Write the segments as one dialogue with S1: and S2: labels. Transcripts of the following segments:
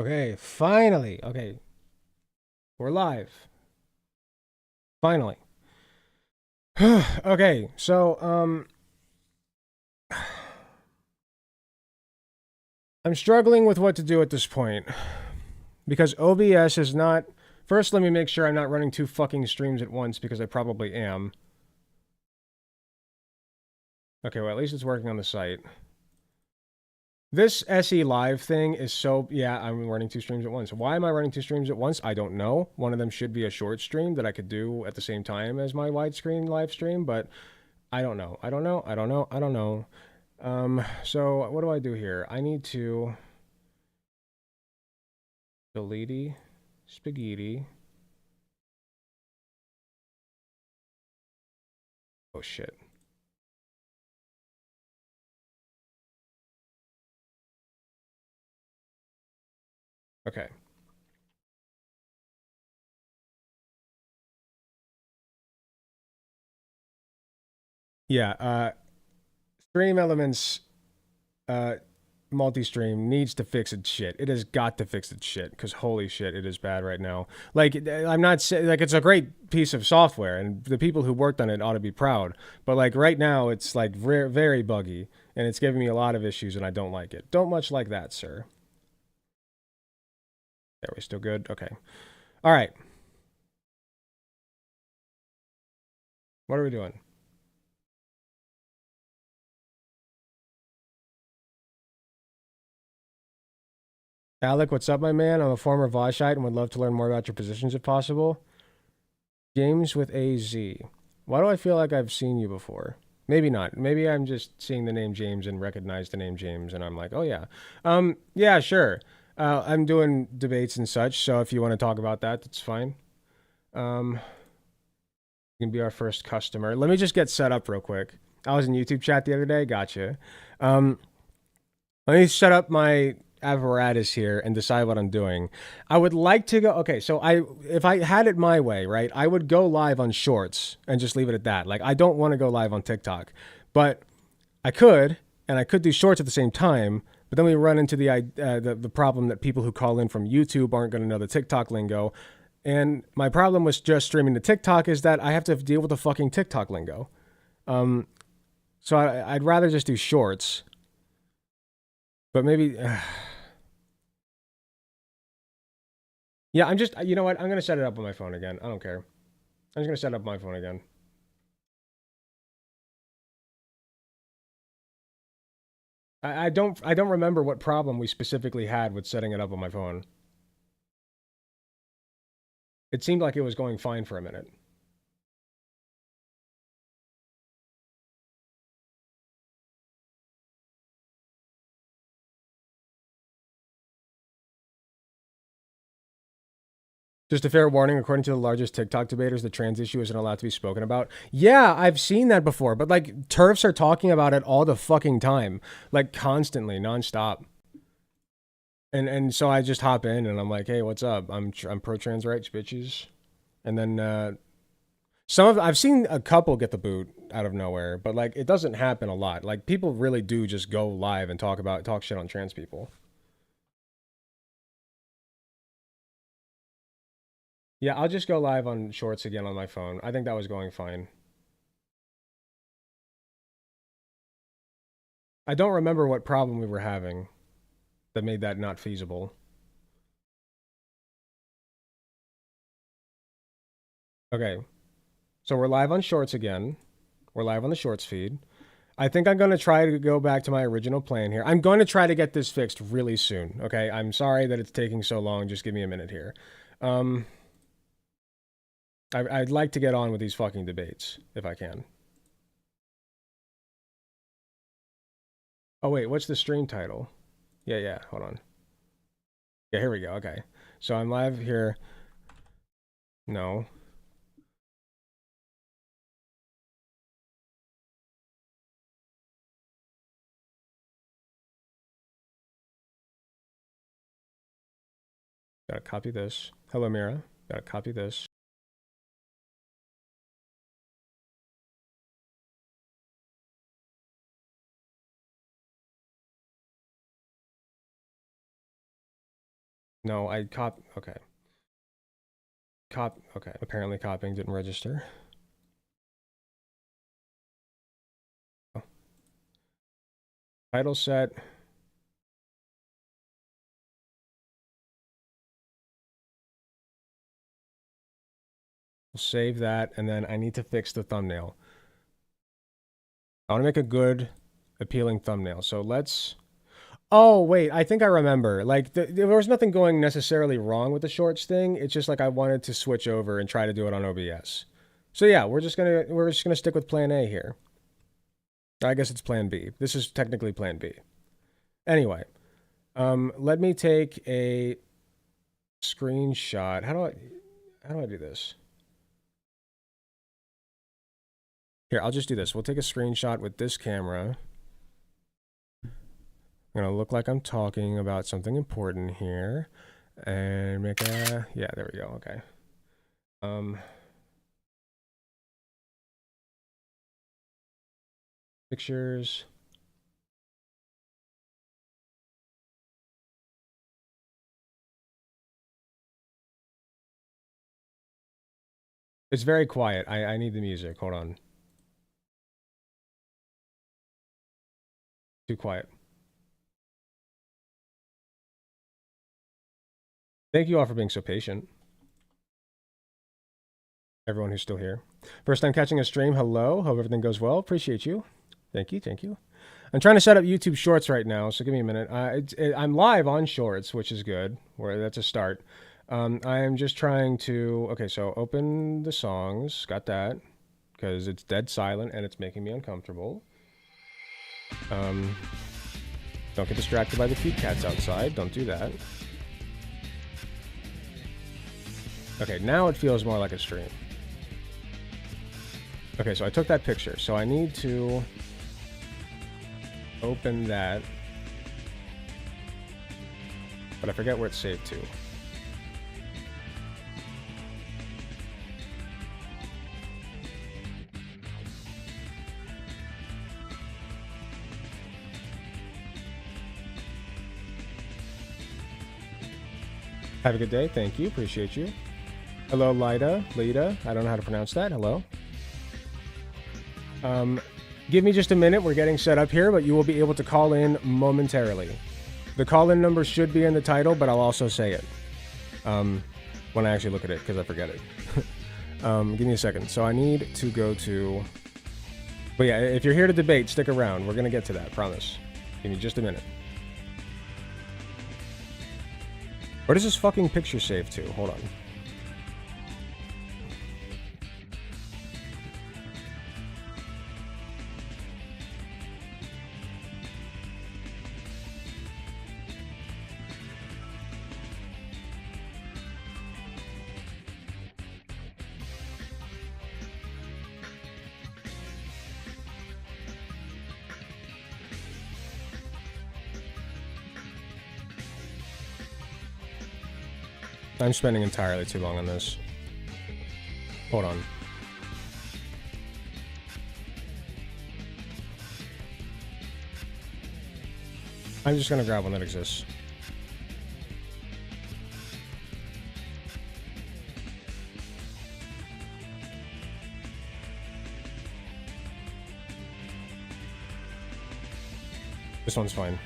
S1: Okay, finally. Okay, we're live. Finally. Okay, so I'm struggling with what to do at this point because OBS is not. First, let me make sure I'm not running two fucking streams at once because I probably am. Okay, well, at least it's working on the site. This SE Live thing is so. Yeah, I'm running two streams at once. Why am I running two streams at once? I don't know. One of them should be a short stream that I could do at the same time as my widescreen live stream, but I don't know. I don't know. I don't know. I don't know. So what do I do here? I need to delete spaghetti. Oh shit. Okay. Yeah, stream elements uh multi-stream needs to fix its shit. It has got to fix its shit because holy shit, it is bad right now. Like I'm not saying like it's a great piece of software and the people who worked on it ought to be proud. But like right now, it's like very buggy and it's giving me a lot of issues and I don't like it. Don't much like that, sir. There, we still good? Okay. All right. What are we doing? Alec, what's up, my man? I'm a former Voshite and would love to learn more about your positions if possible. James with a Z. Why do I feel like I've seen you before? Maybe not. Maybe I'm just seeing the name James and recognize the name James, and I'm like, oh yeah, yeah, sure. I'm doing debates and such, so if you want to talk about that, that's fine. You can be our first customer. Let me just get set up real quick. I was in YouTube chat the other day. Gotcha. Um, Let me set up my apparatus here and decide what I'm doing. I would like to go. Okay, so if I had it my way, right, I would go live on Shorts and just leave it at that. Like I don't want to go live on TikTok, but I could, and I could do Shorts at the same time. But then we run into the problem that people who call in from YouTube aren't going to know the TikTok lingo. And my problem with just streaming to TikTok is that I have to deal with the fucking TikTok lingo. Um, so I'd rather just do Shorts. But maybe yeah, I'm just, you know what? I'm going to set it up on my phone again. I don't care. I'm just going to set up my phone again. I don't remember what problem we specifically had with setting it up on my phone. It seemed like it was going fine for a minute. Just a fair warning, according to the largest TikTok debaters, the trans issue isn't allowed to be spoken about. Yeah, I've seen that before, but like TERFs are talking about it all the fucking time. Like constantly, nonstop. And so I just hop in and I'm like, hey, what's up? I'm pro trans rights, bitches. And then I've seen a couple get the boot out of nowhere, but like it doesn't happen a lot. Like people really do just go live and talk shit on trans people. Yeah, I'll just go live on Shorts again on my phone. I think that was going fine. I don't remember what problem we were having that made that not feasible. Okay, so we're live on Shorts again. We're live on the Shorts feed. I think I'm going to try to go back to my original plan here. I'm going to try to get this fixed really soon. Okay, I'm sorry that it's taking so long. Just give me a minute here. Um, I'd like to get on with these fucking debates if I can. Oh wait, what's the stream title? Yeah, hold on. Yeah, here we go. Okay. So I'm live here. No. Gotta copy this. Hello, Mira. Gotta copy this. No, I okay. Okay. Apparently copying didn't register. Oh. Title set. We'll save that, and then I need to fix the thumbnail. I want to make a good, appealing thumbnail. So let's... Oh, wait, I think I remember. Like, there was nothing going necessarily wrong with the shorts thing. It's just like I wanted to switch over and try to do it on OBS. So yeah, we're just gonna stick with plan A here. I guess it's plan B. This is technically plan B. Anyway, let me take a screenshot. How do I do this? Here, I'll just do this. We'll take a screenshot with this camera. I'm gonna look like I'm talking about something important here, and make a, yeah, there we go. Okay. Pictures. It's very quiet. I need the music. Hold on. Too quiet. Thank you all for being so patient. Everyone who's still here. First time catching a stream, hello. Hope everything goes well. Appreciate you. Thank you, thank you. I'm trying to set up YouTube Shorts right now, so give me a minute. I'm live on Shorts, which is good. That's a start. I am just trying to... Okay, so open the songs. Got that. Because it's dead silent and it's making me uncomfortable. Don't get distracted by the cute cats outside. Don't do that. Okay, now it feels more like a stream. Okay, so I took that picture. So I need to open that. But I forget where it's saved to. Have a good day. Thank you. Appreciate you. Hello, Lida. I don't know how to pronounce that. Hello. Give me just a minute. We're getting set up here, but you will be able to call in momentarily. The call-in number should be in the title, but I'll also say it when I actually look at it, because I forget it. Give me a second. So I need to go to... But yeah, if you're here to debate, stick around. We're going to get to that, promise. Give me just a minute. Where does this fucking picture save to? Hold on. I'm spending entirely too long on this. Hold on. I'm just gonna grab one that exists. This one's fine.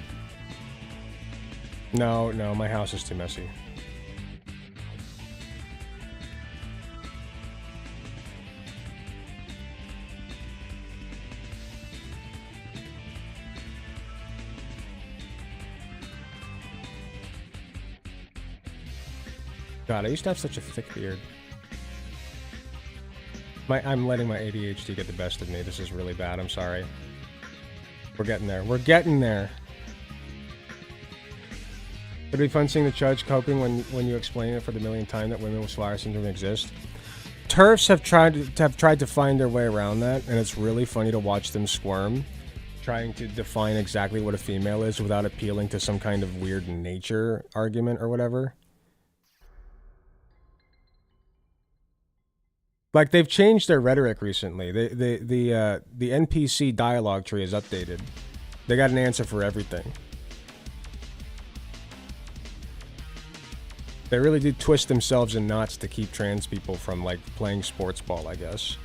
S1: No, my house is too messy. God, I used to have such a thick beard. I'm letting my ADHD get the best of me. This is really bad. I'm sorry. We're getting there. We're getting there. It'd be fun seeing the judge coping when you explain it for the millionth time that women with flower syndrome exist. TERFs have tried to find their way around that, and it's really funny to watch them squirm, trying to define exactly what a female is without appealing to some kind of weird nature argument or whatever. Like, they've changed their rhetoric recently. The NPC dialogue tree is updated. They got an answer for everything. They really do twist themselves in knots to keep trans people from, like, playing sports ball, I guess.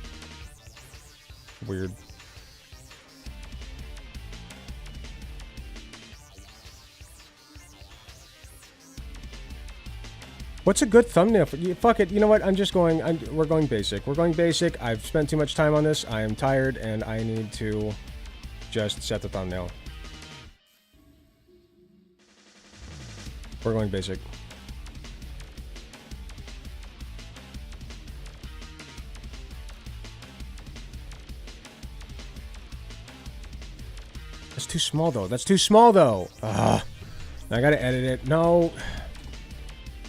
S1: Weird. What's a good thumbnail for you? Fuck it. You know what? We're going basic. We're going basic. I've spent too much time on this. I am tired, and I need to just set the thumbnail. We're going basic. That's too small, though. That's too small, though. Ugh. I gotta edit it. No.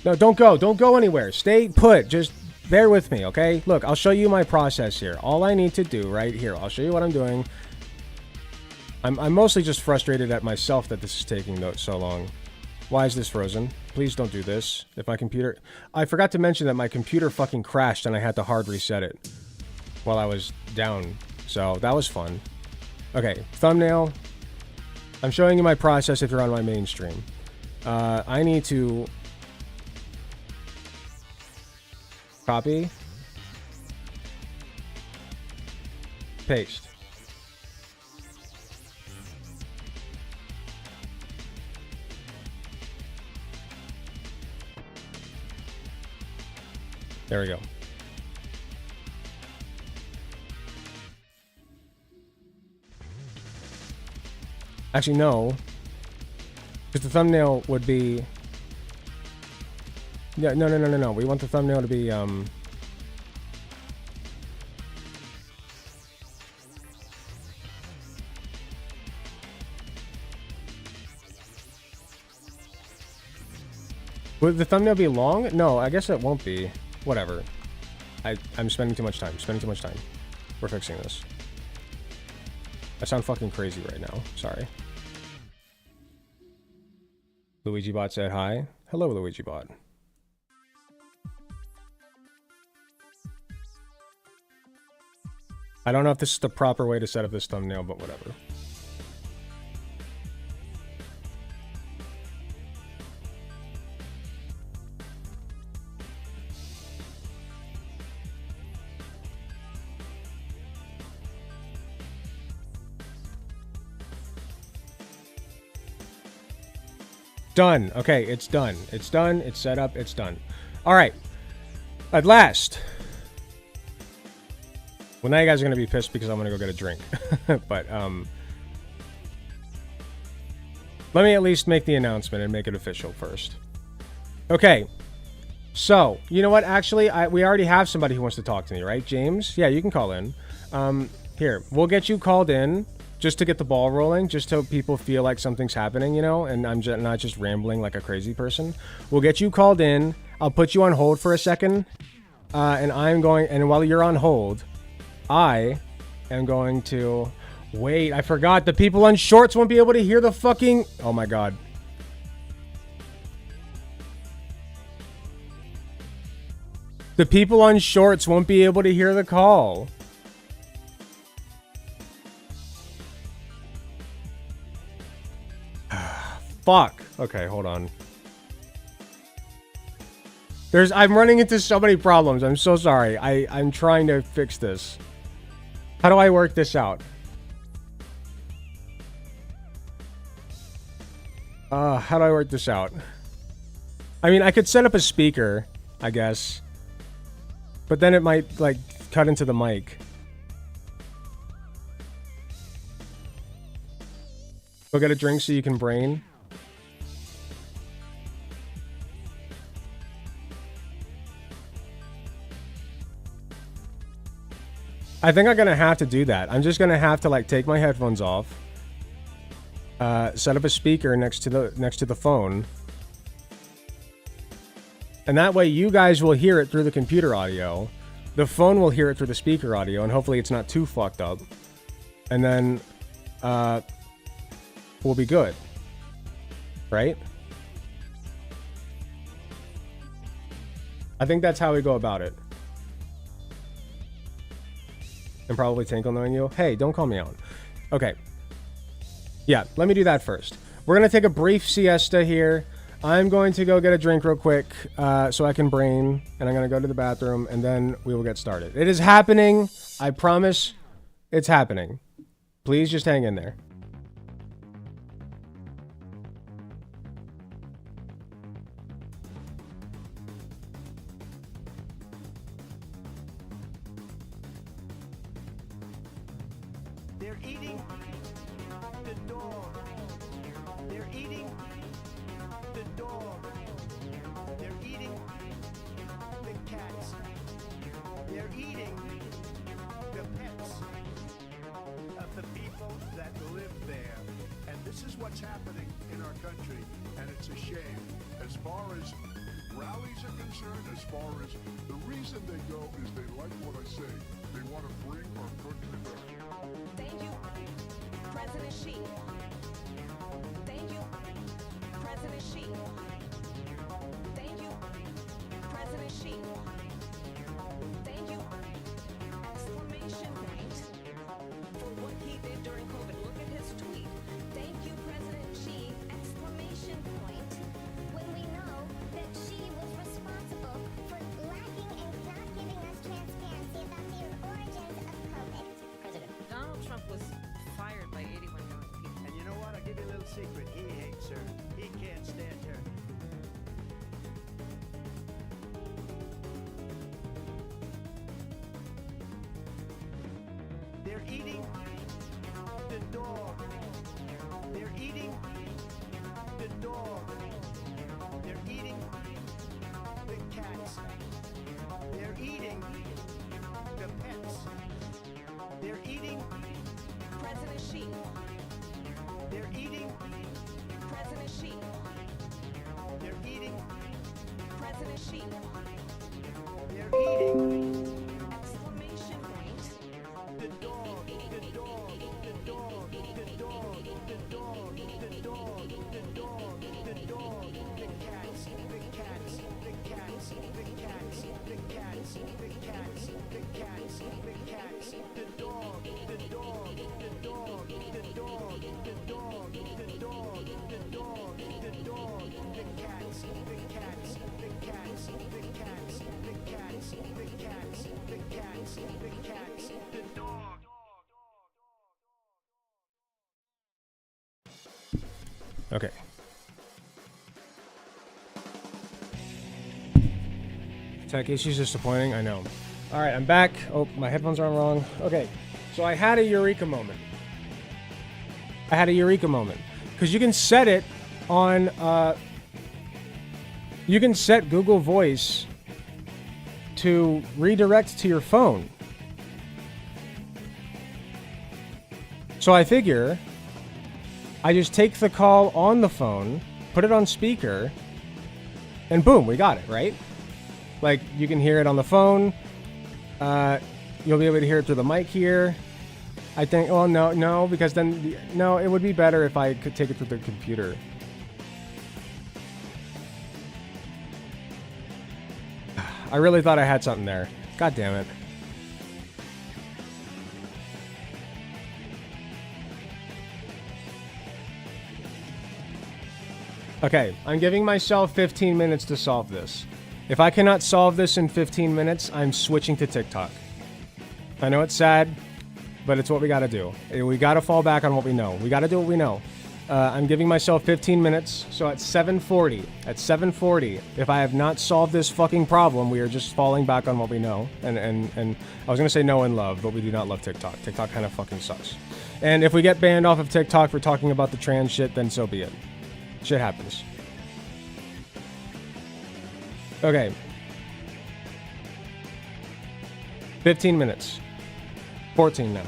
S1: No, don't go. Don't go anywhere. Stay put. Just bear with me, okay? Look, I'll show you my process here. All I need to do right here. I'll show you what I'm doing. I'm mostly just frustrated at myself that this is taking so long. Why is this frozen? Please don't do this. If my computer... I forgot to mention that my computer fucking crashed and I had to hard reset it while I was down. So, that was fun. Okay, thumbnail. I'm showing you my process if you're on my main stream. I need to... copy. Paste. There we go. Actually, no. Because the thumbnail would be... Yeah, no. We want the thumbnail to be, Would the thumbnail be long? No, I guess it won't be. Whatever. I'm spending too much time. We're fixing this. I sound fucking crazy right now. Sorry. Luigi Bot said hi. Hello, Luigi Bot. I don't know if this is the proper way to set up this thumbnail, but whatever. Done. Okay, it's done. It's done. It's set up. It's done. All right. At last. Well, now you guys are going to be pissed because I'm going to go get a drink. But, let me at least make the announcement and make it official first. Okay. So, you know what? Actually, we already have somebody who wants to talk to me, right? James? Yeah, you can call in. Here, we'll get you called in just to get the ball rolling, just so people feel like something's happening, you know, and I'm not just rambling like a crazy person. We'll get you called in. I'll put you on hold for a second. And while you're on hold... I am going to... Wait, I forgot. The people on shorts won't be able to hear the fucking... Oh my god. The people on shorts won't be able to hear the call. Fuck. Okay, hold on. I'm running into so many problems. I'm so sorry. I'm trying to fix this. How do I work this out? How do I work this out? I mean, I could set up a speaker, I guess. But then it might, like, cut into the mic. Go get a drink so you can brain. I think I'm gonna have to do that. I'm just gonna have to, like, take my headphones off, set up a speaker next to the phone, and that way you guys will hear it through the computer audio. The phone will hear it through the speaker audio, and hopefully it's not too fucked up. And then we'll be good, right? I think that's how we go about it. And probably Tinkle knowing you. Hey, don't call me out. Okay. Yeah, let me do that first. We're going to take a brief siesta here. I'm going to go get a drink real quick so I can brain, and I'm going to go to the bathroom, and then we will get started. It is happening. I promise it's happening. Please just hang in there.
S2: They're eating the dog. They're eating the dog. They're eating the cats. They're eating the pets of the people that live there. And this is what's happening in our country, and it's a shame. As far as rallies are concerned, as far as the reason they go is they like what I say. They want to bring our country back.
S3: Thank you, President Xi. Thank you, President Xi. Thank you, President Xi. Thank you, exclamation point, for what he did during COVID. Look at his tweet. Thank you, President Xi, exclamation point.
S4: When we know that she was responsible for lacking and not giving us transparency about the origins of COVID.
S3: President Donald Trump was fired by 81 million people.
S2: And you know what? I'll give you a little secret. He hates her. He can't stand her. They're eating the dog. They're eating the dog. They're eating the cats. They're eating the pets. They're eating
S3: President Xi.
S2: They're eating,
S3: President Xi.
S2: they're eating,
S3: President Xi.
S2: they're eating
S3: Exclamation point.
S2: the dog, the dog, the dog, the dog, the dog, the dog, the dog, the dog, the cats, the cats, the cats, the cats, the cats, the cats, the cats, the cats, the dog, the dog, the dog, the dog, the dog, the dog, the dog, the dog, the cats, the cats, the cats, the cats, the cats, the cats, the cats, the cats, the dog.
S1: Okay. Tech issues disappointing, I know. All right, I'm back. Oh, my headphones are on wrong. Okay, so I had a eureka moment. Because you can set it on, you can set Google Voice to redirect to your phone. So I figure I just take the call on the phone, put it on speaker, and boom, we got it, right? Like, you can hear it on the phone. You'll be able to hear it through the mic here. I think, well, no, because then, no, it would be better if I could take it through the computer. I really thought I had something there. God damn it. Okay, I'm giving myself 15 minutes to solve this. If I cannot solve this in 15 minutes, I'm switching to TikTok. I know it's sad, but it's what we gotta do. We gotta fall back on what we know. We gotta do what we know. I'm giving myself 15 minutes, so at 7:40, if I have not solved this fucking problem, we are just falling back on what we know. And I was gonna say know and love, but we do not love TikTok. TikTok kind of fucking sucks. And if we get banned off of TikTok for talking about the trans shit, then so be it. Shit happens. Okay. 15 minutes. 14 now.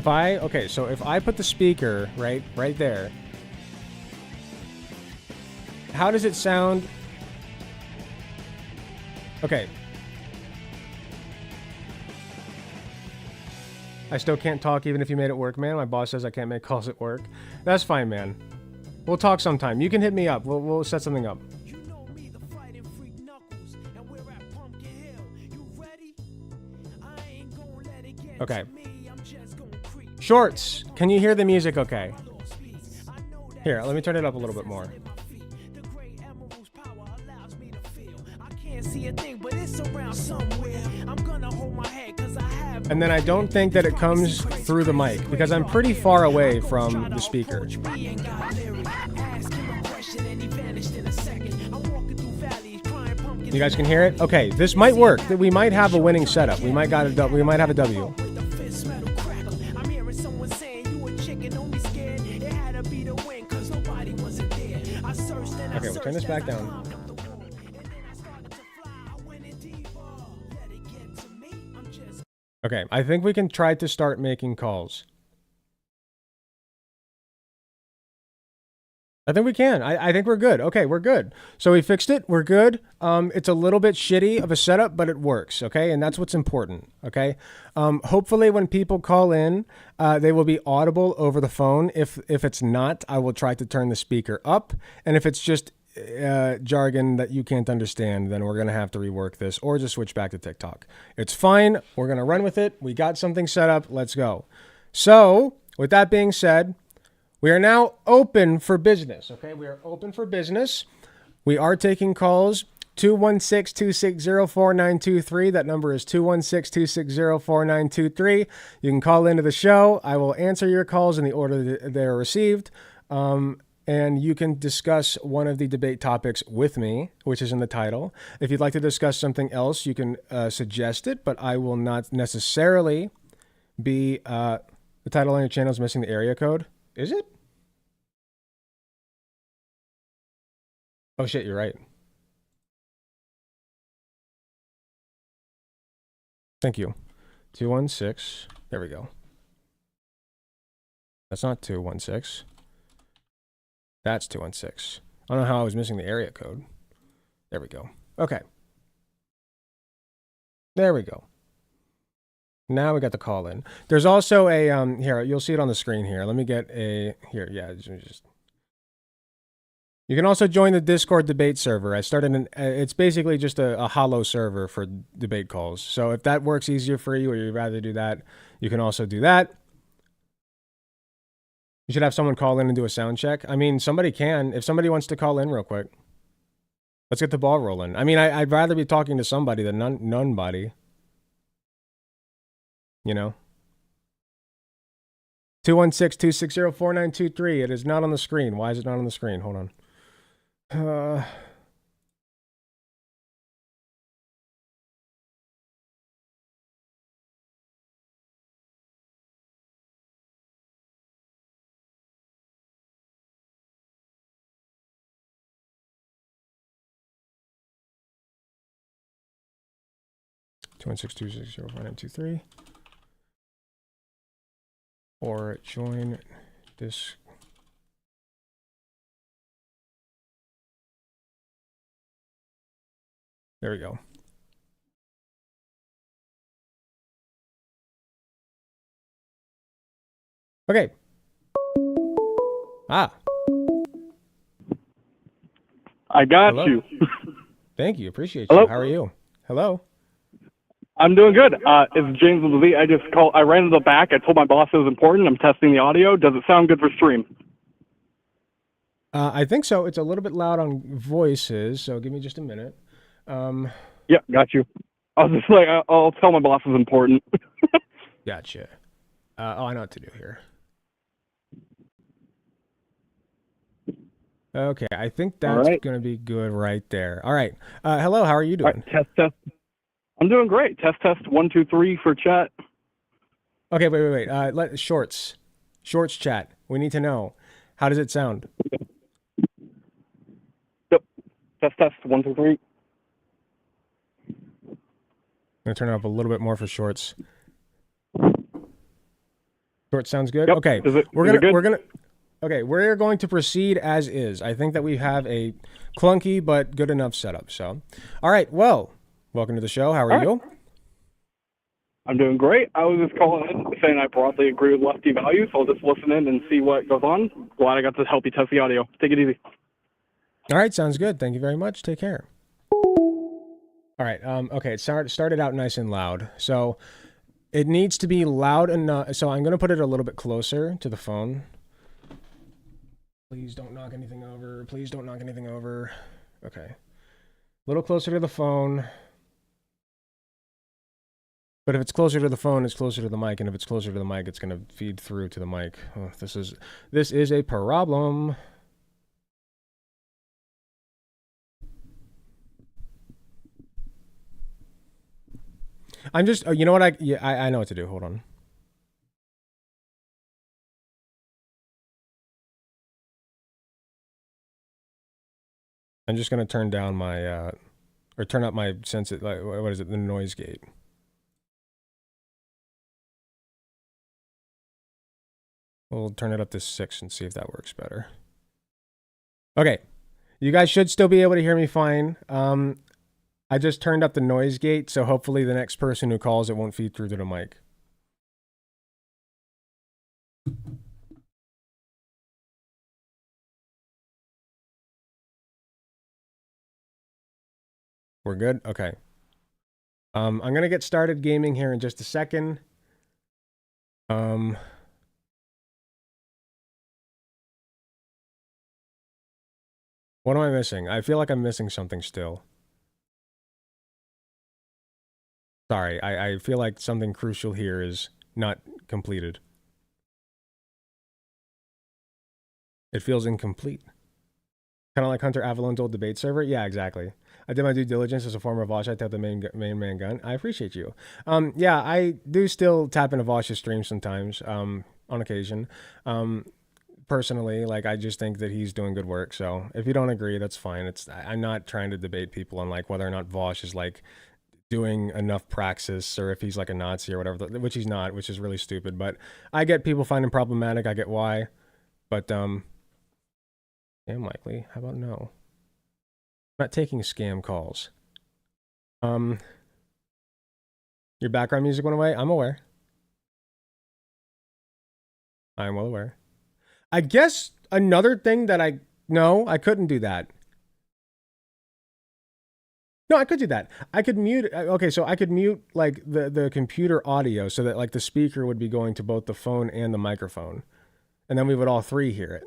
S1: If I put the speaker right there, how does it sound Okay. I still can't talk even if you made it work, man. My boss says I can't make calls at work. That's fine, man. We'll talk sometime. You can hit me up. We'll set something up.
S2: You know me, the fighting freak Knuckles, and we're at Pumpkin Hill. You ready? I ain't gonna let it get
S1: Okay.
S2: to me. I'm just gonna creep.
S1: Shorts, can you hear the music okay?
S2: I know that
S1: Here, let me turn it up a little bit more.
S2: in my feet. The great emerald's power allows me to feel. I can't see a thing, but it's around somewhere. I'm gonna hold my head, cause I have.
S1: And then I don't think that it comes through the mic because I'm pretty far away from the speaker. You guys can hear it? Okay, this might work. We might have a winning setup. We might have a W. Okay, we'll turn this back down. Okay, I think we can try to start making calls. I think we can. I think we're good. Okay, we're good. So we fixed it. We're good. It's a little bit shitty of a setup, but it works. Okay, and that's what's important. Okay. Hopefully, when people call in, they will be audible over the phone. If it's not, I will try to turn the speaker up. And if it's just jargon that you can't understand, then we're gonna have to rework this or just switch back to TikTok. It's fine. We're gonna run with it. We got something set up. Let's go. So, with that being said, we are now open for business, okay? We are open for business. We are taking calls, 216-260-4923. That number is 216-260-4923. You can call into the show. I will answer your calls in the order that they are received. And you can discuss one of the debate topics with me, which is in the title. If you'd like to discuss something else, you can suggest it, but I will not necessarily be... the title on your channel is missing the area code. Is it? Oh shit, you're right. Thank you. 216. There we go. That's not 216. That's 216. I don't know how I was missing the area code. There we go. Okay. There we go. Now we got the call in. There's also a here, you'll see it on the screen here. Let me get a here, yeah, just you can also join the Discord debate server. I started an it's basically just a hollow server for debate calls. So if that works easier for you or you'd rather do that, you can also do that. You should have someone call in and do a sound check. I mean, somebody can. If somebody wants to call in real quick. Let's get the ball rolling. I mean, I'd rather be talking to somebody than nobody. You know, 216-260-4923. It is not on the screen. Why is it not on the screen? Hold on. Two 216-260-4923. Or join this. There we go. Okay. Ah.
S5: I got
S1: Hello.
S5: you.
S1: Thank you. Appreciate
S5: Hello?
S1: you. How are you? Hello.
S5: I'm doing good. It's James with the V. I ran to the back. I told my boss it was important. I'm testing the audio. Does it sound good for stream?
S1: I think so. It's a little bit loud on voices, so give me just a minute.
S5: Yeah, got you. I was just like, I'll tell my boss it's important.
S1: Gotcha. I know what to do here. Okay, I think that's
S5: right.
S1: going to be good right there. All right. Hello, how are you
S5: All
S1: doing?
S5: right, test. I'm doing great. Test 1 2 3 for chat.
S1: Okay, wait. Shorts chat. We need to know. How does it sound?
S5: Yep. Test 1 2 3.
S1: I'm going to turn it up a little bit more for shorts. Shorts sounds good?
S5: Yep.
S1: Okay. We're going to proceed as is. I think that we have a clunky but good enough setup. So, all right. Well, Welcome to the show. How are
S5: All right.
S1: you?
S5: I'm doing great. I was just calling in saying I broadly agree with lefty values, so I'll just listen in and see what goes on. Glad I got to help you test the audio. Take it easy.
S1: All right, sounds good. Thank you very much. Take care. All right. Okay, it started out nice and loud. So it needs to be loud enough. So I'm going to put it a little bit closer to the phone. Please don't knock anything over. Please don't knock anything over. Okay. A little closer to the phone. But if it's closer to the phone, it's closer to the mic, and if it's closer to the mic, it's going to feed through to the mic. Oh, this is a problem. I'm just, you know what? I know what to do. Hold on. I'm just gonna turn down my, or turn up my like, what is it? The noise gate. We'll turn it up to 6 and see if that works better. Okay, you guys should still be able to hear me fine. I just turned up the noise gate, so hopefully the next person who calls it won't feed through to the mic. We're good? Okay. I'm gonna get started gaming here in just a second. What am I missing? I feel like I'm missing something still. Sorry, I feel like something crucial here is not completed. It feels incomplete. Kind of like Hunter Avalon's old debate server? Yeah, exactly. I did my due diligence as a former Vosh. I tapped the main man gun. I appreciate you. Yeah, I do still tap into Vosh's stream sometimes, on occasion. Personally, like, I just think that he's doing good work. So if you don't agree, that's fine. I'm not trying to debate people on like whether or not Vosh is like doing enough praxis or if he's like a Nazi or whatever, which he's not, which is really stupid. But I get people finding problematic. I get why. But damn likely. How about no? I'm not taking scam calls. Your background music went away? I'm aware. I'm well aware. I guess another thing that no, I couldn't do that. No, I could do that. I could mute. Okay, so I could mute like the computer audio so that like the speaker would be going to both the phone and the microphone, and then we would all three hear it.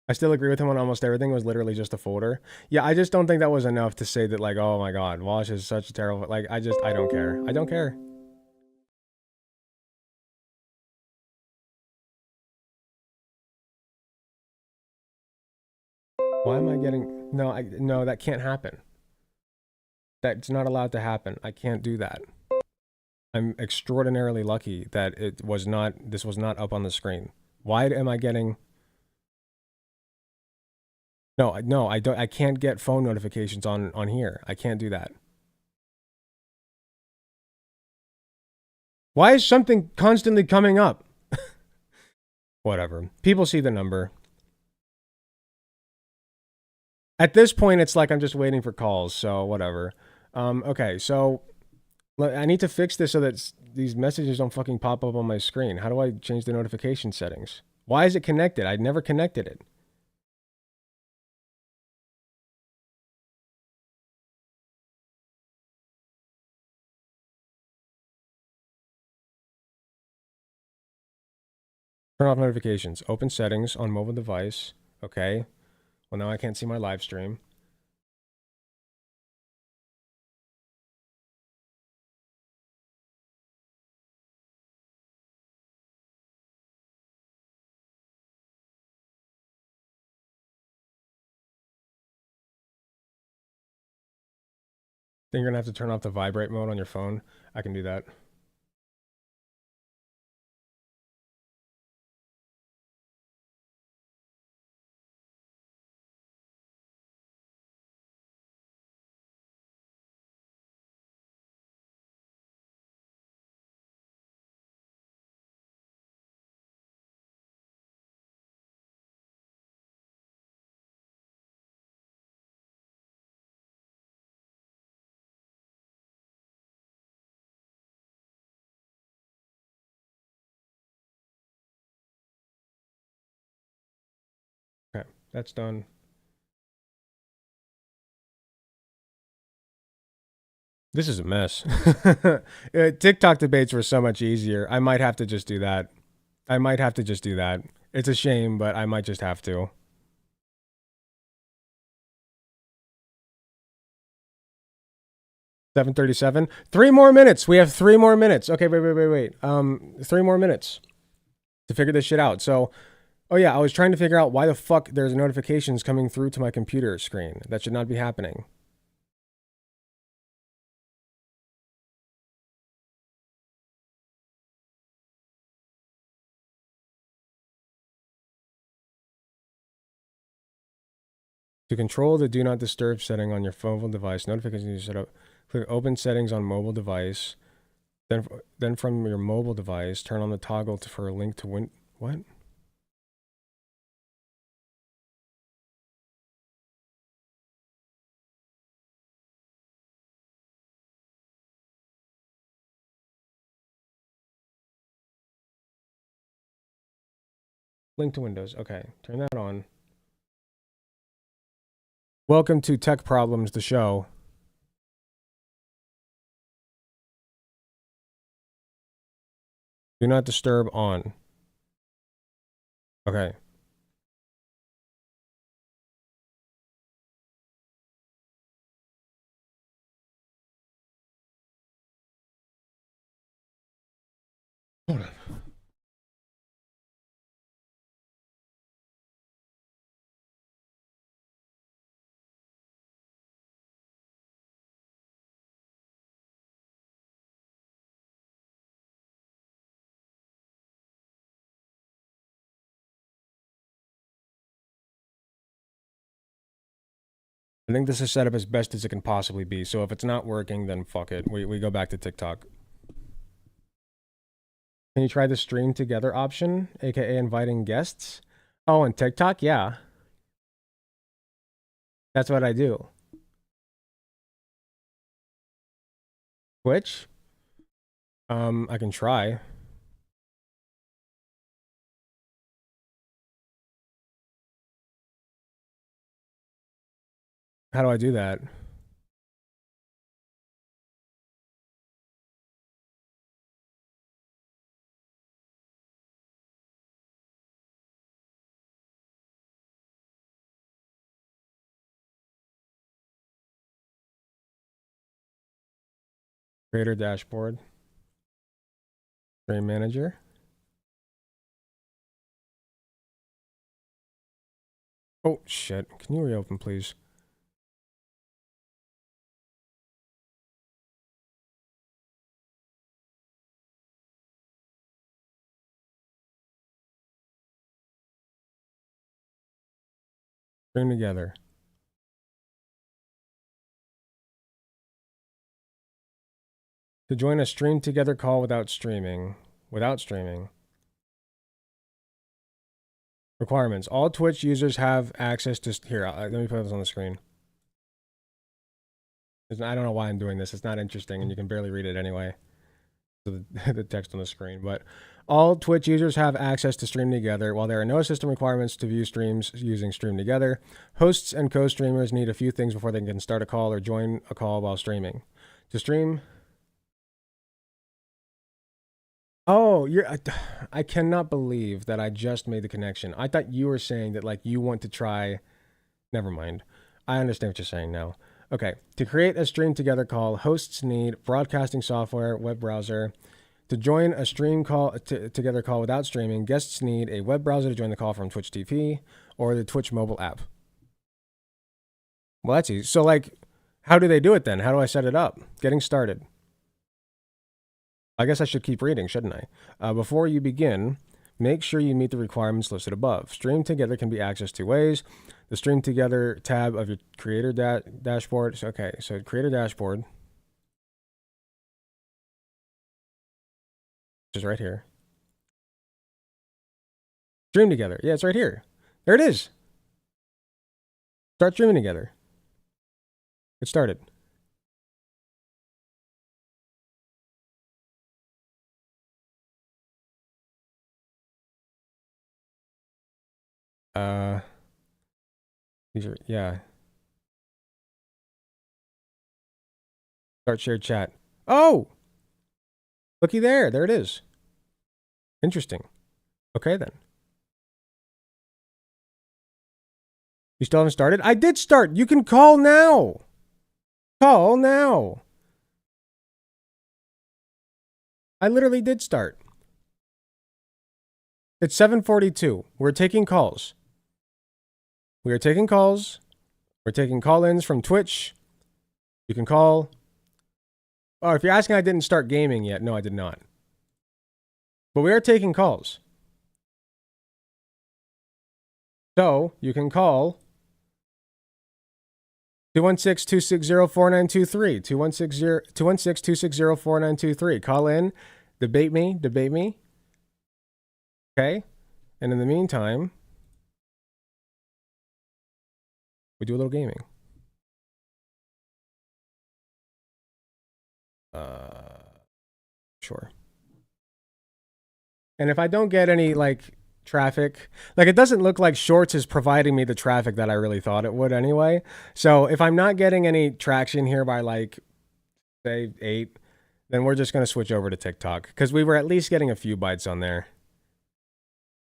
S1: I still agree with him on almost everything. It was literally just a folder. Yeah, I just don't think that was enough to say that like, oh my god, Wash is such a terrible. Like, I don't care. I don't care. Why am I getting no, that can't happen. That's not allowed to happen. I can't do that. I'm extraordinarily lucky that this was not up on the screen. Why am I getting No, I can't get phone notifications on here. I can't do that. Why is something constantly coming up? Whatever. People see the number. At this point, it's like I'm just waiting for calls, so whatever. Okay, so I need to fix this so that these messages don't fucking pop up on my screen. How do I change the notification settings? Why is it connected? I'd never connected it. Turn off notifications. Open settings on mobile device. Okay. Well, now I can't see my live stream. Then you're gonna have to turn off the vibrate mode on your phone. I can do that. That's done. This is a mess. TikTok debates were so much easier. I might have to just do that. I might have to just do that. It's a shame, but I might just have to. 7:37. 3 more minutes. We have 3 more minutes. Okay, wait. 3 more minutes to figure this shit out. So, oh yeah, I was trying to figure out why the fuck there's notifications coming through to my computer screen. That should not be happening. To control the do not disturb setting on your mobile device, notifications you set up. Click open settings on mobile device. Then from your mobile device, turn on the toggle for a link to what? Link to Windows. Okay, turn that on. Welcome to Tech Problems, the show. Do not disturb on. Okay. Hold on. I think this is set up as best as it can possibly be. So if it's not working, then fuck it. We go back to TikTok. Can you try the stream together option, aka inviting guests? Oh, and TikTok? Yeah. That's what I do. Twitch? I can try. How do I do that? Creator dashboard. Stream manager. Oh, shit. Can you reopen, please? Stream together. To join a stream together call without streaming. Requirements. All Twitch users have access to... Here, let me put this on the screen. I don't know why I'm doing this. It's not interesting, and you can barely read it anyway. The text on the screen. But all Twitch users have access to Stream Together. While there are no system requirements to view streams using Stream Together, hosts and co-streamers need a few things before they can start a call or join a call while streaming. To stream... Oh, I cannot believe that I just made the connection. I thought you were saying that, like, you want to try... Never mind. I understand what you're saying now. Okay, to create a stream together call, hosts need broadcasting software, web browser. To join a stream call together call without streaming, guests need a web browser to join the call from Twitch TV or the Twitch mobile app. Well, that's easy. So, like, how do they do it then? How do I set it up? Getting started. I guess I should keep reading, shouldn't I? Before you begin, make sure you meet the requirements listed above. Stream Together can be accessed two ways. The Stream Together tab of your Creator dashboard. Okay, so Creator dashboard, which is right here. Stream Together. Yeah, it's right here. There it is. Start streaming together. It started. These are, yeah. Start shared chat. Oh! Looky there. There it is. Interesting. Okay, then. You still haven't started? I did start. You can call now. Call now. I literally did start. It's 7:42. We're taking calls. We are taking calls. We're taking call-ins from Twitch. You can call. Oh, if you're asking, I didn't start gaming yet. No, I did not. But we are taking calls. So you can call 216-260-4923. 216-260-4923. Call in. Debate me. Debate me. Okay? And in the meantime, we do a little gaming. Sure. And if I don't get any, like, traffic, like, it doesn't look like Shorts is providing me the traffic that I really thought it would anyway. So if I'm not getting any traction here by, like, say 8, then we're just going to switch over to TikTok. Because we were at least getting a few bites on there.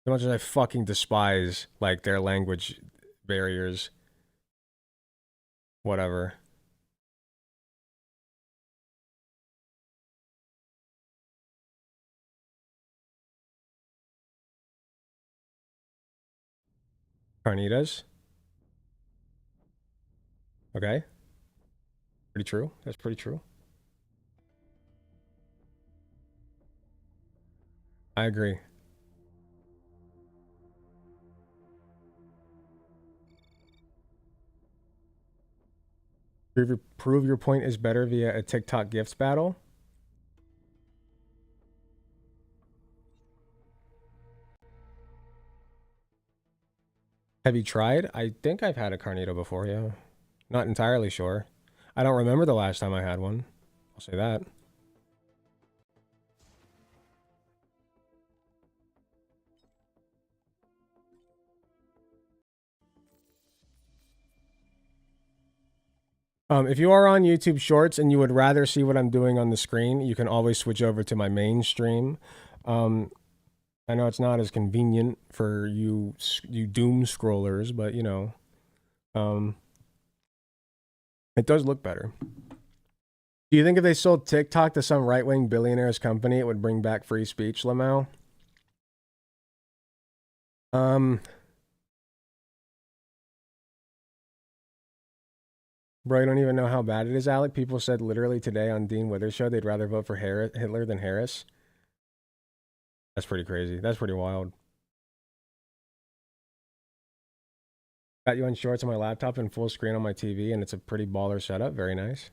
S1: As much as I fucking despise, like, their language barriers. Whatever. Carnitas. Okay. Pretty true. That's pretty true. I agree. Prove your point is better via a TikTok gifts battle. Have you tried? I think I've had a Carnito before, yeah. Not entirely sure. I don't remember the last time I had one. I'll say that. If you are on YouTube Shorts and you would rather see what I'm doing on the screen, you can always switch over to my main stream. I know it's not as convenient for you doom scrollers, but you know, it does look better. Do you think if they sold TikTok to some right-wing billionaire's company, it would bring back free speech, Lamau? Bro, I don't even know how bad it is, Alec. People said literally today on Dean Wither's show they'd rather vote for Hitler than Harris. That's pretty crazy. That's pretty wild. Got you on Shorts on my laptop and full screen on my TV, and it's a pretty baller setup. Very nice.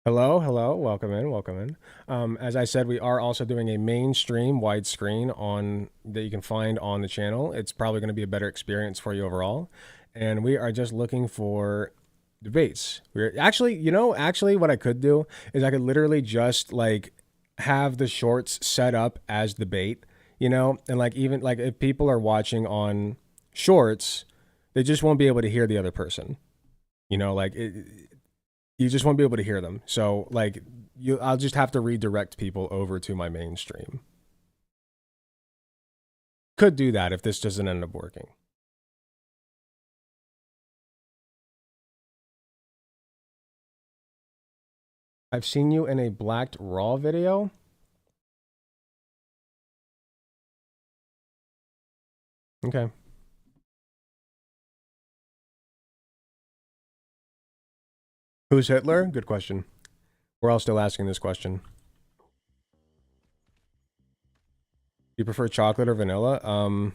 S1: Hello, hello. Welcome in, welcome in. As I said, we are also doing a mainstream widescreen on that you can find on the channel. It's probably going to be a better experience for you overall. And we are just looking for debates. We're actually, actually what I could do is I could literally just like have the Shorts set up as debate, and like even like if people are watching on Shorts, they just won't be able to hear the other person. Like you just won't be able to hear them. So like I'll just have to redirect people over to my mainstream. Could do that if this doesn't end up working. I've seen you in a Blacked Raw video. Okay. Who's Hitler? Good question. We're all still asking this question. Do you prefer chocolate or vanilla?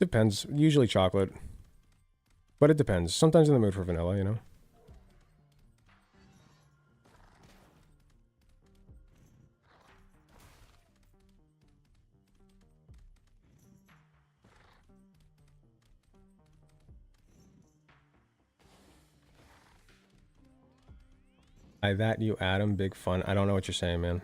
S1: Depends. Usually chocolate. But it depends. Sometimes in the mood for vanilla, By that you Adam, big fun. I don't know what you're saying, man.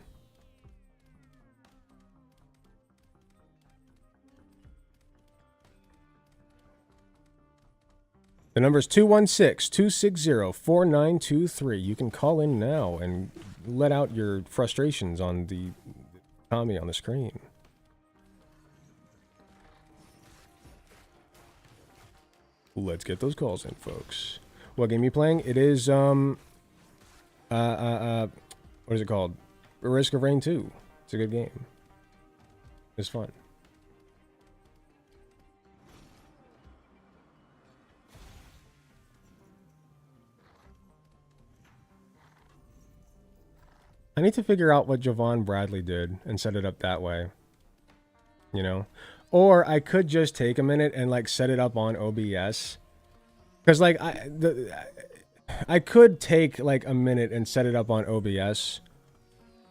S1: The number is 216-260-4923. You can call in now and let out your frustrations on the Tommy on the screen. Let's get those calls in, folks. What game are you playing? It is, what is it called? Risk of Rain 2. It's a good game. It's fun. I need to figure out what Javon Bradley did and set it up that way. You know? Or I could just take a minute and like set it up on OBS. Because like I could take like a minute and set it up on OBS.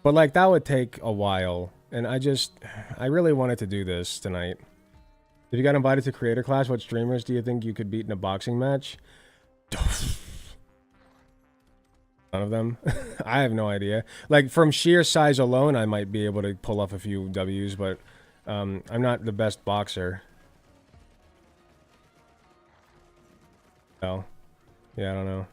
S1: But like that would take a while. And I really wanted to do this tonight. If you got invited to creator class, what streamers do you think you could beat in a boxing match? None of them. I have no idea. Like from sheer size alone, I might be able to pull off a few W's, but I'm not the best boxer. So, yeah, I don't know.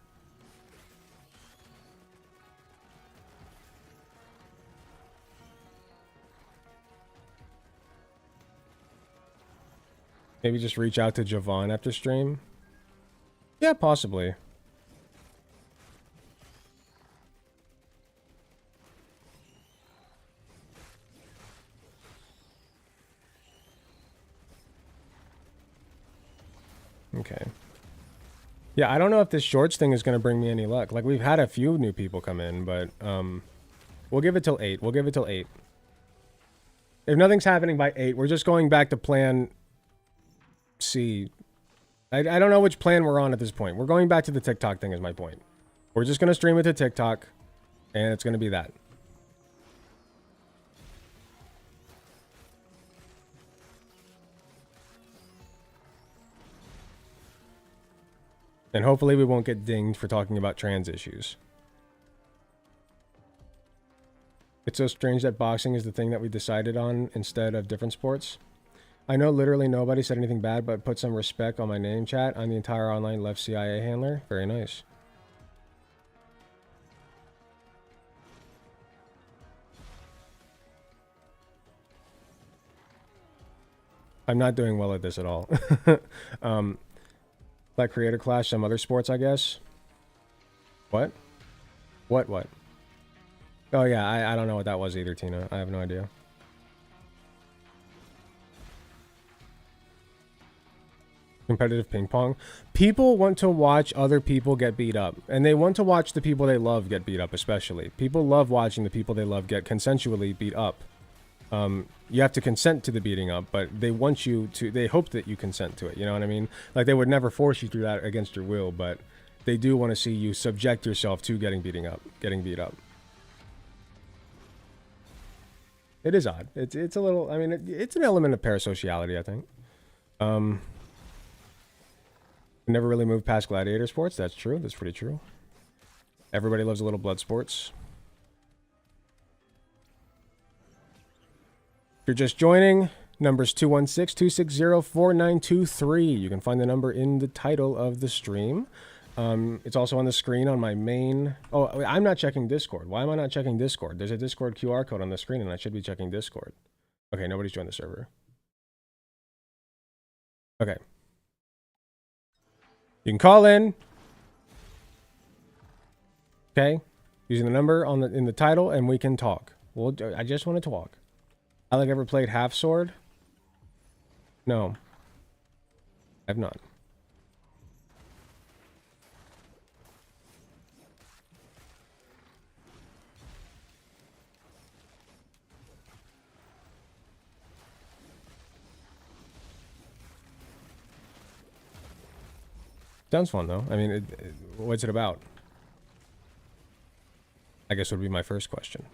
S1: Maybe just reach out to Javon after stream? Yeah, possibly. Okay. Yeah, I don't know if this shorts thing is going to bring me any luck. Like, we've had a few new people come in, but we'll give it till 8. We'll give it till 8. If nothing's happening by 8, we're just going back to plan C. I don't know which plan we're on at this point. We're going back to the TikTok thing is my point. We're just going to stream it to TikTok, and it's going to be that. And hopefully we won't get dinged for talking about trans issues. It's so strange that boxing is the thing that we decided on instead of different sports. I know literally nobody said anything bad, but put some respect on my name, chat. I'm the entire online left CIA handler. Very nice. I'm not doing well at this at all. Like creator class, some other sports, I guess. What? What? Oh yeah, I don't know what that was either, Tina. I have no idea. Competitive ping pong. People want to watch other people get beat up. And they want to watch the people they love get beat up, especially. People love watching the people they love get consensually beat up. You have to consent to the beating up, but they want you to, they hope that you consent to it, you know what I mean? Like, they would never force you through that against your will, but they do want to see you subject yourself to getting beat up. It is odd. It's a little, I mean, it's an element of parasociality, I think. Never really moved past gladiator sports. That's true. That's pretty true. Everybody loves a little blood sports. If you're just joining, number's 216-260-4923. You can find the number in the title of the stream. It's also on the screen on my main... Oh, I'm not checking Discord. Why am I not checking Discord? There's a Discord QR code on the screen, and I should be checking Discord. Okay, nobody's joined the server. Okay. You can call in. Okay? Using the number on in the title, and we can talk. I just want to talk. Alec ever played Half Sword? No. I have not. Sounds fun, though. I mean, what's it about? I guess would be my first question.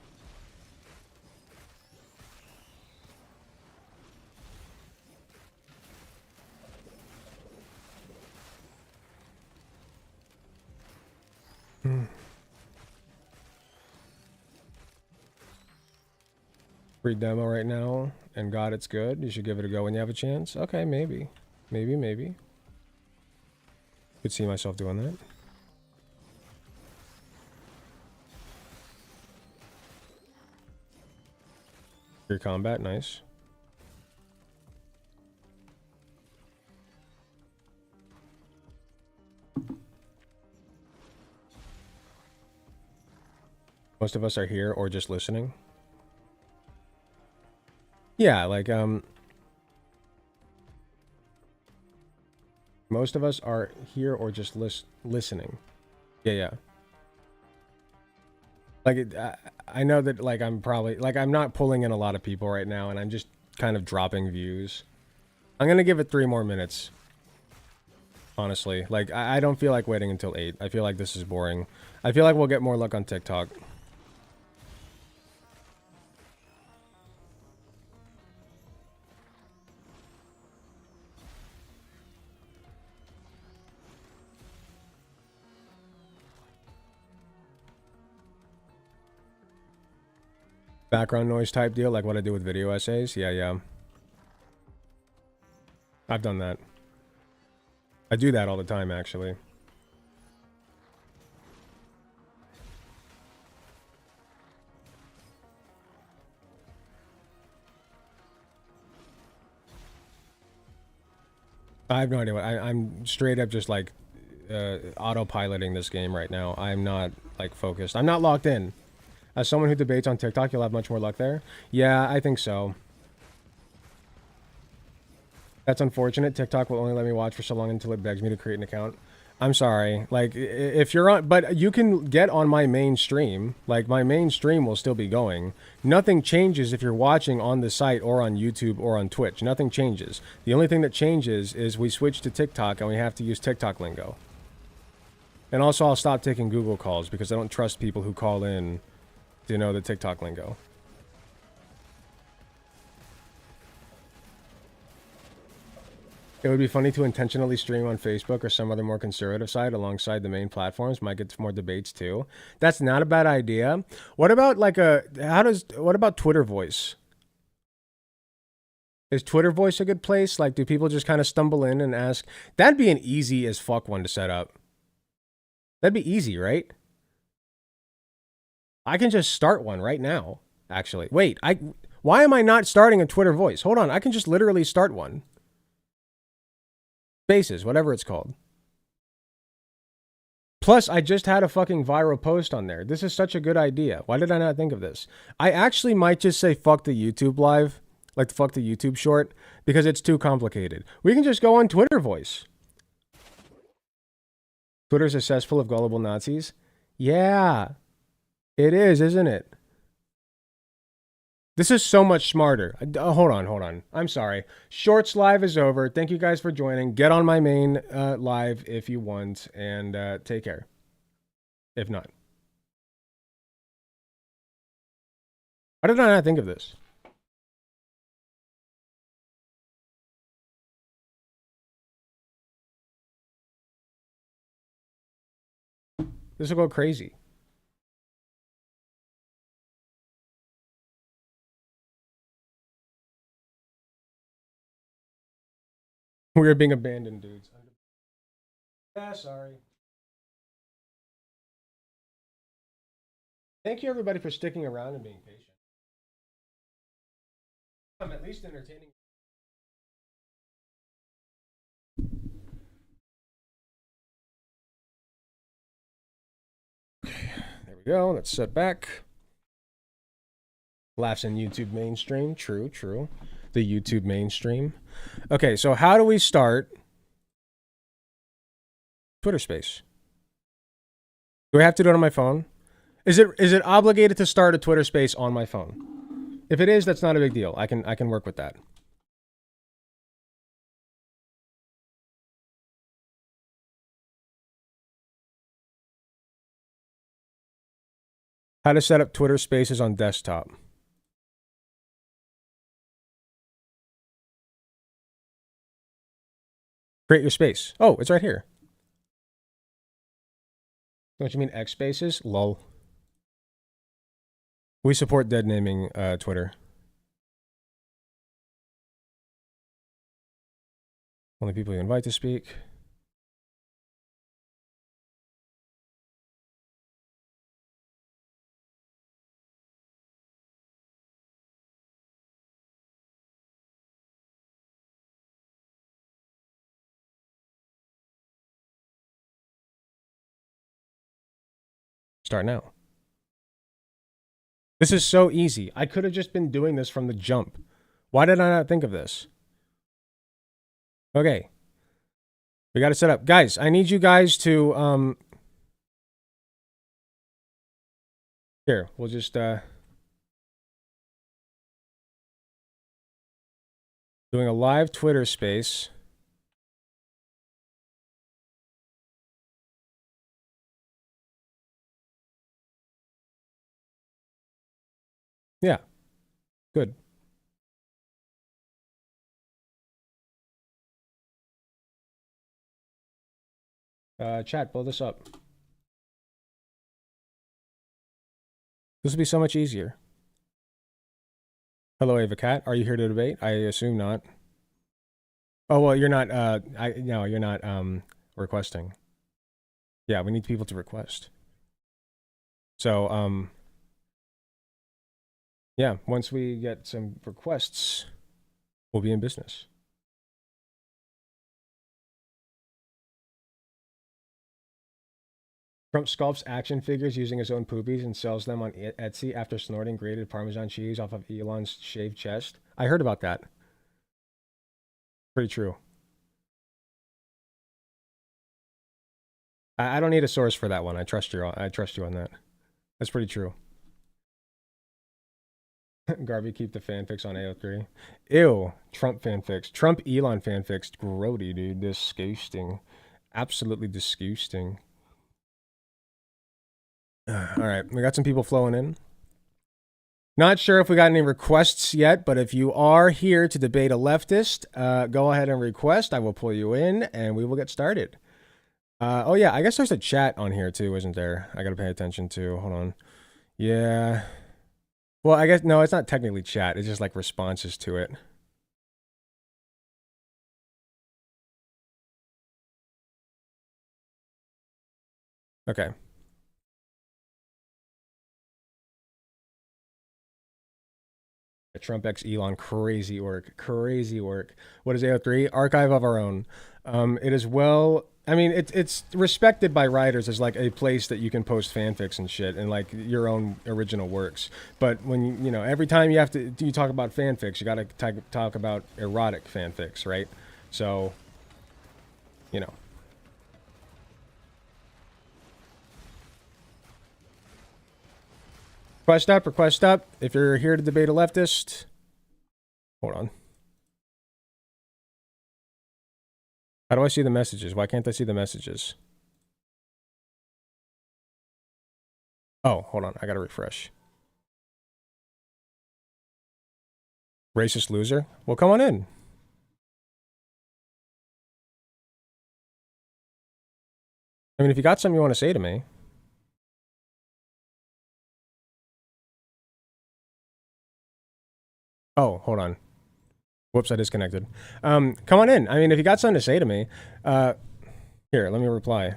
S1: Free demo right now, and God, it's good. You should give it a go when you have a chance. Okay, maybe. Maybe. Could see myself doing that. Your combat, nice. Most of us are here or just listening. Yeah, like, most of us are here or just listening. Yeah, yeah. Like, I know that, like, I'm probably, like, I'm not pulling in a lot of people right now, and I'm just kind of dropping views. I'm gonna give it 3 more minutes. Honestly. Like, I don't feel like waiting until 8. I feel like this is boring. I feel like we'll get more luck on TikTok. Background noise type deal, like what I do with video essays? Yeah, yeah. I've done that. I do that all the time, actually. I have no idea what I'm straight up just like autopiloting this game right now. I'm not like focused. I'm not locked in. As someone who debates on TikTok, you'll have much more luck there. Yeah, I think so. That's unfortunate. TikTok will only let me watch for so long until it begs me to create an account. I'm sorry. Like, if you're on... But you can get on my main stream. Like, my main stream will still be going. Nothing changes if you're watching on the site or on YouTube or on Twitch. Nothing changes. The only thing that changes is we switch to TikTok and we have to use TikTok lingo. And also, I'll stop taking Google calls because I don't trust people who call in to know the TikTok lingo. It would be funny to intentionally stream on Facebook or some other more conservative site alongside the main platforms. Might get more debates too. That's not a bad idea. What about like what about Twitter Voice? Is Twitter Voice a good place? Like, do people just kind of stumble in and ask? That'd be an easy as fuck one to set up. That'd be easy, right? I can just start one right now, actually. Wait, why am I not starting a Twitter Voice? Hold on, I can just literally start one. Spaces, whatever it's called. Plus, I just had a fucking viral post on there. This is such a good idea. Why did I not think of this? I actually might just say fuck the YouTube live, like fuck the YouTube short, because it's too complicated. We can just go on Twitter Voice. Twitter's a cesspool of gullible Nazis? Yeah, it is, isn't it? This is so much smarter. Hold on. I'm sorry. Shorts live is over. Thank you guys for joining. Get on my main live if you want, and take care. If not. Why did I not think of this? This will go crazy. We are being abandoned, dudes. Yeah, sorry. Thank you, everybody, for sticking around and being patient. I'm at least entertaining. Okay, there we go. Let's set back. Laughs in YouTube mainstream. True, true. The YouTube mainstream. Okay, so how do we start Twitter Space? Do I have to do it on my phone? Is it obligated to start a Twitter Space on my phone? If it is, that's not a big deal. I can work with that. How to set up Twitter Spaces on desktop. Create your space. Oh, it's right here. Don't you mean X Spaces? Lol. We support dead naming Twitter. Only people you invite to speak. Start now. This is so easy. I could have just been doing this from the jump. Why did I not think of this? Okay. We got to set up. Guys, I need you guys to, here, we'll just, doing a live Twitter space. Yeah. Good. Chat, pull this up. This will be so much easier. Hello, Ava Cat. Are you here to debate? I assume not. Oh, well, you're not, no, you're not, requesting. Yeah, we need people to request. So, yeah, once we get some requests, we'll be in business. Trump sculpts action figures using his own poopies and sells them on Etsy after snorting grated Parmesan cheese off of Elon's shaved chest. I heard about that. Pretty true. I don't need a source for that one. I trust you. I trust you on that. That's pretty true. Garvey, keep the fanfics on AO3. Ew. Trump fanfics. Trump Elon fanfics. Grody, dude. Disgusting. Absolutely disgusting. All right. We got some people flowing in. Not sure if we got any requests yet, but if you are here to debate a leftist, go ahead and request. I will pull you in and we will get started. Oh, yeah. I guess there's a chat on here too, isn't there? I got to pay attention to. Hold on. Yeah. Well, I guess, no, it's not technically chat. It's just like responses to it. Okay. Trump X Elon, crazy work. Crazy work. What is AO3? Archive of our own. It is well, I mean, it's respected by writers as like a place that you can post fanfics and shit and like your own original works. But when you know, every time you talk about fanfics, you got to talk about erotic fanfics, right? So, you know. Request up. If you're here to debate a leftist, hold on. How do I see the messages? Why can't I see the messages? Oh, hold on. I gotta refresh. Racist loser? Well, come on in. I mean, if you got something you want to say to me. Oh, hold on. Whoops, I disconnected. Come on in. I mean, if you got something to say to me, here, let me reply.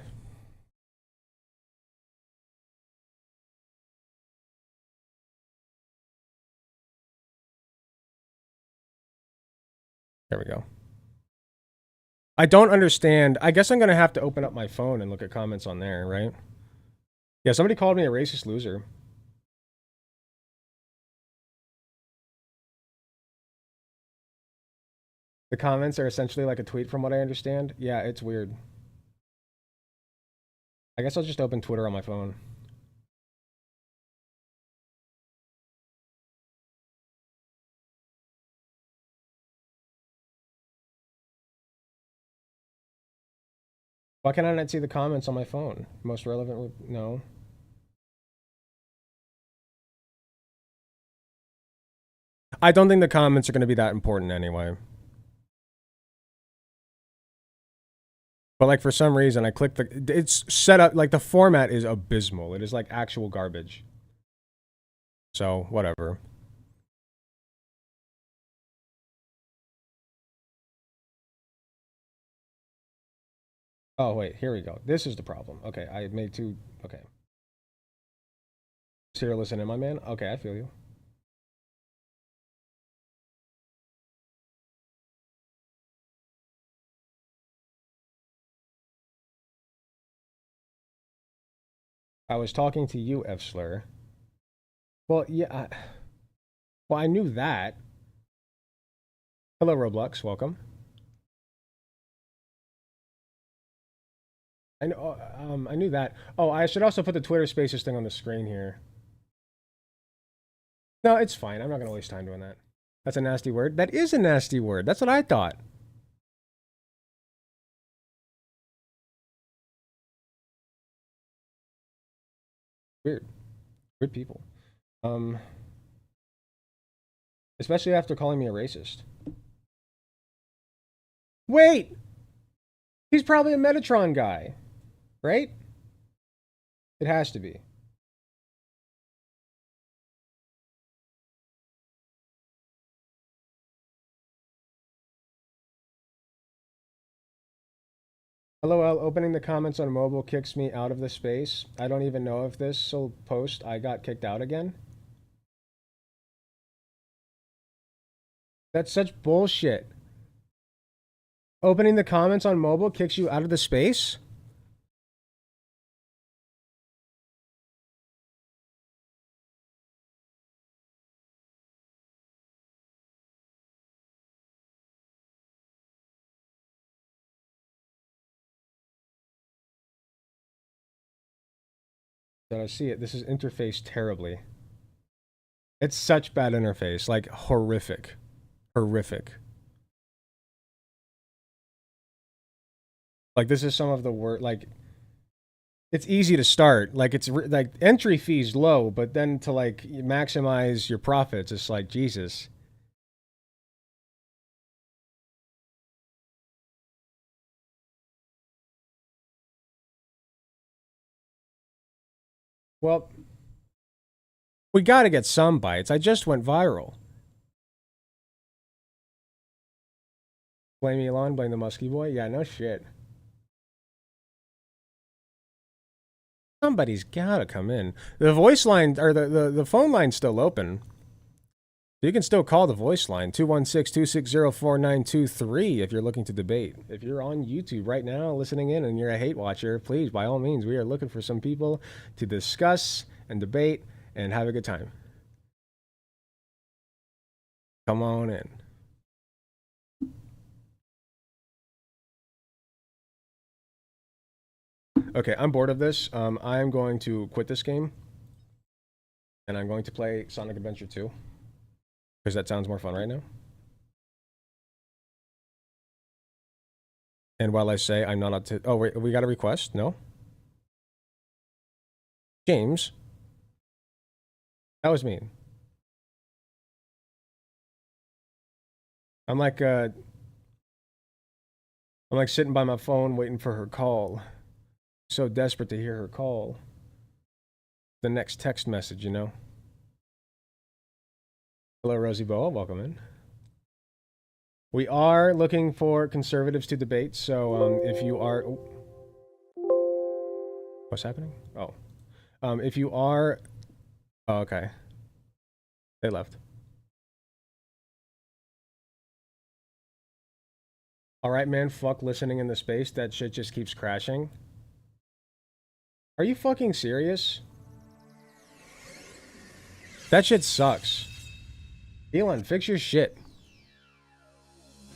S1: There we go. I don't understand. I guess I'm going to have to open up my phone and look at comments on there, right? Yeah, somebody called me a racist loser. The comments are essentially like a tweet from what I understand. Yeah, it's weird. I guess I'll just open Twitter on my phone. Why can I not see the comments on my phone? Most relevant, no. I don't think the comments are going to be that important anyway. But like for some reason I clicked it's set up, like the format is abysmal. It is like actual garbage. So, whatever. Oh, wait, here we go. This is the problem. Okay, I made two, okay. Here, listen in, my man. Okay, I feel you. I was talking to you, F slur. Well, yeah. Well, I knew that. Hello, Roblox. Welcome. I know. I knew that. Oh, I should also put the Twitter Spaces thing on the screen here. No, it's fine. I'm not gonna waste time doing that. That's a nasty word. That is a nasty word. That's what I thought. Weird. Weird people. Especially after calling me a racist. Wait! He's probably a Metatron guy. Right? It has to be. LOL, opening the comments on mobile kicks me out of the space. I don't even know if this post I got kicked out again. That's such bullshit. Opening the comments on mobile kicks you out of the space? Did I see it? This is interfaced terribly. It's such bad interface. Like, horrific. Horrific. Like, this is some of the worst. Like, it's easy to start. Like, it's like entry fees low, but then to like maximize your profits, it's like Jesus. Well, we got to get some bites. I just went viral. Blame Elon, blame the musky boy. Yeah, no shit. Somebody's gotta come in. The voice line or the phone line's still open. You can still call the voice line 216-260-4923 if you're looking to debate. If you're on YouTube right now listening in and you're a hate watcher, please, by all means, we are looking for some people to discuss and debate and have a good time. Come on in. Okay, I'm bored of this. I'm going to quit this game. And I'm going to play Sonic Adventure 2. Because that sounds more fun right now. And while I say I'm not up to... Oh, wait, we got a request? No? James? That was mean. I'm like sitting by my phone waiting for her call. So desperate to hear her call. The next text message, you know? Hello, Rosie Boa. Welcome in. We are looking for conservatives to debate, so if you are... Oh. What's happening? Oh. If you are... Oh, okay. They left. Alright, man, fuck listening in the space. That shit just keeps crashing. Are you fucking serious? That shit sucks. Elon, fix your shit.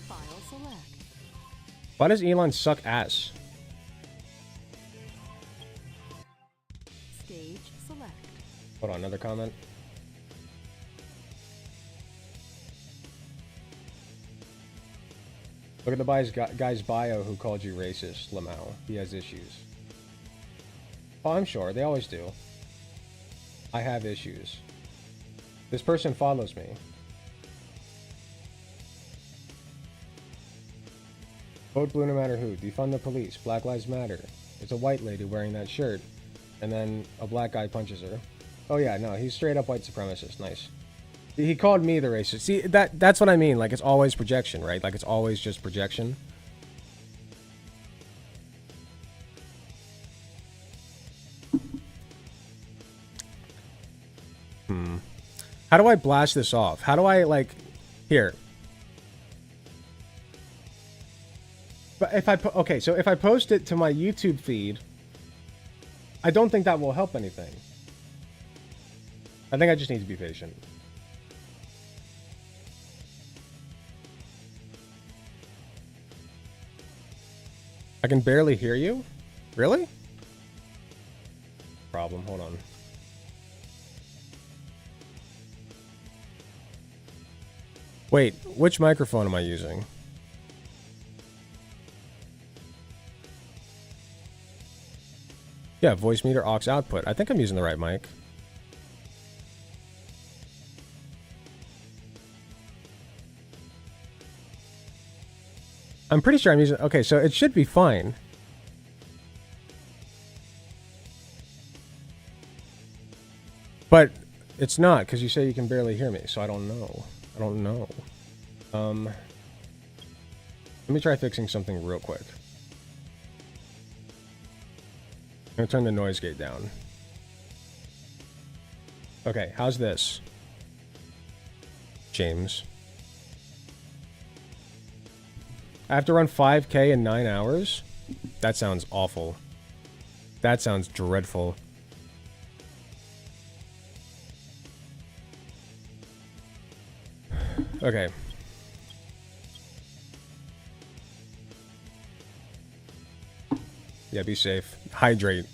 S3: File select.
S1: Why does Elon suck ass?
S3: Stage select.
S1: Hold on, another comment. Look at the guy's bio who called you racist, Lamau. He has issues. Oh, I'm sure. They always do. I have issues. This person follows me. Vote blue no matter who. Defund the police. Black Lives Matter. It's a white lady wearing that shirt. And then a black guy punches her. Oh yeah, no, he's straight up white supremacist. Nice. He called me the racist. See, that's what I mean. Like, it's always projection, right? Like, it's always just projection. How do I blast this off? How do I, like... Here. But if I... Okay, so if I post it to my YouTube feed... I don't think that will help anything. I think I just need to be patient. I can barely hear you? Really? Problem, hold on. Wait, which microphone am I using? Yeah, voice meter aux output. I think I'm using the right mic. I'm pretty sure I'm using... Okay, so it should be fine. But it's not, because you say you can barely hear me, so I don't know. I don't know. Let me try fixing something real quick. I'm going to turn the noise gate down. Okay, how's this? James. I have to run 5K in 9 hours? That sounds awful. That sounds dreadful. Okay. Yeah, be safe. Hydrate.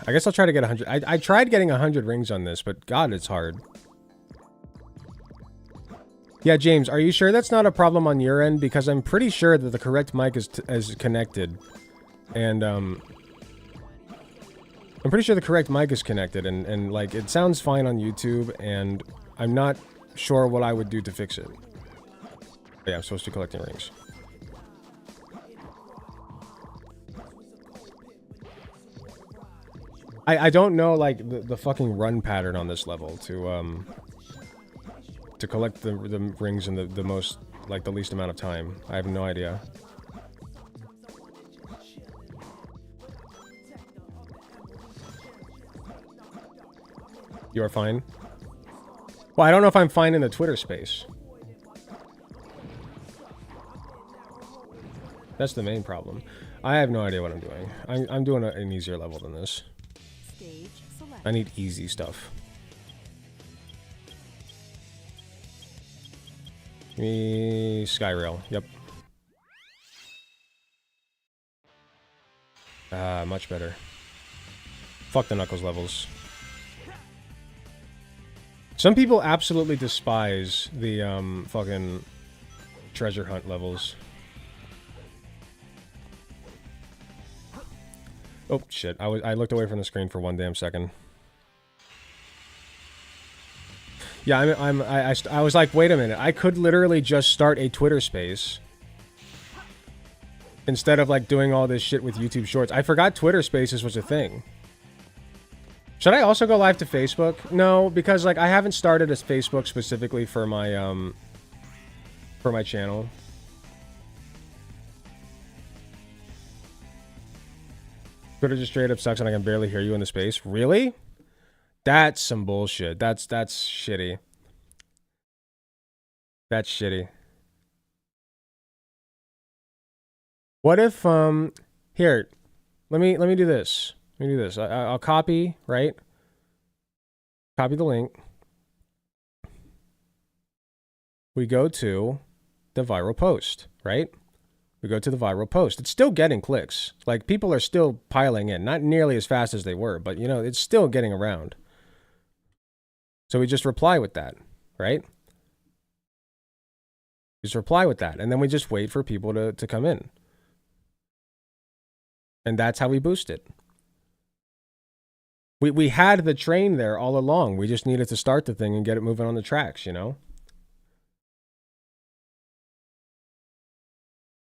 S1: I guess I'll try to get 100. I tried getting 100 rings on this, but God, it's hard. Yeah, James, are you sure that's not a problem on your end? Because I'm pretty sure that the correct mic is connected. And, I'm pretty sure the correct mic is connected. And, like, it sounds fine on YouTube. And I'm not sure what I would do to fix it. But yeah, I'm supposed to be collecting rings. I don't know, like, the fucking run pattern on this level to collect the rings in the most, like, the least amount of time. I have no idea. You are fine? Well, I don't know if I'm fine in the Twitter space. That's the main problem. I have no idea what I'm doing. I'm doing an easier level than this. I need easy stuff. Give me Skyrail. Yep. Ah, much better. Fuck the Knuckles levels. Some people absolutely despise the fucking treasure hunt levels. Oh shit! I looked away from the screen for one damn second. Yeah, I was like, wait a minute. I could literally just start a Twitter space instead of like doing all this shit with YouTube Shorts. I forgot Twitter Spaces was a thing. Should I also go live to Facebook? No, because like I haven't started a Facebook specifically for my channel. Twitter just straight up sucks and I can barely hear you in the space. Really? That's some bullshit. That's shitty. That's shitty. What if here, let me do this. Let me do this. I'll copy, right? Copy the link. We go to the viral post, right? We go to the viral post. It's still getting clicks. Like people are still piling in, not nearly as fast as they were, but you know, it's still getting around. So we just reply with that, right? Just reply with that. And then we just wait for people to come in. And that's how we boost it. We had the train there all along. We just needed to start the thing and get it moving on the tracks, you know?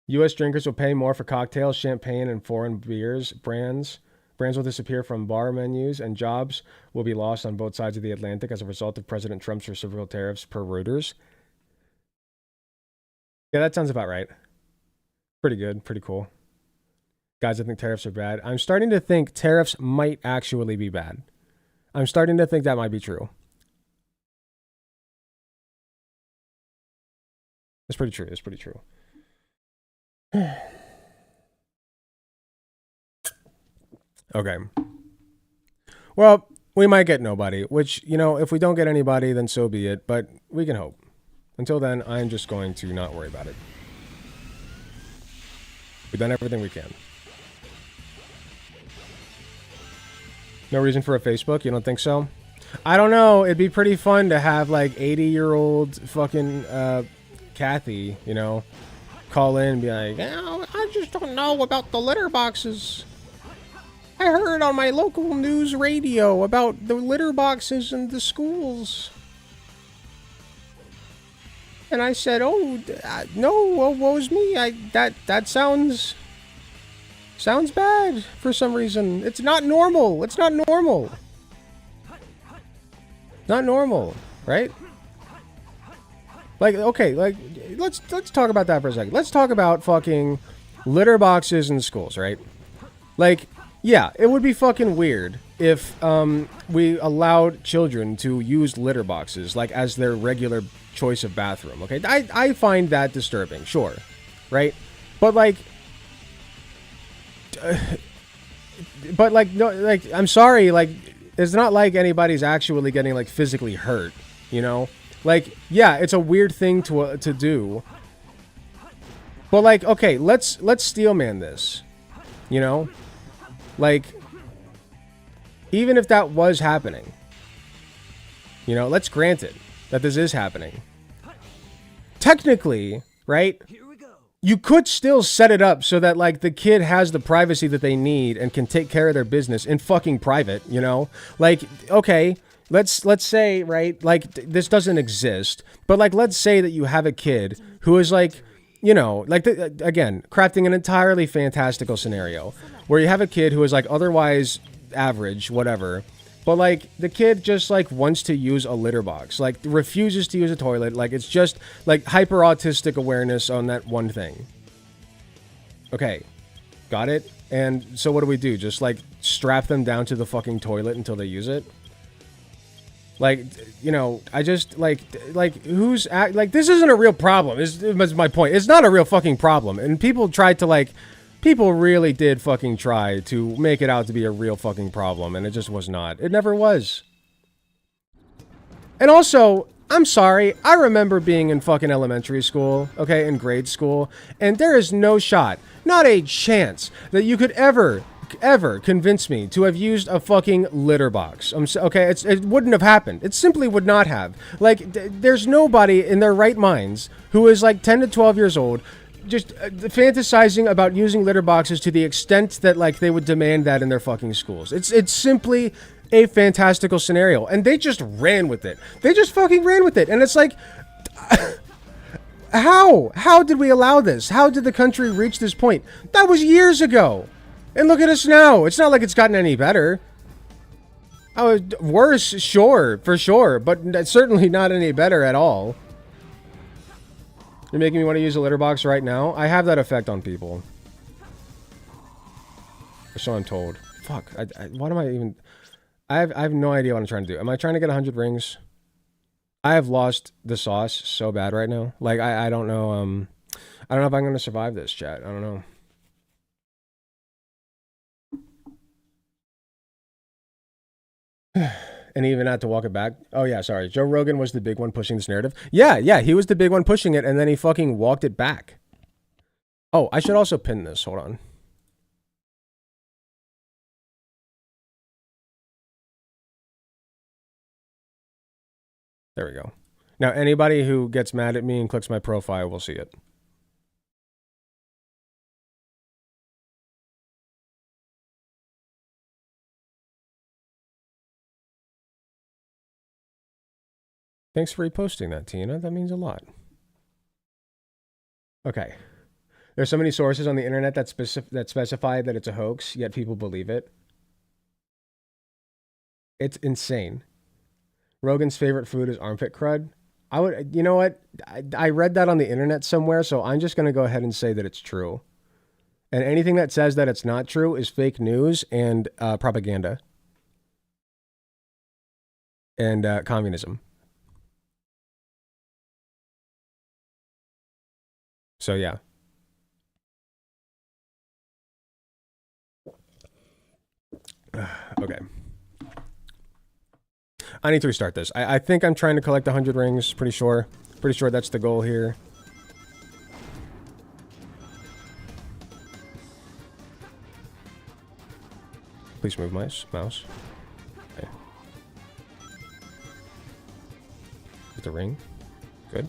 S1: U.S. drinkers will pay more for cocktails, champagne, and foreign beers. Brands will disappear from bar menus, and jobs will be lost on both sides of the Atlantic as a result of President Trump's reciprocal tariffs, per Reuters. Yeah, that sounds about right. Pretty good, pretty cool. Guys, I think tariffs are bad. I'm starting to think tariffs might actually be bad. I'm starting to think that might be true. It's pretty true. It's pretty true. Okay. Well, we might get nobody, which, you know, if we don't get anybody, then so be it, but we can hope. Until then, I'm just going to not worry about it. We've done everything we can. No reason for a Facebook? You don't think so? I don't know. It'd be pretty fun to have, like, 80-year-old fucking Kathy, you know, call in and be like, oh, I just don't know about the litter boxes. I heard on my local news radio about the litter boxes in the schools. And I said, oh, no, woe's me. That sounds bad for some reason. It's not normal. It's not normal. Not normal, right? Like, okay, like, let's talk about that for a second. Let's talk about fucking litter boxes in schools, right? Like, yeah, it would be fucking weird if we allowed children to use litter boxes, like, as their regular choice of bathroom, okay? I find that disturbing, sure, right? But, like, no, like, I'm sorry, like, it's not like anybody's actually getting, like, physically hurt, you know? Like, yeah, it's a weird thing to do. But, like, okay, let's steelman this, you know? Like, even if that was happening, you know, let's grant it that this is happening. Technically, right? You could still set it up so that, like, the kid has the privacy that they need and can take care of their business in fucking private, you know? Like, okay, let's say, right, like, this doesn't exist, but, like, let's say that you have a kid who is, like, you know, like, again, crafting an entirely fantastical scenario where you have a kid who is, like, otherwise average, whatever, but, like, the kid just, like, wants to use a litter box, like, refuses to use a toilet, like, it's just, like, hyper autistic awareness on that one thing. Okay, got it? And so what do? Just, like, strap them down to the fucking toilet until they use it? Like, you know, I just, like, who's, like, this isn't a real problem, is my point. It's not a real fucking problem, and people tried to, like, people really did fucking try to make it out to be a real fucking problem, and it just was not. It never was. And also, I'm sorry, I remember being in fucking elementary school, okay, in grade school, and there is no shot, not a chance, that you could ever convince me to have used a fucking litter box. Okay, it wouldn't have happened. It simply would not have. Like, there's nobody in their right minds who is, like, 10 to 12 years old just fantasizing about using litter boxes to the extent that, like, they would demand that in their fucking schools. It's simply a fantastical scenario, and they just ran with it. They just fucking ran with it, and it's like, how did we allow this? How did the country reach this point? That was years ago, and look at us now. It's not like it's gotten any better. Oh, worse, sure, for sure, but certainly not any better at all. You're making me want to use a litter box right now? I have that effect on people. Or so I'm told. Fuck. What am I even... I have no idea what I'm trying to do. Am I trying to get 100 rings? I have lost the sauce so bad right now. Like, I don't know, I don't know if I'm going to survive this, chat. I don't know. And even had to walk it back. Oh, yeah, sorry. Joe Rogan was the big one pushing this narrative. Yeah, he was the big one pushing it, and then he fucking walked it back. Oh, I should also pin this. Hold on. There we go. Now, anybody who gets mad at me and clicks my profile will see it. Thanks for reposting that, Tina. That means a lot. Okay. There's so many sources on the internet that specify that it's a hoax, yet people believe it. It's insane. Rogan's favorite food is armpit crud. You know what? I read that on the internet somewhere, so I'm just going to go ahead and say that it's true. And anything that says that it's not true is fake news and propaganda. And communism. So, yeah. Okay. I need to restart this. I think I'm trying to collect 100 rings. Pretty sure. Pretty sure that's the goal here. Please move my mouse. Okay. Get the ring. Good.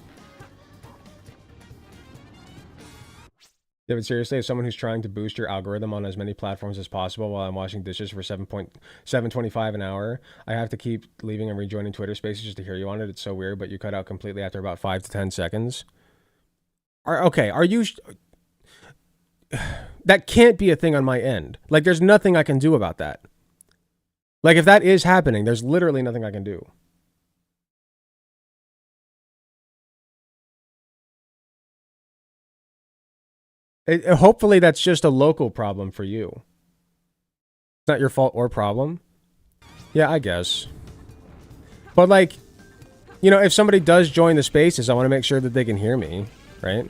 S1: David, seriously, as someone who's trying to boost your algorithm on as many platforms as possible while I'm washing dishes for 7.725 an hour, I have to keep leaving and rejoining Twitter Spaces just to hear you on it. It's so weird, but you cut out completely after about 5 to 10 seconds. Okay, are you... That can't be a thing on my end. Like, there's nothing I can do about that. Like, if that is happening, there's literally nothing I can do. Hopefully that's just a local problem for you. It's not your fault or problem. Yeah, I guess. But like, you know, if somebody does join the spaces, I want to make sure that they can hear me, right?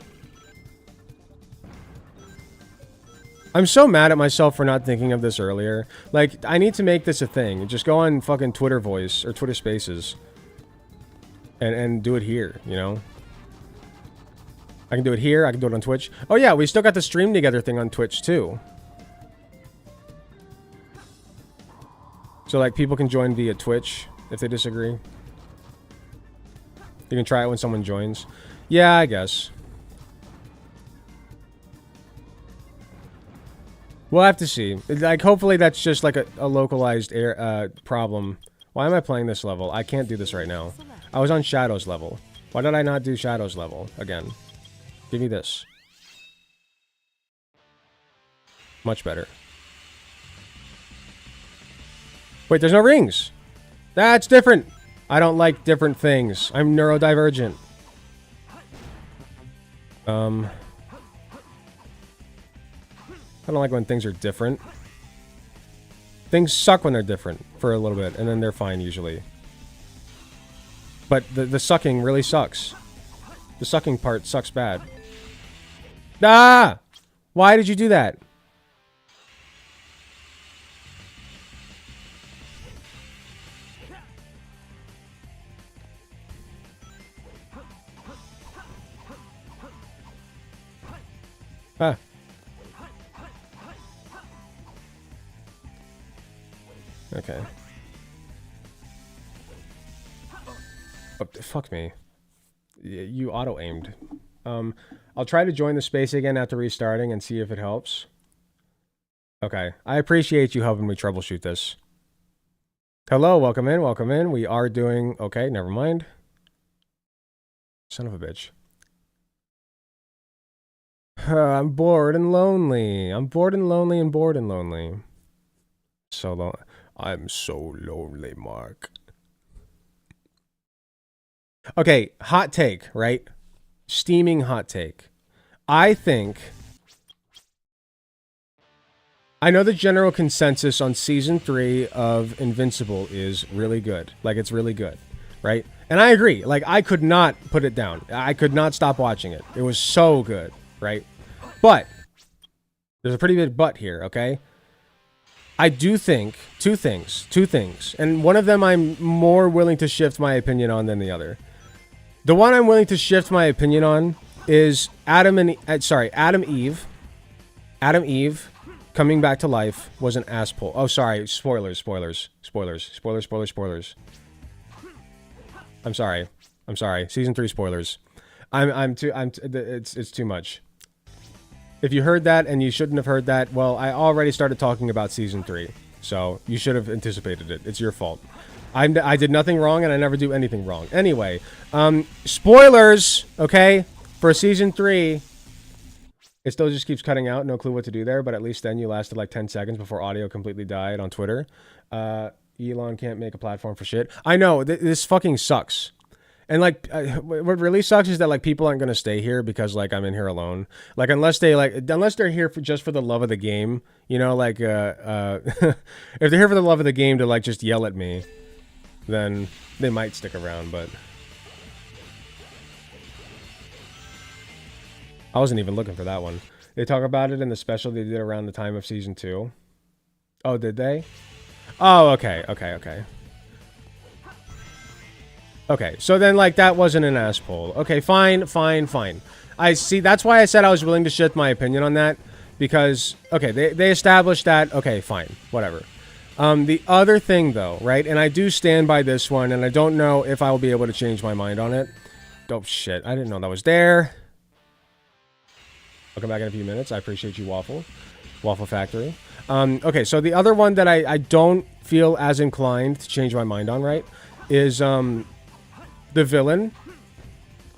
S1: I'm so mad at myself for not thinking of this earlier. Like, I need to make this a thing. Just go on fucking Twitter Voice or Twitter Spaces and do it here, you know? I can do it here. I can do it on Twitch. Oh, yeah. We still got the stream together thing on Twitch, too. So, like, people can join via Twitch if they disagree. You can try it when someone joins. Yeah, I guess. We'll have to see. Like, hopefully that's just, like, a localized problem. Why am I playing this level? I can't do this right now. I was on Shadows level. Why did I not do Shadows level again? Give me this. Much better. Wait, there's no rings. That's different. I don't like different things. I'm neurodivergent. I don't like when things are different. Things suck when they're different for a little bit, and then they're fine usually. But the sucking really sucks. The sucking part sucks bad. Ah! Why did you do that? Ah. Okay. Oh, fuck me. You auto-aimed. I'll try to join the space again after restarting and see if it helps. Okay. I appreciate you helping me troubleshoot this. Hello, welcome in, welcome in. We are doing... Okay, never mind. Son of a bitch. I'm bored and lonely. I'm bored and lonely and bored and lonely. So long. I'm so lonely, Mark. Okay, hot take, right? Steaming hot take. I think... I know the general consensus on Season 3 of Invincible is really good. Like, it's really good, right? And I agree. Like, I could not put it down. I could not stop watching it. It was so good, right? But, there's a pretty big but here, okay? I do think two things. And one of them I'm more willing to shift my opinion on than the other. The one I'm willing to shift my opinion on is Adam Eve coming back to life was an asshole. Oh, sorry. Spoilers. I'm sorry. Season 3 spoilers. It's too much. If you heard that and you shouldn't have heard that, well, I already started talking about Season 3. So, you should have anticipated it. It's your fault. I did nothing wrong and I never do anything wrong. Anyway, spoilers, okay, for Season 3. It still just keeps cutting out. No clue what to do there, but at least then you lasted like 10 seconds before audio completely died on Twitter. Elon can't make a platform for shit. I know, this fucking sucks. And like, what really sucks is that like people aren't gonna stay here because like I'm in here alone. Like unless they're here just for the love of the game, you know, like if they're here for the love of the game to like just yell at me, then they might stick around. But I wasn't even looking for that one. They talk about it in the special they did around the time of Season 2. Oh, did they? Oh, okay. Okay, so then, like, that wasn't an ass pull. Okay, fine. I see, that's why I said I was willing to shift my opinion on that. Because, okay, they established that, okay, fine, whatever. The other thing, though, right, and I do stand by this one, and I don't know if I will be able to change my mind on it. Oh, shit, I didn't know that was there. I'll come back in a few minutes. I appreciate you, Waffle Factory. Okay, so the other one that I don't feel as inclined to change my mind on, right, is, the villain.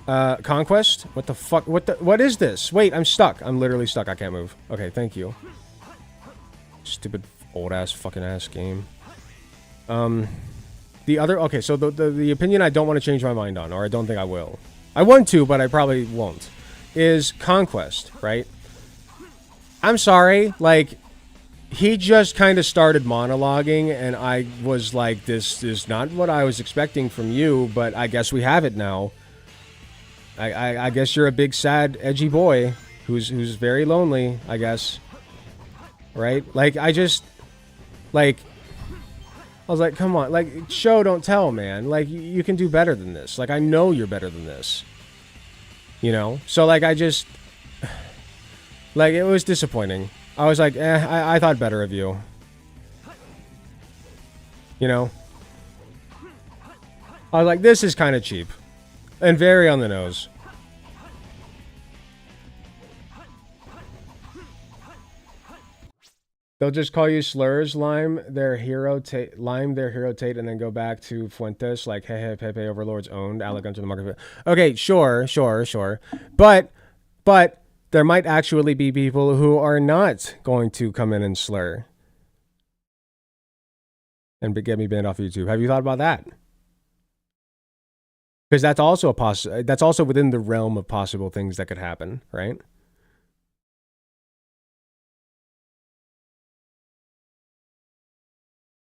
S1: Conquest? What the fuck? What is this? Wait, I'm stuck. I'm literally stuck. I can't move. Okay, thank you. Stupid old-ass fucking-ass game. The other... Okay, so the opinion I don't want to change my mind on, or I don't think I will. I want to, but I probably won't. Is Conquest, right? I'm sorry, like... He just kind of started monologuing, and I was like, this is not what I was expecting from you, but I guess we have it now. I guess you're a big, sad, edgy boy who's very lonely, I guess. Right? Like, I was like, come on. Like, show, don't tell, man. Like, you can do better than this. Like, I know you're better than this. You know? So, like, I just... Like, it was disappointing. I was like, I thought better of you. You know? I was like, this is kind of cheap. And very on the nose. They'll just call you slurs, lime their hero Tate, and then go back to Fuentes, like, hey, Pepe Overlord's owned, Alec onto the market. Okay, sure. But there might actually be people who are not going to come in and slur. And get me banned off YouTube. Have you thought about that? Because that's also that's also within the realm of possible things that could happen, right?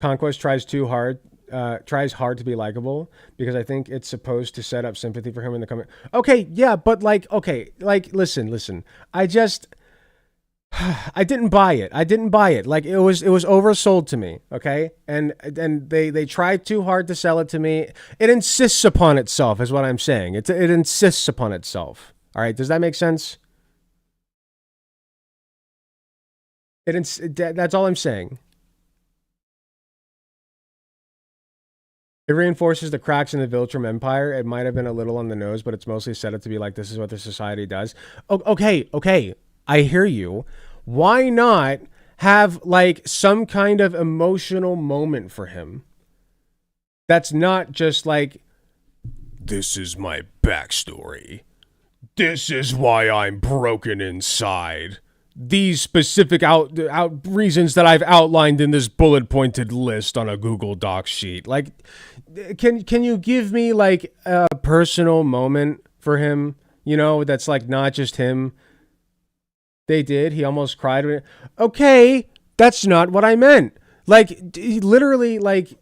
S1: Conquest tries hard to be likable because I think it's supposed to set up sympathy for him in the coming. Okay, yeah, but like, listen. I didn't buy it. Like, it was oversold to me. Okay, and they tried too hard to sell it to me. It insists upon itself, is what I'm saying. It insists upon itself. All right, does that make sense? That's all I'm saying. It reinforces the cracks in the Viltrum Empire. It might have been a little on the nose, but it's mostly set up to be like, this is what the society does. Okay. I hear you. Why not have, like, some kind of emotional moment for him? That's not just like, this is my backstory. This is why I'm broken inside. These specific reasons that I've outlined in this bullet-pointed list on a Google Docs sheet. Like, can you give me, like, a personal moment for him? You know, that's, like, not just him. They did. He almost cried. Okay, that's not what I meant. Like, literally, like...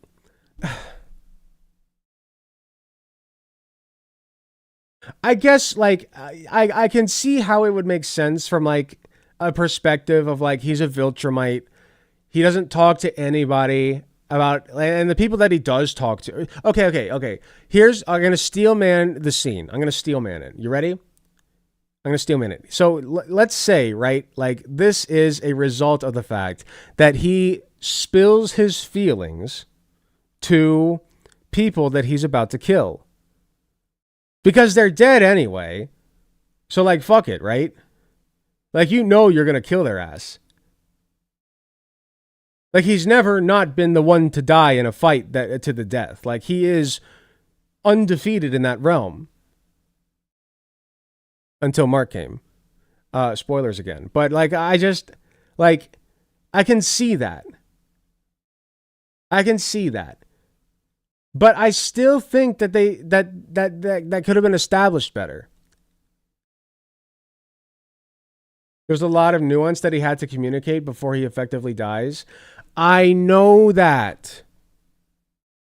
S1: I guess, like, I can see how it would make sense from, like, a perspective of, like, he's a Viltrumite. He doesn't talk to anybody about, and the people that he does talk to. Okay. I'm going to steel man the scene. I'm going to steel man it. You ready? I'm going to steel man it. So let's say, right, like, this is a result of the fact that he spills his feelings to people that he's about to kill. Because they're dead anyway. So, like, fuck it, right? Like, you know you're going to kill their ass. Like, he's never not been the one to die in a fight to the death. Like, he is undefeated in that realm. Until Mark came. Spoilers again. But, like, I can see that. But I still think that that could have been established better. There's a lot of nuance that he had to communicate before he effectively dies. I know that.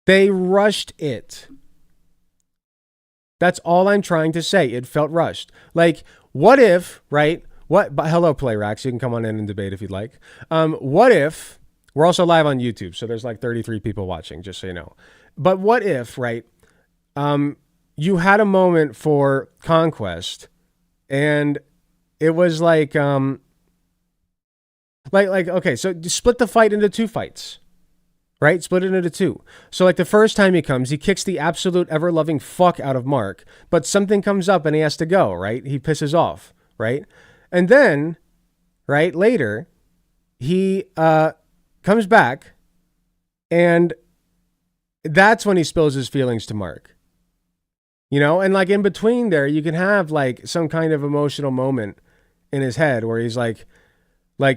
S1: They rushed it. That's all I'm trying to say. It felt rushed. Like, what if, right? Hello, Playrax. You can come on in and debate if you'd like. What if We're also live on YouTube, so there's like 33 people watching, just so you know. But what if, right, you had a moment for conquest, and it was like okay, so split the fight into 2 fights, right? Split it into 2. So like the first time he comes, he kicks the absolute ever-loving fuck out of Mark, but something comes up and he has to go, right? He pisses off, right? And then, right, later, he comes back, and that's when he spills his feelings to Mark. You know, and like in between there, you can have like some kind of emotional moment in his head where he's like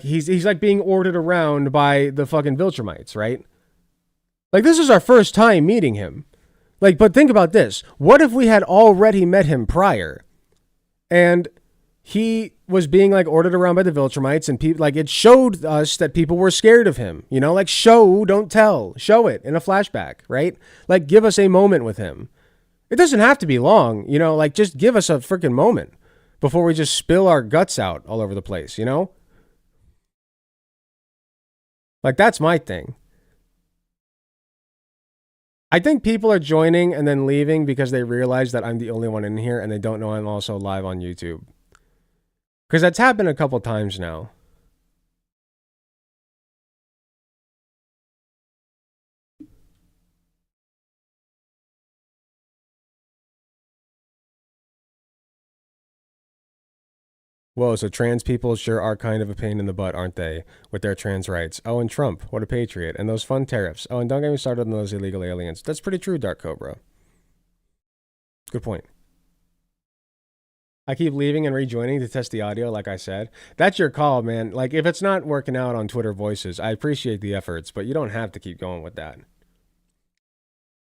S1: he's like being ordered around by the fucking Viltrumites, right? Like this is our first time meeting him. Like, but think about this. What if we had already met him prior, and he was being like ordered around by the Viltrumites, and people like it showed us that people were scared of him, you know, like show, don't tell, show it in a flashback, right? Like give us a moment with him. It doesn't have to be long, you know, like just give us a freaking moment before we just spill our guts out all over the place, you know? Like that's my thing. I think people are joining and then leaving because they realize that I'm the only one in here and they don't know I'm also live on YouTube. Because that's happened a couple times now. Whoa, so trans people sure are kind of a pain in the butt, aren't they? With their trans rights. Oh, and Trump, what a patriot. And those fun tariffs. Oh, and don't get me started on those illegal aliens. That's pretty true, Dark Cobra. Good point. I keep leaving and rejoining to test the audio, like I said. That's your call, man. Like, if it's not working out on Twitter Voices, I appreciate the efforts, but you don't have to keep going with that.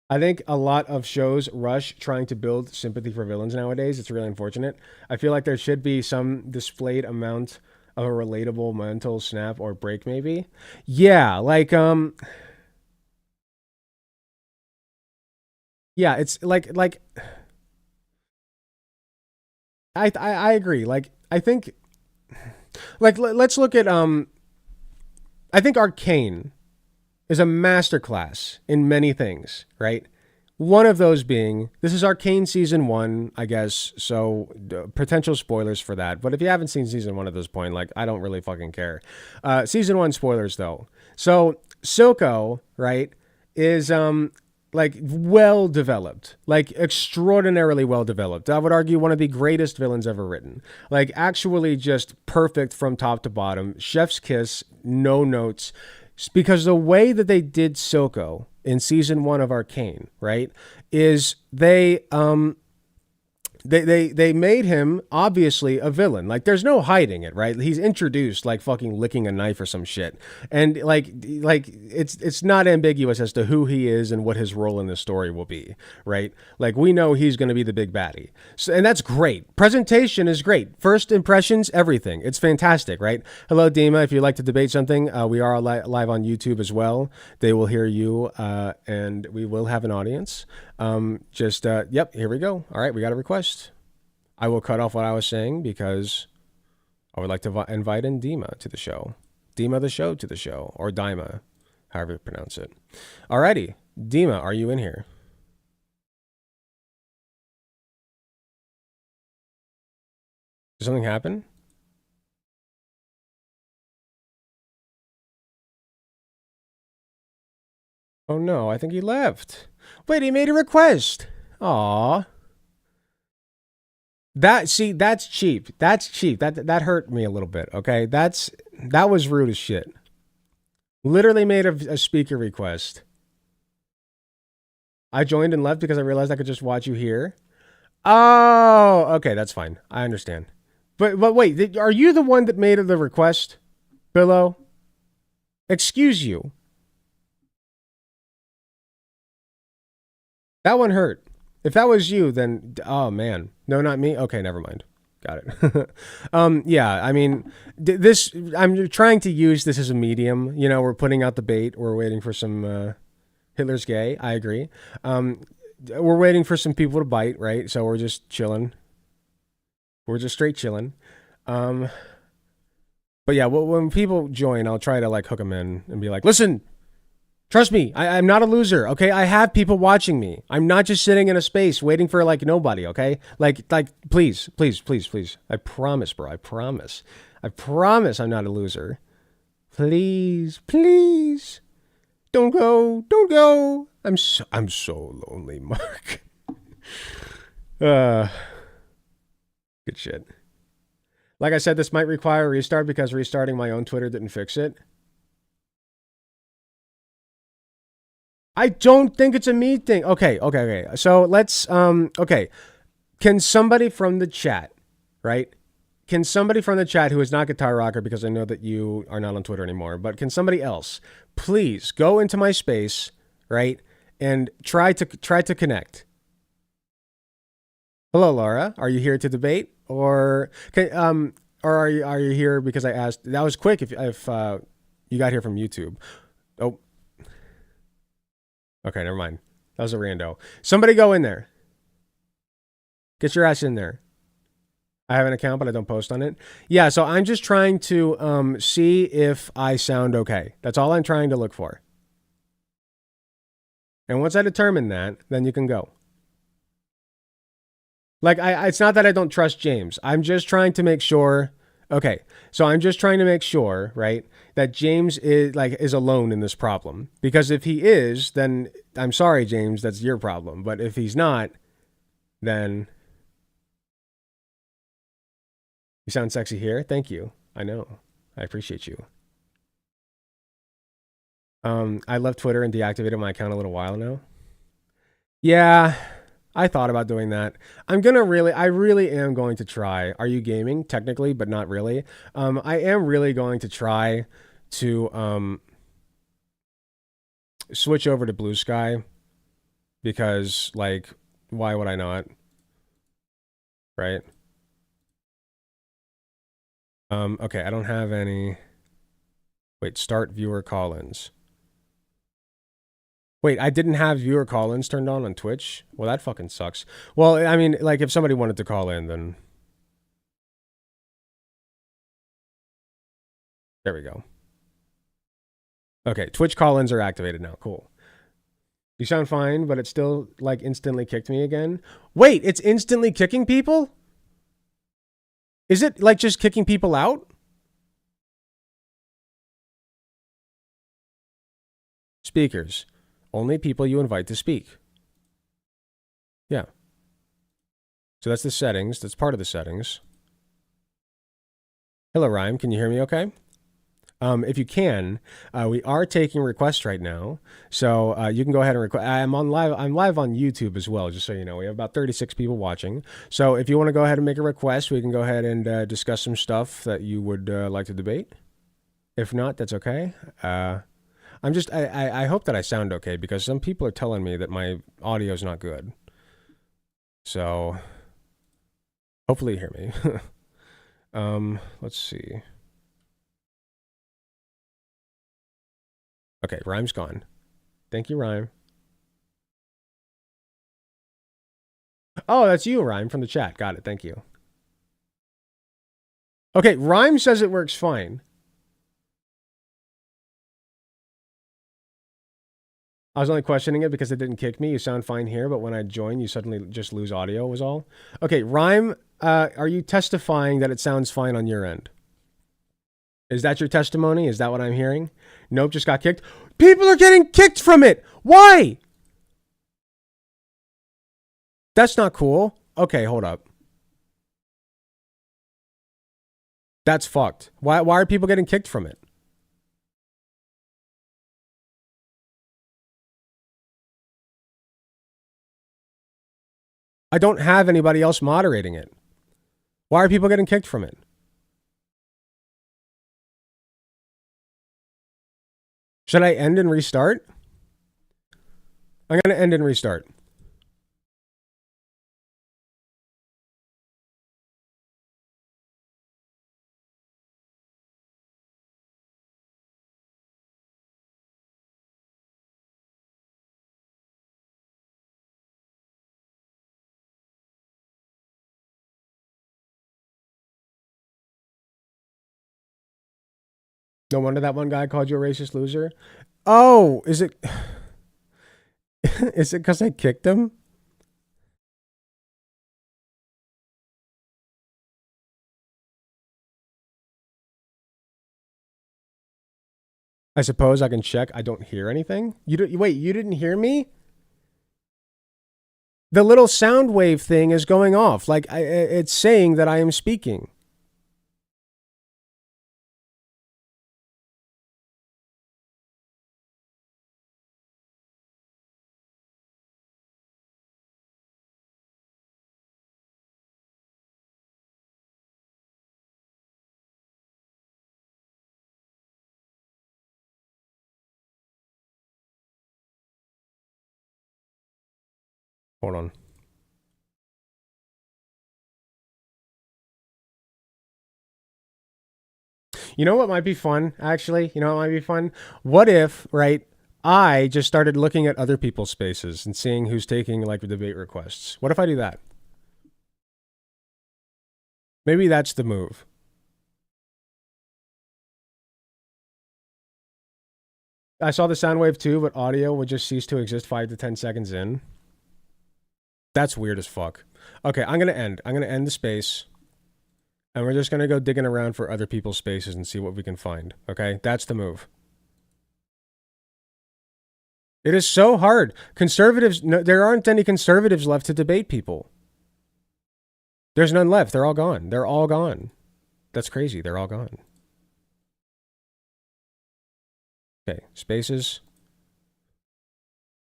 S1: I think a lot of shows rush trying to build sympathy for villains nowadays. It's really unfortunate. I feel like there should be some displayed amount of a relatable mental snap or break, maybe. Yeah, like yeah, it's like I agree. Like I think like let's look at I think Arcane is a masterclass in many things, right? One of those being, this is Arcane Season 1, I guess, so potential spoilers for that. But if you haven't seen Season 1 at this point, like, I don't really fucking care. Season 1 spoilers, though. So, Silco, right, is, like, well-developed. Like, extraordinarily well-developed. I would argue one of the greatest villains ever written. Like, actually just perfect from top to bottom. Chef's kiss, no notes. Because the way that they did Silco in season 1 of Arcane, right, is they made him obviously a villain. Like there's no hiding it, right? He's introduced like fucking licking a knife or some shit. And like it's not ambiguous as to who he is and what his role in the story will be, right? Like we know he's going to be the big baddie. So, and that's great. Presentation is great. First impressions, everything. It's fantastic, right? Hello Dima, if you'd like to debate something, we are live on YouTube as well. They will hear you and we will have an audience. Yep, here we go. All right, we got a request. I will cut off what I was saying because I would like to invite in Dima to the show. Dima the show to the show. Or Dima, however you pronounce it. Alrighty. Dima, are you in here? Did something happen? Oh no, I think he left. Wait, he made a request. Aww. That's cheap. That's cheap. That hurt me a little bit. Okay, that was rude as shit. Literally made a speaker request. I joined and left because I realized I could just watch you here. Oh, okay, that's fine. I understand. But wait, are you the one that made the request, Billo? Excuse you. That one hurt. If that was you, then, oh man. No, not me? Okay, never mind. Got it. Yeah, I mean, I'm trying to use this as a medium. You know, we're putting out the bait. We're waiting for some, Hitler's gay. I agree. We're waiting for some people to bite, right? So we're just chilling. We're just straight chilling. But yeah, when people join, I'll try to like hook them in and be like, listen, trust me, I'm not a loser, okay? I have people watching me. I'm not just sitting in a space waiting for like nobody, okay? Like, please, please, please, please. I promise, bro. I promise. I promise I'm not a loser. Please, please. Don't go. Don't go. I'm so lonely, Mark. Good shit. Like I said, this might require a restart because restarting my own Twitter didn't fix it. I don't think it's a me thing. Okay. So let's okay. Can somebody from the chat, right? Can somebody from the chat who is not Guitar Rocker, because I know that you are not on Twitter anymore, but can somebody else please go into my space, right? And try to connect. Hello, Laura. Are you here to debate, or are you here because I asked? That was quick. If you got here from YouTube. Oh, okay, never mind. That was a rando. Somebody go in there. Get your ass in there. I have an account, but I don't post on it. Yeah, so I'm just trying to see if I sound okay. That's all I'm trying to look for. And once I determine that, then you can go. Like, it's not that I don't trust James. I'm just trying to make sure. Okay, so I'm just trying to make sure, right, that James is alone in this problem. Because if he is, then I'm sorry, James, that's your problem. But if he's not, then you sound sexy here. Thank you. I know. I appreciate you. I left Twitter and deactivated my account a little while now. Yeah, I thought about doing that. I really am going to try. Are you gaming? Technically, but not really. I am really going to try to switch over to Blue Sky because, like, why would I not? Right? Okay, I don't have any. Wait, start viewer call-ins. Wait, I didn't have viewer call-ins turned on Twitch? Well, that fucking sucks. Well, I mean, like, if somebody wanted to call in, then... There we go. Okay, Twitch call-ins are activated now. Cool. You sound fine, but it still, like, instantly kicked me again. Wait, it's instantly kicking people? Is it, like, just kicking people out? Speakers. Only people you invite to speak. Yeah. So that's the settings. That's part of the settings. Hello, Rhyme. Can you hear me okay? If you can, we are taking requests right now. So you can go ahead and request. I'm live on YouTube as well, just so you know. We have about 36 people watching. So if you want to go ahead and make a request, we can go ahead and discuss some stuff that you would like to debate. If not, that's okay. I hope that I sound okay, because some people are telling me that my audio is not good. So hopefully you hear me. Let's see. Okay, Rhyme's gone. Thank you, Rhyme. Oh, that's you, Rhyme, from the chat. Got it. Thank you. Okay, Rhyme says it works fine. I was only questioning it because it didn't kick me. You sound fine here, but when I join, you suddenly just lose audio, was all. Okay, Rhyme, are you testifying that it sounds fine on your end? Is that your testimony? Is that what I'm hearing? Nope, just got kicked. People are getting kicked from it. Why? That's not cool. Okay, hold up. That's fucked. Why are people getting kicked from it? I don't have anybody else moderating it. Why are people getting kicked from it? Should I end and restart? I'm going to end and restart. No wonder that one guy called you a racist loser. Oh, is it? Is it because I kicked him? I suppose I can check. I don't hear anything. Wait, you didn't hear me? The little sound wave thing is going off. Like it's saying that I am speaking. Hold on. You know what might be fun, actually? You know what might be fun? What if, right, I just started looking at other people's spaces and seeing who's taking, like, debate requests? What if I do that? Maybe that's the move. I saw the sound wave too, but audio would just cease to exist 5 to 10 seconds in. That's weird as fuck. Okay, I'm going to end. I'm going to end the space. And we're just going to go digging around for other people's spaces and see what we can find. Okay? That's the move. It is so hard. Conservatives, no, there aren't any conservatives left to debate people. There's none left. They're all gone. They're all gone. That's crazy. They're all gone. Okay, spaces.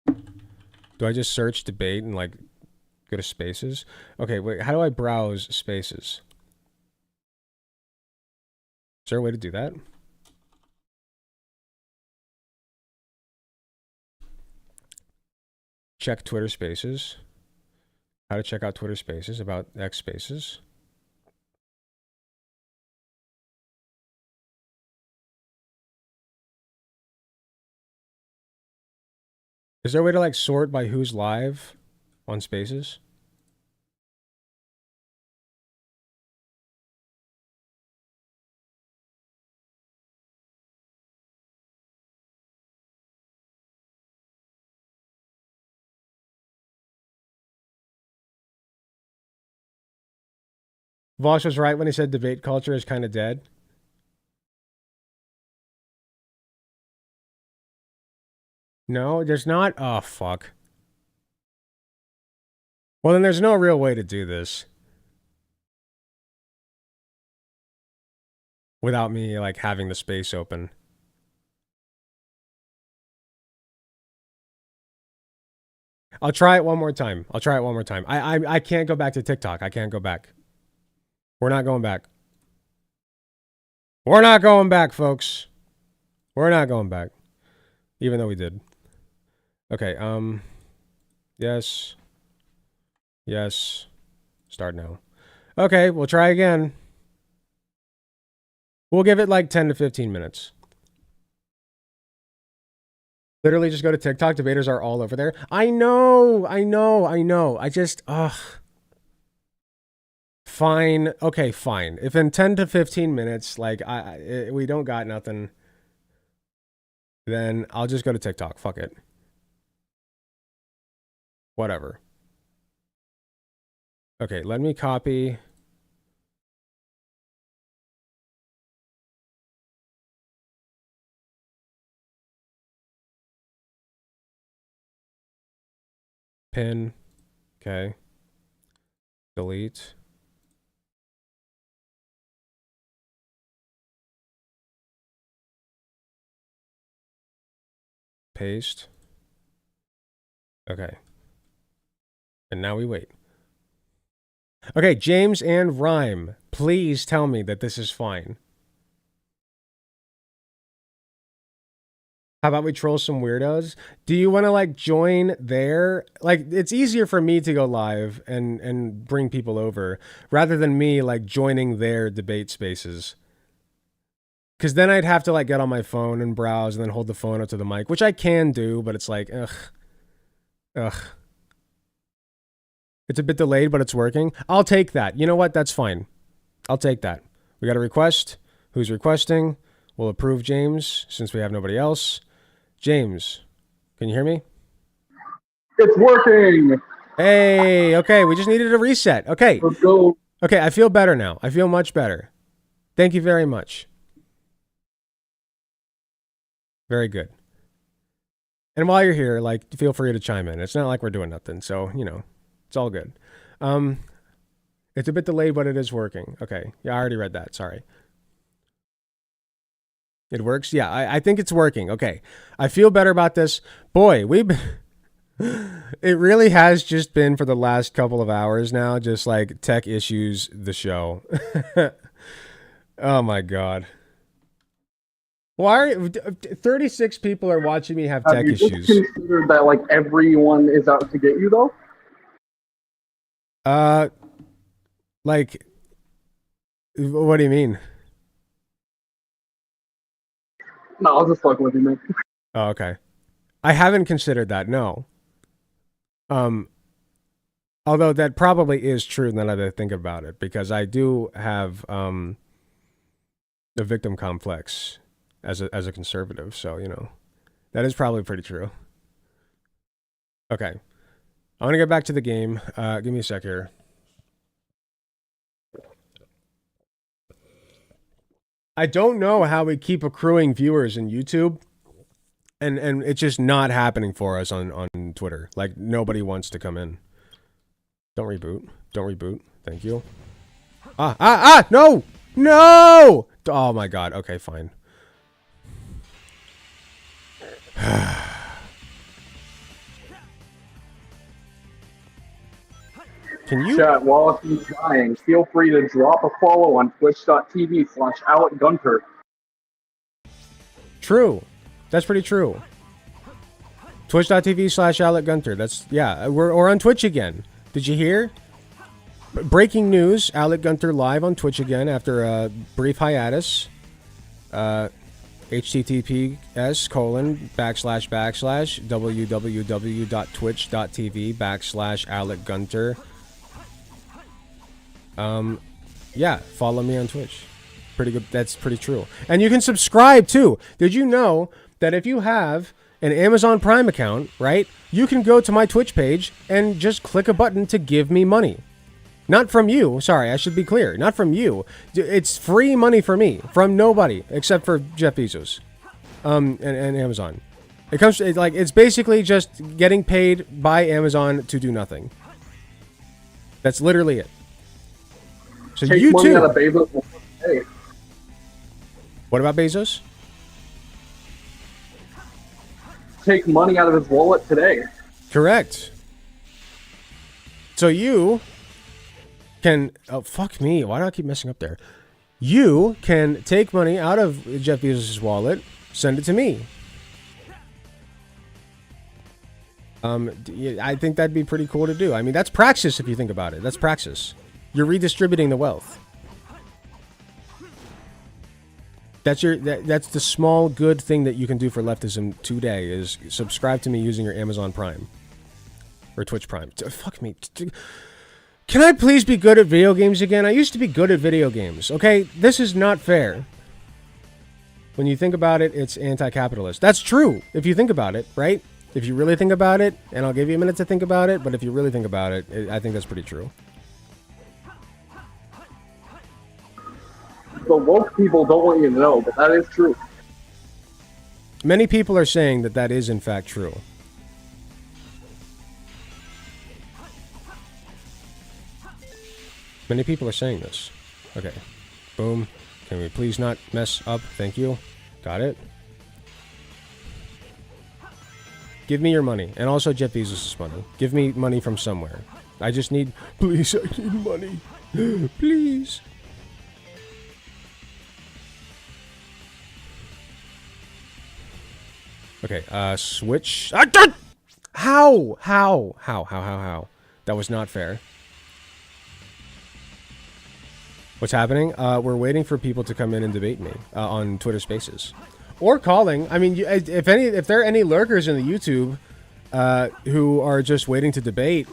S1: Do I just search debate and like go to spaces? Okay, wait, how do I browse spaces? Is there a way to do that? Check Twitter Spaces. How to check out Twitter Spaces, about X Spaces. Is there a way to like sort by who's live on Spaces? Vosh was right when he said debate culture is kind of dead. No, there's not. Oh, fuck. Well, then there's no real way to do this without me like having the space open. I'll try it one more time. I'll try it one more time. I can't go back to TikTok. I can't go back. We're not going back. We're not going back, folks. We're not going back. Even though we did. Okay, yes. Yes. Start now. Okay, we'll try again. We'll give it like 10 to 15 minutes. Literally just go to TikTok. Debaters are all over there. I know. I just, ugh. Fine. Okay, fine. If in 10 to 15 minutes, like, we don't got nothing, then I'll just go to TikTok. Fuck it. Whatever. Okay, let me copy. Pin. Okay. Delete. Paste. Okay. And now we wait. Okay, James and Rhyme, please tell me that this is fine. How about we troll some weirdos? Do you want to like join there? Like it's easier for me to go live and bring people over rather than me like joining their debate spaces. Cause then I'd have to like get on my phone and browse and then hold the phone up to the mic, which I can do, but it's like, ugh. It's a bit delayed, but it's working. I'll take that. You know what? That's fine. I'll take that. We got a request. Who's requesting? We'll approve James since we have nobody else. James, can you hear me?
S6: It's working.
S1: Hey, okay, we just needed a reset. Okay.
S6: Let's go.
S1: Okay, I feel better now. I feel much better. Thank you very much. Very good. And while you're here, like, feel free to chime in. It's not like we're doing nothing, so, you know, it's all good. It's a bit delayed, but it is working. Okay, yeah, I already read that. Sorry. It works? Yeah, I think it's working. Okay, I feel better about this. Boy, we've been... It really has just been for the last couple of hours now, just like tech issues, the show. Oh my God. Why are 36 people are watching me have tech
S6: you
S1: issues?
S6: just considered that like everyone is out to get you though?
S1: Like, what do you mean?
S6: No, I'll just fuck with you, man.
S1: Oh, okay. I haven't considered that, no. Although that probably is true now that I think about it, because I do have a victim complex as a conservative, so you know that is probably pretty true. Okay, I want to get back to the game. Give me a sec here. I don't know how we keep accruing viewers in YouTube, and it's just not happening for us on Twitter. Like nobody wants to come in. Don't reboot. Don't reboot. Thank you. No! No! Oh my God. Okay, fine. Can you...
S6: Chat, while he's dying, feel free to drop a follow on twitch.tv/AlecGunter.
S1: True. That's pretty true. Twitch.tv/AlecGunter. That's, yeah, we're on Twitch again. Did you hear? Breaking news, Alec Gunter live on Twitch again after a brief hiatus. https://www.twitch.tv/AlecGunter. Yeah, follow me on Twitch. Pretty good. That's pretty true. And you can subscribe too. Did you know that if you have an Amazon Prime account, right, you can go to my Twitch page and just click a button to give me money? Not from you. Sorry, I should be clear. Not from you. It's free money for me, from nobody except for Jeff Bezos, and Amazon. It's basically just getting paid by Amazon to do nothing. That's literally it. So
S6: Take
S1: you
S6: money
S1: too.
S6: out of Bezos. Hey,
S1: What about Bezos?
S6: take money out of his wallet today.
S1: Correct. So you can... Oh, fuck me. Why do I keep messing up there? You can take money out of Jeff Bezos' wallet, send it to me. I think that'd be pretty cool to do. I mean, that's praxis if you think about it. That's praxis. You're redistributing the wealth. That's the small good thing that you can do for leftism today is subscribe to me using your Amazon Prime or Twitch Prime. Fuck me. Can I please be good at video games again? I used to be good at video games. Okay, this is not fair. When you think about it, it's anti-capitalist. That's true if you think about it, right? If you really think about it, and I'll give you a minute to think about it, but if you really think about it, I think that's pretty true.
S6: The woke people don't want you to know, but that is true.
S1: Many people are saying that that is in fact true. Many people are saying this. Okay. Boom. Can we please not mess up? Thank you. Got it. Give me your money. And also Jeff Bezos' money. Give me money from somewhere. I just need... Please, I need money. Please. Okay, switch... How? That was not fair. What's happening? We're waiting for people to come in and debate me on Twitter Spaces, or calling. I mean, if there are any lurkers in the YouTube who are just waiting to debate,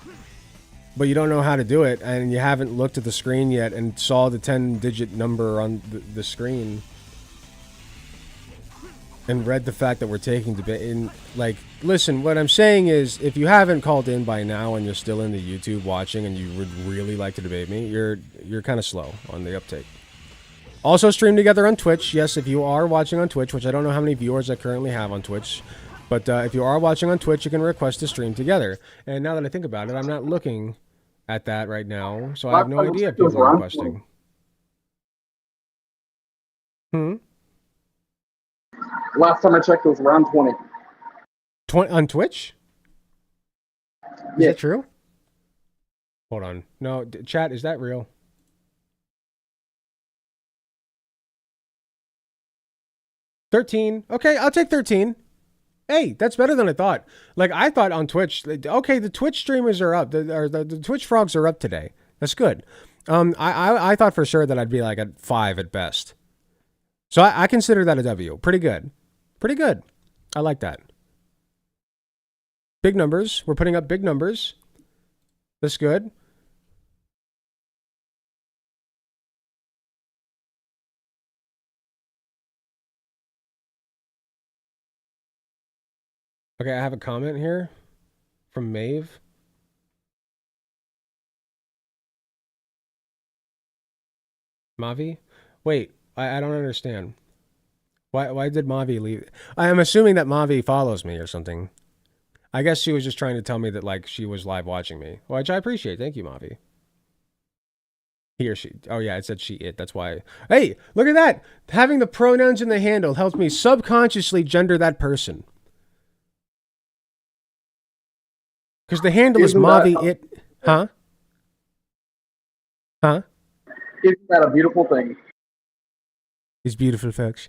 S1: but you don't know how to do it, and you haven't looked at the screen yet and saw the 10-digit number on the screen, and read the fact that we're taking debate. And like, listen, what I'm saying is, if you haven't called in by now and you're still in the YouTube watching and you would really like to debate me, you're kind of slow on the uptake. Also stream together on Twitch. Yes, if you are watching on Twitch, which I don't know how many viewers I currently have on Twitch, but if you are watching on Twitch, you can request to stream together. And now that I think about it, I'm not looking at that right now, so I have no idea if people are requesting.
S6: Last time I checked, it was around 20.
S1: 20 on Twitch? Is
S6: Yeah.
S1: that true? Hold on. No, chat, is that real? $13. Okay, I'll take 13. Hey, that's better than I thought. Like, I thought on Twitch, okay, the Twitch streamers are up. The Twitch frogs are up today. That's good. I thought for sure that I'd be like at 5 at best. So I consider that a W. Pretty good. Pretty good. I like that. Big numbers. We're putting up big numbers. That's good. Okay, I have a comment here from Maeve. Mavi? Wait, I don't understand. Why did Mavi leave? I am assuming that Mavi follows me or something. I guess she was just trying to tell me that, like, she was live watching me, which I appreciate. Thank you, Mavi. He or she. Oh, yeah, it said she, it. That's why. Hey, look at that. Having the pronouns in the handle helps me subconsciously gender that person. Because the handle is Mavi, it. Huh? Huh?
S6: Isn't that a beautiful thing?
S1: It's beautiful, folks.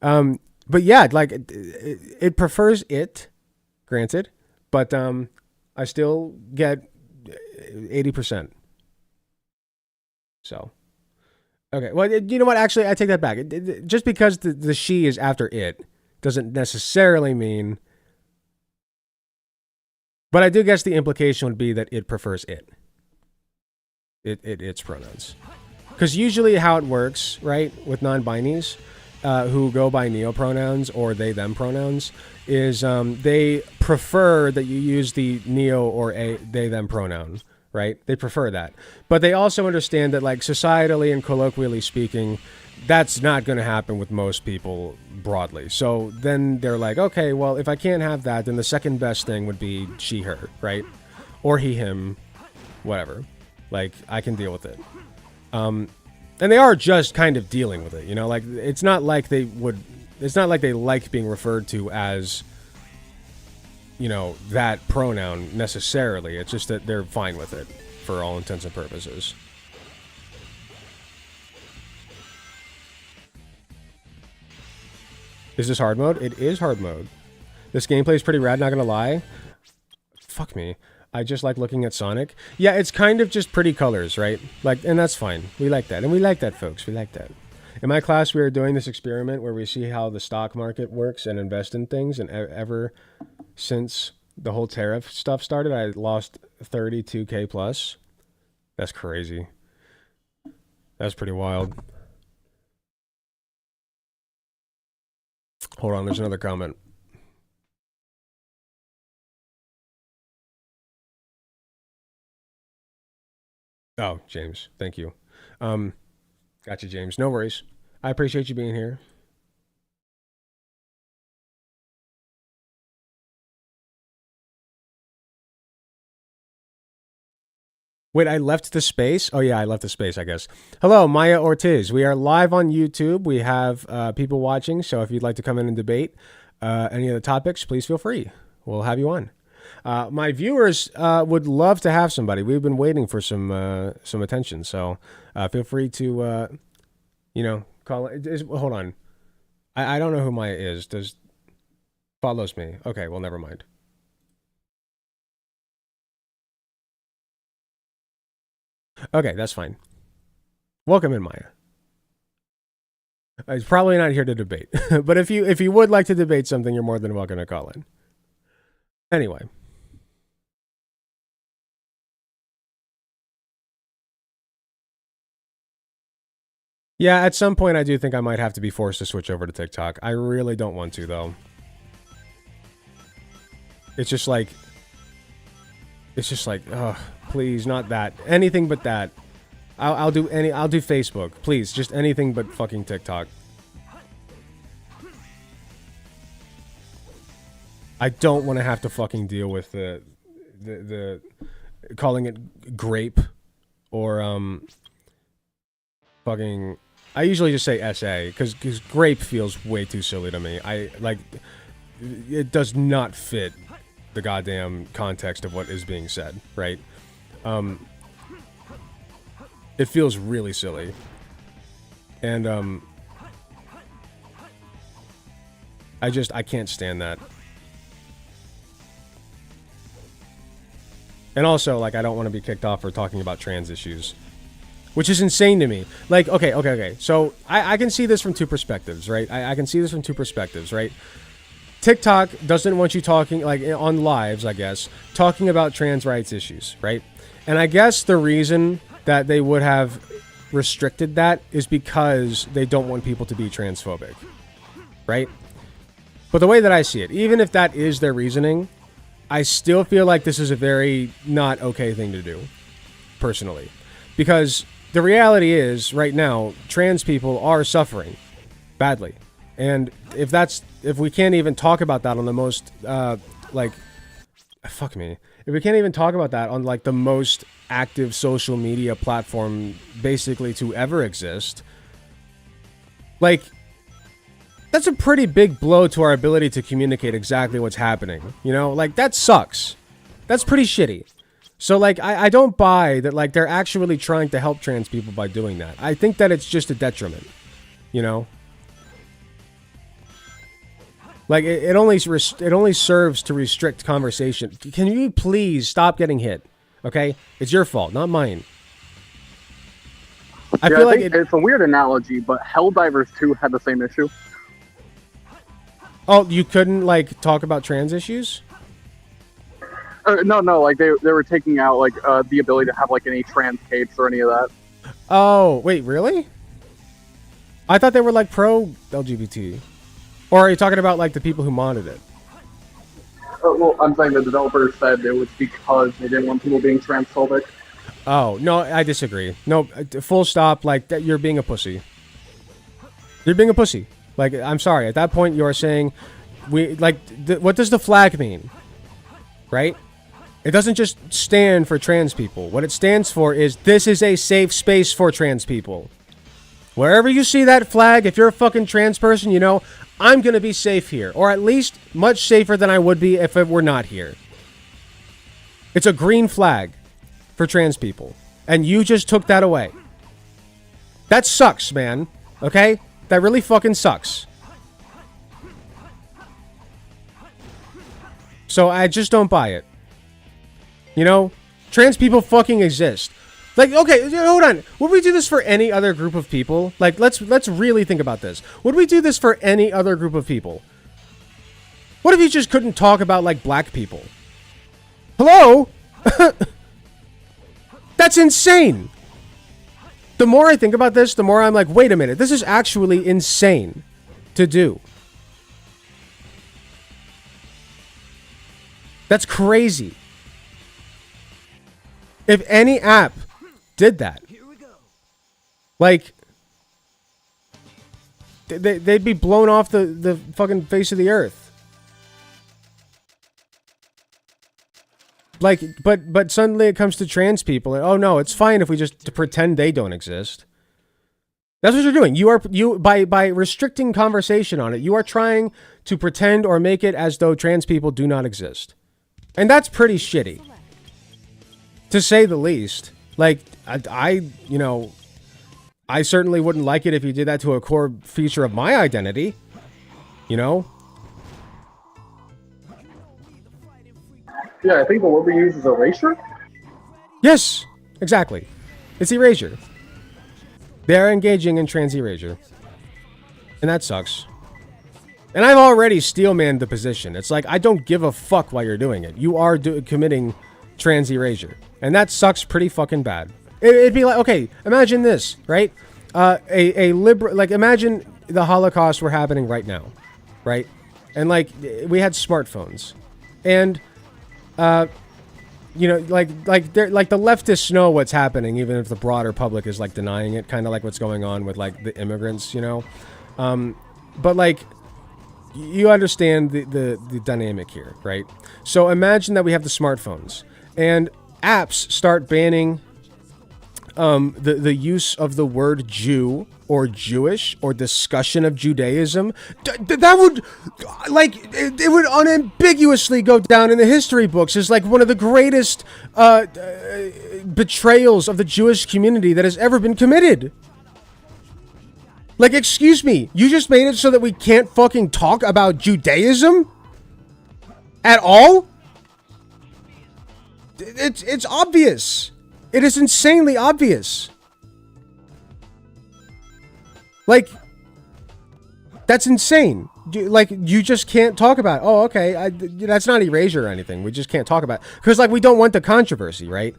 S1: But yeah, like, it prefers it, granted, but I still get 80%. So, okay. Well, you know what? Actually, I take that back. Just because the she is after it doesn't necessarily mean. But I do guess the implication would be that it prefers it. Its pronouns. Because usually how it works, right, with non-binaries who go by neo-pronouns or they-them pronouns is they prefer that you use the neo or a they-them pronoun, right? They prefer that. But they also understand that, like, societally and colloquially speaking, that's not going to happen with most people broadly. So then they're like, okay, well, if I can't have that, then the second best thing would be she, her, right? Or he, him, whatever. Like, I can deal with it. And they are just kind of dealing with it, you know? Like, it's not like they like being referred to as, you know, that pronoun necessarily. It's just that they're fine with it for all intents and purposes. Is this hard mode? It is hard mode. This gameplay is pretty rad, not gonna lie. Fuck me. I just like looking at Sonic. Yeah, it's kind of just pretty colors, right? Like, and that's fine. We like that. And we like that, folks. We like that. In my class, we are doing this experiment where we see how the stock market works and invest in things. And ever since the whole tariff stuff started, I lost 32K plus. That's crazy. That's pretty wild. Hold on, there's another comment. Oh, James, thank you. Gotcha, James. No worries. I appreciate you being here. Wait, I left the space? Oh, yeah, I left the space, I guess. Hello, Maya Ortiz. We are live on YouTube. We have people watching, so if you'd like to come in and debate any of the topics, please feel free. We'll have you on. My viewers would love to have somebody. We've been waiting for some attention, so feel free to, you know, call. Hold on. I don't know who Maya is. Follows me. Okay, well, never mind. Okay, that's fine. Welcome in, Maya. He's probably not here to debate, but if you would like to debate something, you're more than welcome to call in. Anyway. Yeah, at some point I do think I might have to be forced to switch over to TikTok. I really don't want to, though. It's just like, ugh, please, not that. Anything but that. I'll do Facebook. Please, just anything but fucking TikTok. I don't want to have to fucking deal with the calling it grape or fucking. I usually just say SA because grape feels way too silly to me. It does not fit the goddamn context of what is being said, right? It feels really silly. And I can't stand that. And also, like, I don't want to be kicked off for talking about trans issues. Which is insane to me. Like, okay. So, I can see this from two perspectives, right? I can see this from two perspectives, right? TikTok doesn't want you talking, like, on lives, I guess, talking about trans rights issues, right? And I guess the reason that they would have restricted that is because they don't want people to be transphobic, right? But the way that I see it, even if that is their reasoning, I still feel like this is a very not okay thing to do, personally. Because the reality is, right now, trans people are suffering badly. And if we can't even talk about that on the most, fuck me. If we can't even talk about that on, like, the most active social media platform, basically, to ever exist, like, that's a pretty big blow to our ability to communicate exactly what's happening. You know? Like, that sucks. That's pretty shitty. So, like, I don't buy that, like, they're actually trying to help trans people by doing that. I think that it's just a detriment. You know? Like, it only serves to restrict conversation. Can you please stop getting hit? Okay? It's your fault, not mine. I feel like
S6: it's a weird analogy, but Helldivers 2 had the same issue.
S1: Oh, you couldn't, like, talk about trans issues?
S6: No, like they were taking out like the ability to have like any trans capes or any of that.
S1: Oh, wait, really? I thought they were like pro LGBT. Or are you talking about like the people who modded it?
S6: Well, I'm saying the developers said it was because they didn't want people being transphobic.
S1: Oh, no, I disagree. No, full stop. Like, you're being a pussy. You're being a pussy. Like, I'm sorry. At that point, you are saying, what does the flag mean? Right? It doesn't just stand for trans people. What it stands for is, this is a safe space for trans people. Wherever you see that flag, if you're a fucking trans person, you know, I'm going to be safe here. Or at least much safer than I would be if it were not here. It's a green flag for trans people. And you just took that away. That sucks, man. Okay? That really fucking sucks. So I just don't buy it. You know? Trans people fucking exist. Like, okay, hold on. Would we do this for any other group of people? Like, let's really think about this. Would we do this for any other group of people? What if you just couldn't talk about, like, black people? Hello? That's insane. The more I think about this, the more I'm like, wait a minute. This is actually insane to do. That's crazy. If any app did that, like, they'd be blown off the fucking face of the earth. Like, but suddenly it comes to trans people, and oh no, it's fine if we just pretend they don't exist. That's what you're doing. By restricting conversation on it, you are trying to pretend or make it as though trans people do not exist. And that's pretty shitty, to say the least. Like, I certainly wouldn't like it if you did that to a core feature of my identity. You know?
S6: Yeah, I think the word we use is erasure.
S1: Yes, exactly. It's erasure. They are engaging in trans erasure. And that sucks. And I've already steelmanned the position. It's like, I don't give a fuck why you're doing it. You are committing trans erasure. And that sucks pretty fucking bad. It'd be like, okay, imagine this, right? a liberal, like, imagine the Holocaust were happening right now, right? And like we had smartphones, and you know, like the leftists know what's happening, even if the broader public is like denying it, kind of like what's going on with like the immigrants, you know. But like, you understand the dynamic here, right? So imagine that we have the smartphones and apps start banning the use of the word Jew or Jewish or discussion of Judaism. That would, like, it would unambiguously go down in the history books as like one of the greatest betrayals of the Jewish community that has ever been committed. Like, excuse me, you just made it so that we can't fucking talk about Judaism at all? It's obvious. It is insanely obvious. Like, that's insane. Like, you just can't talk about it. Oh, okay, that's not erasure or anything. We just can't talk about it. Because, like, we don't want the controversy, right?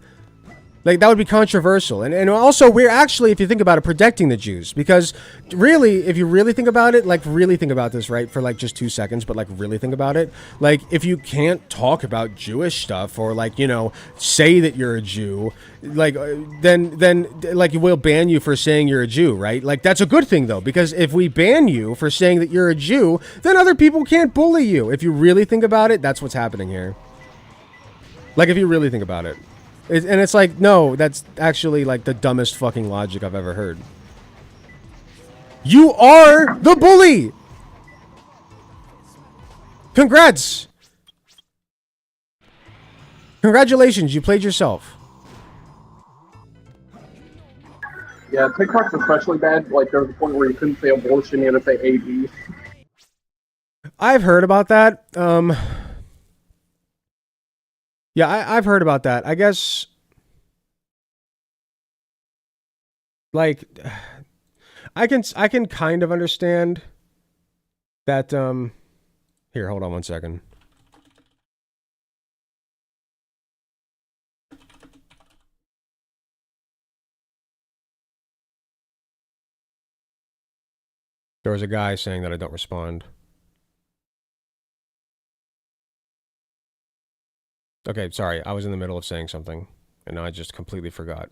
S1: Like, that would be controversial. And also, we're actually, if you think about it, protecting the Jews. Because, really, if you really think about it, like, really think about this, right, for, like, just 2 seconds, but, like, really think about it. Like, if you can't talk about Jewish stuff or, like, you know, say that you're a Jew, like, then like, we'll ban you for saying you're a Jew, right? Like, that's a good thing, though, because if we ban you for saying that you're a Jew, then other people can't bully you. If you really think about it, that's what's happening here. Like, if you really think about it. And it's like, no, that's actually like the dumbest fucking logic I've ever heard. You are the bully! Congrats! Congratulations, you played yourself.
S6: Yeah, TikTok's especially bad. Like, there was a point where you couldn't say abortion, you had to say AB.
S1: I've heard about that. Yeah, I've heard about that. I guess, like, I can kind of understand that. Here, hold on 1 second. There was a guy saying that I don't respond. Okay, sorry. I was in the middle of saying something, and I just completely forgot.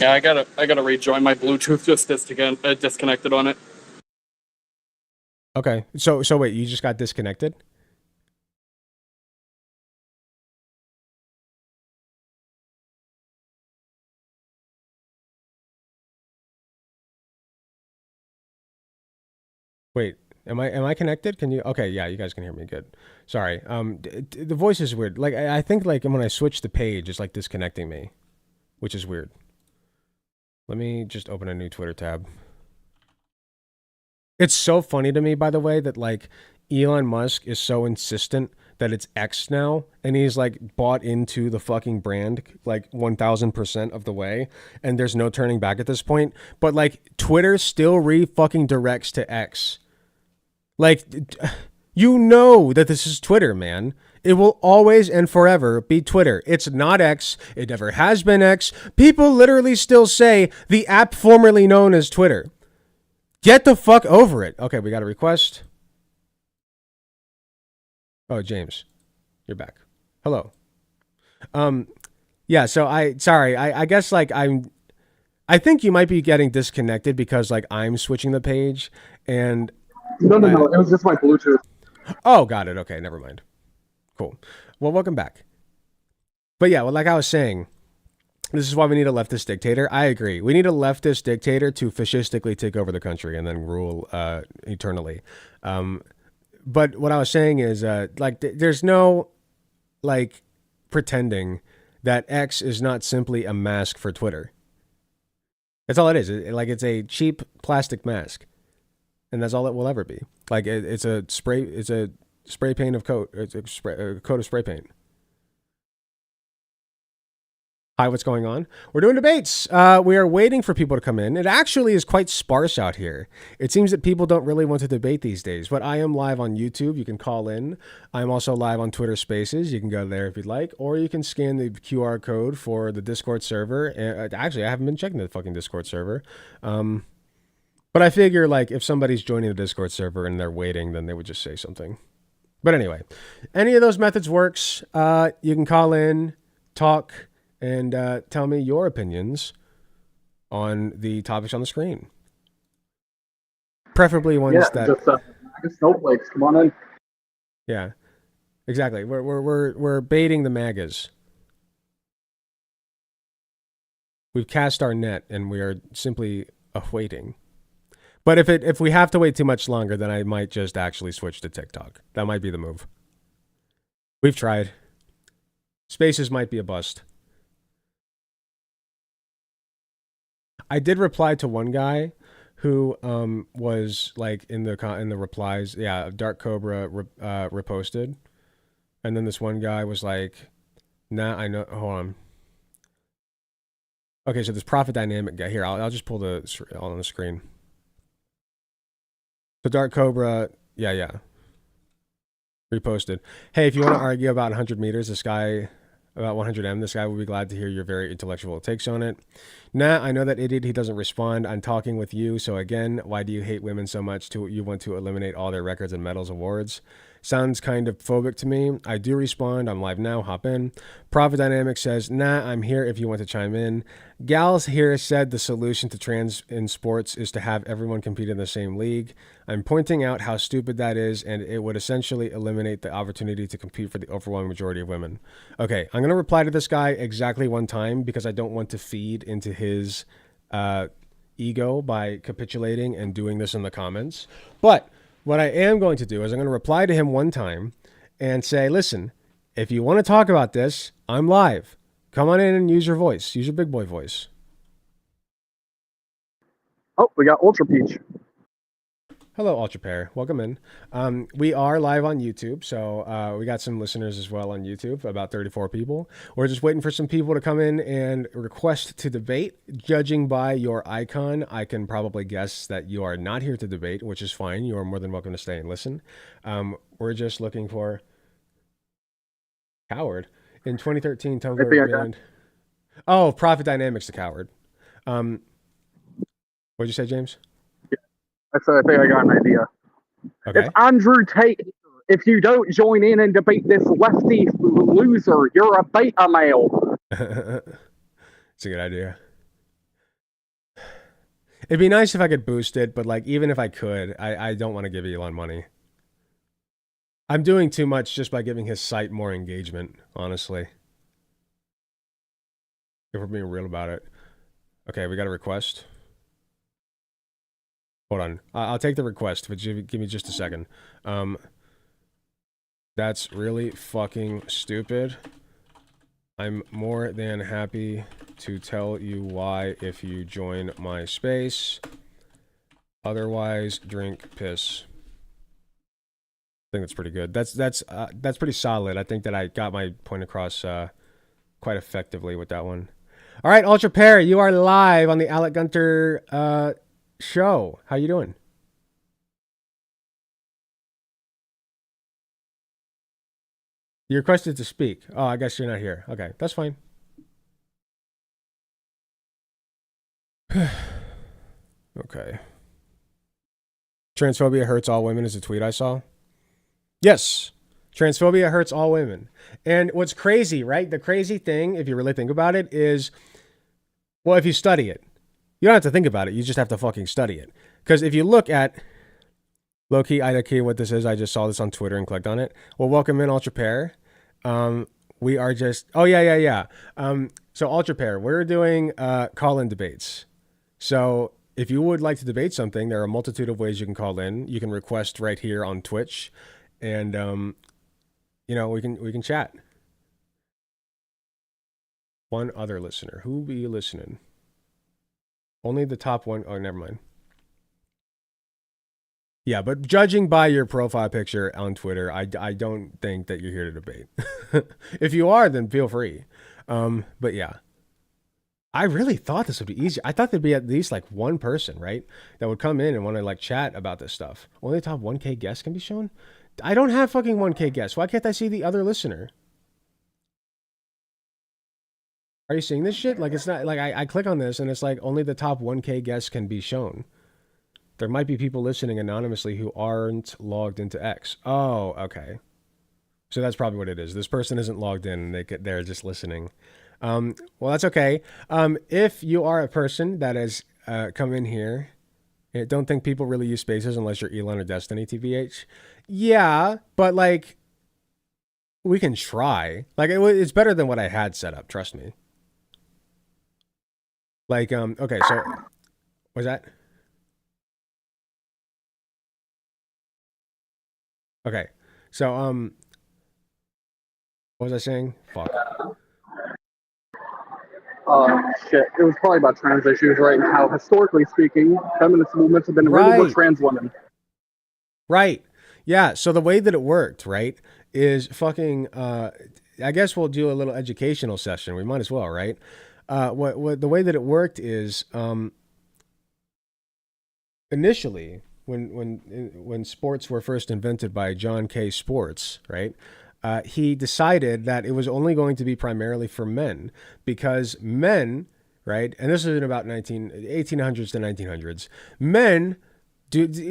S5: Yeah, I gotta rejoin. My Bluetooth just disconnected on it.
S1: Okay, so wait, you just got disconnected? Wait, am I connected? Can you? Okay, yeah, you guys can hear me. Good. Sorry. The voice is weird. Like, I think like when I switch the page, it's like disconnecting me, which is weird. Let me just open a new Twitter tab. It's so funny to me, by the way, that like Elon Musk is so insistent that it's X now, and he's like bought into the fucking brand like 1000% of the way, and there's no turning back at this point. But like Twitter still fucking directs to X. Like, you know that this is Twitter, man. It will always and forever be Twitter. It's not X. It never has been X. People literally still say the app formerly known as Twitter. Get the fuck over it. Okay, we got a request. Oh, James, you're back. Hello. Yeah, so I guess like I think you might be getting disconnected because like I'm switching the page and
S6: No, it was just my Bluetooth.
S1: Oh, got it. Okay, never mind. Cool. Well, welcome back. But yeah, well, like I was saying, this is why we need a leftist dictator. I agree. We need a leftist dictator to fascistically take over the country and then rule eternally. But what I was saying is, like, there's no, like, pretending that X is not simply a mask for Twitter. That's all it is. Like, it's a cheap plastic mask. And that's all it will ever be. Like, it's a spray paint of coat. It's a coat of spray paint. Hi, what's going on? We're doing debates. We are waiting for people to come in. It actually is quite sparse out here. It seems that people don't really want to debate these days, but I am live on YouTube. You can call in. I'm also live on Twitter Spaces. You can go there if you'd like, or you can scan the QR code for the Discord server. Actually, I haven't been checking the fucking Discord server. But I figure, like, if somebody's joining the Discord server and they're waiting, then they would just say something. But anyway, any of those methods works. You can call in, talk, and tell me your opinions on the topics on the screen. Preferably ones that...
S6: just snowflakes. Come on in.
S1: Yeah, exactly. We're baiting the MAGAs. We've cast our net, and we are simply awaiting. But if we have to wait too much longer, then I might just actually switch to TikTok. That might be the move. We've tried. Spaces might be a bust. I did reply to one guy who was like in the replies. Yeah, Dark Cobra reposted, and then this one guy was like, "Nah, I know." Hold on. Okay, so this Profit Dynamic guy here. I'll just pull all on the screen. So Dark Cobra, yeah, reposted. Hey, if you want to argue about 100 meters, this guy. About 100M, this guy will be glad to hear your very intellectual takes on it. Nah, I know that idiot. He doesn't respond. I'm talking with you. So again, why do you hate women so much? You want to eliminate all their records and medals awards? Sounds kind of phobic to me. I do respond. I'm live now. Hop in. Profit Dynamic says, nah, I'm here if you want to chime in. Gals here said the solution to trans in sports is to have everyone compete in the same league. I'm pointing out how stupid that is, and it would essentially eliminate the opportunity to compete for the overwhelming majority of women. Okay, I'm going to reply to this guy exactly one time because I don't want to feed into his ego by capitulating and doing this in the comments. But what I am going to do is I'm going to reply to him one time and say, listen, if you want to talk about this, I'm live. Come on in and use your voice. Use your big boy voice.
S6: Oh, we got Ultra Peach.
S1: Hello, Ultra Pair. Welcome in. We are live on YouTube, so we got some listeners as well on YouTube, about 34 people. We're just waiting for some people to come in and request to debate. Judging by your icon, I can probably guess that you are not here to debate, which is fine. You are more than welcome to stay and listen. We're just looking for... Coward. In 2013, Tumblr banned... Oh, Profit Dynamics, the coward. What'd you say, James?
S6: I think I got an idea.
S1: Okay.
S6: It's Andrew Tate. If you don't join in and debate this lefty loser, you're a beta male.
S1: It's a good idea. It'd be nice if I could boost it, but like even if I could, I don't want to give Elon money. I'm doing too much just by giving his site more engagement, honestly. If we're being real about it. Okay, we got a request. Hold on. I'll take the request, but give me just a second. That's really fucking stupid. I'm more than happy to tell you why if you join my space. Otherwise, drink piss. I think that's pretty good. That's pretty solid. I think that I got my point across quite effectively with that one. All right, Ultra Pair, you are live on the Alec Gunter show. How you doing? You requested to speak. Oh, I guess you're not here. Okay, that's fine. Okay. Transphobia hurts all women is a tweet I saw. Yes. Transphobia hurts all women. And what's crazy, right? The crazy thing, if you really think about it, is, well, if you study it, you don't have to think about it. You just have to fucking study it. Because if you look at low-key, Ida-key, what this is, I just saw this on Twitter and clicked on it. Well, welcome in, Ultra Pair. We are just... Oh, yeah. So, Ultra Pair, we're doing call-in debates. So, if you would like to debate something, there are a multitude of ways you can call in. You can request right here on Twitch. And, you know, we can chat. One other listener. Who be listening? Only the top one. Oh, never mind. Yeah, but judging by your profile picture on Twitter, I don't think that you're here to debate. If you are, then feel free. But yeah, I really thought this would be easy. I thought there'd be at least like one person, right, that would come in and want to like chat about this stuff. Only the top 1K guests can be shown. I don't have fucking 1K guests. Why can't I see the other listener? Are you seeing this shit? Like, it's not like I click on this and it's like only the top 1K guests can be shown. There might be people listening anonymously who aren't logged into X. Oh, okay. So that's probably what it is. This person isn't logged in and they're just listening. Well, that's okay. If you are a person that has come in here, I don't think people really use spaces unless you're Elon or Destiny, TBH. Yeah, but like, we can try. Like, it's better than what I had set up. Trust me. Like, okay, so was that? Okay, so what was I saying? Fuck.
S6: Shit. It was probably about trans issues, right? And how, historically speaking, feminist movements have been riddled with
S1: Right.
S6: trans women.
S1: Right. Yeah. So the way that it worked, right, is fucking. I guess we'll do a little educational session. We might as well, right? What the way that it worked is initially when sports were first invented by John K. Sports, right? He decided that it was only going to be primarily for men because men, right? And this is in about 1800s to 1900s. Men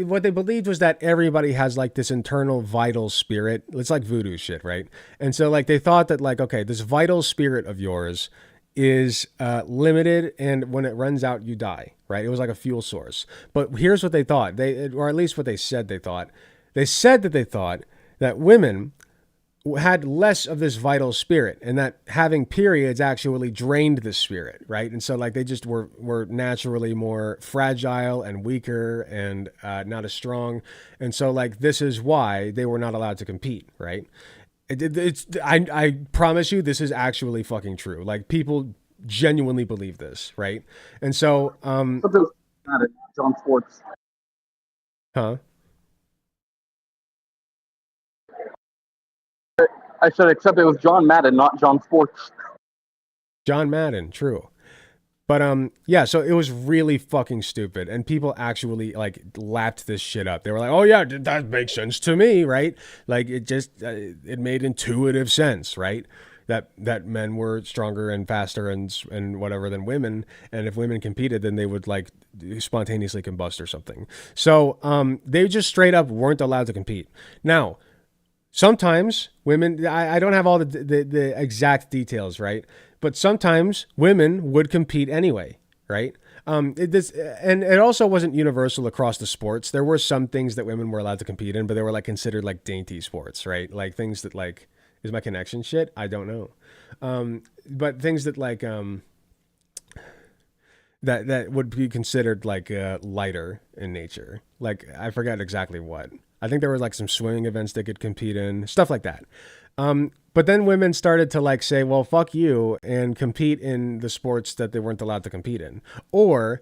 S1: what they believed was that everybody has like this internal vital spirit. It's like voodoo shit, right? And so like they thought that like, okay, this vital spirit of yours is limited, and when it runs out, you die, right? It was like a fuel source. But here's what they thought, or at least what they said they thought. They said that they thought that women had less of this vital spirit and that having periods actually drained the spirit, right? And so like they just were naturally more fragile and weaker and not as strong. And so like this is why they were not allowed to compete, right? I promise you this is actually fucking true. Like people genuinely believe this, right? And so
S6: But there was John Sports.
S1: huh?
S6: I said, except it was John Madden, not John Sports.
S1: John Madden, true. But yeah, so it was really fucking stupid, and people actually like lapped this shit up. They were like, "Oh yeah, that makes sense to me, right?" Like it just it made intuitive sense, right? That men were stronger and faster and whatever than women, and if women competed, then they would like spontaneously combust or something. So they just straight up weren't allowed to compete. Now, sometimes women, I don't have all the exact details, right? But sometimes women would compete anyway, right? And it also wasn't universal across the sports. There were some things that women were allowed to compete in, but they were like considered like dainty sports, right? Like things that like, is my connection shit? I don't know. But things that like, that would be considered like lighter in nature. Like I forget exactly what. I think there were like some swimming events they could compete in, stuff like that. But then women started to like say, well, fuck you, and compete in the sports that they weren't allowed to compete in. Or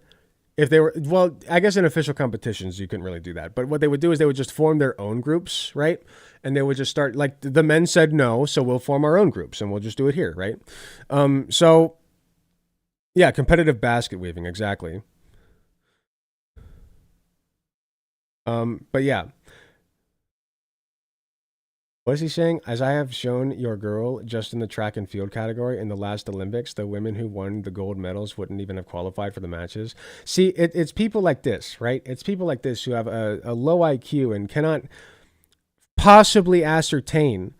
S1: if they were, well, I guess in official competitions, you couldn't really do that. But what they would do is they would just form their own groups, right? And they would just start, like the men said no, so we'll form our own groups and we'll just do it here, right? So yeah, competitive basket weaving, exactly. But yeah. What is he saying? As I have shown your girl just in the track and field category in the last Olympics, the women who won the gold medals wouldn't even have qualified for the matches. See, it's people like this, right? It's people like this who have a low IQ and cannot possibly ascertain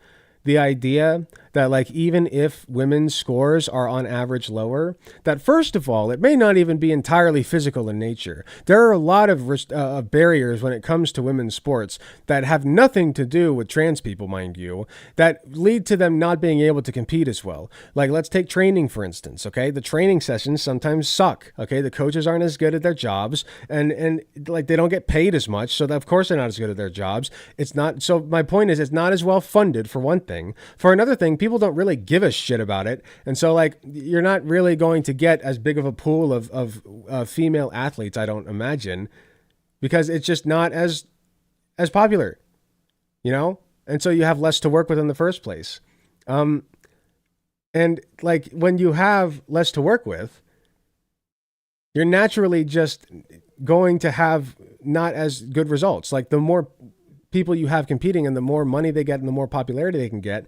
S1: the idea that like even if women's scores are on average lower, that first of all, it may not even be entirely physical in nature. There are a lot of barriers when it comes to women's sports that have nothing to do with trans people, mind you, that lead to them not being able to compete as well. Like let's take training, for instance, okay? The training sessions sometimes suck, okay? The coaches aren't as good at their jobs and like they don't get paid as much, so that of course they're not as good at their jobs. It's not, so my point is it's not as well funded for one thing. For another thing, people don't really give a shit about it. And so like you're not really going to get as big of a pool of female athletes, I don't imagine, because it's just not as popular, you know? And so you have less to work with in the first place. And like when you have less to work with, you're naturally just going to have not as good results. Like the more people you have competing and the more money they get and the more popularity they can get,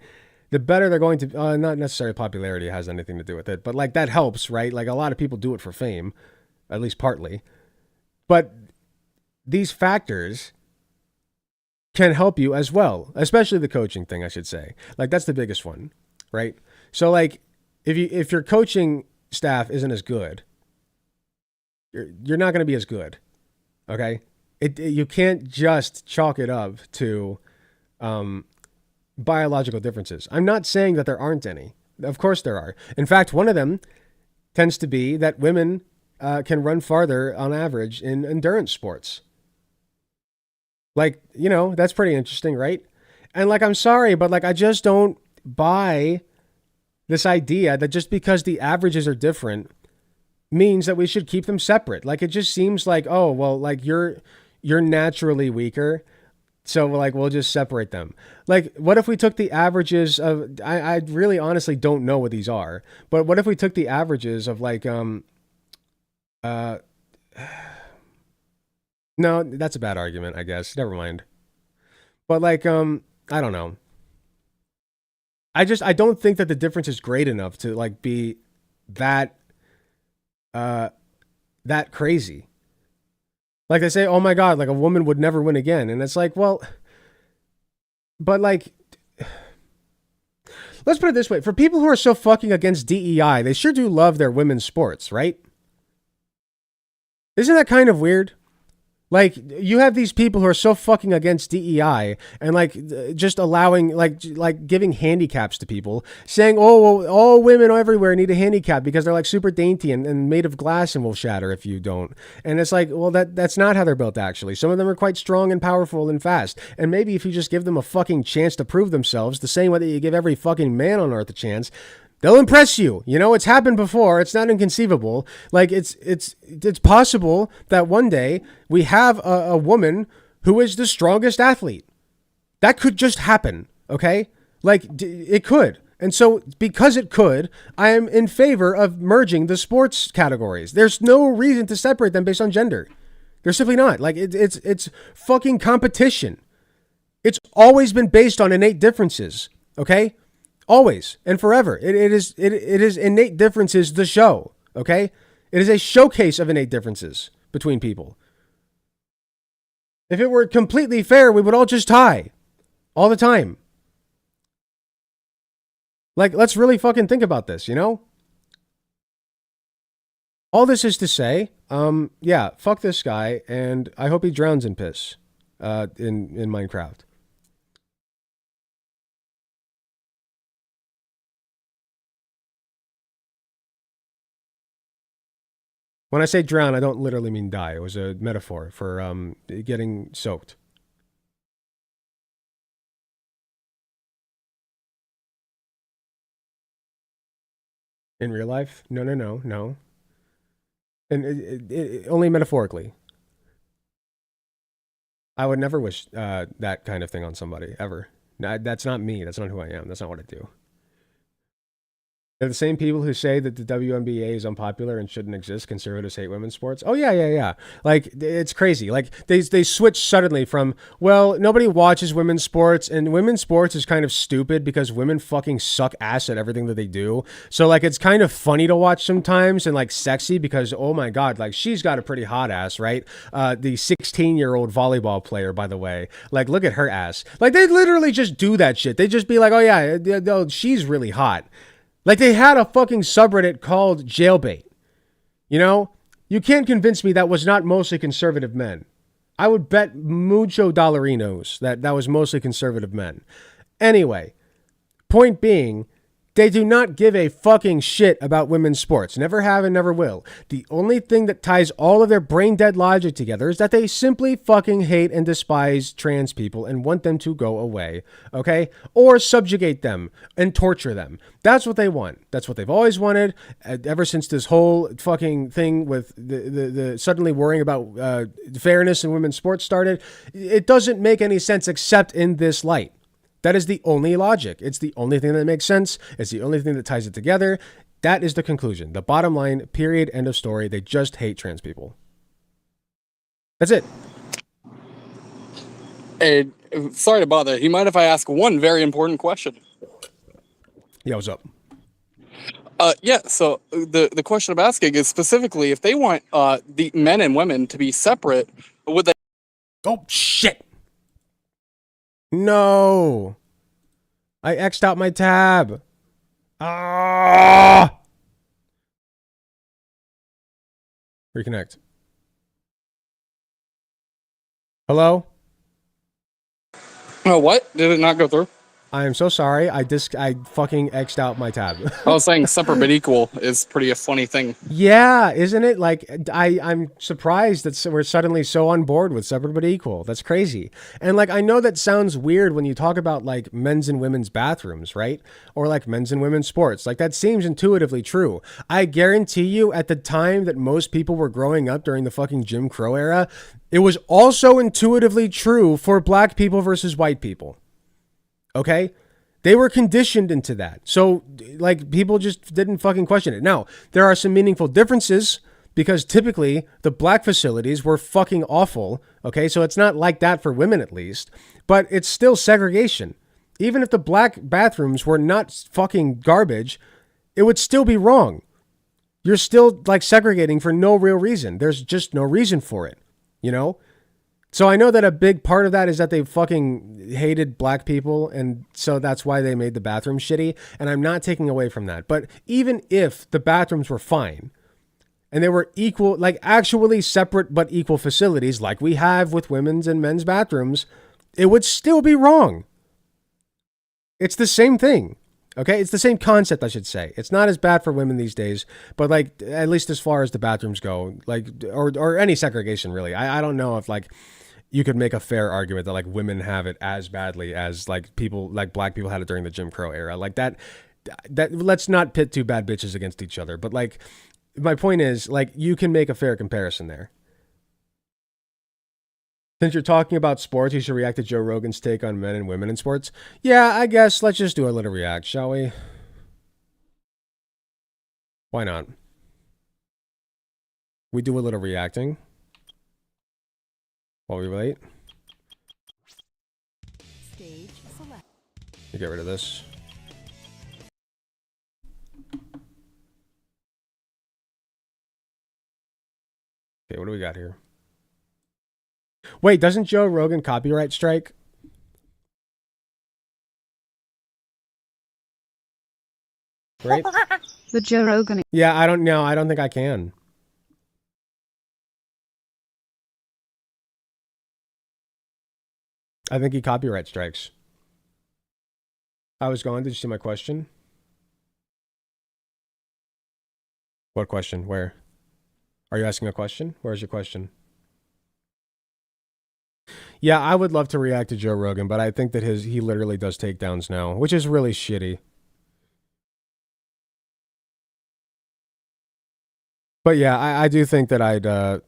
S1: the better they're going to, not necessarily popularity has anything to do with it, but like that helps, right? Like a lot of people do it for fame, at least partly. But these factors can help you as well, especially the coaching thing, I should say. Like that's the biggest one, right? So like if your coaching staff isn't as good, you're not going to be as good, okay? You can't just chalk it up to biological differences. I'm not saying that there aren't any. Of course there are. In fact, one of them tends to be that women can run farther on average in endurance sports. Like, you know, that's pretty interesting, right? And like, I'm sorry, but like, I just don't buy this idea that just because the averages are different means that we should keep them separate. Like, it just seems like, oh, well, like you're naturally weaker, so like we'll just separate them. Like, what if we took the averages of? I really honestly don't know what these are, but what if we took the averages of like no, that's a bad argument, I guess. Never mind. But like I don't know. I don't think that the difference is great enough to like be that that crazy. Like they say, oh my God, like a woman would never win again. And it's like, well, but like, let's put it this way. For people who are so fucking against DEI, they sure do love their women's sports, right? Isn't that kind of weird? Like, you have these people who are so fucking against DEI and like just allowing like giving handicaps to people, saying, oh, well, all women everywhere need a handicap because they're like super dainty and made of glass and will shatter if you don't. And it's like, well, that's not how they're built, actually. Some of them are quite strong and powerful and fast. And maybe if you just give them a fucking chance to prove themselves, the same way that you give every fucking man on earth a chance, they'll impress you. You know, it's happened before. It's not inconceivable. Like it's possible that one day we have a woman who is the strongest athlete. That could just happen. Okay. Like it could. And so because it could, I am in favor of merging the sports categories. There's no reason to separate them based on gender. There's simply not. Like it's fucking competition. It's always been based on innate differences. Okay. Always and forever. It is innate differences, the show. Okay? It is a showcase of innate differences between people. If it were completely fair, we would all just tie. All the time. Like, let's really fucking think about this, you know? All this is to say, yeah, fuck this guy, and I hope he drowns in piss in Minecraft. When I say drown, I don't literally mean die. It was a metaphor for getting soaked. In real life? No. And only metaphorically. I would never wish that kind of thing on somebody, ever. That's not me. That's not who I am. That's not what I do. They're the same people who say that the WNBA is unpopular and shouldn't exist. Conservatives hate women's sports. Oh, yeah. Like, it's crazy. Like, they switch suddenly from, well, nobody watches women's sports, and women's sports is kind of stupid because women fucking suck ass at everything that they do. So, like, it's kind of funny to watch sometimes and, like, sexy because, oh, my God, like, she's got a pretty hot ass, right? The 16-year-old volleyball player, by the way. Like, look at her ass. Like, they literally just do that shit. They just be like, oh, yeah, she's really hot. Like, they had a fucking subreddit called Jailbait. You know? You can't convince me that was not mostly conservative men. I would bet mucho dollarinos that was mostly conservative men. Anyway, point being, they do not give a fucking shit about women's sports. Never have and never will. The only thing that ties all of their brain-dead logic together is that they simply fucking hate and despise trans people and want them to go away, okay? Or subjugate them and torture them. That's what they want. That's what they've always wanted, ever since this whole fucking thing with the suddenly worrying about fairness in women's sports started. It doesn't make any sense except in this light. That is the only logic. It's the only thing that makes sense. It's the only thing that ties it together. that is the conclusion. The bottom line, period, end of story. They just hate trans people. That's it.
S6: Hey, sorry to bother. You mind if I ask one very important question?
S1: Yeah, what's up?
S6: Yeah. So the question I'm asking is specifically if they want the men and women to be separate, would they?
S1: Oh, shit. No. I X'd out my tab. Ah. Reconnect. Hello?
S6: Oh, what? Did it not go through?
S1: I am so sorry. I fucking X'd out my tab.
S6: I was saying separate but equal is pretty a funny thing.
S1: Yeah, isn't it? Like, I'm surprised that we're suddenly so on board with separate but equal. That's crazy. And like, I know that sounds weird when you talk about like men's and women's bathrooms, right? Or like men's and women's sports. Like that seems intuitively true. I guarantee you at the time that most people were growing up during the fucking Jim Crow era, it was also intuitively true for black people versus white people. Okay? They were conditioned into that. So, like, people just didn't fucking question it. Now, there are some meaningful differences because typically the black facilities were fucking awful. Okay? So it's not like that for women at least, but it's still segregation. Even if the black bathrooms were not fucking garbage, it would still be wrong. You're still like segregating for no real reason. There's just no reason for it, you know? So I know that a big part of that is that they fucking hated black people, and so that's why they made the bathrooms shitty, and I'm not taking away from that. But even if the bathrooms were fine, and they were equal, like actually separate but equal facilities, like we have with women's and men's bathrooms, it would still be wrong. It's the same thing. Okay, it's the same concept, I should say. It's not as bad for women these days, but like at least as far as the bathrooms go, like or any segregation really. I don't know if like you could make a fair argument that like women have it as badly as like people like black people had it during the Jim Crow era. Like that let's not pit two bad bitches against each other. But like my point is like you can make a fair comparison there. Since you're talking about sports, you should react to Joe Rogan's take on men and women in sports. Yeah, I guess let's just do a little react, shall we? Why not? We do a little reacting while we wait.
S3: Stage select.
S1: You get rid of this. Okay, what do we got here? Wait, doesn't Joe Rogan copyright strike? Right?
S7: The Joe Rogan.
S1: Yeah, I don't know. I don't think I can. I think he copyright strikes. I was going. Did you see my question? What question? Where? Are you asking a question? Where's your question? Yeah, I would love to react to Joe Rogan, but I think that he literally does takedowns now, which is really shitty. But yeah, I do think that I do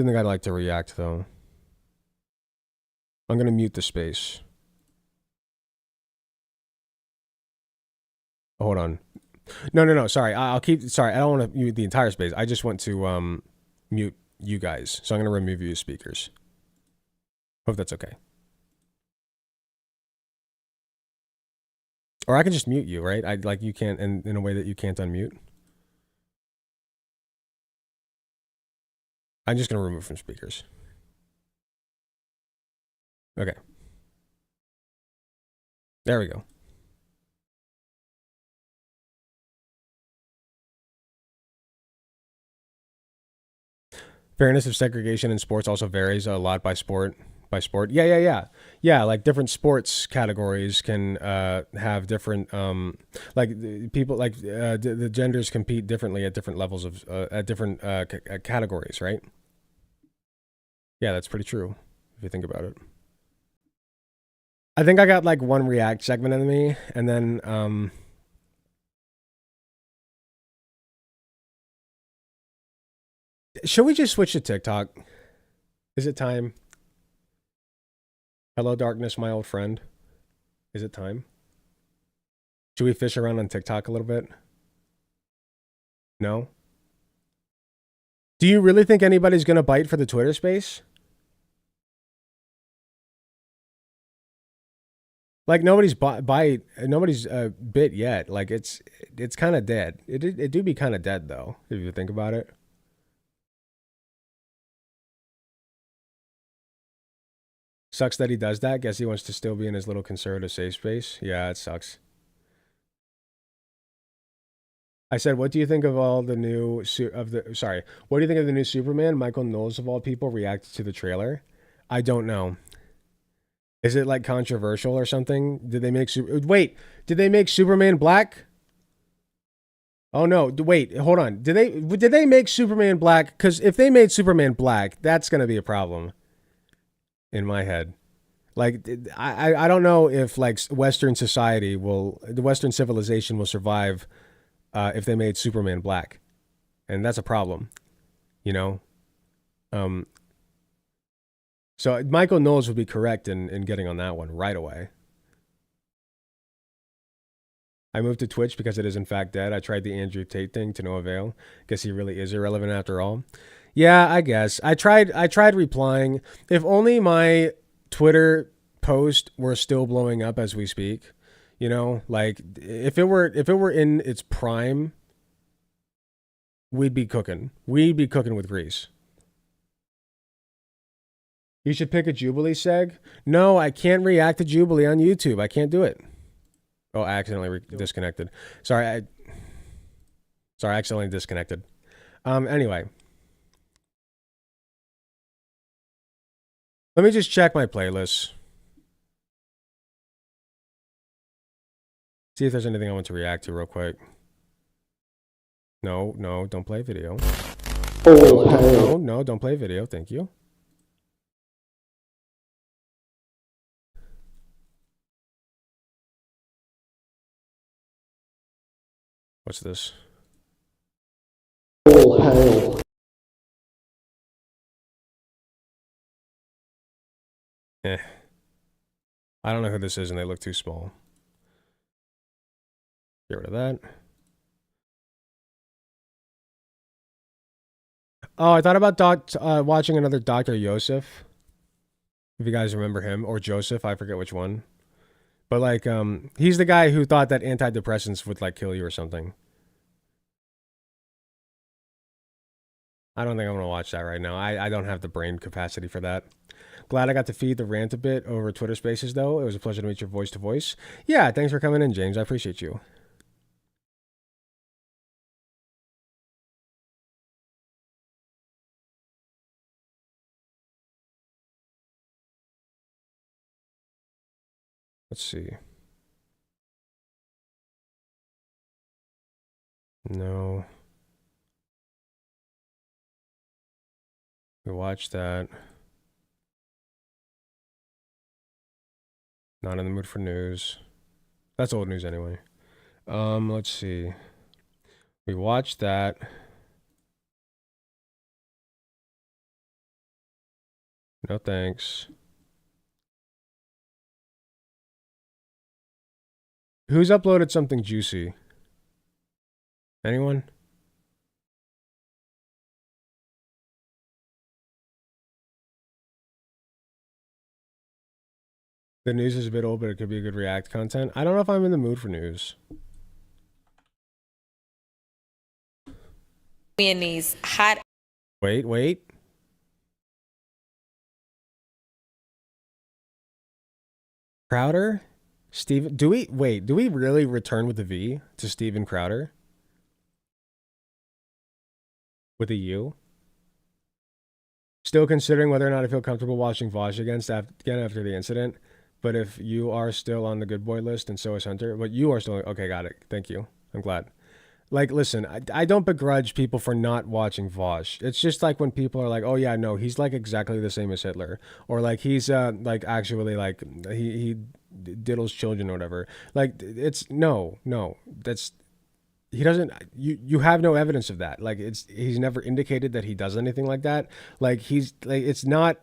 S1: think I'd like to react though. I'm gonna mute the space. Oh, hold on. No. Sorry, I'll keep. Sorry, I don't want to mute the entire space. I just want to mute you guys. So I'm gonna remove you as speakers. Hope that's okay. Or I can just mute you, right? I like you can't in a way that you can't unmute. I'm just gonna remove from speakers. Okay. There we go. Fairness of segregation in sports also varies a lot by sport. Yeah. Like different sports categories can have different like people like the genders compete differently at different levels of at different categories, right? Yeah, that's pretty true if you think about it. I think I got like one react segment in me, and then should we just switch to TikTok? Is it time? Hello, darkness, my old friend. Is it time? Should we fish around on TikTok a little bit? No? Do you really think anybody's going to bite for the Twitter space? Like nobody's bit yet. Like it's kind of dead. It do be kind of dead though, if you think about it. Sucks that he does that. Guess he wants to still be in his little conservative safe space. Yeah, it sucks. I said, what do you think of all the new what do you think of the new Superman? Michael Knowles of all people reacted to the trailer. I don't know. Is it like controversial or something? Did they make did they make Superman black? Oh no, wait, hold on. Did they make Superman black? Cuz if they made Superman black, that's going to be a problem in my head. Like I don't know if like Western civilization will survive if they made Superman black. And that's a problem, you know? So Michael Knowles would be correct in getting on that one right away. I moved to Twitch because it is in fact dead. I tried the Andrew Tate thing to no avail. Guess he really is irrelevant after all. Yeah, I guess. I tried replying. If only my Twitter post were still blowing up as we speak. You know, like if it were in its prime, we'd be cooking. We'd be cooking with grease. You should pick a Jubilee seg. No, I can't react to Jubilee on YouTube. I can't do it. Oh, I accidentally disconnected. Sorry, I accidentally disconnected. Anyway. Let me just check my playlist. See if there's anything I want to react to real quick. No, don't play video. No, don't play video. Thank you. What's this?
S7: All hail.
S1: I don't know who this is and they look too small. Get rid of that. Oh, I thought about watching another Dr. Yosef. If you guys remember him. Or Joseph, I forget which one. But like, he's the guy who thought that antidepressants would like kill you or something. I don't think I'm gonna watch that right now. I don't have the brain capacity for that. Glad I got to feed the rant a bit over Twitter Spaces, though. It was a pleasure to meet you voice to voice. Yeah, thanks for coming in, James. I appreciate you. Let's see. No. We watched that. Not in the mood for news. That's old news anyway. Let's see. We watched that. No thanks. Who's uploaded something juicy? Anyone? The news is a bit old, but it could be a good React content. I don't know if I'm in the mood for news.
S3: In these hot.
S1: Wait. Crowder? Steven, do we really return with the V to Steven Crowder? With a U? Still considering whether or not I feel comfortable watching Vosh again after the incident. But if you are still on the good boy list, and so is Hunter. But you are still... Okay, got it. Thank you. I'm glad. Like, listen, I don't begrudge people for not watching Vosh. It's just like when people are like, oh yeah, no, he's like exactly the same as Hitler. Or like he's like actually like he diddles children or whatever. Like it's no. That's he doesn't you have no evidence of that. Like he's never indicated that he does anything like that. Like he's like it's not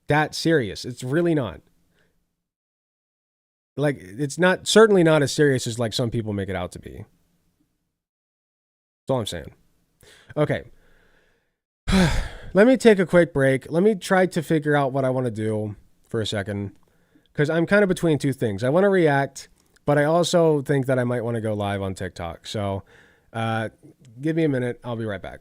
S1: that serious. It's really not. Like, it's not, certainly not as serious as like some people make it out to be. That's all I'm saying. Okay. Let me take a quick break. Let me try to figure out what I want to do for a second, because I'm kind of between two things. I want to react, but I also think that I might want to go live on TikTok. So give me a minute. I'll be right back.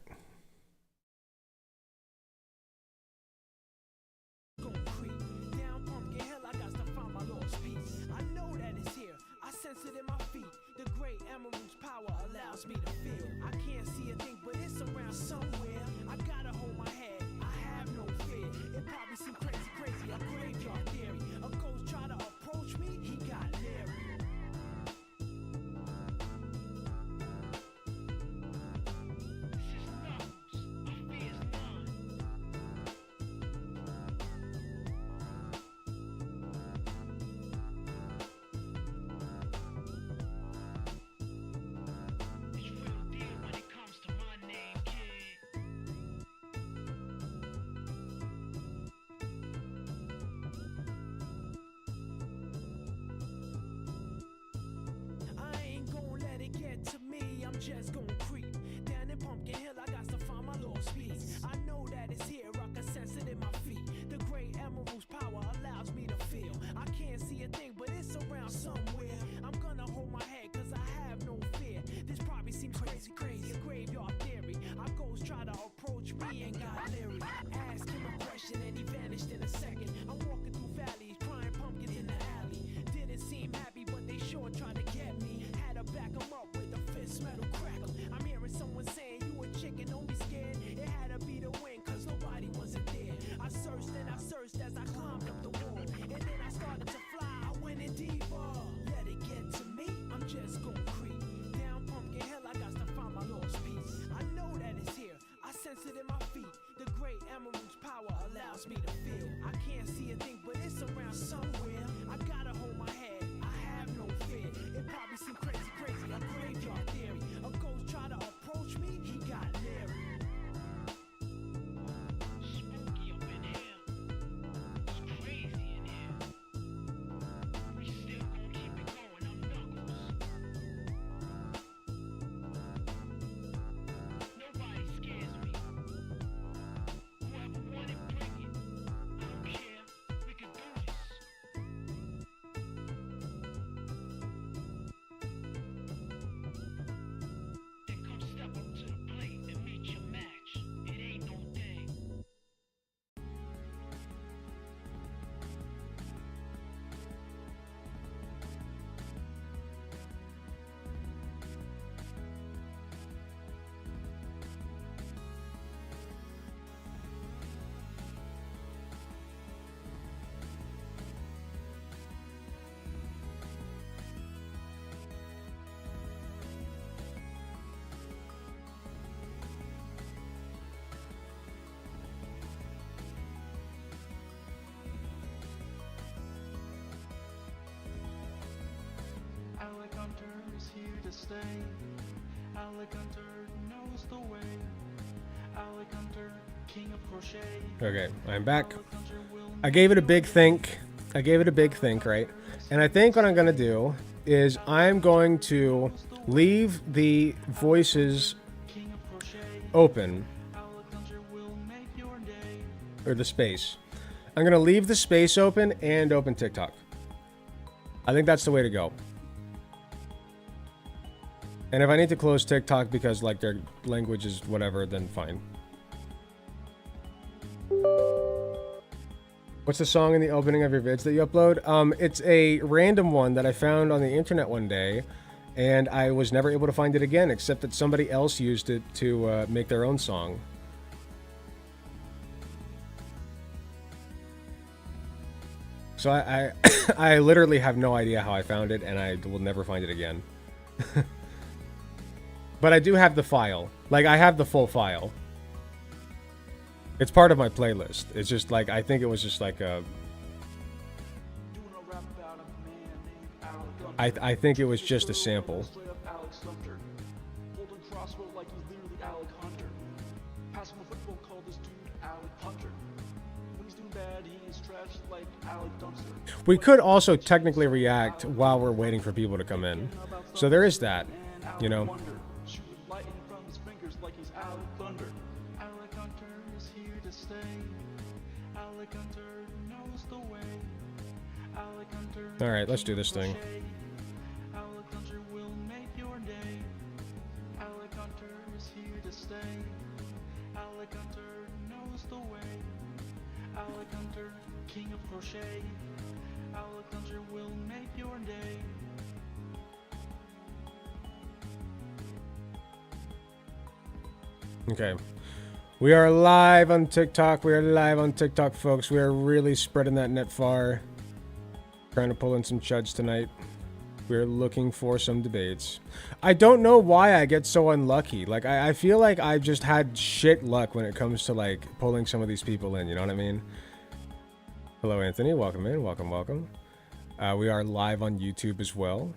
S2: Gon' creep down Pumpkin Hill. I got to find my lost piece. I know that it's here. I sense it in my feet. The great emerald's power allows me to feel. I can't see a thing, but it's around somewhere. I gotta hold my head. I have no fear. It probably seems crazy, a graveyard theory. A ghost try to approach me. He got leery. I ain't gon' let it get to me. I'm just gon' creep down in Pumpkin Hill. I got to find my lost piece. I know that it's here. I can sense it in my feet. The great emerald's power allows me to feel. I can't see a thing, but it's around somewhere. I'm gonna hold my head, cause I have no fear. This probably seems crazy, a graveyard theory. Our ghosts try to approach me and got leery. Ask him a question and he vanished in a second. I'm walking through valleys, crying pumpkins in the alley. Didn't seem happy, but they sure tried to get me. Had to back 'em up with a fist metal crackle. I'm hearing someone saying, you a chicken, don't be scared. It had to be the wind, cause nobody wasn't there. I searched and I searched as I climbed up the wall. And then I started to fly, I went in deeper. Let it get to me, I'm just gon' creep down Pumpkin Hill. I got to find my lost piece. I know that it's here, I sense it in my feet. The great emerald's power allows me to feel. I can't see a thing, but it's around somewhere. I gotta hold my head, I have no fear. It probably seems crazy, a graveyard theory. A ghost try to approach me, he got leery. Spooky up in here, it's crazy in here. We still gon' keep it going, I'm Knuckles. Nobody scares me. Whoever want it, bring it. I don't care, we can do this. Then come step up to the plate and meet your match. It ain't no thing.
S7: Alec Hunter is here to stay. Alec Hunter knows the way. Alec Hunter, king of crochet.
S1: Okay, I'm back.
S7: Alec Hunter will
S1: I gave it a big think. Right? And I think what I'm going to do is I'm going to leave the voices
S7: king of crochet.
S1: open,
S7: Alec Hunter will make your day.
S1: or the space. I'm going to leave the space open and open TikTok. I think that's the way to go. And if I need to close TikTok because like their language is whatever, then fine. What's the song in the opening of your vids that you upload? It's a random one that I found on the internet one day, and I was never able to find it again, except that somebody else used it to make their own song. So I literally have no idea how I found it, and I will never find it again. But I do have the file. Like, I have the full file. It's part of my playlist. It's just like, I think it was just like a...
S7: Doing a rap about a man named Alec Hunter.
S1: I think it was just a sample.
S7: Straight up Alex Hunter. Holding crossbow like he's literally Alec Hunter. Pass him a football call this dude Alec Hunter. When he's doing bad, he is trash like Alec Dumpster.
S1: We could also technically react while we're waiting for people to come in. So there is that, you know.
S7: Shoot lightning from his fingers like he's Alec Thunder. Alec Hunter is here to stay. Alec Hunter knows the way. Alec Hunter.
S1: All right, let's do this thing.
S7: Alec Hunter will make your day. Alec Hunter is here to stay. Alec Hunter knows the way. Alec Hunter, king of crochet. Alec Hunter will make your day.
S1: Okay. We are live on TikTok. We are live on TikTok, folks. We are really spreading that net far. Trying to pull in some chuds tonight. We're looking for some debates. I don't know why I get so unlucky. Like, I feel like I've just had shit luck when it comes to, like, pulling some of these people in. You know what I mean? Hello, Anthony. Welcome in. Welcome, welcome. We are live on YouTube as well.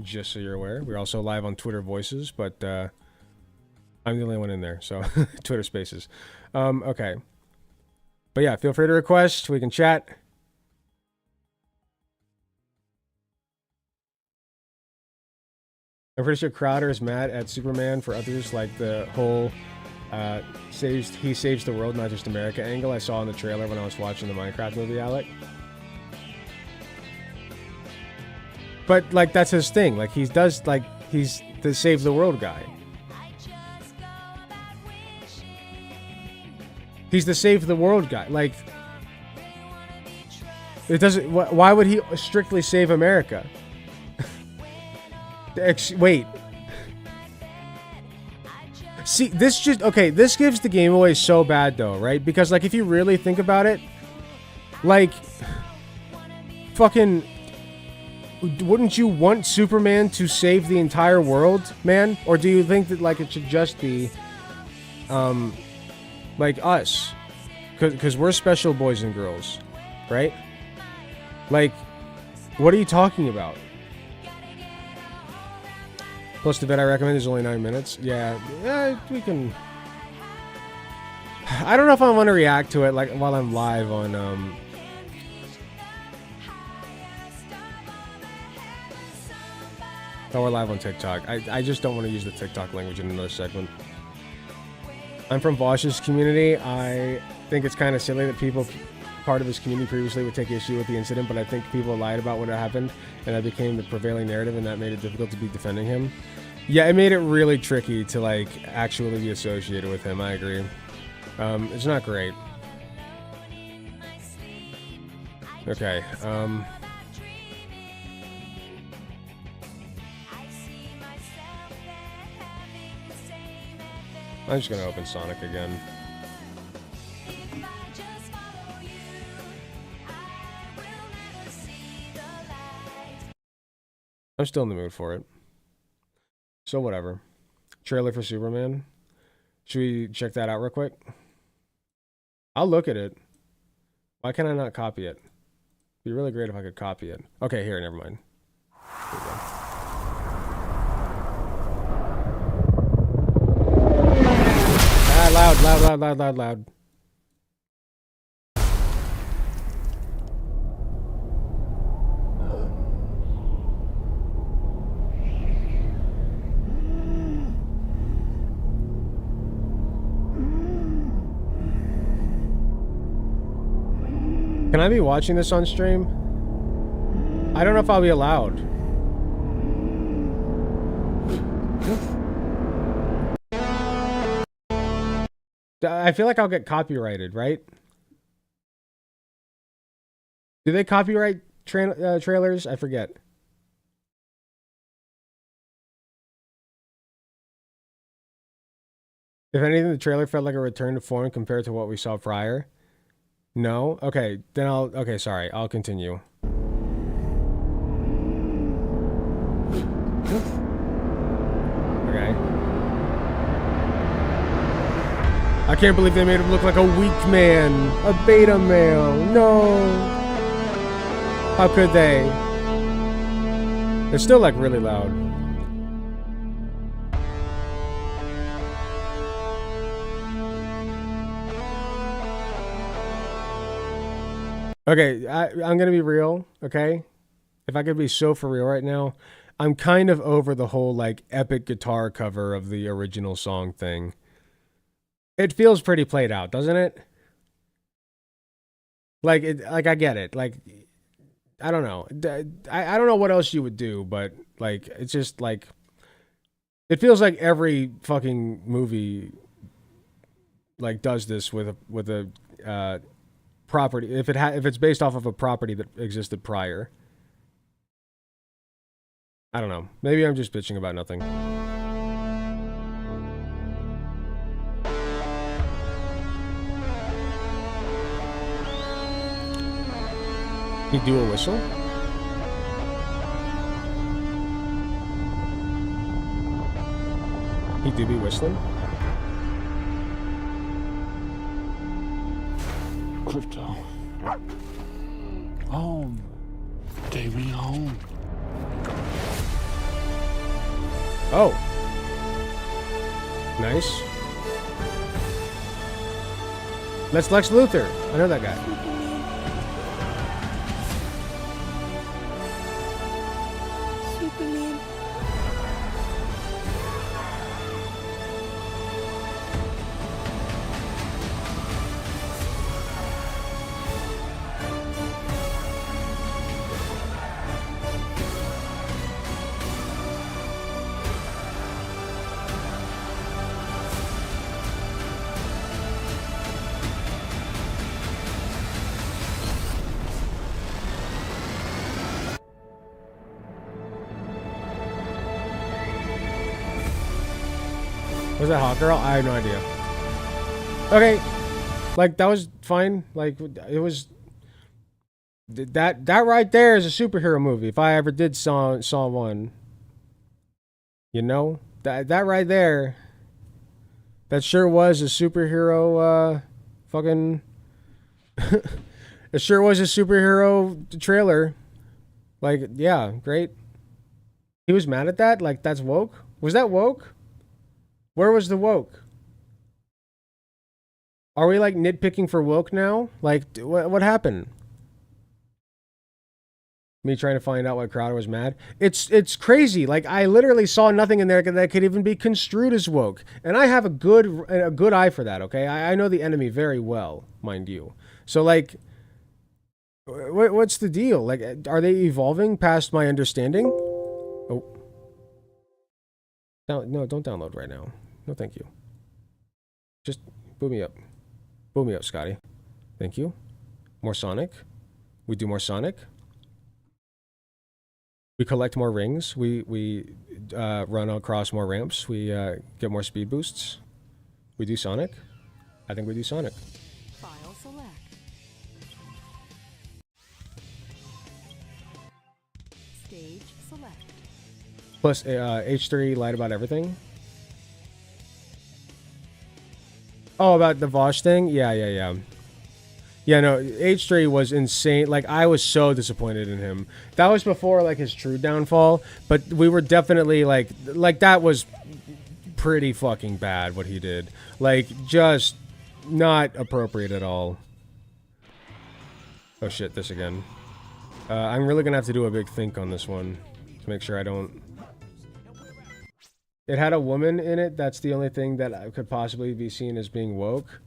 S1: Just so you're aware. We're also live on Twitter Voices, but I'm the only one in there, so Twitter Spaces. Okay. But yeah, feel free to request. We can chat. I'm pretty sure Crowder is mad at Superman for others, like the whole he saves the world, not just America angle I saw in the trailer when I was watching the Minecraft movie, Alec. But, like, that's his thing. Like, he's the save the world guy. He's the save the world guy. Like, it doesn't. Why would he strictly save America? Wait. See, this just okay. This gives the game away so bad, though, right? Because, like, if you really think about it, like, fucking, wouldn't you want Superman to save the entire world, man? Or do you think that, like, it should just be, like us, because we're special boys and girls, right? Like, what are you talking about? Plus the vid I recommend is only 9 minutes. Yeah, we can. I don't know if I want to react to it like while I'm live on Oh, we're live on TikTok. I just don't want to use the TikTok language in another segment. I'm from Vosh's community. I think it's kind of silly that people, part of his community previously, would take issue with the incident, but I think people lied about what had happened, and that became the prevailing narrative, and that made it difficult to be defending him. Yeah, it made it really tricky to, like, actually be associated with him. I agree. It's not great. Okay, I'm just gonna open Sonic again. I'm still in the mood for it. So whatever. Trailer for Superman. Should we check that out real quick? I'll look at it. Why can I not copy it? It'd be really great if I could copy it. Okay, here, never mind. Here we go. Loud. Can I be watching this on stream? I don't know if I'll be allowed. I feel like I'll get copyrighted, right? Do they copyright trailers? I forget. If anything, the trailer felt like a return to form compared to what we saw prior. No? Okay, then okay, sorry. I'll continue. Okay. I can't believe they made him look like a weak man. A beta male. No. How could they? It's still, like, really loud. Okay, I'm gonna be real, okay? If I could be so for real right now, I'm kind of over the whole like epic guitar cover of the original song thing. It feels pretty played out, doesn't it? Like I get it. Like I don't know. I don't know what else you would do, but like it's just like it feels like every fucking movie like does this with a property if it's based off of a property that existed prior. I don't know. Maybe I'm just bitching about nothing. He do a whistle? He do be whistling?
S8: Crypto. Home. Take me home.
S1: Oh. Nice. That's Lex Luthor. I know that guy.
S3: Superman.
S1: Was that Hawk Girl? I have no idea. Okay. Like, that was fine. Like, it was... That right there is a superhero movie. If I ever did saw one. You know? That right there... That sure was a superhero, fucking... It sure was a superhero trailer. Like, yeah, great. He was mad at that? Like, that's woke? Was that woke? Where was the woke? Are we like nitpicking for woke now? Like, what happened? Me trying to find out why Crowder was mad. It's crazy. Like, I literally saw nothing in there that could even be construed as woke, and I have a good eye for that. Okay, I know the enemy very well, mind you. So like, what's the deal? Like, are they evolving past my understanding? Oh, no, don't download right now. No, thank you. Just boot me up. Boot me up, Scotty. Thank you. More Sonic. We do more Sonic. We collect more rings. We run across more ramps. We get more speed boosts. We do Sonic. I think we do Sonic.
S3: File select. Stage select.
S1: Plus H3 lied about everything. Oh, about the Vosh thing? Yeah. Yeah, no, H3 was insane. Like, I was so disappointed in him. That was before, like, his true downfall. But we were definitely, like that was pretty fucking bad, what he did. Like, just not appropriate at all. Oh, shit, this again. I'm really gonna have to do a big think on this one. To make sure I don't... It had a woman in it. That's the only thing that could possibly be seen as being woke.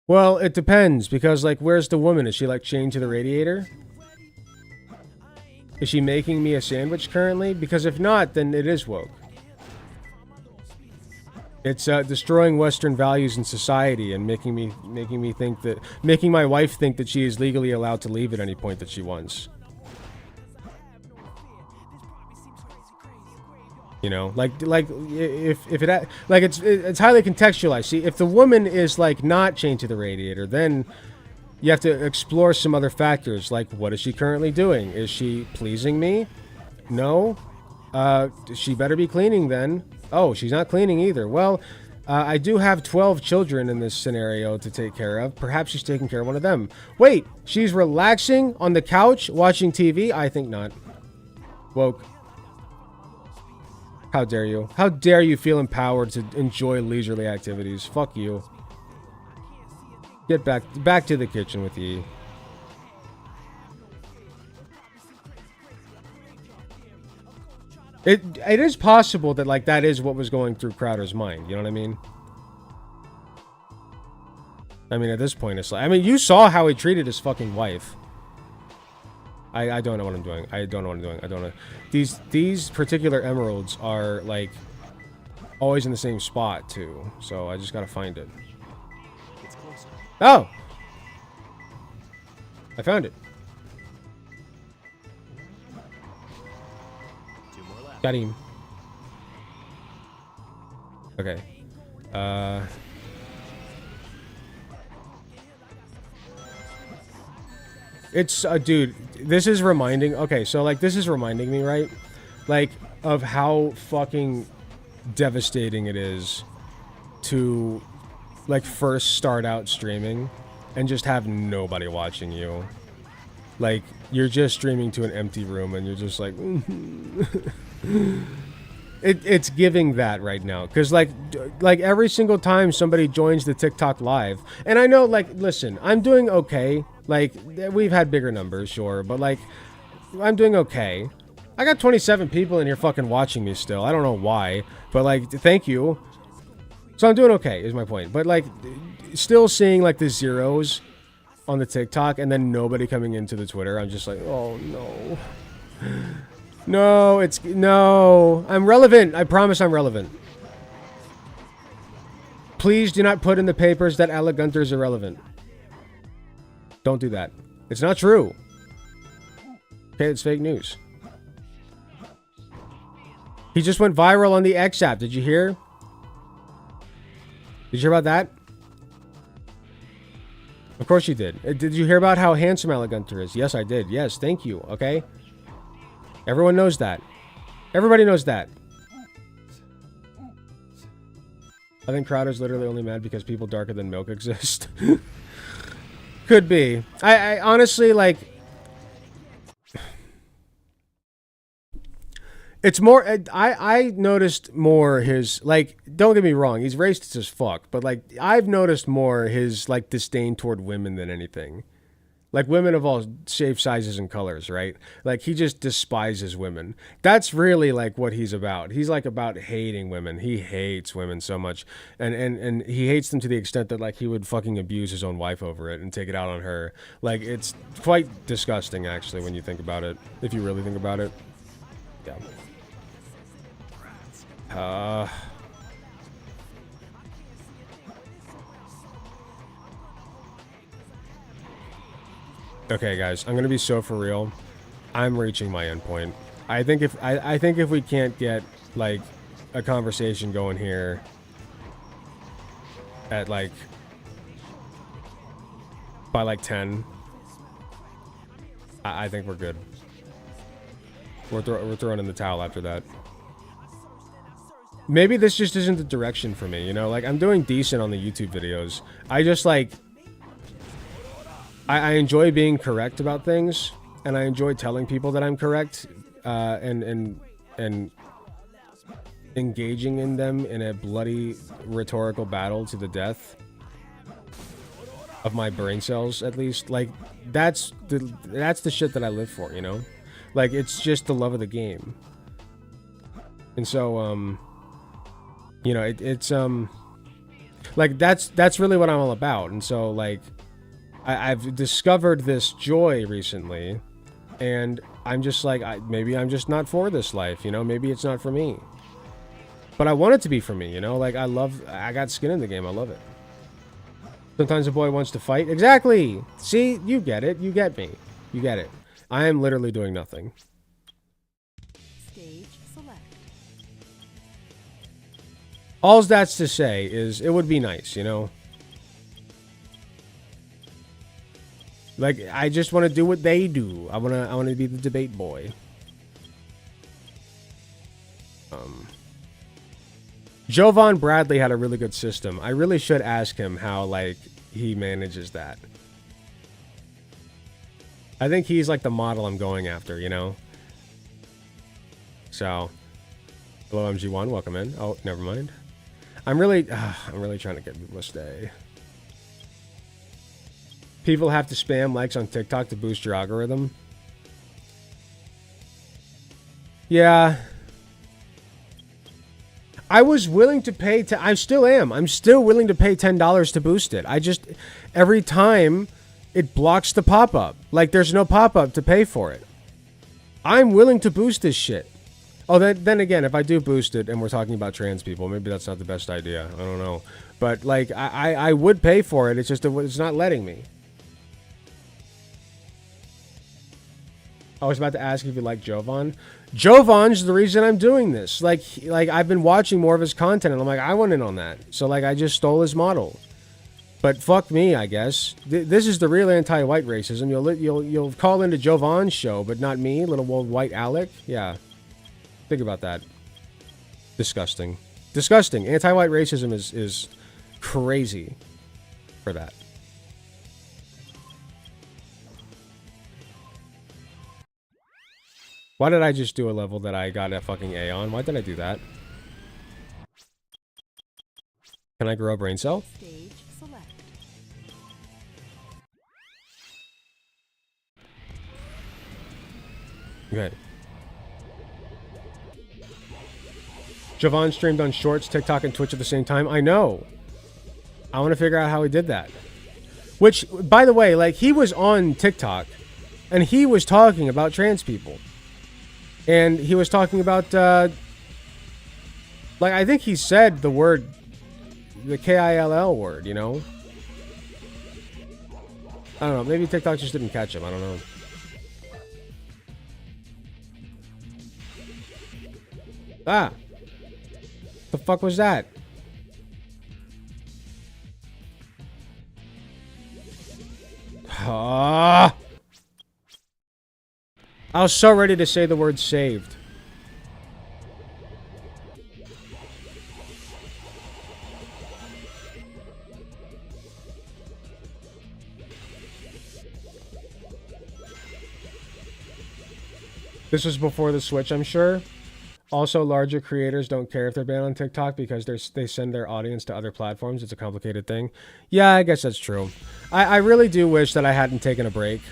S1: Well, it depends, because, like, where's the woman? Is she, like, chained to the radiator? Is she making me a sandwich currently? Because if not, then it is woke. It's destroying Western values in society and making my wife think that she is legally allowed to leave at any point that she wants. You know, like if it like it's highly contextualized. See, if the woman is like not chained to the radiator, then you have to explore some other factors. Like, what is she currently doing? Is she pleasing me? No. She better be cleaning then. Oh, she's not cleaning either. Well, I do have 12 children in this scenario to take care of. Perhaps she's taking care of one of them. Wait, she's relaxing on the couch watching TV? I think not. Woke. How dare you? How dare you feel empowered to enjoy leisurely activities? Fuck you. Get back to the kitchen with ye. It is possible that like that is what was going through Crowder's mind. You know what I mean? I mean, at this point, it's like, I mean, you saw how he treated his fucking wife. I don't know what I'm doing. I don't know what I'm doing. I don't know. These particular emeralds are like always in the same spot too. So I just gotta find it. Oh, I found it. Got him. Okay. It's dude, this is reminding, okay, so like this is reminding me, right? Like of how fucking devastating it is to like first start out streaming and just have nobody watching you. Like you're just streaming to an empty room and you're just like it's giving that right now, because like every single time somebody joins the TikTok live, and I know, like, listen, I'm doing okay. Like, we've had bigger numbers, sure, but like I'm doing okay. I got 27 people in here fucking watching me still. I don't know why, but like, thank you. So I'm doing okay is my point. But like still seeing like the zeros on the TikTok and then nobody coming into the Twitter, I'm just like, oh no. No, no, I'm relevant. I promise I'm relevant. Please do not put in the papers that Alec Gunter is irrelevant. Don't do that. It's not true. Okay, it's fake news. He just went viral on the X app. Did you hear? Did you hear about that? Of course you did. Did you hear about how handsome Alec Gunter is? Yes, I did. Yes, thank you. Okay? Everyone knows that. Everybody knows that. I think Crowder's literally only mad because people darker than milk exist. Could be. I honestly, like... It's more... I noticed more his... Like, don't get me wrong, he's racist as fuck. But, like, I've noticed more his, like, disdain toward women than anything. Like, women of all shapes, sizes, and colors, right? Like, he just despises women. That's really, like, what he's about. He's, like, about hating women. He hates women so much. And he hates them to the extent that, like, he would fucking abuse his own wife over it and take it out on her. Like, it's quite disgusting, actually, when you think about it. If you really think about it. Yeah. Okay, guys, I'm gonna be so for real. I'm reaching my endpoint. I think if we can't get like a conversation going here at like by like 10, I think we're good. We're throwing in the towel after that. Maybe this just isn't the direction for me, you know? Like, I'm doing decent on the YouTube videos. I just like. I enjoy being correct about things, and I enjoy telling people that I'm correct, and engaging in them in a bloody rhetorical battle to the death of my brain cells, at least. Like, that's the shit that I live for, you know? Like, it's just the love of the game. And so, you know, it's like, that's really what I'm all about. And so, like, I've discovered this joy recently, and I'm just like, maybe I'm just not for this life, you know? Maybe it's not for me. But I want it to be for me, you know? Like, I got skin in the game. I love it. Sometimes a boy wants to fight. Exactly! See? You get it. You get me. You get it. I am literally doing nothing.
S3: Stage select.
S1: All that's to say is, it would be nice, you know? Like, I just want to do what they do. I want to be the debate boy. Jovan Bradley had a really good system. I really should ask him how, like, he manages that. I think he's, like, the model I'm going after, you know? So, hello, MG1. Welcome in. Oh, never mind. I'm really trying to get people to stay. People have to spam likes on TikTok to boost your algorithm. Yeah. I was willing to pay. I still am. I'm still willing to pay $10 to boost it. I just every time it blocks the pop up. Like there's no pop up to pay for it. I'm willing to boost this shit. Oh, then again, if I do boost it and we're talking about trans people, maybe that's not the best idea. I don't know. But like I would pay for it. It's just it's not letting me. I was about to ask if you like Jovan. Jovan's the reason I'm doing this. Like I've been watching more of his content, and I'm like, I want in on that. So like, I just stole his model. But fuck me, I guess. This is the real anti-white racism. You'll call into Jovan's show, but not me, little old white Alec. Yeah, think about that. Disgusting, disgusting. Anti-white racism is crazy for that. Why did I just do a level that I got a fucking A on? Why did I do that? Can I grow a brain cell?
S3: Stage select.
S1: Okay. Javon streamed on Shorts, TikTok, and Twitch at the same time. I know. I want to figure out how he did that. Which, by the way, like, he was on TikTok, and he was talking about trans people. And he was talking about, like, I think he said the word, the K-I-L-L word, you know? I don't know. Maybe TikTok just didn't catch him. I don't know. Ah. The fuck was that? Ah. I was so ready to say the word saved. This was before the Switch, I'm sure. Also, larger creators don't care if they're banned on TikTok because they send their audience to other platforms. It's a complicated thing. Yeah, I guess that's true. I really do wish that I hadn't taken a break.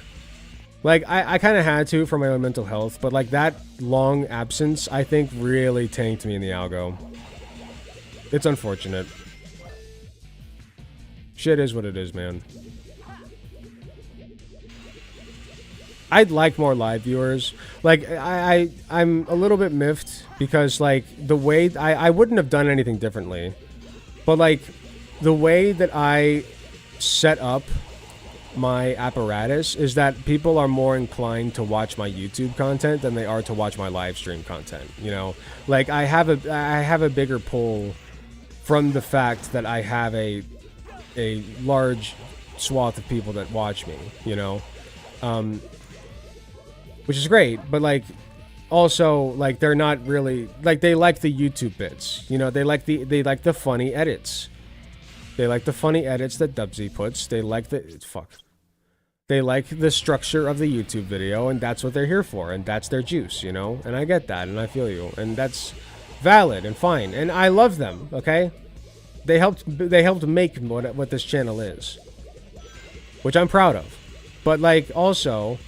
S1: Like, I kind of had to for my own mental health, but like that long absence, I think really tanked me in the algo. It's unfortunate. Shit is what it is, man. I'd like more live viewers. Like, I'm a little bit miffed because, like, the way... I wouldn't have done anything differently. But, like, the way that I set up my apparatus is that people are more inclined to watch my YouTube content than they are to watch my live stream content, you know? Like, I have a bigger pull from the fact that I have a large swath of people that watch me, you know? Which is great, but like, also, like, they're not really, like, they like the YouTube bits, you know, they like the funny edits. They like the funny edits that Dubsy puts. They like they like the structure of the YouTube video, and that's what they're here for, and that's their juice, you know? And I get that, and I feel you, and that's valid and fine, and I love them, okay? They helped make what this channel is, which I'm proud of. But, like, also,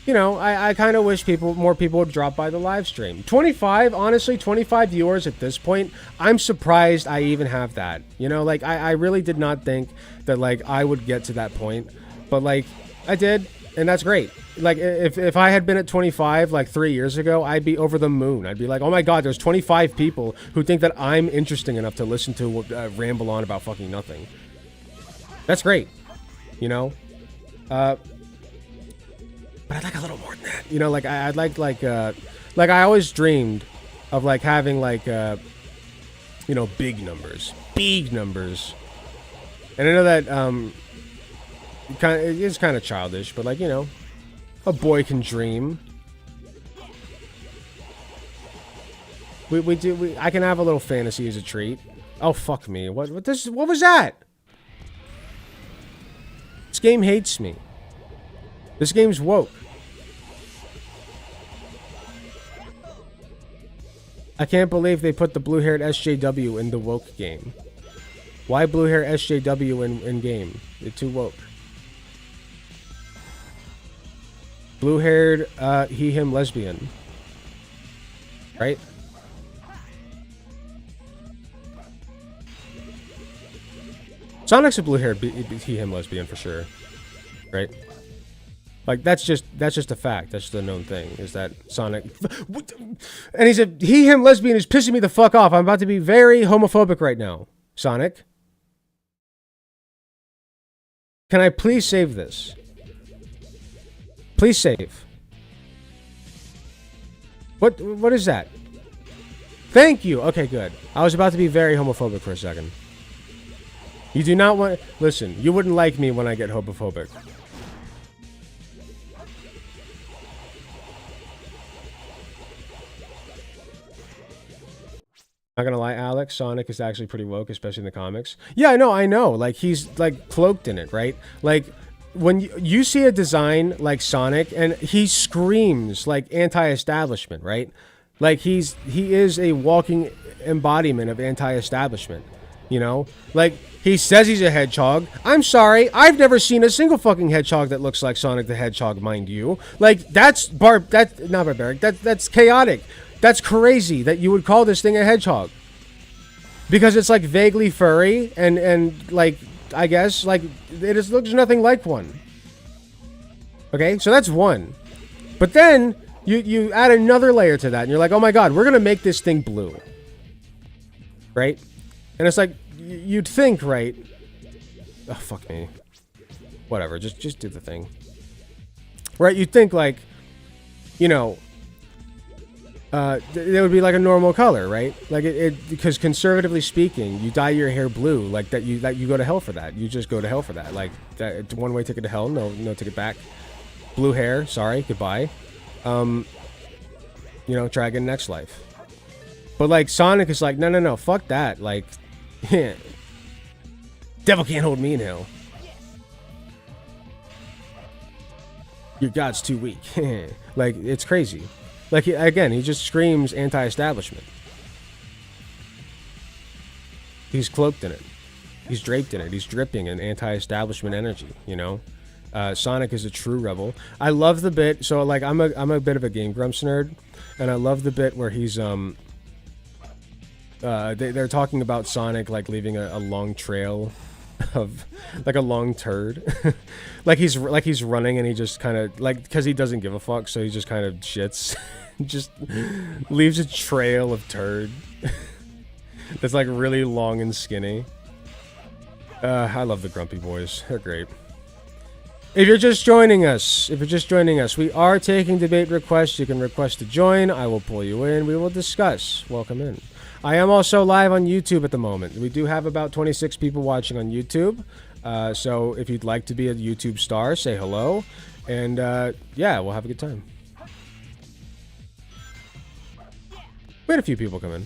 S1: you know, I kind of wish more people would drop by the live stream. 25, honestly, 25 viewers at this point. I'm surprised I even have that. You know, like, I really did not think that, like, I would get to that point. But, like, I did, and that's great. Like, if I had been at 25, like, 3 years ago, I'd be over the moon. I'd be like, oh my god, there's 25 people who think that I'm interesting enough to listen to ramble on about fucking nothing. That's great. You know? But I'd like a little more than that. You know, like, I'd like I always dreamed of, like, having, like, you know, big numbers. Big numbers. And I know that, it's kind of childish, but, like, you know, a boy can dream. I can have a little fantasy as a treat. Oh, fuck me. What was that? This game hates me. This game's woke. I can't believe they put the blue-haired SJW in the woke game. Why blue-haired SJW in game? They're too woke. Blue-haired, he, him, lesbian. Right? Sonic's a blue-haired he/him lesbian for sure, right? Like that's just a fact. That's just a known thing. Is that Sonic? And he's a he/him lesbian is pissing me the fuck off. I'm about to be very homophobic right now, Sonic. Can I please save this? Please save. What is that? Thank you. Okay, good. I was about to be very homophobic for a second. You do not want... Listen, you wouldn't like me when I get homophobic. Not gonna lie, Alex, Sonic is actually pretty woke, especially in the comics. Yeah, I know. Like, he's, like, cloaked in it, right? Like, when you see a design like Sonic, and he screams, like, anti-establishment, right? Like, he is a walking embodiment of anti-establishment, you know? Like, he says he's a hedgehog. I'm sorry, I've never seen a single fucking hedgehog that looks like Sonic the Hedgehog, mind you. Like, that's not barbaric, that's chaotic. That's crazy that you would call this thing a hedgehog. Because it's like vaguely furry and like, I guess, like, it looks nothing like one. Okay, so that's one. But then, you add another layer to that and you're like, oh my god, we're gonna make this thing blue. Right? And it's like, you'd think, right? Oh, fuck me. Whatever, just do the thing. Right, you'd think like, you know, it would be like a normal color, right? Like because conservatively speaking, you dye your hair blue, like that you go to hell for that. You just go to hell for that. Like that one-way ticket to hell, no ticket back. Blue hair, sorry, goodbye. You know, try again next life. But like Sonic is like, no, fuck that. Like, devil can't hold me in hell. Your god's too weak. Like, it's crazy. Like, again, he just screams anti-establishment. He's cloaked in it. He's draped in it. He's dripping in anti-establishment energy, you know? Sonic is a true rebel. I love the bit, so, like, I'm a bit of a Game Grumps nerd, and I love the bit where he's, they're talking about Sonic, like, leaving a long trail of, like, a long turd. like he's running and he just kind of, like, because he doesn't give a fuck, so he just kind of shits. Just leaves a trail of turd that's like really long and skinny. I love the Grumpy Boys. They're great. If you're just joining us, we are taking debate requests. You can request to join. I will pull you in. We will discuss. Welcome in. I am also live on YouTube at the moment. We do have about 26 people watching on YouTube. So if you'd like to be a YouTube star, say hello. And yeah, we'll have a good time. We had a few people come in.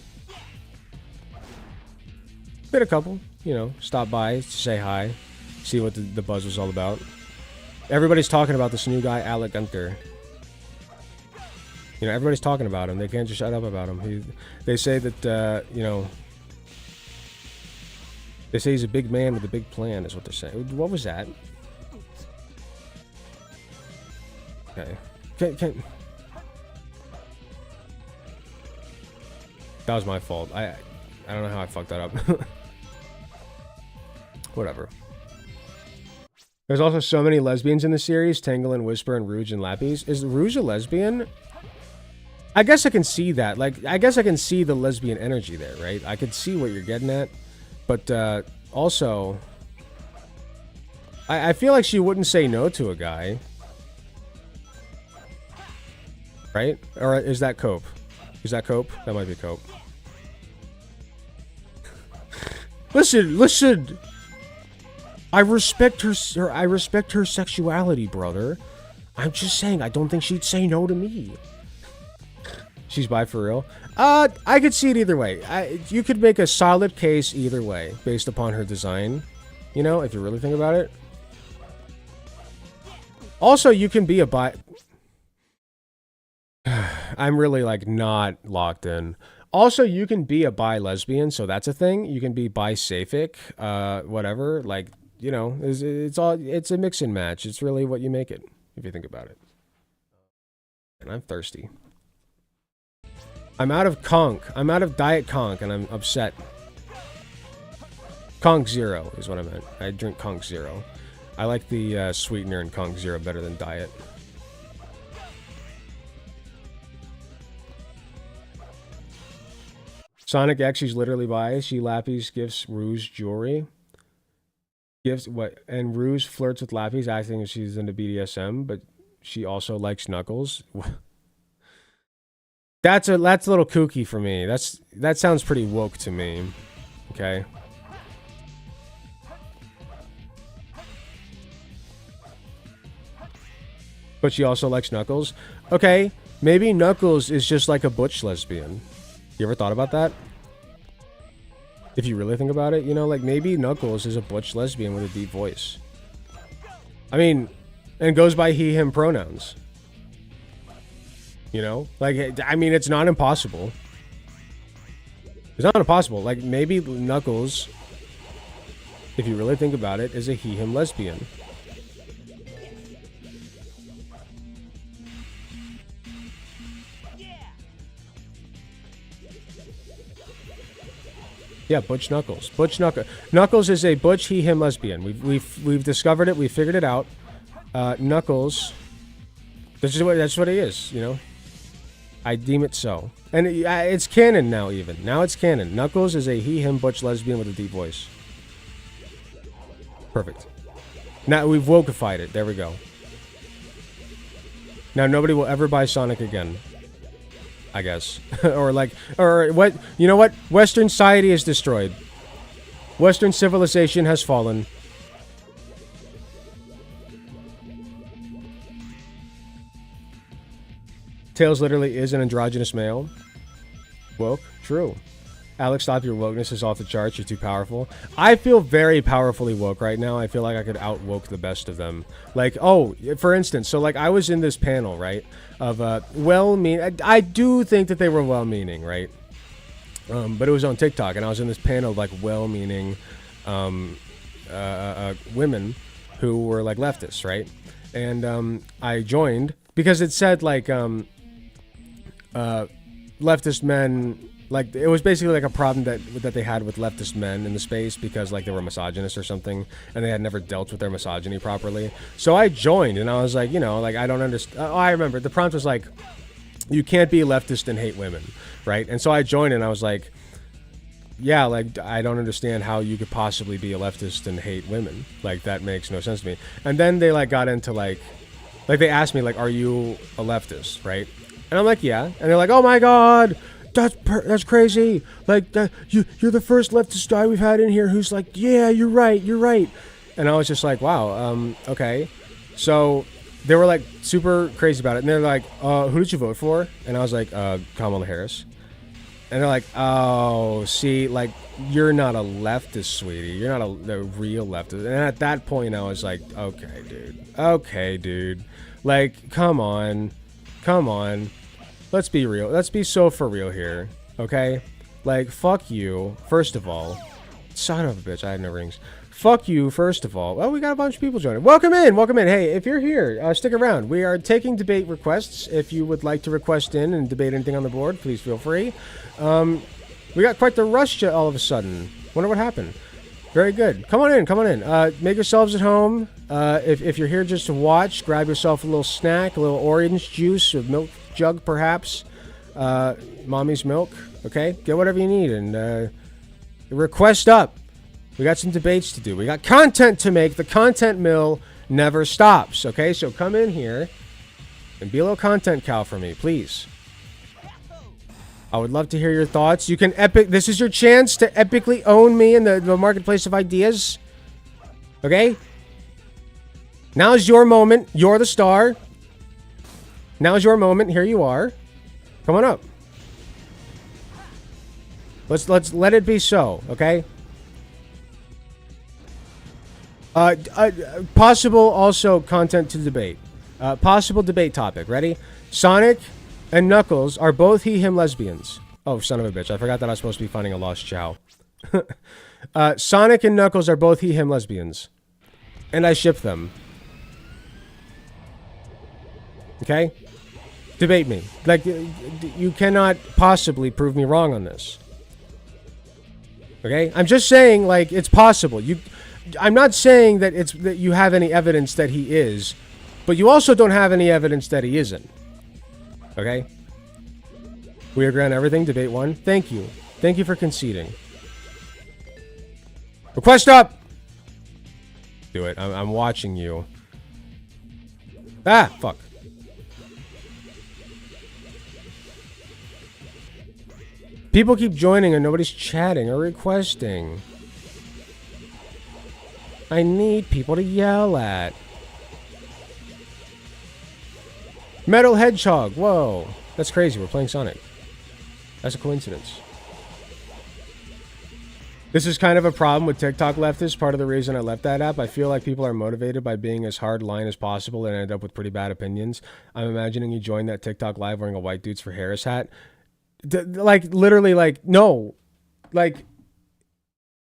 S1: We had a couple, you know, stop by to say hi, see what the buzz was all about. Everybody's talking about this new guy, Alec Gunter. You know, everybody's talking about him. They can't just shut up about him. They say that, you know, they say he's a big man with a big plan, is what they're saying. What was that? Okay. That was my fault. I don't know how I fucked that up. Whatever. There's also so many lesbians in the series. Tangle and Whisper and Rouge and Lappies. Is Rouge a lesbian? I guess I can see that. Like, I guess I can see the lesbian energy there, right? I could see what you're getting at. But, also... I feel like she wouldn't say no to a guy. Right? Or is that Cope? Is that Cope? That might be Cope. Listen! I respect her sexuality, brother. I'm just saying, I don't think she'd say no to me. She's bi for real? I could see it either way. You could make a solid case either way, based upon her design. You know, if you really think about it. Also, you can be a bi... I'm really, like, not locked in. Also, you can be a bi-lesbian, so that's a thing. You can be bi-saphic, whatever. Like, you know, it's a mix and match. It's really what you make it, if you think about it. And I'm thirsty. I'm out of conch. I'm out of Diet Conch, and I'm upset. Conch Zero is what I meant. I drink Conch Zero. I like the sweetener in Conch Zero better than Diet. Sonic X, she's literally bi. She lappies, gifts Rouge jewelry. Gifts what? And Rouge flirts with lappies, acting as she's into BDSM, but she also likes Knuckles. That's a little kooky for me. That sounds pretty woke to me. Okay. But she also likes Knuckles. Okay, maybe Knuckles is just like a butch lesbian. You ever thought about that? If you really think about it, you know, like maybe Knuckles is a butch lesbian with a deep voice. I mean, and goes by he, him pronouns. You know? Like, I mean, it's not impossible. It's not impossible. Like, maybe Knuckles, if you really think about it, is a he, him lesbian. Yeah, Butch Knuckles. Knuckles is a butch he him lesbian. We've discovered it. We figured it out. Knuckles. That's what he is. You know. I deem it so, and it's canon now. Even now, it's canon. Knuckles is a he him butch lesbian with a deep voice. Perfect. Now we've wokeified it. There we go. Now nobody will ever buy Sonic again. I guess. or what? You know what? Western society is destroyed. Western civilization has fallen. Tails literally is an androgynous male. Woke? True. Alex, stop your wokeness is off the charts. You're too powerful. I feel very powerfully woke right now. I feel like I could out-woke the best of them. Like, oh, for instance, so like I was in this panel, right? Of well-meaning. I do think that they were well-meaning, right? But it was on TikTok, and I was in this panel of like well-meaning women who were like leftists, right? And I joined because it said like leftist men. Like, it was basically like a problem that they had with leftist men in the space because, like, they were misogynists or something, and they had never dealt with their misogyny properly. So I joined, and I was like, you know, like, I don't understand. Oh, I remember. The prompt was like, you can't be a leftist and hate women, right? And so I joined, and I was like, yeah, like, I don't understand how you could possibly be a leftist and hate women. Like, that makes no sense to me. And then they, like, got into, like, they asked me, like, are you a leftist, right? And I'm like, yeah. And they're like, oh, my God. That's crazy. Like you're the first leftist guy we've had in here who's like, yeah, you're right. And I was just like, wow, okay. So they were like super crazy about it, and they're like, who did you vote for? And I was like, Kamala Harris. And they're like, oh, see, like you're not a leftist, sweetie. You're not a real leftist. And at that point, I was like, okay, dude. Like, come on. Let's be real. Let's be so for real here, okay? Like, fuck you, first of all. Son of a bitch, I had no rings. Fuck you, first of all. Well, we got a bunch of people joining. Welcome in. Hey, if you're here, stick around. We are taking debate requests. If you would like to request in and debate anything on the board, please feel free. We got quite the rush all of a sudden. Wonder what happened. Very good. Come on in. Make yourselves at home. If you're here just to watch, grab yourself a little snack, a little orange juice with milk jug, perhaps. Mommy's milk. Okay? Get whatever you need and request up. We got some debates to do. We got content to make. The content mill never stops. Okay? So come in here and be a little content cow for me, please. I would love to hear your thoughts. You can this is your chance to epically own me in the marketplace of ideas. Okay? Now's your moment. You're the star. Now's your moment. Here you are. Come on up. Let's let it be so, okay? Possible also content to debate. Possible debate topic. Ready? Sonic and Knuckles are both he/him lesbians. Oh, son of a bitch. I forgot that I was supposed to be finding a lost chow. Sonic and Knuckles are both he/him lesbians. And I ship them. Okay? Debate me. Like, you cannot possibly prove me wrong on this. Okay? I'm just saying, like, it's possible. I'm not saying that that you have any evidence that he is, but you also don't have any evidence that he isn't. Okay? We agree on everything. Debate 1. Thank you. Thank you for conceding. Request up! Do it. I'm watching you. Ah, fuck. People keep joining and nobody's chatting or requesting. I need people to yell at. Metal Hedgehog. Whoa. That's crazy. We're playing Sonic. That's a coincidence. This is kind of a problem with TikTok leftists. Part of the reason I left that app, I feel like people are motivated by being as hard line as possible and end up with pretty bad opinions. I'm imagining you joined that TikTok live wearing a white Dudes for Harris hat. Like, literally, like, no. Like,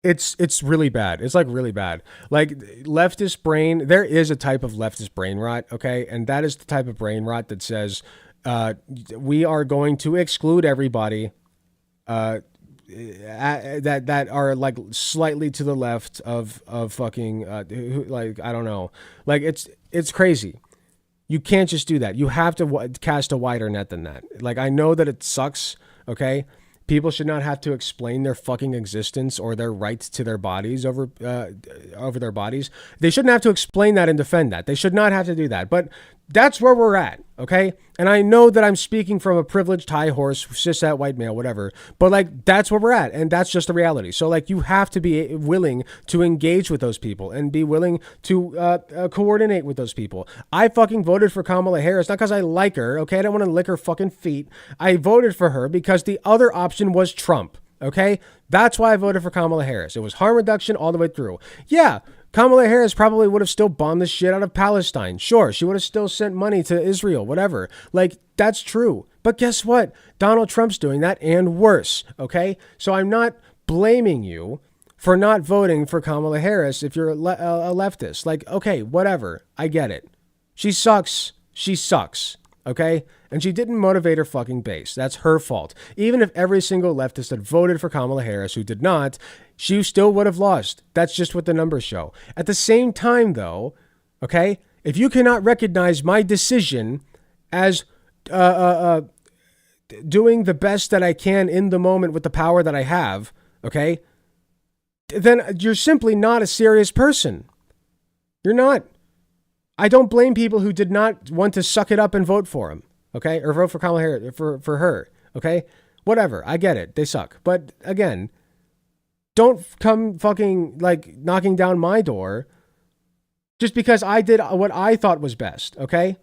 S1: it's really bad. It's, like, really bad. Like, leftist brain, there is a type of leftist brain rot, okay? And that is the type of brain rot that says, we are going to exclude everybody that are like slightly to the left of fucking like, I don't know, like it's crazy. You can't just do that. You have to cast a wider net than that. Like, I know that it sucks, okay? People should not have to explain their fucking existence or their rights to their bodies over their bodies. They shouldn't have to explain that and defend that. They should not have to do that. But that's where we're at, okay? And I know that I'm speaking from a privileged high horse, cishet white male, whatever. But, like, that's where we're at, and that's just the reality. So, like, you have to be willing to engage with those people and be willing to coordinate with those people. I fucking voted for Kamala Harris, not because I like her, okay? I don't want to lick her fucking feet. I voted for her because the other option was Trump, okay? That's why I voted for Kamala Harris. It was harm reduction all the way through. Yeah, Kamala Harris probably would have still bombed the shit out of Palestine. Sure, she would have still sent money to Israel, whatever. Like, that's true. But guess what? Donald Trump's doing that and worse, okay? So I'm not blaming you for not voting for Kamala Harris if you're a leftist. Like, okay, whatever. I get it. She sucks. She sucks, okay? And she didn't motivate her fucking base. That's her fault. Even if every single leftist had voted for Kamala Harris who did not, she still would have lost. That's just what the numbers show. At the same time, though, okay, if you cannot recognize my decision as doing the best that I can in the moment with the power that I have, okay, then you're simply not a serious person. You're not. I don't blame people who did not want to suck it up and vote for him, okay, or vote for Kamala Harris, for her, okay? Whatever, I get it. They suck. But again, don't come fucking, like, knocking down my door just because I did what I thought was best, okay?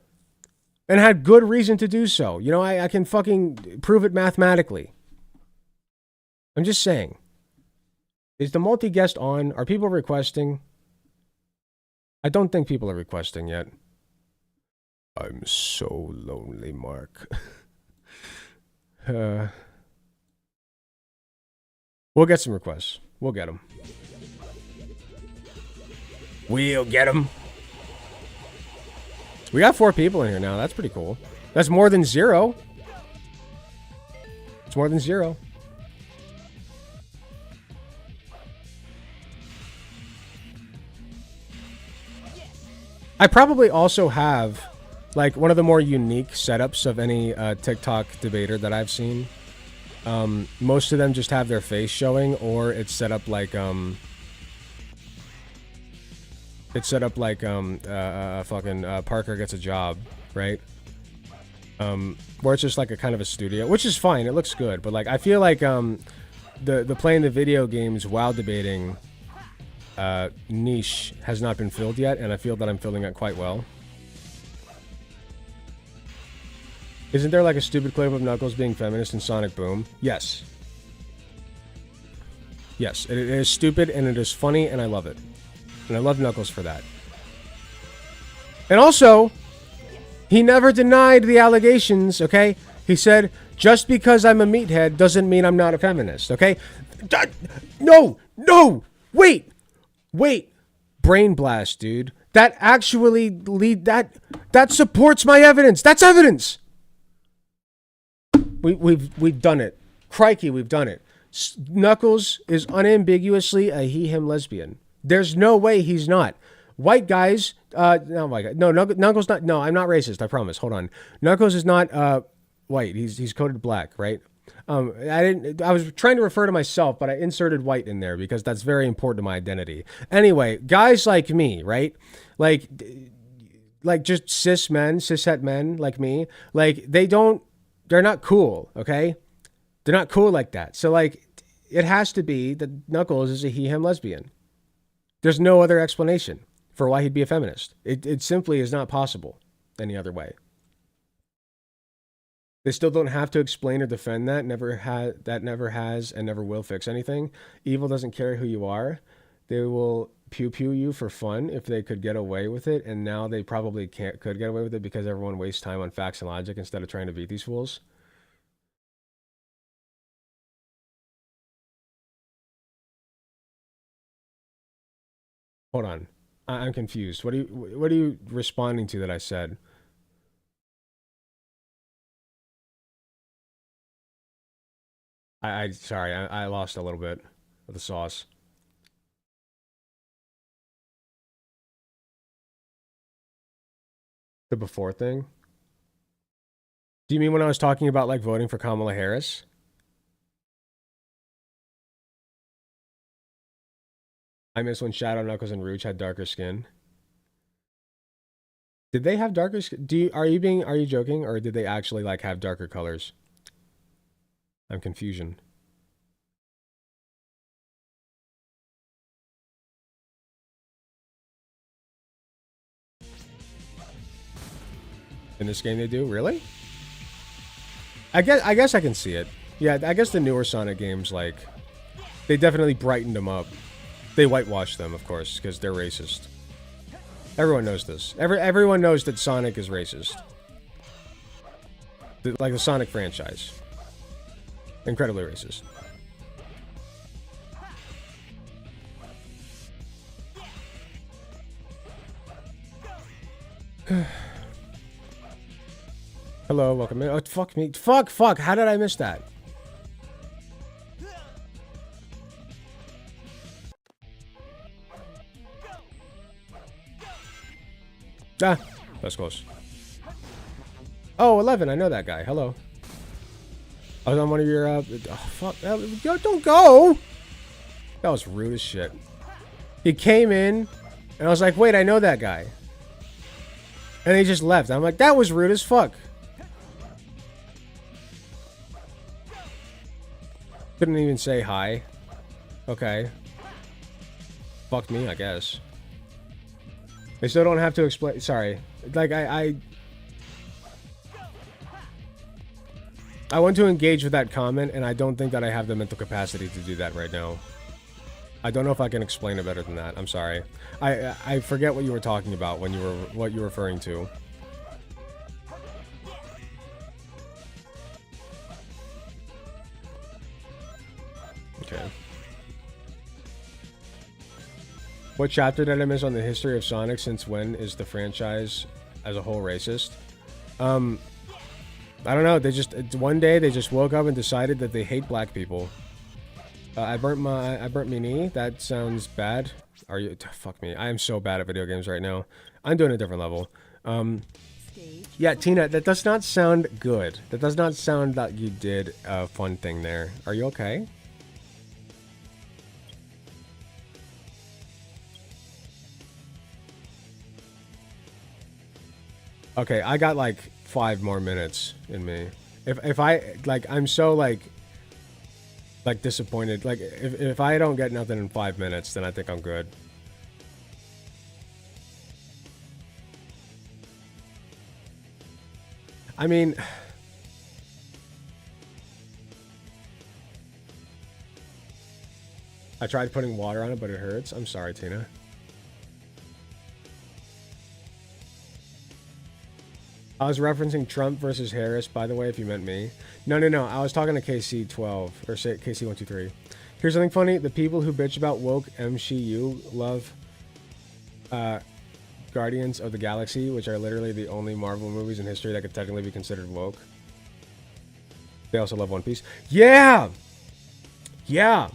S1: And had good reason to do so. You know, I can fucking prove it mathematically. I'm just saying. Is the multi-guest on? Are people requesting? I don't think people are requesting yet. I'm so lonely, Mark. We'll get some requests. We'll get them. We'll get them. We got 4 people in here now. That's pretty cool. That's more than 0. It's more than 0. I probably also have, like, one of the more unique setups of any TikTok debater that I've seen. Most of them just have their face showing, or it's set up like fucking Parker Gets a Job, right? Where it's just like a kind of a studio, which is fine. It looks good, but like I feel like the playing the video games while debating niche has not been filled yet, and I feel that I'm filling it quite well. Isn't there like a stupid clip of Knuckles being feminist in Sonic Boom? Yes. Yes, it is stupid and it is funny and I love it. And I love Knuckles for that. And also, he never denied the allegations, okay? He said, just because I'm a meathead doesn't mean I'm not a feminist, okay? No! Wait! Brain blast, dude. That actually that supports my evidence. That's evidence! We've done it. Crikey, we've done it. Knuckles is unambiguously a he/him lesbian. There's no way he's not. White guys, no, white guy. No, Knuckles not. No, I'm not racist. I promise. Hold on. Knuckles is not white. He's coded black, right? I was trying to refer to myself, but I inserted white in there because that's very important to my identity. Anyway, guys like me, right? Like just cishet men like me, like they're not cool, okay? They're not cool like that. So like, it has to be that Knuckles is a he/him lesbian. There's no other explanation for why he'd be a feminist. It simply is not possible any other way. They still don't have to explain or defend that. Never has and never will fix anything. Evil doesn't care who you are. They will pew pew you for fun if they could get away with it, and now they probably could get away with it because everyone wastes time on facts and logic instead of trying to beat these fools. Hold on, I'm confused. What are you responding to that I said? Sorry, I lost a little bit of the sauce. The before thing? Do you mean when I was talking about like voting for Kamala Harris? I miss when Shadow, Knuckles, and Rouge had darker skin. Did they have darker skin? Are you joking, or did they actually like have darker colors? I'm confusion. In this game they do? Really? I guess I can see it. Yeah, I guess the newer Sonic games, like, they definitely brightened them up. They whitewashed them, of course, because they're racist. Everyone knows this. Everyone knows that Sonic is racist. Like the Sonic franchise. Incredibly racist. Hello, welcome in. Oh, fuck me. Fuck. How did I miss that? Ah, that's close. Oh, 11. I know that guy. Hello. I was on one of your, oh, fuck. Don't go! That was rude as shit. He came in, and I was like, wait, I know that guy. And he just left. I'm like, that was rude as fuck. Couldn't even say hi. Okay. Fuck me, I guess. They still don't have to explain. Sorry. Like, I want to engage with that comment, and I don't think that I have the mental capacity to do that right now. I don't know if I can explain it better than that. I'm sorry. I forget what you were talking about when what you were referring to. Okay. What chapter did I miss on the history of Sonic? Since when is the franchise as a whole racist? I don't know. One day they just woke up and decided that they hate black people. I burnt my knee. That sounds bad. Are you? Fuck me. I am so bad at video games right now. I'm doing a different level. Yeah, Tina, that does not sound good. That does not sound like you did a fun thing there. Are you okay? Okay, I got like 5 more minutes in me. If I like, I'm so like disappointed. Like if I don't get nothing in 5 minutes, then I think I'm good. I mean, I tried putting water on it, but it hurts. I'm sorry, Tina. I was referencing Trump versus Harris, by the way, if you meant me. No. I was talking to KC12, or KC123. Here's something funny. The people who bitch about woke MCU love Guardians of the Galaxy, which are literally the only Marvel movies in history that could technically be considered woke. They also love One Piece. Yeah! Yeah.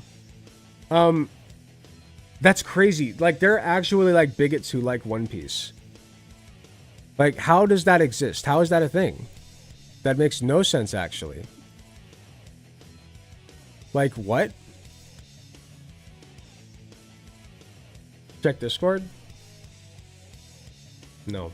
S1: That's crazy. Like, there are actually, like, bigots who like One Piece. Like, how does that exist? How is that a thing? That makes no sense, actually. Like, what? Check Discord? No.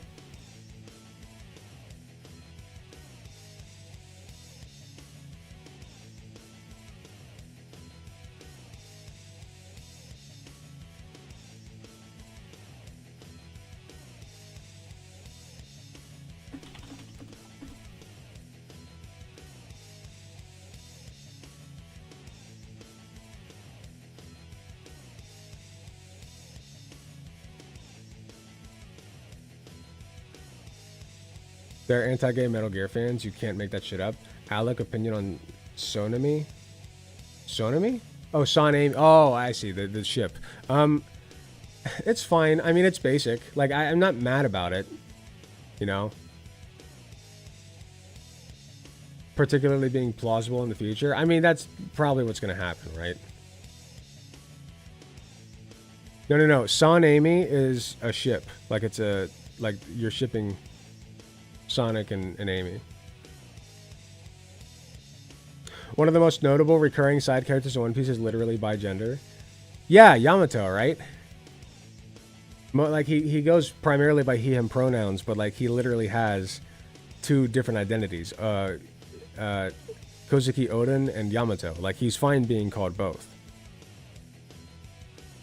S1: They're anti-gay Metal Gear fans. You can't make that shit up. Alec, opinion on Sonami? Sonami? Oh, Sonami. Oh, I see. The ship. It's fine. I mean, it's basic. Like, I'm not mad about it. You know? Particularly being plausible in the future. I mean, that's probably what's going to happen, right? No. Sonami is a ship. Like, it's a... Like, you're shipping... Sonic and Amy. One of the most notable recurring side characters in One Piece is literally by gender. Yeah, Yamato, right? Like, he goes primarily by he, him pronouns, but, like, he literally has two different identities. Kozuki Oden and Yamato. Like, he's fine being called both.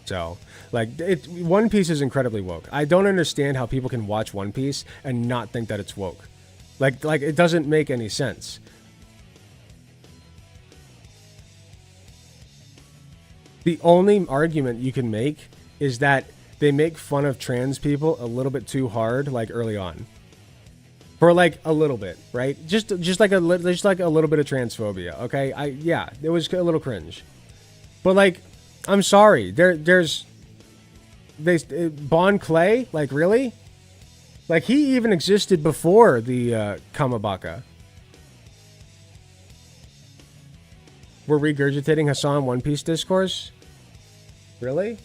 S1: So, like, One Piece is incredibly woke. I don't understand how people can watch One Piece and not think that it's woke. Like it doesn't make any sense. The only argument you can make is that they make fun of trans people a little bit too hard, like, early on. For, like, a little bit, right? Just like a little bit of transphobia, okay? Yeah, it was a little cringe. But, like, I'm sorry. There's Bon Clay, like, really? Like, he even existed before the Kamabaka. We're regurgitating Hassan One Piece discourse? Really?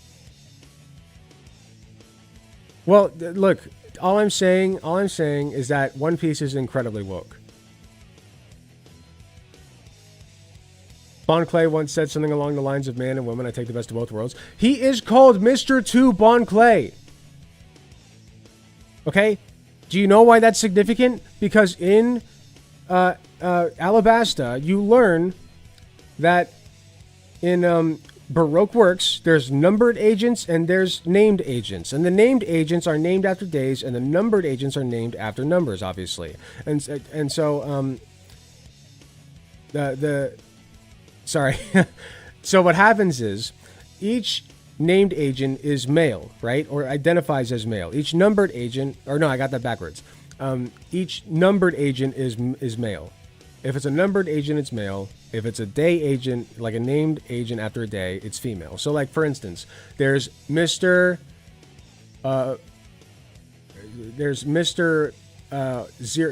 S1: Well, look, all I'm saying is that One Piece is incredibly woke. Bon Clay once said something along the lines of man and woman, I take the best of both worlds. He is called Mr. 2 Bon Clay. Okay? Do you know why that's significant? Because in Alabasta, you learn that in Baroque works, there's numbered agents and there's named agents. And the named agents are named after days, and the numbered agents are named after numbers, obviously. And so sorry. So what happens is each named agent is male, right? Or identifies as male. Each numbered agent, or no, I got that backwards. Each numbered agent is male. If it's a numbered agent, it's male. If it's a day agent, like a named agent after a day, it's female. So, like, for instance, there's Mr. Zero.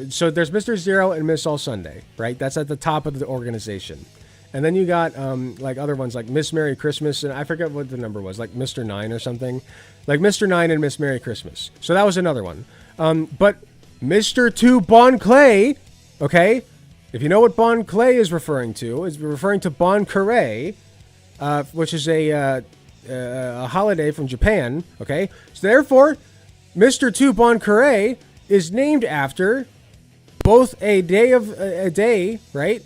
S1: So there's Mr. Zero and Miss All Sunday, right? That's at the top of the organization. And then you got, like, other ones like Miss Merry Christmas, and I forget what the number was, like Mr. 9 or something. Like Mr. 9 and Miss Merry Christmas. So that was another one. But Mr. 2 Bon Clay, okay? If you know what Bon Clay is referring to Bon Carré, which is a holiday from Japan, okay? So therefore, Mr. 2 Bon Carré is named after both a day, right?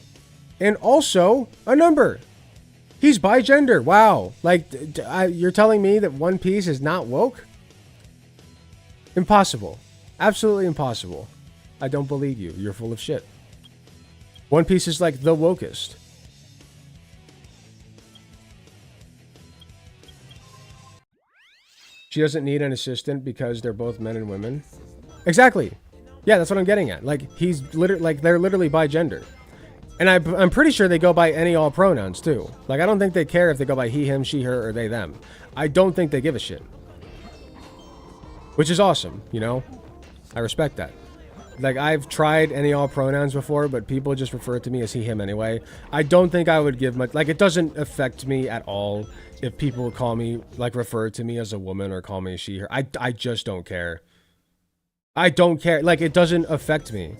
S1: And also a number. He's bi-gender. Wow. Like, you're telling me that One Piece is not woke? Impossible. Absolutely impossible. I don't believe you. You're full of shit. One Piece is like the wokest. She doesn't need an assistant because they're both men and women. Exactly. Yeah, that's what I'm getting at. Like, they're literally bi-gender. And I'm pretty sure they go by any all pronouns too. Like, I don't think they care if they go by he, him, she, her, or they, them. I don't think they give a shit. Which is awesome, you know? I respect that. Like, I've tried any all pronouns before, but people just refer to me as he, him anyway. I don't think I would give much, like, it doesn't affect me at all if people call me, like, refer to me as a woman or call me she, her. I just don't care. I don't care. Like, it doesn't affect me.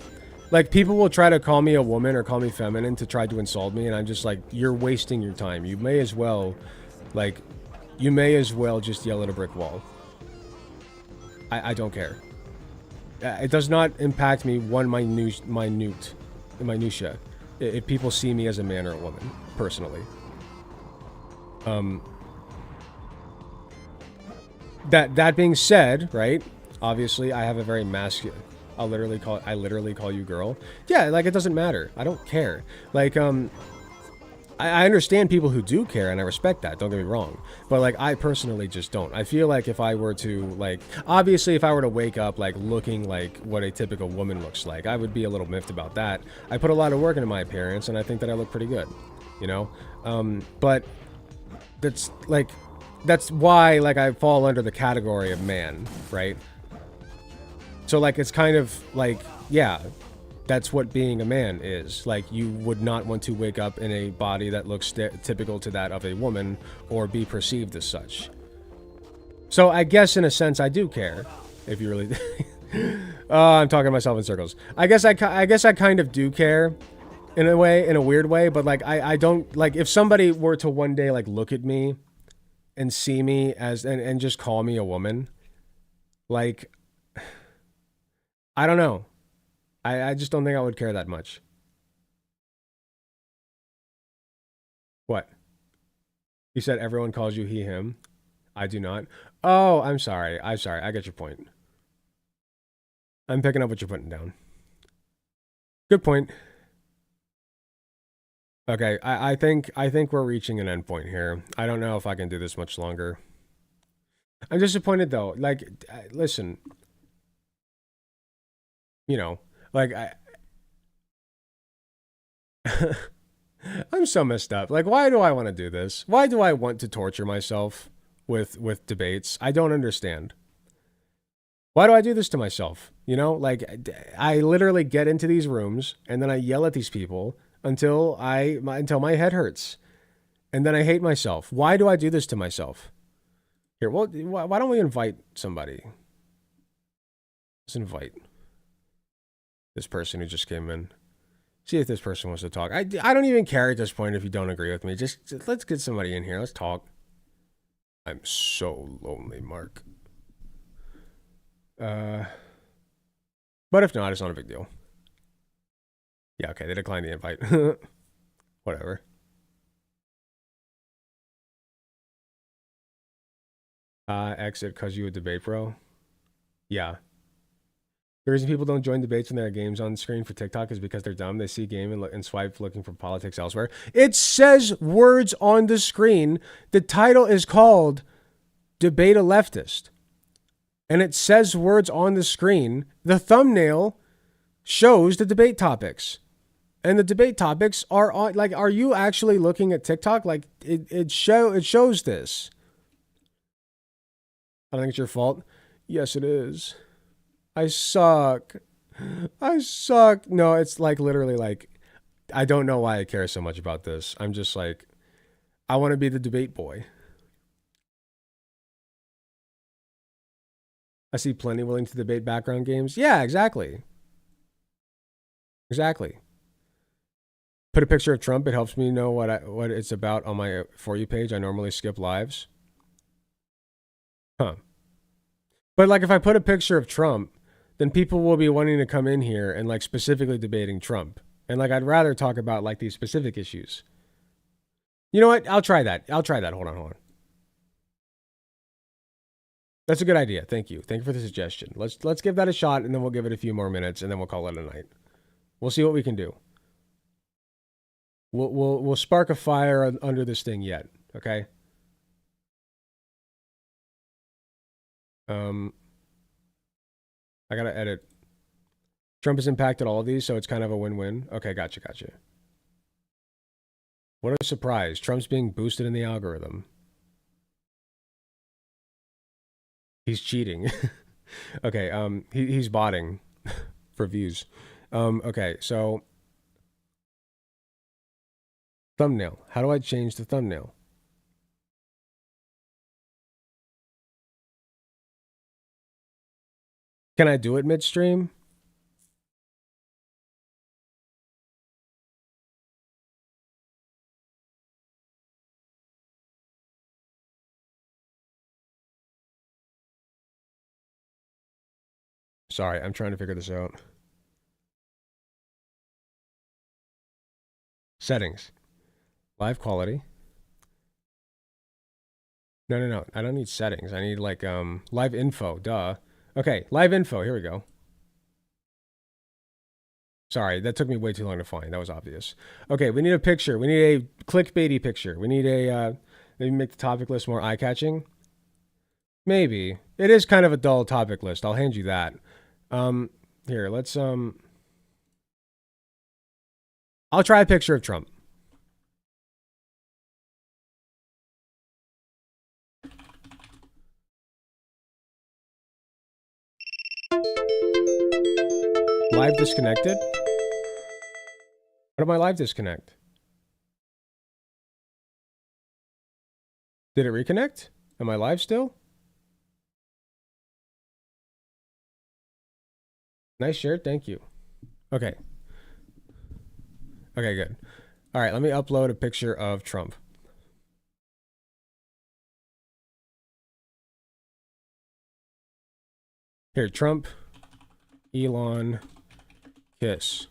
S1: Like, people will try to call me a woman or call me feminine to try to insult me, and I'm just like, you're wasting your time. You may as well, like, you may as well just yell at a brick wall. I don't care. It does not impact me one minutia if people see me as a man or a woman, personally. That being said, right? Obviously, I have a very masculine. I literally call you girl. Yeah, like, it doesn't matter. I don't care. Like, I understand people who do care, and I respect that, don't get me wrong. But, like, I personally just don't. I feel like if I were to, like, obviously if I were to wake up, like, looking like what a typical woman looks like, I would be a little miffed about that. I put a lot of work into my appearance, and I think that I look pretty good, you know? But that's, like, that's why, like, I fall under the category of man, right? So, like, it's kind of, like, yeah, that's what being a man is. Like, you would not want to wake up in a body that looks typical to that of a woman or be perceived as such. So I guess in a sense I do care, if you really... I'm talking myself in circles. I guess I kind of do care in a way, in a weird way, but, like, I don't... Like, if somebody were to one day, like, look at me and see me as... and just call me a woman, like... I don't know. I just don't think I would care that much. What? You said everyone calls you he, him. I do not. Oh, I'm sorry. I'm sorry. I get your point. I'm picking up what you're putting down. Good point. Okay, I think we're reaching an end point here. I don't know if I can do this much longer. I'm disappointed though. Like, listen. You know, like, I'm so messed up. Like, why do I want to do this? Why do I want to torture myself with debates? I don't understand. Why do I do this to myself? You know, like, I literally get into these rooms and then I yell at these people until my head hurts. And then I hate myself. Why do I do this to myself? Here, well, why don't we invite somebody? Let's invite this person who just came in. See if this person wants to talk. I don't even care at this point if you don't agree with me. Just let's get somebody in here. Let's talk. I'm so lonely, Mark. But if not, it's not a big deal. Yeah, okay, they declined the invite. Whatever. Exit because you would debate, bro. Yeah. The reason people don't join debates when there are games on the screen for TikTok is because they're dumb. They see game and swipe looking for politics elsewhere. It says words on the screen. The title is called Debate a Leftist. And it says words on the screen. The thumbnail shows the debate topics. And the debate topics are on, like, are you actually looking at TikTok? Like, it shows this. I don't think it's your fault. Yes, it is. I suck. I suck. No, it's like literally like, I don't know why I care so much about this. I'm just like, I want to be the debate boy. I see plenty willing to debate background games. Yeah, exactly. Exactly. Put a picture of Trump. It helps me know what it's about on my For You page. I normally skip lives. Huh. But, like, if I put a picture of Trump, then people will be wanting to come in here and, like, specifically debating Trump. And, like, I'd rather talk about, like, these specific issues. You know what? I'll try that. Hold on. That's a good idea. Thank you. Thank you for the suggestion. Let's give that a shot, and then we'll give it a few more minutes, and then we'll call it a night. We'll see what we can do. We'll spark a fire under this thing yet. Okay. I gotta edit. Trump has impacted all of these, so it's kind of a win-win. Okay, gotcha. What a surprise. Trump's being boosted in the algorithm. He's cheating. Okay, he's botting. for views. Okay, so thumbnail. How do I change the thumbnail? Can I do it midstream? Sorry, I'm trying to figure this out. Settings. Live quality. No. I don't need settings. I need like live info. Duh. Okay, live info. Here we go. Sorry, that took me way too long to find. That was obvious. Okay, we need a picture. We need a clickbaity picture. We need a maybe make the topic list more eye-catching. Maybe. It is kind of a dull topic list. I'll hand you that. Here, let's I'll try a picture of Trump. Live disconnected? How did my live disconnect? Did it reconnect? Am I live still? Nice shirt, thank you. Okay. Okay, good. All right, let me upload a picture of Trump. Here, Trump, Elon, kiss.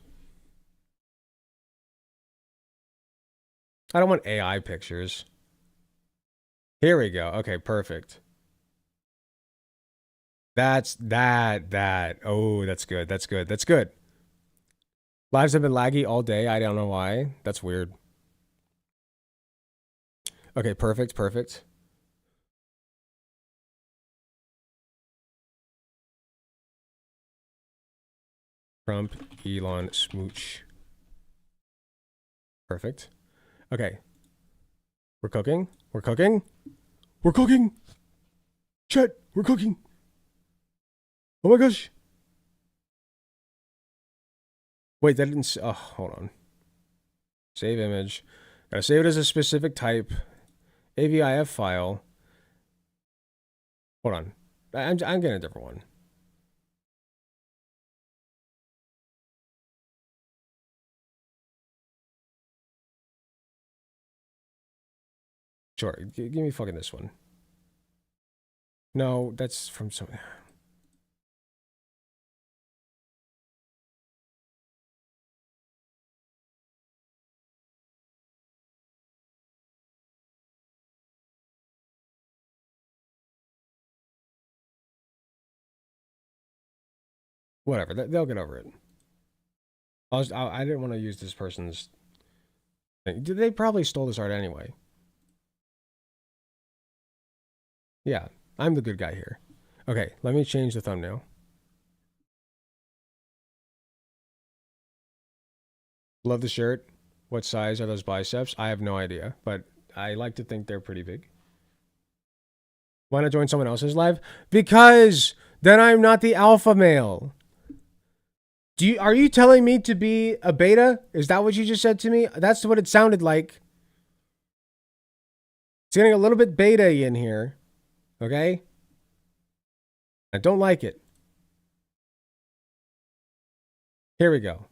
S1: I don't want AI pictures. Here we go. Okay, perfect. That. Oh, that's good. That's good. That's good. Lives have been laggy all day. I don't know why. That's weird. Okay, perfect. Perfect. Trump, Elon, smooch. Perfect. Okay. We're cooking. We're cooking. We're cooking. Chat, we're cooking. Oh my gosh. Wait, that didn't. Oh, hold on. Save image. Gotta save it as a specific type. AVIF file. Hold on. I'm getting a different one. Sure. Give me fucking this one. No, that's from some. Whatever. They'll get over it. I didn't want to use this person's thing. They probably stole this art anyway. Yeah, I'm the good guy here. Okay, let me change the thumbnail. Love the shirt. What size are those biceps? I have no idea, but I like to think they're pretty big. Why not join someone else's live? Because then I'm not the alpha male. Are you telling me to be a beta? Is that what you just said to me? That's what it sounded like. It's getting a little bit beta in here. Okay? I don't like it. Here we go.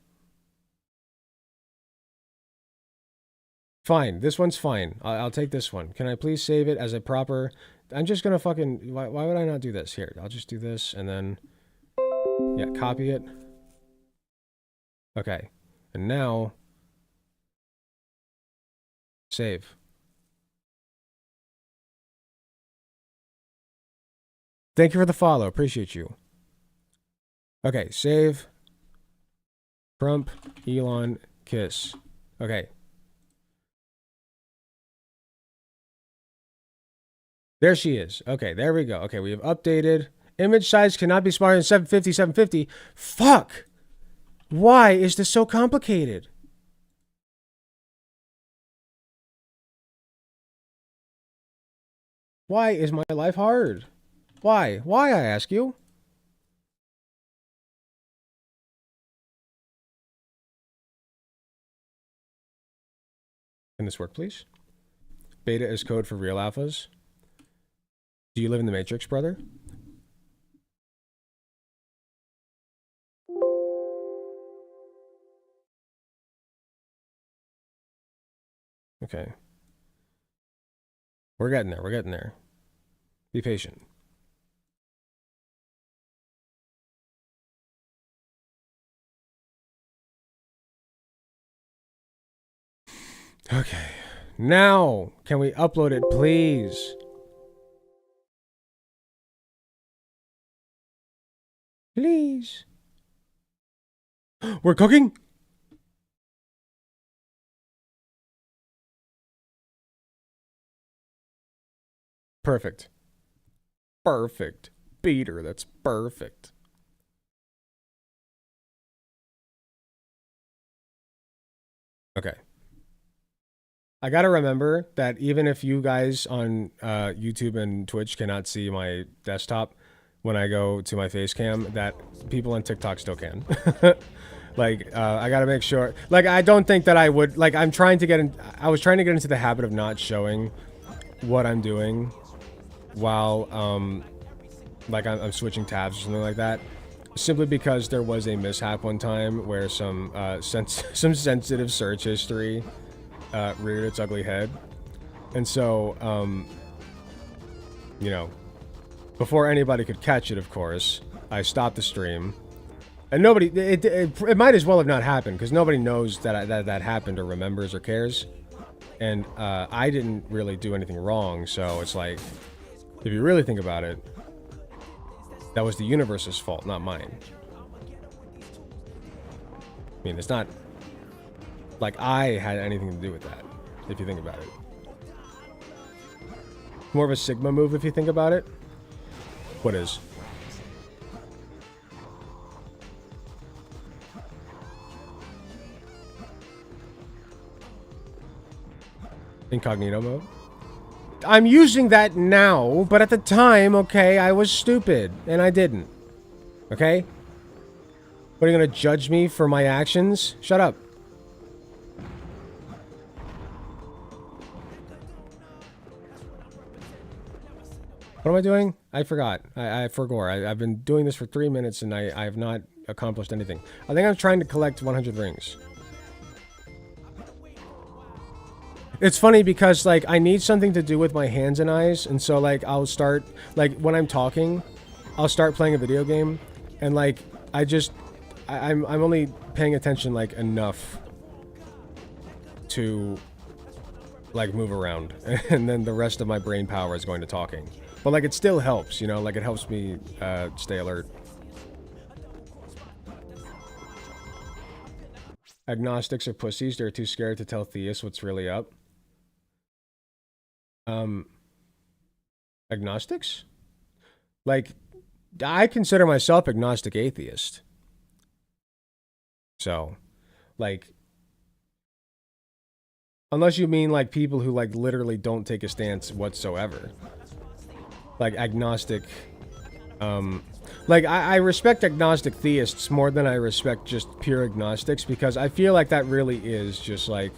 S1: Fine. This one's fine. I'll take this one. Can I please save it as a proper... I'm just gonna fucking... Why would I not do this? Here, I'll just do this and then... Yeah, copy it. Okay. And now... Save. Thank you for the follow. Appreciate you. Okay, save. Trump, Elon, kiss. Okay. There she is. Okay, there we go. Okay, we have updated. Image size cannot be smaller than 750, 750. Fuck! Why is this so complicated? Why is my life hard? Why? Why, I ask you? Can this work, please? Beta is code for real alphas. Do you live in the Matrix, brother? Okay. We're getting there. We're getting there. Be patient. Okay. Now, can we upload it, please? Please. We're cooking? Perfect. Perfect. Beater, that's perfect. Okay. I gotta remember that even if you guys on YouTube and Twitch cannot see my desktop when I go to my face cam, that people on TikTok still can. Like, I gotta make sure. Like, I don't think that I would. Like, I'm trying to get in. I was trying to get into the habit of not showing what I'm doing while, like, I'm switching tabs or something like that. Simply because there was a mishap one time where some sensitive search history reared its ugly head. And so, you know, before anybody could catch it, of course, I stopped the stream. And nobody, it might as well have not happened, because nobody knows that happened or remembers or cares. And I didn't really do anything wrong, so it's like, if you really think about it, that was the universe's fault, not mine. I mean, it's not like I had anything to do with that, if you think about it. More of a Sigma move if you think about it. What is? Incognito mode? I'm using that now, but at the time, okay, I was stupid, and I didn't. Okay? What, are you gonna judge me for my actions? Shut up. What am I doing? I forgot. I forgot. I've been doing this for 3 minutes, and I have not accomplished anything. I think I'm trying to collect 100 rings. It's funny because, like, I need something to do with my hands and eyes, and so, like, I'll start, like, when I'm talking, I'll start playing a video game, and, like, I'm only paying attention, like, enough to, like, move around, and then the rest of my brain power is going to talking. But, like, it still helps, you know, like, it helps me, stay alert. Agnostics are pussies. They're too scared to tell theists what's really up. Agnostics? Like, I consider myself agnostic atheist. So, like, unless you mean, like, people who, like, literally don't take a stance whatsoever. Like, agnostic, like, I respect agnostic theists more than I respect just pure agnostics, because I feel like that really is just, like,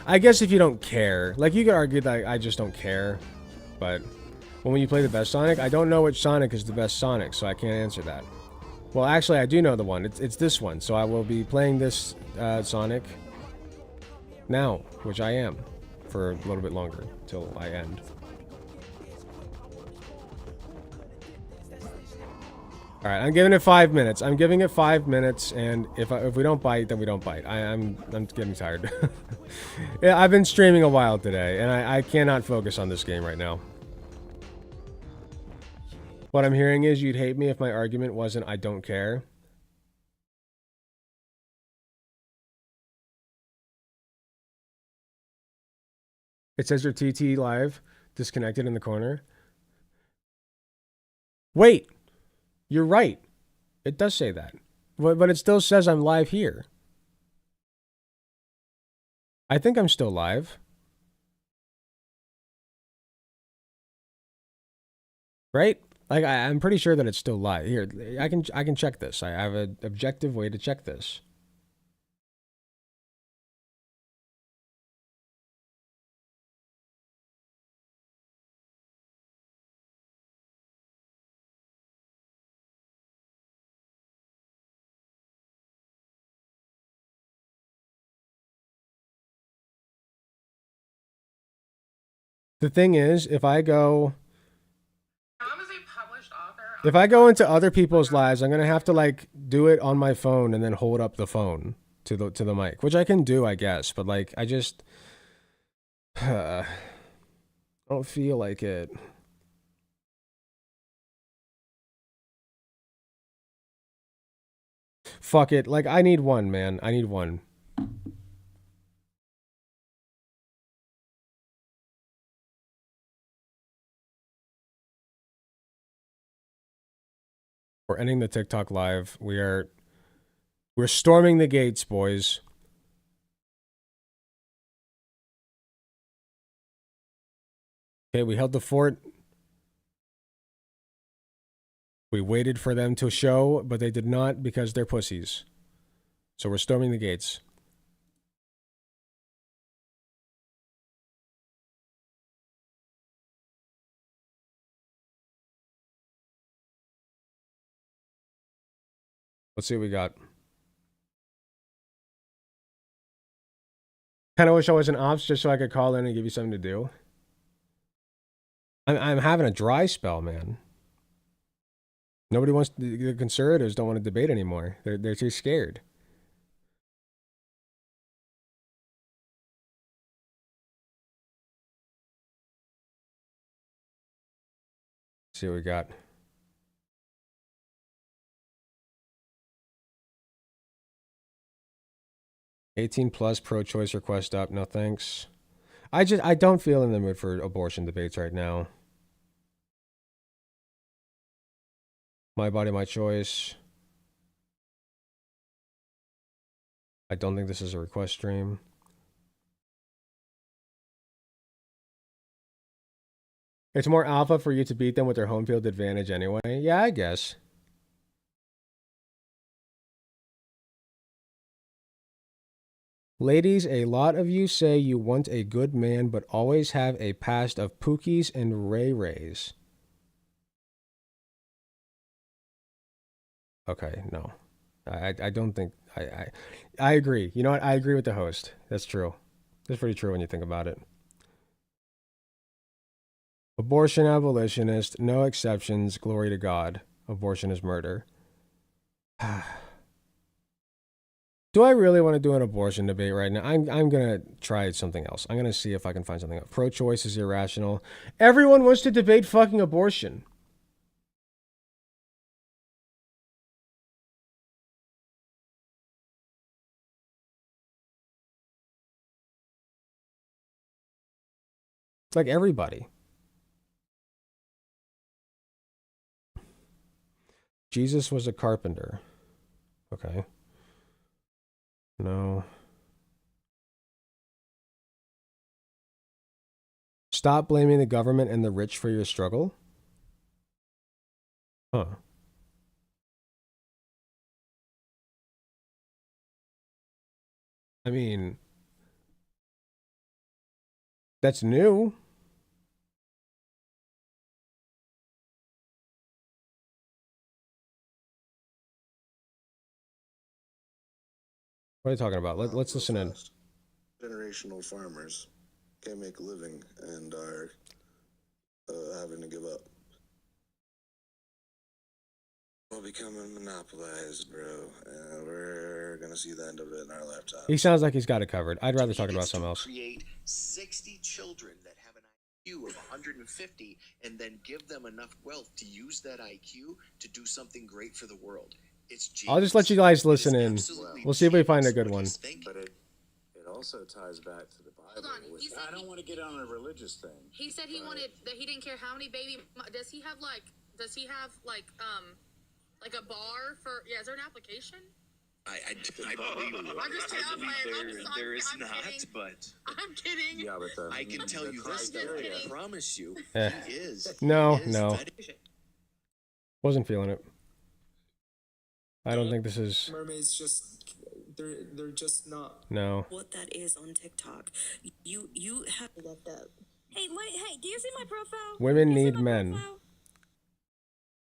S1: I guess if you don't care, like, you could argue that I just don't care, but when you play the best Sonic, I don't know which Sonic is the best Sonic, so I can't answer that. Well, actually, I do know the one. It's this one, so I will be playing this Sonic now, which I am, for a little bit longer, till I end. Alright, I'm giving it 5 minutes. I'm giving it 5 minutes, and if we don't bite, then we don't bite. I'm getting tired. Yeah, I've been streaming a while today, and I cannot focus on this game right now. What I'm hearing is you'd hate me if my argument wasn't I don't care. It says your TT live disconnected in the corner. Wait! You're right. It does say that. But it still says I'm live here. I think I'm still live. Right? Like, I'm pretty sure that it's still live. Here, I can check this. I have an objective way to check this. The thing is, if I go into other people's lives, I'm gonna have to like do it on my phone and then hold up the phone to the mic, which I can do, I guess. But like, I just I don't feel like it. Fuck it. Like, I need one, man. I need one. We're ending the TikTok live. We're storming the gates, boys. Okay, we held the fort. We waited for them to show, but they did not because they're pussies. So we're storming the gates. Let's see what we got. Kind of wish I was an ops just so I could call in and give you something to do. I'm having a dry spell, man. Nobody wants to, the conservatives don't want to debate anymore. They're too scared. Let's see what we got. +18 pro-choice request up. No thanks. I don't feel in the mood for abortion debates right now. My body, my choice. I don't think this is a request stream. It's more alpha for you to beat them with their home field advantage anyway. Yeah, I guess. Ladies, a lot of you say you want a good man, but always have a past of pookies and ray-rays. Okay, no. I don't think... I agree. You know what? I agree with the host. That's true. That's pretty true when you think about it. Abortion abolitionist, no exceptions, glory to God. Abortion is murder. Do I really want to do an abortion debate right now? I'm going to try something else. I'm going to see if I can find something else. Pro-choice is irrational. Everyone wants to debate fucking abortion. It's like everybody. Jesus was a carpenter. Okay. No. Stop blaming the government and the rich for your struggle? Huh. I mean, that's new. What are you talking about? Let's listen in.
S9: Generational farmers can't make a living and are having to give up. We'll become monopolized, bro. We're gonna see the end of it in our lifetime.
S1: He sounds like he's got it covered. I'd rather talk about something else.
S10: Create 60 children that have an IQ of 150 and then give them enough wealth to use that IQ to do something great for the world. It's genius.
S1: I'll just let you guys listen in. We'll see if we find a good one.
S9: But it also ties back to the Bible.
S11: Hold on. You said
S9: I don't want to get on a religious thing.
S11: He said he wanted that he didn't care how many baby. Does he have like a bar for? Yeah, is there an application?
S10: I believe you.
S11: I'm just kidding.
S10: There is
S11: I'm
S10: not,
S11: kidding.
S10: but
S11: I'm kidding.
S9: Yeah, but
S10: I can tell you this, though. I promise you,
S1: Eh.
S10: he is.
S1: No,
S10: He is
S1: no.
S10: vetted.
S1: Wasn't feeling it. I don't think this is...
S12: Mermaids just they're just not
S1: No.
S13: what that is on TikTok. You have left up.
S4: Hey, do you see my profile?
S1: Women
S4: Do you see
S1: need
S4: my
S1: men.
S4: profile?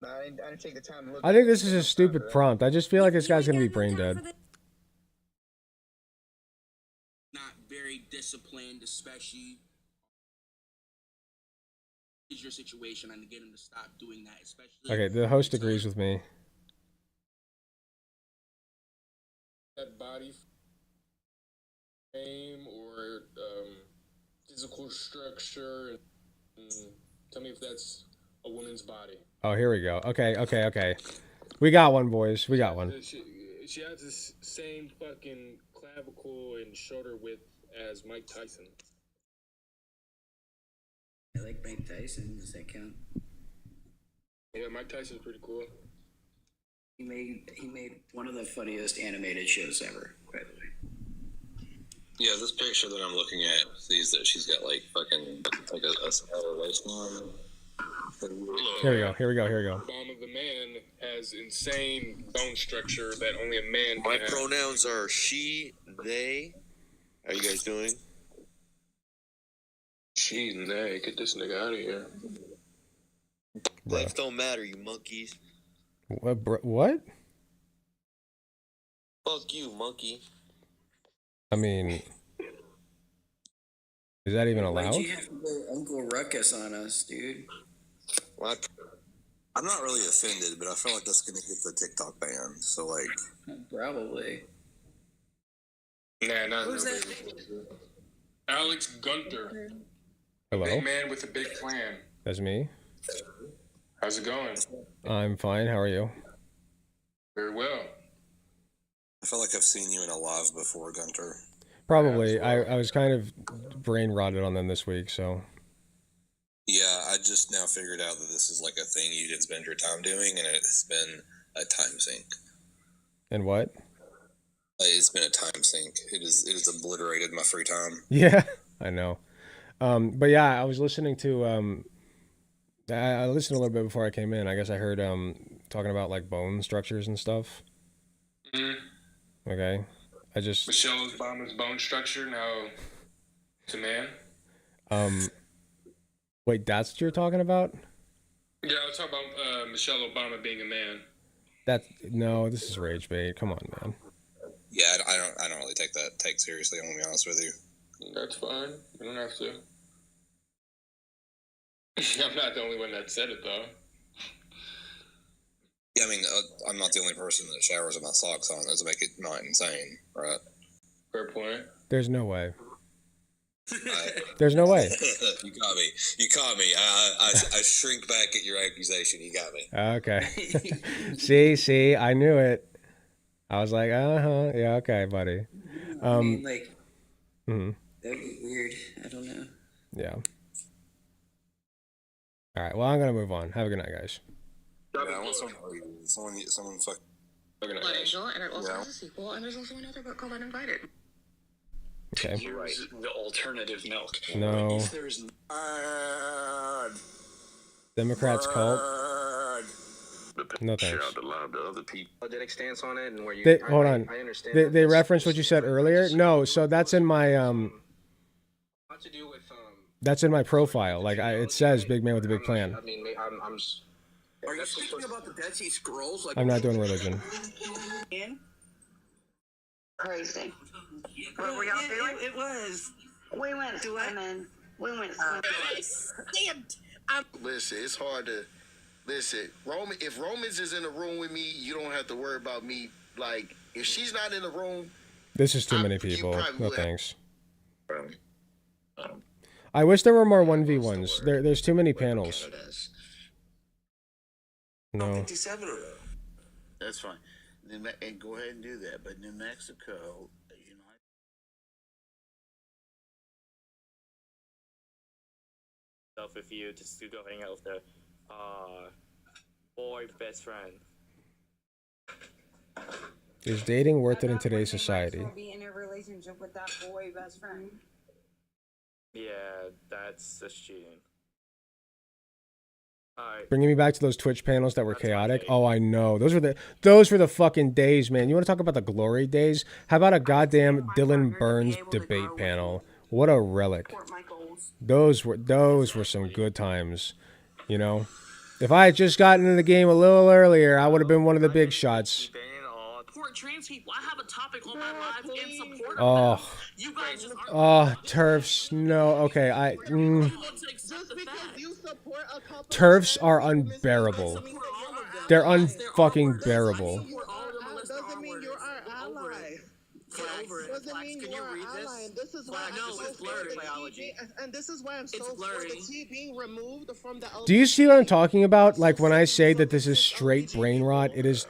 S12: I didn't take the time to look.
S1: I think this is a stupid prompt. I just feel like this guy's gonna be brain dead.
S14: Not very disciplined, especially your situation and to get him to stop doing that, especially.
S1: Okay, the host agrees with me.
S15: That body frame or physical structure. Tell me if that's a woman's body.
S1: Oh, here we go. Okay. We got one, boys. We got one.
S15: She has the same fucking clavicle and shoulder width as Mike Tyson.
S14: I like Mike Tyson. Does that count?
S15: Yeah, Mike Tyson's pretty cool.
S14: He made one of the funniest animated shows ever, by the way.
S16: Yeah, this picture that I'm looking at sees that she's got like fucking like a smaller waistline.
S1: Here we go.
S15: Bomb of the man has insane bone structure that only a man can
S17: My
S15: have.
S17: pronouns are she, they. How you guys doing?
S15: She and they. Get this nigga out of here.
S17: Life don't matter, you monkeys.
S1: What?
S17: Fuck you, monkey.
S1: I mean, is that even allowed?
S14: Why'd you have to go Uncle Ruckus on us, dude?
S9: Well, I'm not really offended, but I feel like that's gonna get the TikTok ban. So like,
S14: Probably.
S15: Nah, not
S14: Who's
S15: no
S14: that?
S15: baby. Alex Gunter.
S1: Hello?
S15: Big man with a big plan.
S1: That's me.
S15: How's it going?
S1: I'm fine. How are you?
S15: Very well.
S9: I feel like I've seen you in a live before, Gunter.
S1: Probably. I was kind of brain rotted on them this week, so.
S9: Yeah, I just now figured out that this is like a thing you can spend your time doing, and it's been a time sink.
S1: And what?
S9: It's been a time sink. It is obliterated my free time.
S1: Yeah, I know. But yeah, I was listening to I listened a little bit before I came in. I guess I heard talking about like bone structures and stuff.
S15: Mm-hmm.
S1: Okay. I just
S15: Michelle Obama's bone structure now it's a man.
S1: Wait, that's what you're talking about?
S15: Yeah, I was talking about Michelle Obama being a man.
S1: No, this is rage bait. Come on, man.
S9: Yeah, I don't really take that take seriously. I'm gonna be honest with you.
S15: That's fine. You don't have to. I'm not the only one that said it though.
S9: Yeah, I mean, I'm not the only person that showers with my socks on. That doesn't make it not insane, right?
S15: Fair point.
S1: There's no way. There's no way.
S9: You got me. You caught me. I shrink back at your accusation. You got me.
S1: Okay. See, I knew it. I was like, yeah, okay, buddy.
S14: I mean, like,
S1: mhm.
S14: that'd be weird. I don't know.
S1: Yeah. All right. Well, I'm gonna move on. Have a good night, guys.
S9: Yeah, I want someone fuck.
S11: But Angel, and it also has a sequel, and there's also another book called Uninvited.
S1: Okay.
S18: You're right. The alternative milk.
S1: No.
S18: If there's
S1: Democrats cult. No thanks.
S18: the other people. Authentic stance on it, and where you.
S1: Hold on.
S18: I understand.
S1: They referenced what you said earlier. No, so that's in my
S18: What to do with
S1: That's in my profile. Like it says, big man with a big plan.
S18: I mean, I'm.
S14: Are you speaking about the Dead Sea Scrolls? Like,
S1: I'm not doing religion.
S19: Crazy.
S3: What were y'all doing?
S19: It was.
S3: We went swimming. We went swimming.
S17: Listen, it's hard to listen. If Romans is in the room with me, you don't have to worry about me. Like, if she's not in the room,
S1: This is too many people.
S17: probably
S1: No
S17: will have-
S1: thanks. I wish there were more 1v1s. There's too many panels. No.
S20: 57 of them. That's fine. And go ahead and do that. But New Mexico, you know.
S21: If you just to go hang out with the boy best friend.
S1: Is dating worth it in today's society?
S19: Be in a relationship with that boy best friend.
S21: Yeah, that's cheating. Alright.
S1: Bringing me back to those Twitch panels that were chaotic. Oh, I know. Those were the fucking days, man. You want to talk about the glory days? How about a goddamn Dylan Burns debate panel? What a relic. Those were some good times. You know, if I had just gotten into the game a little earlier, I would have been one of the big shots.
S5: support trans people. I have a topic on my live in support of them.
S1: Oh.
S5: You guys just aren't.
S1: Oh, turfs. No. Okay. Turfs are unbearable. They're unfucking bearable.
S5: Doesn't mean you're our ally. Doesn't mean you're our ally, and this is why and this is why I'm so for the T being removed from the.
S1: Do you see what I'm talking about? Like when I say that this is straight brain rot, it is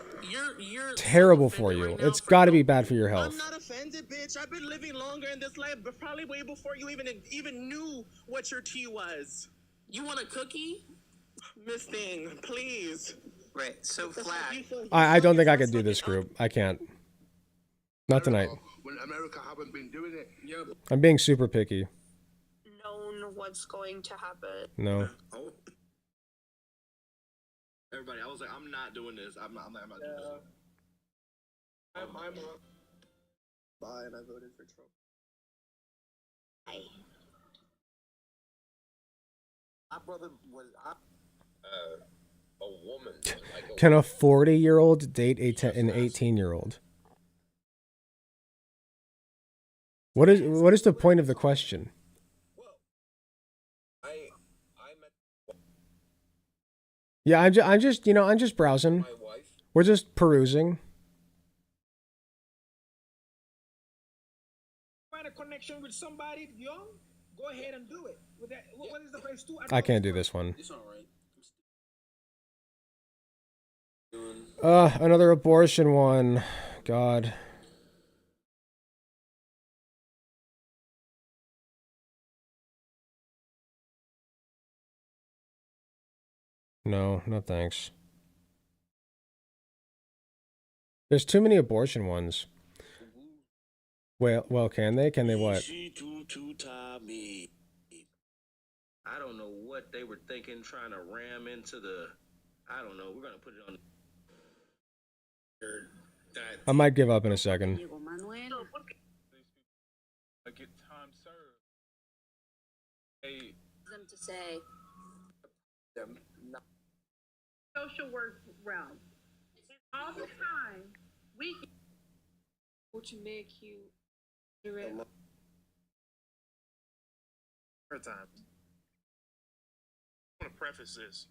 S1: terrible for you. It's got to be bad for your health.
S5: I'm not offended, bitch. I've been living longer in this life, but probably way before you even knew what your T was. You want a cookie? Miss Thing, please.
S14: Right. So flat.
S1: I don't think I could do this group. I can't. Not tonight.
S17: When America haven't been doing it. Yeah.
S1: I'm being super picky.
S19: Known what's going to happen.
S1: No.
S17: Oh. Everybody, I was like, I'm not doing this. I'm not doing this.
S12: I'm bye, and I voted for Trump.
S20: My brother was a woman. Like
S1: Can a 40-year-old date an 18-year-old? What is the point of the question? Yeah, I'm just browsing. We're just perusing.
S2: Find a connection with somebody young, go ahead and do it. With that, what is the first two?
S1: I can't do this one.
S15: It's alright.
S1: Another abortion one. God. No, no thanks. There's too many abortion ones. Well, can they? Can they what?
S22: I don't know what they were thinking, trying to ram into the. I don't know. We're gonna put it on.
S1: I might give up in a second.
S15: I get time served. Hey.
S19: Them to say.
S11: Social work realm. All the time, we.
S19: What you make you.
S23: Time. I want to preface this.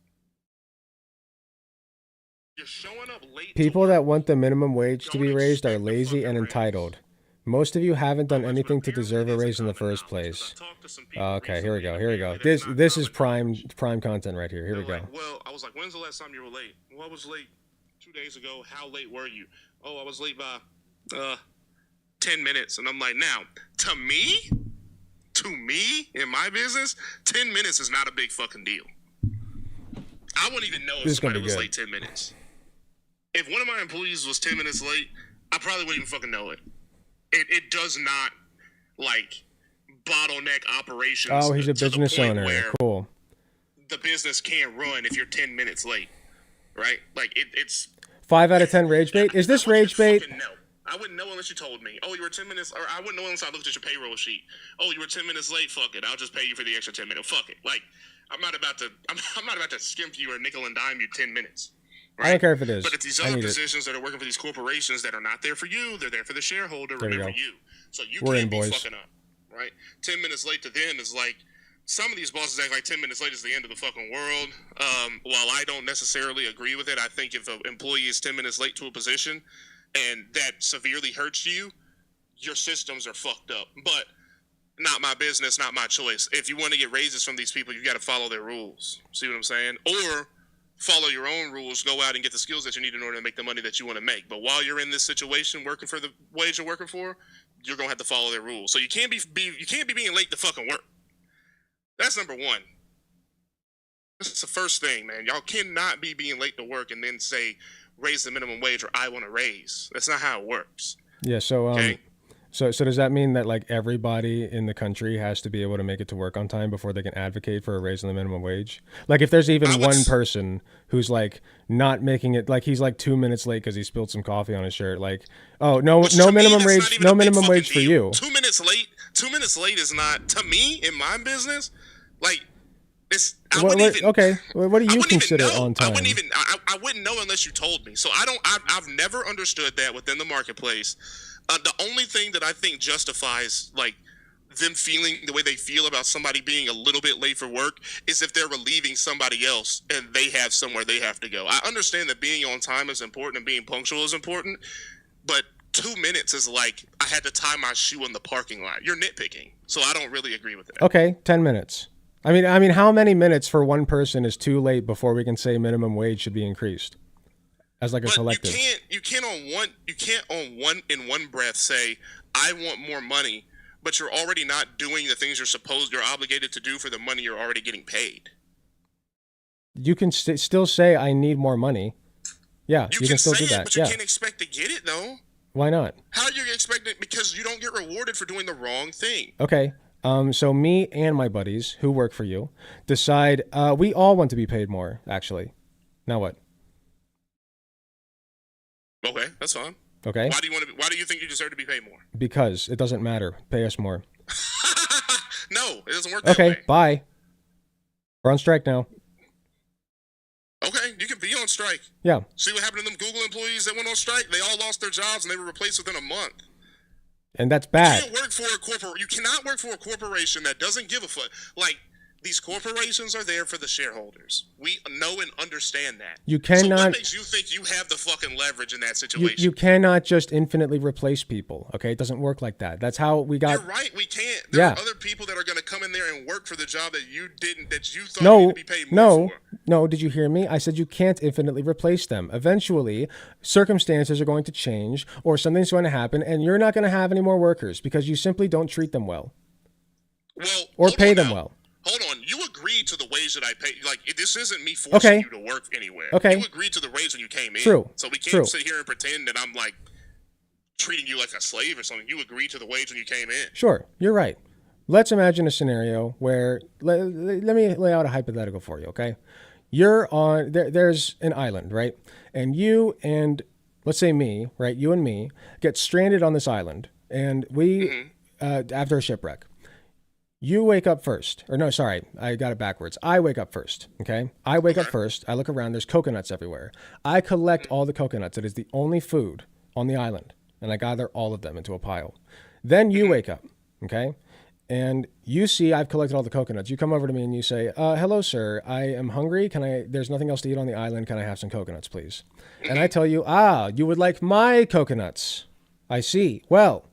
S23: You're showing up late.
S1: People that want the minimum wage to be raised are lazy and entitled. Most of you haven't done anything to deserve a raise in the first place. Okay, here we go. Here we go. This is prime content right here. Here we go.
S23: Like, well, I was like, when's the last time you were late? Well, I was late 2 days ago. How late were you? Oh, I was late by 10 minutes. And I'm like, now, to me, in my business, 10 minutes is not a big fucking deal. I wouldn't even know if somebody was late 10 minutes. If one of my employees was 10 minutes late, I probably wouldn't even fucking know it. It does not, like, bottleneck operations.
S1: Oh, he's a business owner. Cool.
S23: The business can't run if you're 10 minutes late, right? Like, it's...
S1: 5 out of 10 rage bait? Is this rage bait?
S23: I wouldn't know unless you told me. Oh, you were 10 minutes... Or I wouldn't know unless I looked at your payroll sheet. Oh, you were 10 minutes late? Fuck it. I'll just pay you for the extra 10 minutes. Fuck it. Like, I'm not about to skimp you or nickel and dime you 10 minutes. Right?
S1: I don't care if it is.
S23: But it's these other positions that are working for these corporations that are not there for you. They're there for the shareholder. Remember you. So you can't be fucking up, right? 10 minutes late to them is like, some of these bosses act like 10 minutes late is the end of the fucking world. While I don't necessarily agree with it, I think if an employee is 10 minutes late to a position and that severely hurts you, your systems are fucked up. But not my business, not my choice. If you want to get raises from these people, you got to follow their rules. See what I'm saying? Or follow your own rules, go out and get the skills that you need in order to make the money that you want to make. But while you're in this situation, working for the wage you're working for, you're gonna have to follow their rules. So you can't be being late to fucking work. That's number one. That's the first thing, man. Y'all cannot be being late to work and then say raise the minimum wage or I want to raise. That's not how it works.
S1: Yeah. So
S23: Okay?
S1: So does that mean that like everybody in the country has to be able to make it to work on time before they can advocate for a raise in the minimum wage? Like if there's even one person who's like not making it, like he's like 2 minutes late because he spilled some coffee on his shirt, like, oh, no minimum wage, no minimum wage for you.
S23: 2 minutes late is not, to me, in my business, like,
S1: Okay, what do you consider on time?
S23: I wouldn't know unless you told me. So I've never understood that within the marketplace. The only thing that I think justifies like them feeling the way they feel about somebody being a little bit late for work is if they're relieving somebody else and they have somewhere they have to go. I understand that being on time is important and being punctual is important, but 2 minutes is like I had to tie my shoe in the parking lot. You're nitpicking, so I don't really agree with that.
S1: Okay, 10 minutes. I mean, how many minutes for one person is too late before we can say minimum wage should be increased as like a collective?
S23: You can't in one breath say I want more money, but you're already not doing the things you're obligated to do for the money you're already getting paid.
S1: You can still say I need more money. Yeah, you can still do that.
S23: But you can't expect to get it though.
S1: Why not?
S23: How are you expecting? Because you don't get rewarded for doing the wrong thing.
S1: Okay. So me and my buddies who work for you decide we all want to be paid more, actually. Now what?
S23: Okay, that's fine.
S1: Okay.
S23: Why do you think you deserve to be paid more?
S1: Because it doesn't matter. Pay us more.
S23: No, it doesn't work that way.
S1: Okay, bye. We're on strike now.
S23: Okay, you can be on strike.
S1: Yeah.
S23: See what happened to them Google employees that went on strike? They all lost their jobs and they were replaced within a month.
S1: And that's bad.
S23: You cannot work for a corporation that doesn't give a fuck. Like, these corporations are there for the shareholders. We know and understand that.
S1: You cannot.
S23: So what makes you think you have the fucking leverage in that situation?
S1: You cannot just infinitely replace people. Okay, it doesn't work like that. That's how we got.
S23: You're right. We can't. There are other people that are going to come in there and work for the job that you didn't. That you thought you needed to be paid more for.
S1: No. Did you hear me? I said you can't infinitely replace them. Eventually, circumstances are going to change, or something's going to happen, and you're not going to have any more workers because you simply don't treat them well. Or pay them well.
S23: Hold on, you agreed to the wage that I pay. Like, this isn't me forcing you to work anywhere.
S1: Okay.
S23: You agreed to the wage when you came in.
S1: True.
S23: So we can't sit here and pretend that I'm like treating you like a slave or something. You agreed to the wage when you came in.
S1: Sure, you're right. Let's imagine a scenario where let me lay out a hypothetical for you. Okay, you're on there's an island, right? And you and let's say me, right? You and me get stranded on this island, and we after a shipwreck. You wake up first. Or no, sorry, I got it backwards. I wake up first, okay? I wake up first. I look around. There's coconuts everywhere. I collect all the coconuts. It is the only food on the island. And I gather all of them into a pile. Then you wake up, okay? And you see I've collected all the coconuts. You come over to me and you say, hello, sir. I am hungry. There's nothing else to eat on the island. Can I have some coconuts, please? And I tell you, you would like my coconuts. I see. Well,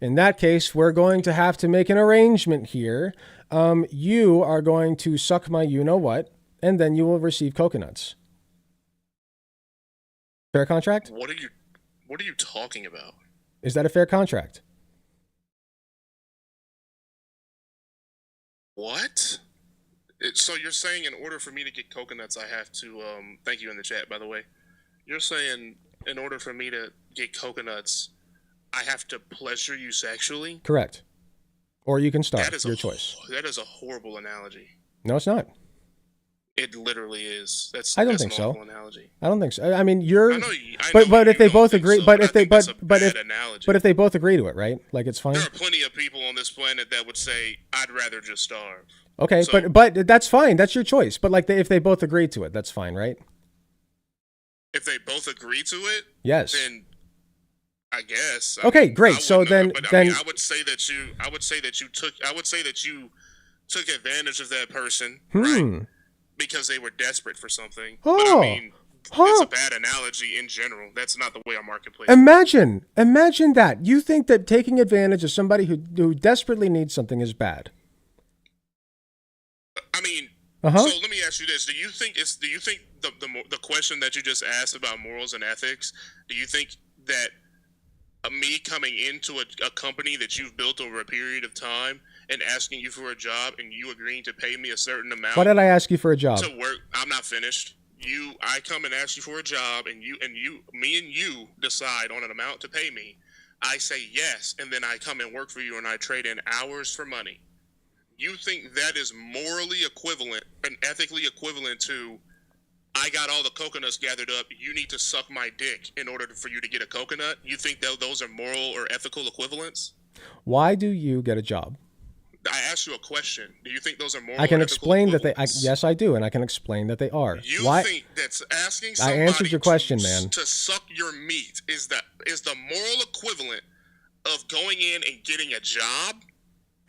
S1: in that case, we're going to have to make an arrangement here. You are going to suck my you-know-what, and then you will receive coconuts. Fair contract?
S23: What are you talking about?
S1: Is that a fair contract?
S23: What? So you're saying in order for me to get coconuts, I have to, thank you in the chat, by the way. You're saying in order for me to get coconuts, I have to pleasure you sexually?
S1: Correct. Or you can starve. Your choice.
S23: That is a horrible analogy.
S1: No, it's not.
S23: It literally is.
S1: I don't think
S23: an
S1: so.
S23: awful analogy.
S1: I don't think so. I mean, you're.
S23: I know
S1: but if they both agree,
S23: so,
S1: but if they
S23: but
S1: if they both agree to it, right? Like it's fine.
S23: There are plenty of people on this planet that would say, "I'd rather just starve."
S1: Okay, so, but that's fine. That's your choice. But like, if they both agree to it, that's fine, right?
S23: If they both agree to it,
S1: yes.
S23: Then I guess.
S1: Okay, great. So then
S23: I would say that you took advantage of that person, right? Because they were desperate for something.
S1: Oh.
S23: But I mean, it's a bad analogy in general. That's not the way our marketplace.
S1: Imagine that. You think that taking advantage of somebody who desperately needs something is bad?
S23: I mean, so let me ask you this: Do you think the question that you just asked about morals and ethics? Do you think that me coming into a company that you've built over a period of time and asking you for a job and you agreeing to pay me a certain amount?
S1: Why did I ask you for a job?
S23: To work. I'm not finished. I come and ask you for a job, and me and you decide on an amount to pay me. I say yes, and then I come and work for you, and I trade in hours for money. You think that is morally equivalent and ethically equivalent to, I got all the coconuts gathered up, you need to suck my dick in order for you to get a coconut? You think that those are moral or ethical equivalents?
S1: Why do you get a job?
S23: I asked you a question. Do you think those are moral?
S1: I can
S23: or ethical
S1: explain that they.
S23: equivalents?
S1: Yes, I do, and I can explain that they are.
S23: You
S1: Why?
S23: think that's asking
S1: I
S23: somebody
S1: answered your question, man.
S23: to suck your meat is the moral equivalent of going in and getting a job?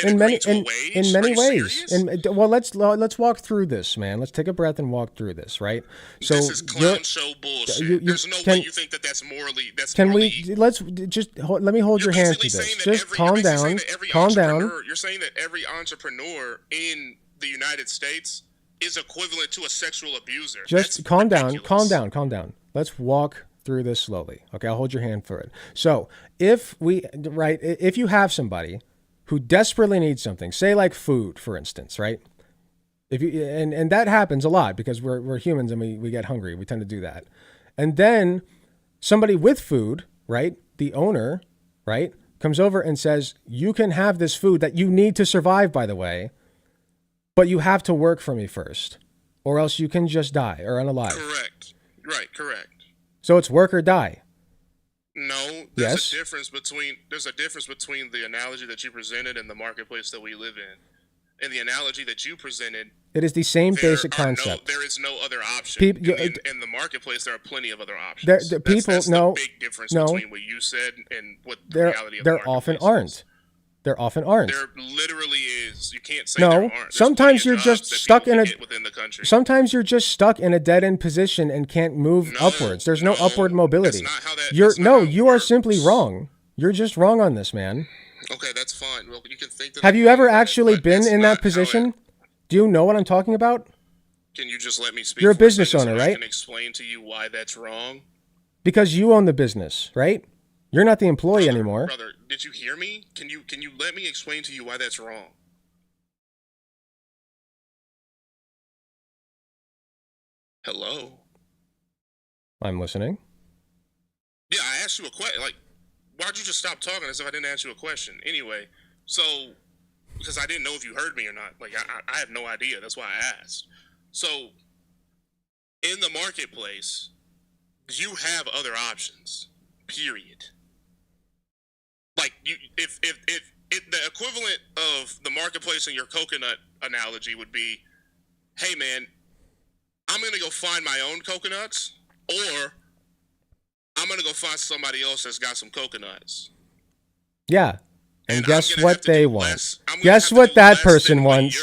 S1: In many
S23: Serious?
S1: Well, let's walk through this, man. Let's take a breath and walk through this, right? So
S23: This is clown show bullshit. There's no way you think that that's morally.
S1: Can we let's just let me hold your hand through this? Just calm down. Calm down.
S23: You're saying that every entrepreneur in the United States is equivalent to a sexual abuser.
S1: Just calm down. Calm down. Calm down. Let's walk through this slowly. Okay, I'll hold your hand for it. So if you have somebody who desperately needs something, say like food, for instance, right? If you and that happens a lot because we're humans and we get hungry. We tend to do that. And then somebody with food, right? The owner, right, comes over and says, "You can have this food that you need to survive, by the way, but you have to work for me first, or else you can just die or unalive."
S23: Correct. Right. Correct.
S1: So it's work or die.
S23: No, there's a difference between the analogy that you presented and the marketplace that we live in. In the analogy that you presented,
S1: it is the same basic concept.
S23: There is no other option. In the marketplace, there are plenty of other options. That's the big difference between what you said and what the reality of the marketplace is.
S1: There often aren't.
S23: There literally is. You can't say there aren't. There's
S1: sometimes you're just stuck in
S23: within the country.
S1: Sometimes you're just stuck in a dead end position and can't move upwards. There's no upward mobility. You are simply wrong. You're just wrong on this, man.
S23: Okay, that's fine. Well, you can think that.
S1: Have you ever actually been in that position? Do you know what I'm talking about?
S23: Can you just let me speak?
S1: You're a business owner, right?
S23: I can explain to you why that's wrong.
S1: Because you own the business, right? You're not the employee anymore.
S23: Brother, did you hear me? Can you let me explain to you why that's wrong? Hello?
S1: I'm listening.
S23: Yeah, I asked you a question. Like, why'd you just stop talking as if I didn't ask you a question? Anyway, so, because I didn't know if you heard me or not. Like, I have no idea. That's why I asked. So, in the marketplace, you have other options, period. Like, if the equivalent of the marketplace and your coconut analogy would be, hey man, I'm gonna go find my own coconuts, or I'm gonna go find somebody else that's got some coconuts.
S1: Yeah. And guess what they want? Guess what that person wants?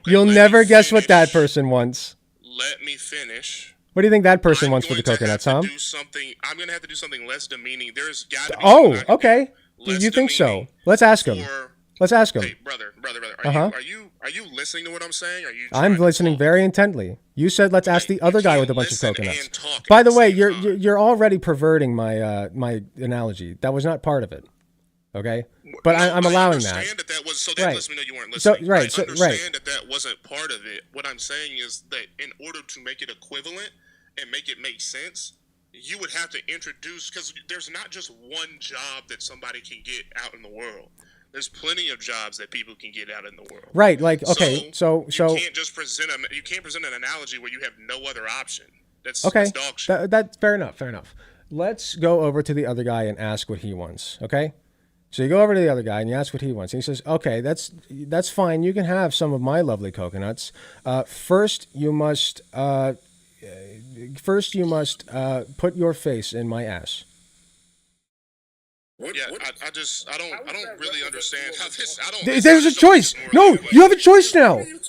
S1: You'll never guess what that person wants.
S23: Let me finish.
S1: What do you think that person wants for the coconuts, Tom?
S23: I'm gonna have to do something less demeaning. There's gotta be
S1: okay. Do you think so? Let's ask him. Let's ask him.
S23: Hey, brother. Are you listening to what I'm saying?
S1: I'm listening very intently. You said let's ask the other guy with a bunch of coconuts. By the way, you're already perverting my my analogy. That was not part of it. Okay, but I'm allowing that.
S23: So that lets me know you weren't listening.
S1: I
S23: understand that wasn't part of it. What I'm saying is that in order to make it equivalent and make it make sense, you would have to introduce, because there's not just one job that somebody can get out in the world. There's plenty of jobs that people can get out in the world.
S1: Right, like, okay, so
S23: you can't just present an analogy where you have no other option. That's
S1: okay.
S23: That's dog shit.
S1: That's fair enough. Let's go over to the other guy and ask what he wants. Okay, so you go over to the other guy and you ask what he wants. And he says, "Okay, that's fine. You can have some of my lovely coconuts. First, you must put your face in my ass."
S23: I don't really understand how this.
S1: There's a choice. No, you have a choice now. You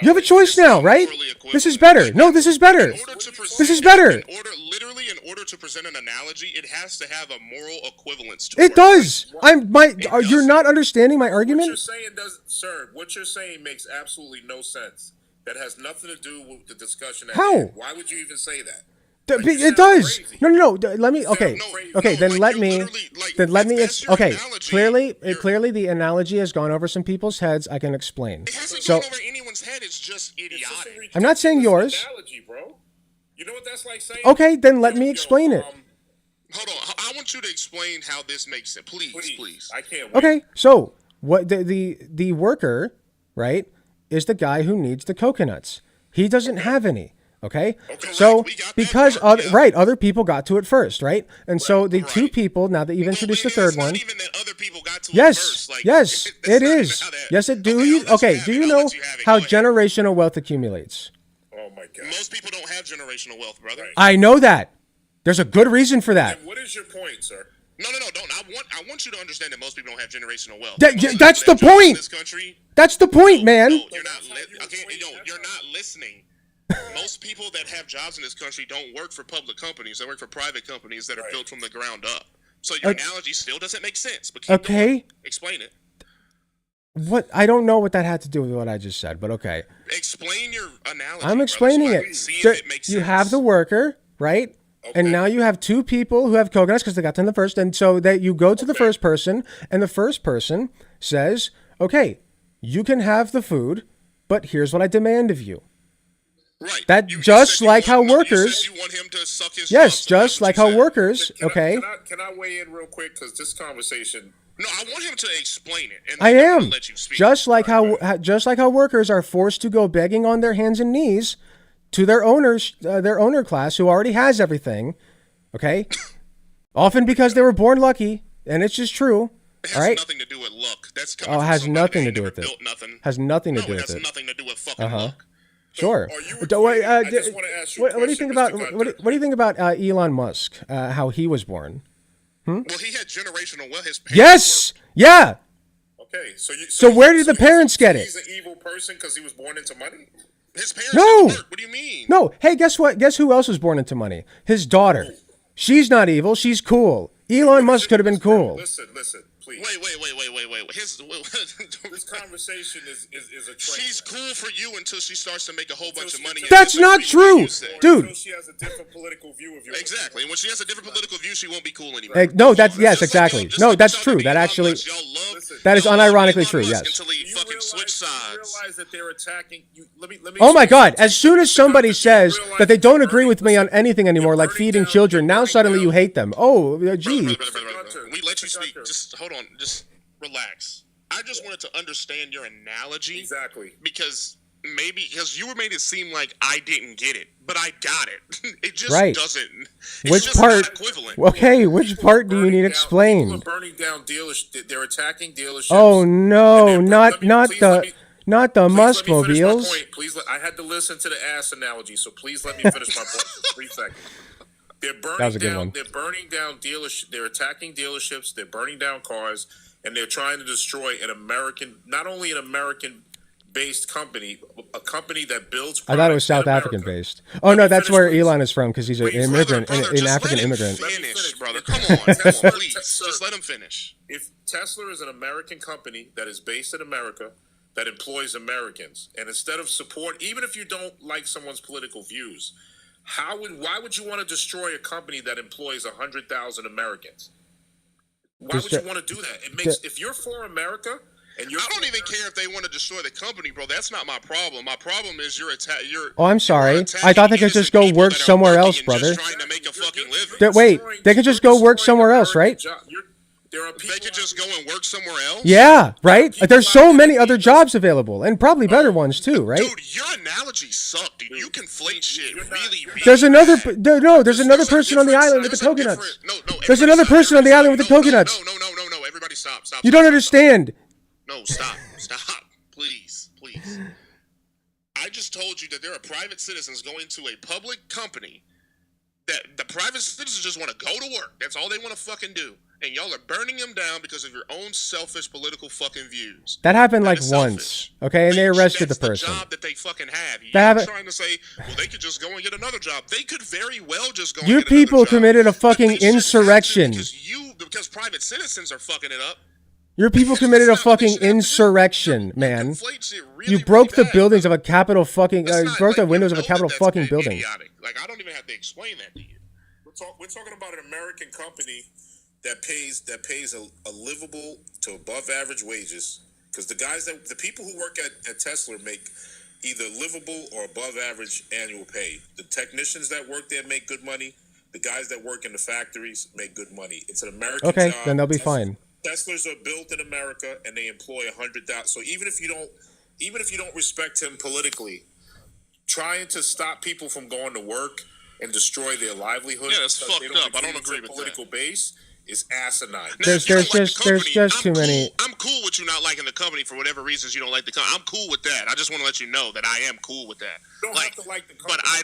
S1: have a choice now, right? This is better. No, this is better. This is better.
S23: In order to present an analogy, it has to have a moral equivalence to
S1: it. Does. You're not understanding my argument?
S6: What you're saying makes absolutely no sense. That has nothing to do with the discussion at
S1: hand.
S6: How? Why would you even say that?
S1: It does. Crazy. No. Let me. Okay. Then let me. Okay. Clearly, the analogy has gone over some people's heads. I can explain.
S23: It hasn't gone over anyone's head. It's just idiotic.
S1: I'm not saying yours.
S6: Analogy, bro. You know what that's like saying?
S1: Okay, then let me explain it.
S23: Hold on. I want you to explain how this makes sense, please.
S6: I can't wait.
S1: Okay. So what the worker, right, is the guy who needs the coconuts. He doesn't have any. Okay, so because other people got to it first, right? And so the two people, now that you've introduced the third one,
S23: it's not even that other people got to
S1: Yes,
S23: verse. Like,
S1: yes, it is. Yes, it do. You okay? Do you know how generational wealth accumulates?
S6: Oh my God.
S23: Most people don't have generational wealth, brother.
S1: I know that. There's a good reason for that.
S6: And what is your point, sir?
S23: No, don't. I want you to understand that most people don't have generational wealth.
S1: That's the point. That's the point, man.
S23: No, you're not. You're not listening. Most people that have jobs in this country don't work for public companies. They work for private companies that are built from the ground up. So your analogy still doesn't make sense. But keep going. Explain it.
S1: What? I don't know what that had to do with what I just said, but okay.
S23: Explain your analogy.
S1: I'm explaining
S23: it. See if it makes
S1: you
S23: sense.
S1: have the worker, right? Okay. And now you have two people who have coconuts because they got them the first. And so that you go to the first person, and the first person says, okay, you can have the food, but here's what I demand of you.
S23: Right.
S1: That just like how workers.
S23: You want him to suck his
S1: yes, just like how workers. Okay.
S6: Can I weigh in real quick? Because this conversation.
S23: No, I want him to explain it. And
S1: I am.
S23: Let you speak.
S1: Just like how workers are forced to go begging on their hands and knees to their owners, their owner class who already has everything. Okay. Often because they were born lucky, and it's just true.
S23: It has
S1: all right.
S23: nothing to do with luck. That's
S1: it has nothing to do with it. Has nothing to do with it.
S23: It has nothing to do with fucking luck.
S1: Sure.
S6: I just want to ask you
S1: what do you think about what do you think about Elon Musk? How he was born?
S23: Well, he had generational wealth. His parents
S1: yes. Yeah.
S6: Okay.
S1: So where did the parents get it?
S6: He's an evil person because he was born into money.
S23: His parents
S1: no.
S23: didn't work. What do you mean?
S1: No. Hey, guess what? Guess who else was born into money? His daughter. She's not evil. She's cool. Elon Musk could have been cool.
S6: Listen, please.
S23: Wait.
S6: This conversation is a train.
S23: She's cool for you until she starts to make a whole bunch of money.
S1: That's not true, dude.
S6: Until she has a different political view of you.
S23: Exactly. And when she has a different political view, she won't be cool anymore.
S1: No, that's yes, exactly. No, that's true. That actually, that is unironically true. Yes.
S23: Until he fucking switch sides.
S6: Realize that they're attacking you. Let me.
S1: Oh my God! As soon as somebody says that they don't agree with me on anything anymore, like feeding children, now suddenly you hate them. Oh, gee.
S23: We let you speak. Just hold on. Just relax. I just wanted to understand your analogy.
S6: Exactly.
S23: Because you made it seem like I didn't get it, but I got it. It just doesn't. It's
S1: which
S23: just
S1: part?
S23: Not equivalent.
S1: Okay, which part do you need explained?
S6: People are burning down dealerships. They're attacking dealerships.
S1: Oh no, not the Muskmobiles.
S6: Please, I had to listen to the ass analogy, so please let me finish my point for 3 seconds. They're burning down dealerships. They're attacking dealerships. They're burning down cars, and they're trying to destroy not only an American-based company, a company that builds.
S1: I thought it was South African-based. Oh no, that's where Elon is from because he's an immigrant, an African immigrant.
S23: Finish, brother. Come on, please. Just let him finish.
S6: If Tesla is an American company that is based in America, that employs Americans, and instead of support, even if you don't like someone's political views. Why would you want to destroy a company that employs 100,000 Americans? Why would you want to do that? If you're for America and I
S23: don't even care if they want to destroy the company, bro. That's not my problem. My problem is you're.
S1: Oh, I'm sorry. I thought they could just go work somewhere else, brother.
S23: Trying to make a fucking living.
S1: Wait, they could just go work somewhere else, right?
S23: They could just go and work somewhere else?
S1: Yeah, right? There's so many other jobs avaavailable, and probably better ones too, right?
S23: Dude, your analogies suck, dude. You conflate shit really.
S1: There's another person on the island with the coconuts. There's another person on the island with the coconuts.
S23: No, everybody stop.
S1: You don't understand.
S23: No, stop, please. I just told you that there are private citizens going to a public company that the private citizens just want to go to work. That's all they want to fucking do. And y'all are burning them down because of your own selfish political fucking views.
S1: That happened like once, okay? And they arrested the person.
S23: That's the job that they fucking have. You're trying to say, well, they could just go and get another job. They could very well just go and get another job.
S1: You people committed a fucking insurrection.
S23: Because private citizens are fucking it up.
S1: Your people committed a fucking insurrection, man. You broke the buildings of a Capitol fucking... broke the windows of a Capitol fucking building.
S23: Like, I don't even have to explain that to you.
S6: We're talking about an American company that pays a livable to above average wages, because the people who work at Tesla make either livable or above average annual pay. The technicians that work there make good money. The guys that work in the factories make good money. It's an American job.
S1: Okay, then they'll be fine.
S6: Teslas are built in America, and they employ 100,000. So even if you don't respect him politically, trying to stop people from going to work and destroy their livelihood,
S23: yeah, that's fucked up. I don't agree with
S6: political
S23: that.
S6: Base is asinine.
S1: There's just too many.
S23: I'm cool with you not liking the company for whatever reasons you don't like the company. I'm cool with that. I just want to let you know that I am cool with that.
S6: You don't have to like the company.
S23: But I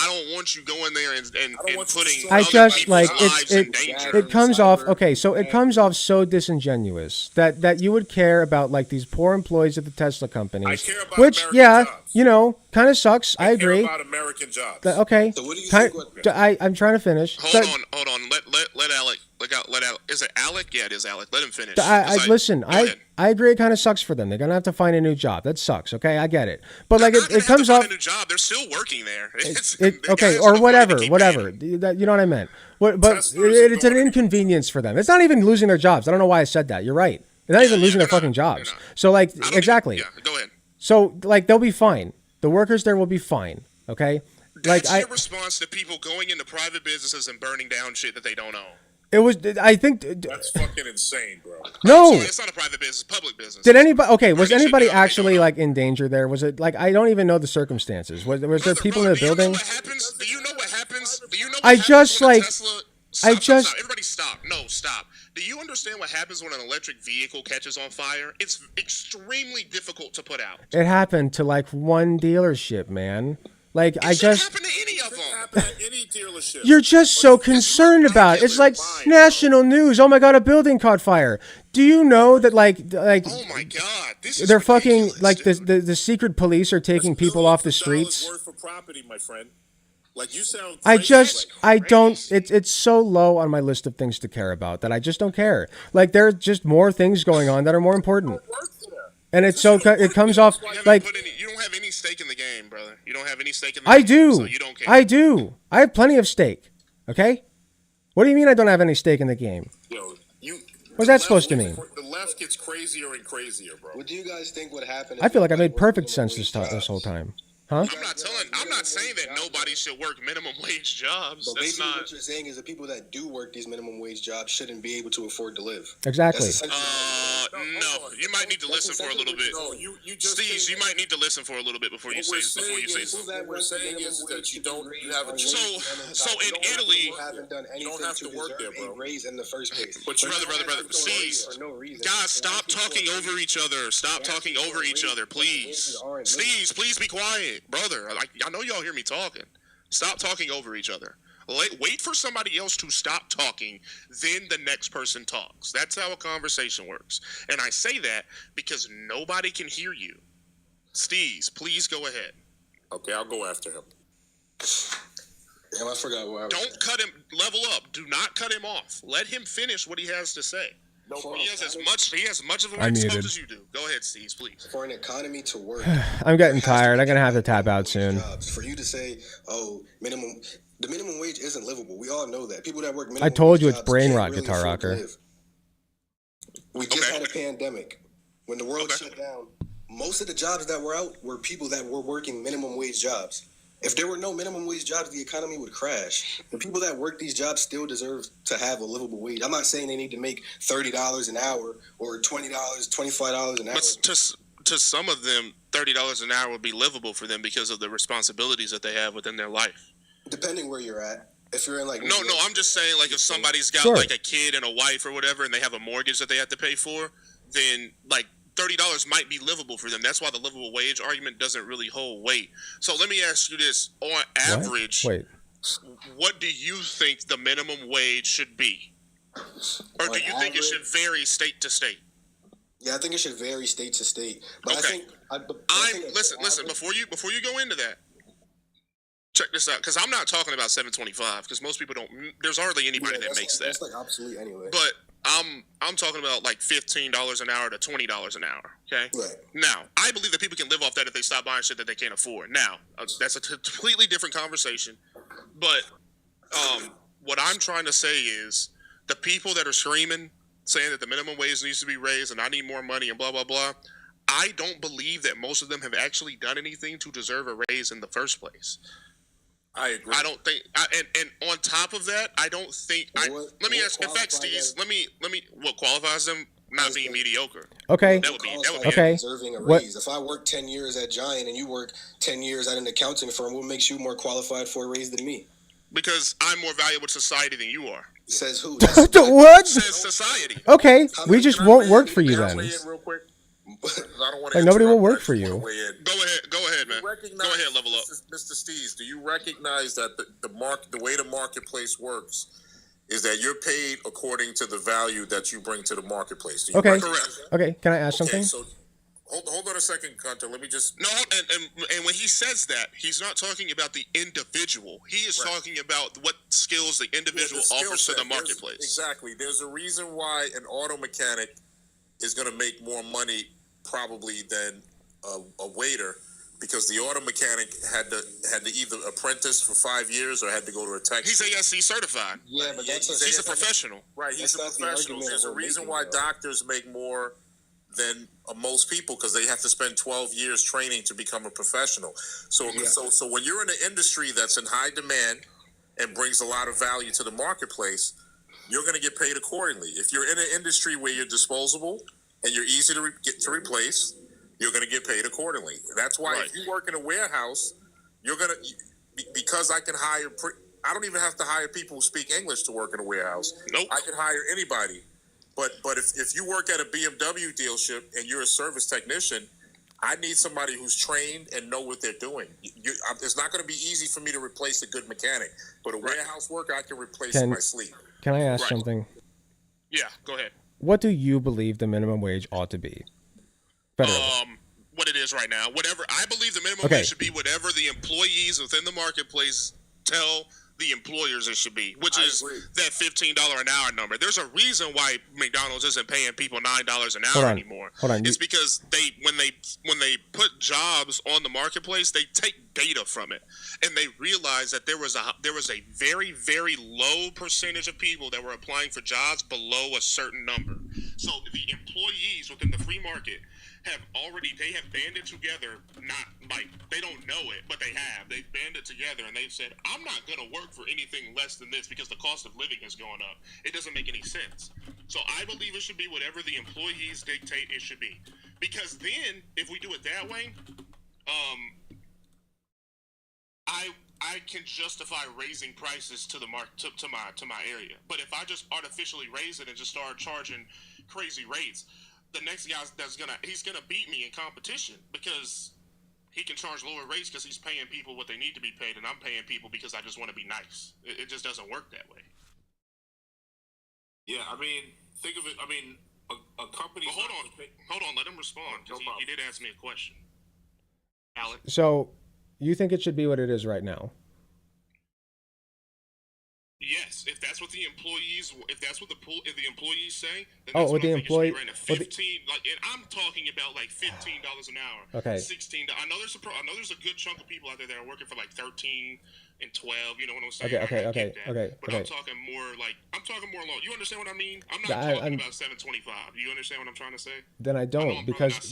S23: don't want you going there and putting
S1: I
S23: other
S1: just
S23: people's
S1: like
S23: lives in danger.
S1: it comes off okay. So it comes off so disingenuous that you would care about like these poor employees at the Tesla companies,
S6: I care about
S1: which
S6: American jobs.
S1: you know, kind of sucks. I
S6: care
S1: agree.
S6: about American jobs.
S1: Okay,
S9: So what do you
S1: kind,
S9: think
S1: I'm trying to finish.
S23: Hold on. Let Alec. Let Alec. Is it Alec? Yeah, it is Alec. Let him finish.
S1: Listen. I agree. It kind of sucks for them. They're gonna have to find a new job. That sucks. Okay, I get it. But like it comes off.
S23: A new job. They're still working there.
S1: Okay, or whatever. You know what I meant. But it's an inconvenience for them. It's not even losing their jobs. I don't know why I said that. You're right. They're not even losing their fucking jobs. So like exactly.
S23: Go ahead.
S1: So like they'll be fine. The workers there will be fine. Okay.
S23: That's your response to people going into private businesses and burning down shit that they don't own.
S1: It was. I think
S6: that's fucking insane, bro.
S1: No,
S23: sorry, it's not a private business, public business.
S1: Did anybody? Okay, was anybody actually like in danger there? Was it like I don't even know the circumstances. Was there people in the building?
S23: Do you know what happens? Do you know what
S1: I just like.
S23: Tesla,
S1: stop.
S23: Everybody stop. No, stop. Do you understand what happens when an electric vehicle catches on fire? It's extremely difficult to put out.
S1: It happened to like one dealership, man. Like
S23: it
S1: I just.
S23: Happen to any of them.
S6: Happen at any dealership.
S1: You're just so concerned about it. It's like national news. Oh my god, a building caught fire. Do you know that like?
S23: Oh my god, this is
S1: they're fucking like the secret police are taking people off the streets.
S6: Worth for property, my friend. Like you sound.
S1: I don't. It's so low on my list of things to care about that I just don't care. Like there are just more things going on that are more important. And it's so it comes off like
S23: you don't have any stake in the game, brother. You don't have any stake in the
S1: I
S23: game.
S1: do.
S23: So you don't care.
S1: I do. I have plenty of stake. Okay. What do you mean I don't have any stake in the game?
S6: Yo,
S1: What's that supposed to mean?
S6: The left gets crazier and crazier, bro.
S9: What do you guys think would happen?
S1: I feel like I made perfect sense this whole time. Huh?
S23: I'm not saying that nobody should work minimum wage jobs.
S9: But
S23: That's
S9: basically
S23: not.
S9: what you're saying is the people that do work these minimum wage jobs shouldn't be able to afford to live.
S1: Exactly.
S23: No, you might need to listen for a little bit.
S6: No, you just
S23: Steve, you might need to listen for a little bit before you say something.
S6: What we're saying is that you have a
S23: So in Italy,
S6: you don't have to work there, bro.
S9: Raise in the first place.
S23: But brother, Steve, guys, stop talking over each other. Stop talking over each other, please. Steve, please be quiet, brother. I know y'all hear me talking. Stop talking over each other. Wait for somebody else to stop talking, then the next person talks. That's how a conversation works. And I say that because nobody can hear you. Steve, please go ahead.
S6: Okay, I'll go after him.
S9: Damn, I forgot what I was
S23: Don't cut him. Level up. Do not cut him off. Let him finish what he has to say. He has as much of a right as you do. Go ahead, Steve, please.
S9: For an economy to work,
S1: I'm getting tired. I'm gonna have to tap out soon.
S9: For you to say, "Oh, the minimum wage isn't livable," we all know that. People that work minimum
S1: I told you
S9: wage
S1: it's brain
S9: jobs
S1: rot,
S9: can't really
S1: Guitar
S9: afford to
S1: Rocker.
S9: live. We just had a pandemic. When the world shut down, most of the jobs that were out were people that were working minimum wage jobs. If there were no minimum wage jobs, the economy would crash. The people that work these jobs still deserve to have a livable wage. I'm not saying they need to make $30 an hour or $20, $25 an hour.
S23: But to some of them, $30 an hour would be livable for them because of the responsibilities that they have within their life.
S9: Depending where you're at. If you're in like
S23: no, I'm just saying like if somebody's got like a kid and a wife or whatever, and they have a mortgage that they have to pay for, then like $30 might be livable for them. That's why the livable wage argument doesn't really hold weight. So let me ask you this: on average, what do you think the minimum wage should be, or do you think it should vary state to state?
S9: Yeah, I think it should vary state to state. But
S23: okay.
S9: I think
S23: listen. Before you go into that, check this out, because I'm not talking about $7.25, because most people don't. There's hardly anybody that makes that.
S9: That's like obsolete anyway.
S23: But I'm talking about like $15 an hour to $20 an hour. Okay.
S9: Right.
S23: Now, I believe that people can live off that if they stop buying shit that they can't afford. Now, that's a completely different conversation. But what I'm trying to say is the people that are screaming, saying that the minimum wage needs to be raised and I need more money and blah blah blah. I don't believe that most of them have actually done anything to deserve a raise in the first place.
S6: I agree.
S23: I don't think, and on top of that, I don't think. Let me ask. In fact, Steve, let me. What qualifies them not being mediocre?
S1: Okay.
S23: That would be
S1: okay.
S9: Deserving a raise. If I work 10 years at Giant and you work 10 years at an accounting firm, what makes you more qualified for a raise than me?
S23: Because I'm more valuable to society than you are.
S9: Says who?
S1: What?
S23: Says society.
S1: Okay, we just won't work for you
S6: Can I
S1: then.
S6: weigh in real quick? 'Cause I don't want to
S1: Like, nobody will
S6: interrupt, but I
S1: work for
S6: just wanna
S1: you.
S6: weigh in.
S23: Go ahead, man. Go ahead, level up.
S6: Mr. Steves, do you recognize that the way the marketplace works is that you're paid according to the value that you bring to the marketplace? Do you
S1: Okay.
S6: recognize that?
S1: Okay. Can I ask something?
S6: So hold on a second, Hunter. Let me just.
S23: No, and when he says that, he's not talking about the individual. He is talking about what skills the individual offers to the marketplace.
S6: Exactly. There's a reason why an auto mechanic is going to make more money probably than a waiter, because the auto mechanic had to either apprentice for 5 years or had to go to a tech.
S23: He's ASC certified.
S6: Yeah, but
S23: he's a professional.
S6: Right, he's a professional. There's a reason why doctors make more than most people, because they have to spend 12 years training to become a professional. So when you're in an industry that's in high demand and brings a lot of value to the marketplace, you're going to get paid accordingly. If you're in an industry where you're disposable and you're easy to get to replace, you're going to get paid accordingly. That's why if you work in a warehouse, you're going to, because I can hire, I don't even have to hire people who speak English to work in a warehouse.
S23: Nope.
S6: I can hire anybody. But if you work at a BMW dealership and you're a service technician, I need somebody who's trained and know what they're doing. It's not going to be easy for me to replace a good mechanic, but a warehouse worker I can replace in my sleep.
S1: Can I ask something?
S23: Yeah, go ahead.
S1: What do you believe the minimum wage ought to be?
S23: What it is right now. Whatever I believe the minimum wage should be, whatever the employees within the marketplace tell the employers it should be, which is that $15 an hour number. There's a reason why McDonald's isn't paying people $9 an hour anymore.
S1: Hold on.
S23: It's because when they put jobs on the marketplace, they take data from it, and they realize that there was a very, very low percentage of people that were applying for jobs below a certain number. So the employees within the free market have banded together, not like they don't know it, but they've banded together, and they've said, I'm not going to work for anything less than this because the cost of living has gone up. It doesn't make any sense. So I believe it should be whatever the employees dictate it should be, because then if we do it that way, I can justify raising prices to the to my area. But if I just artificially raise it and just start charging crazy rates, the next guy he's gonna beat me in competition, because he can charge lower rates because he's paying people what they need to be paid, and I'm paying people because I just want to be nice. It just doesn't work that way.
S6: Yeah, I mean, think of it. I mean, a company.
S23: Hold on. Let him respond, because he did ask me a question. Alex.
S1: So, you think it should be what it is right now?
S23: Yes, if that's what the employees say, then
S1: Oh,
S23: that's
S1: with
S23: what
S1: the
S23: I think it should be
S1: employee,
S23: right now. 15, and I'm talking about like $15 an hour.
S1: Okay.
S23: $16. I know there's a good chunk of people out there that are working for like 13 and 12. You know what I'm saying?
S1: Okay.
S23: But I'm talking more along. You understand what I mean? I'm not talking about 725. You understand what I'm trying to say?
S1: Then I don't, because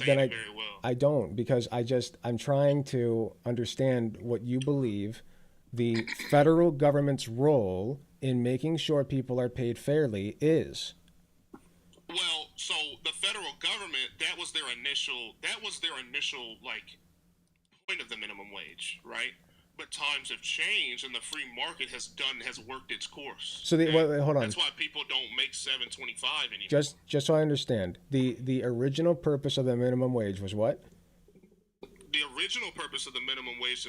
S1: I'm trying to understand what you believe the federal government's role in making sure people are paid fairly is.
S23: Well, so the federal government, that was their initial like point of the minimum wage, right? But times have changed, and the free market has worked its course.
S1: So wait, hold on.
S23: That's why people don't make $7.25 anymore.
S1: Just so I understand, the original purpose of the minimum wage was what?
S23: The original purpose of the minimum wage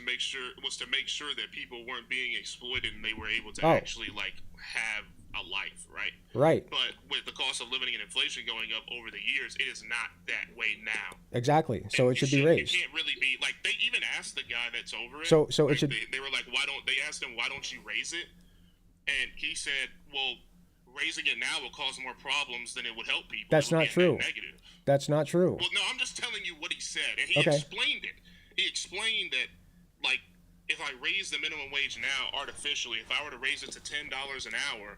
S23: was to make sure that people weren't being exploited and they were able to actually like have a life, right?
S1: Right.
S23: But with the cost of living and inflation going up over the years, it is not that way now.
S1: Exactly. So it should be raised.
S23: It can't really be like, they even asked the guy that's over it.
S1: So
S23: like,
S1: it should.
S23: They were like, they asked him, why don't you raise it? And he said, well, raising it now will cause more problems than it would help people.
S1: That's not true.
S23: Negative.
S1: That's not true.
S23: Well, no, I'm just telling you what he said, and he explained it. He explained that, like, if I raise the minimum wage now artificially, if I were to raise it to $10 an hour,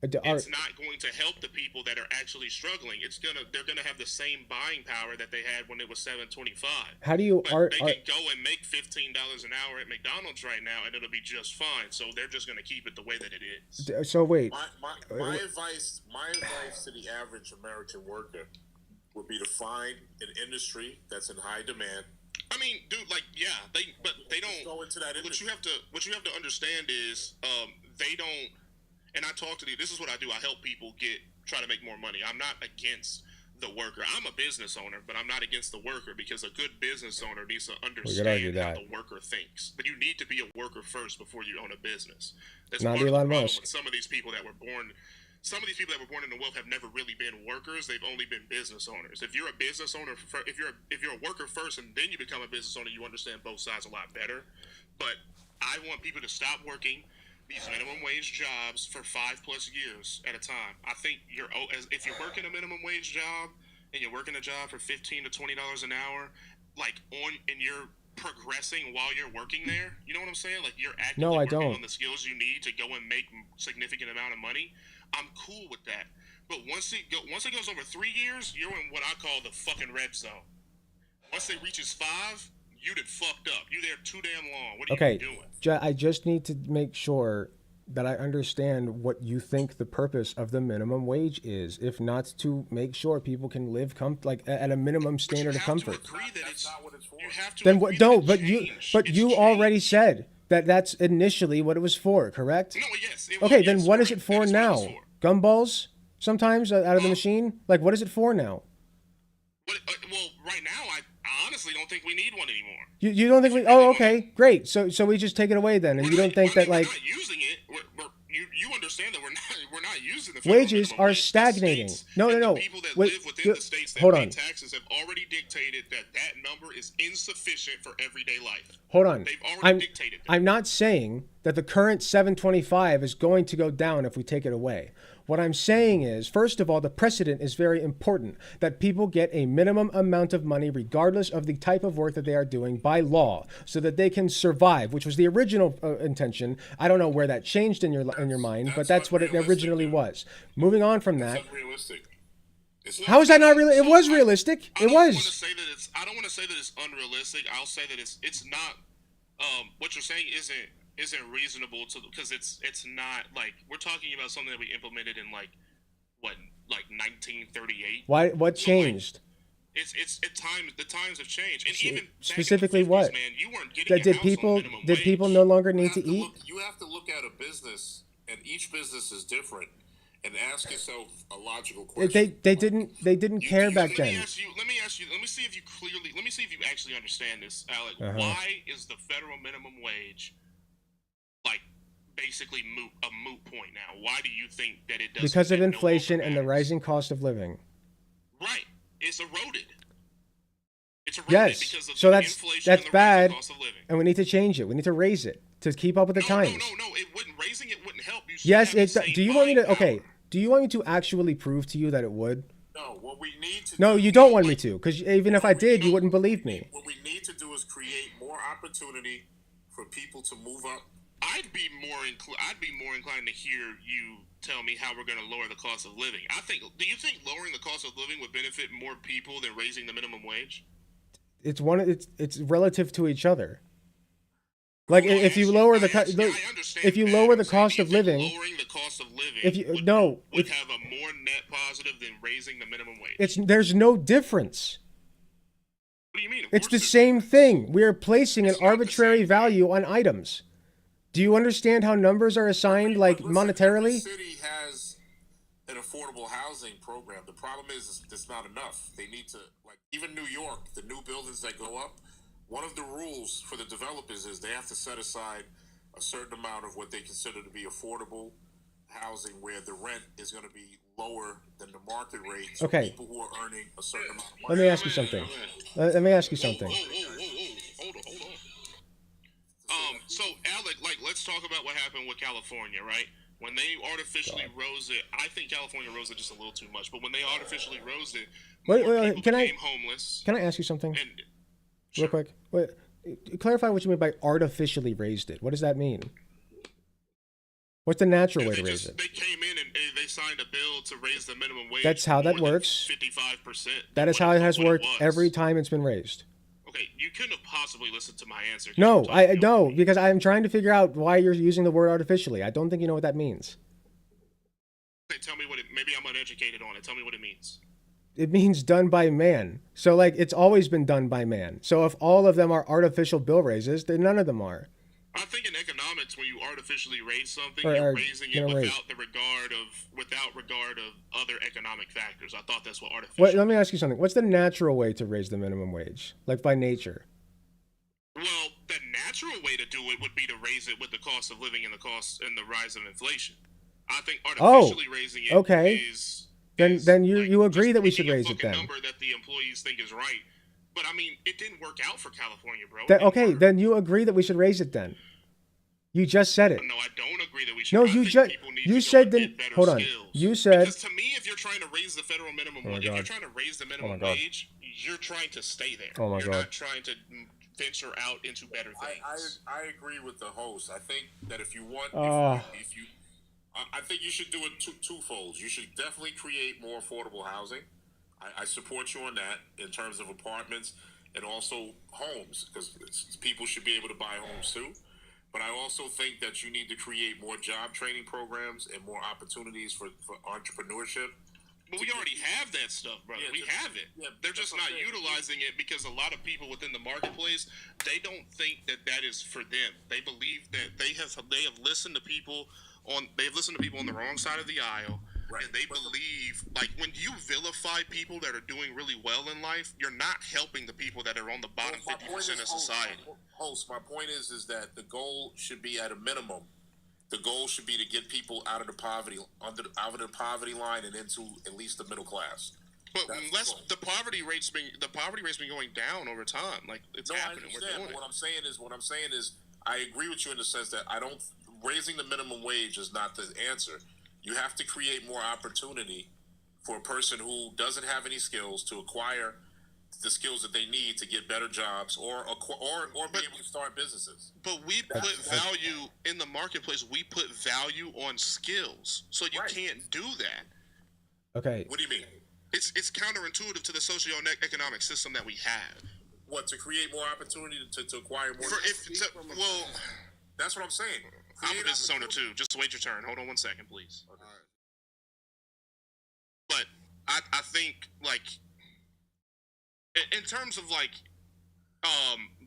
S23: it's not going to help the people that are actually struggling. They're gonna have the same buying power that they had when it was $7.25.
S1: How do you
S23: they can go and make $15 an hour at McDonald's right now, and it'll be just fine. So they're just gonna keep it the way that it is.
S1: So wait.
S6: My advice to the average American worker would be to find an industry that's in high demand.
S23: I mean, dude, like, yeah, they don't go into that industry. What you have to understand is, they don't. And I talk to you. This is what I do. I help people try to make more money. I'm not against the worker. I'm a business owner, but I'm not against the worker, because a good business owner needs to understand how the worker thinks. But you need to be a worker first before you own a business. That's
S1: Not
S23: part of the
S1: Elon
S23: problem
S1: Musk.
S23: with some of these people that were born. Some of these people that were born into wealth have never really been workers. They've only been business owners. If you're a business owner, if you're a worker first and then you become a business owner, you understand both sides a lot better. But I want people to stop working these minimum wage jobs for 5+ years at a time. I think if you're working a minimum wage job and you're working a job for $15 to $20 an hour, and you're progressing while you're working there, you know what I'm saying? Like, you're actively working on the skills you need to go and make significant amount of money. I'm cool with that. But once it goes over 3 years, you're in what I call the fucking red zone. Once it reaches 5, you done fucked up. You're there too damn long. What are you doing?
S1: I just need to make sure that I understand what you think the purpose of the minimum wage is, if not to make sure people can live at a minimum standard of comfort.
S23: That's not what it's for. You have to
S1: Then what? No, but you already said that that's initially what it was for, correct?
S23: No, yes.
S1: Okay, then what is it for now? Gumballs sometimes out of the machine? Like, what is it for now?
S23: Well, right now, I honestly don't think we need one anymore.
S1: You don't think we? Oh, okay, great. So we just take it away then, and you don't think that like
S23: we're not using it. You understand that we're not using the
S1: wages are stagnating. No.
S23: People that live within the states that pay taxes have already dictated that number is insufficient for everyday life.
S1: Hold on.
S23: They've already dictated that.
S1: I'm not saying that the current 725 is going to go down if we take it away. What I'm saying is, first of all, the precedent is very important, that people get a minimum amount of money regardless of the type of work that they are doing by law, so that they can survive, which was the original intention. I don't know where that changed in your mind, but that's what it originally was. Moving on from that.
S23: Unrealistic.
S1: How is that not real? It was realistic. It was.
S23: I don't want to say that it's unrealistic. I'll say that it's not. What you're saying isn't reasonable because it's not like we're talking about something that we implemented in like 1938.
S1: Why? What changed?
S23: The times have changed, and even
S1: specifically what?
S23: Man, you weren't getting
S1: did people no longer need to eat?
S6: You have to look at a business, and each business is different, and ask yourself a logical question.
S1: They didn't care back then.
S23: Let me see if you actually understand this, Alec. Why is the federal minimum wage basically a moot point now? Why do you think that it doesn't?
S1: Because of inflation and the rising cost of living.
S23: Right. It's eroded.
S1: Yes.
S23: Because of
S1: so
S23: inflation
S1: that's
S23: and the
S1: bad,
S23: rising cost of living.
S1: And we need to change it. We need to raise it to keep up with the times.
S23: No. Raising it wouldn't help.
S1: Yes, it. Do you want me to? Okay. Do you want me to actually prove to you that it would?
S6: No. What we need to.
S1: No, you don't want me to, because even if I did, you wouldn't believe me.
S6: What we need to do is create more opportunity for people to move up.
S23: I'd be more inclined to hear you tell me how we're going to lower the cost of living. Do you think lowering the cost of living would benefit more people than raising the minimum wage?
S1: It's relative to each other. Like if you lower the cost of living,
S23: lowering the cost of living would have a more net positive than raising the minimum wage.
S1: There's no difference.
S23: What do you mean?
S1: It's the same thing. We are placing an arbitrary value on items. Do you understand how numbers are assigned, monetarily?
S6: Every city has an affordable housing program. The problem is it's not enough. They need to, even New York, the new buildings that go up, one of the rules for the developers is they have to set aside a certain amount of what they consider to be affordable housing, where the rent is going to be lower than the market rate. So
S1: okay.
S6: People who are earning a certain amount of money.
S1: Let me ask you something.
S23: Hold on. So Alec, let's talk about what happened with California, right? When they artificially rose it, I think California rose it just a little too much. But when they artificially rose it, people became homeless.
S1: Can I ask you something? Real quick. Clarify what you mean by artificially raised it. What does that mean? What's the natural way to raise it?
S23: They came in and they signed a bill to raise the minimum wage.
S1: That's how that works.
S23: 55%.
S1: That is how it has worked every time it's been raised.
S23: Okay, you couldn't have possibly listened to my answer.
S1: No, because I'm trying to figure out why you're using the word artificially. I don't think you know what that means.
S23: Okay, tell me maybe I'm uneducated on it. Tell me what it means.
S1: It means done by man. So it's always been done by man. So if all of them are artificial bill raises, then none of them are.
S23: I think in economics, sense when you artificially raise something.
S1: Or
S23: You're raising it
S1: raise.
S23: without regard of other economic factors. I thought that's what artificial.
S1: What? Let me ask you something. What's the natural way to raise the minimum wage, like by nature?
S23: Well, the natural way to do it would be to raise it with the cost of living and the rise of inflation. I think artificially raising it is
S1: then you agree that we should raise it then.
S23: Number that the employees think is right, but I mean it didn't work out for California, bro.
S1: Then you agree that we should raise it then. You just said it.
S23: No, I don't agree that we should.
S1: No, you said then. Hold on. You said.
S23: Because to me, if you're trying to raise the federal minimum wage, if you're trying to raise the minimum wage, you're trying to stay there.
S1: Oh my
S23: you're
S1: God.
S23: not trying to venture out into better things.
S6: I agree with the host. I think that if you want, if you I think you should do it twofold. You should definitely create more affordable housing. I support you on that in terms of apartments and also homes, because people should be able to buy homes too. But I also think that you need to create more job training programs and more opportunities for entrepreneurship.
S23: But we already have that stuff, brother. We have it. Yeah, they're just not utilizing it because a lot of people within the marketplace, they don't think that that is for them. They believe that they have listened to people on the wrong side of the aisle. Right. And they believe, like, when you vilify people that are doing really well in life, you're not helping the people that are on the bottom 50% of society.
S6: Host, my point is that the goal should be at a minimum. The goal should be to get people out of the poverty line and into at least the middle class.
S23: But the poverty rate's been going down over time. Like it's happening.
S6: I understand. What I'm saying is I agree with you in the sense that raising the minimum wage is not the answer. You have to create more opportunity for a person who doesn't have any skills to acquire the skills that they need to get better jobs or be able to start businesses.
S23: But we put value in the marketplace. We put value on skills, so you can't do that.
S1: Okay.
S23: What do you mean? It's counterintuitive to the socio-economic system that we have.
S6: What, to create more opportunity to acquire more? That's what I'm saying.
S23: I'm a business owner too. Just wait your turn. Hold on 1 second, please. Okay. But I think, like, in terms of like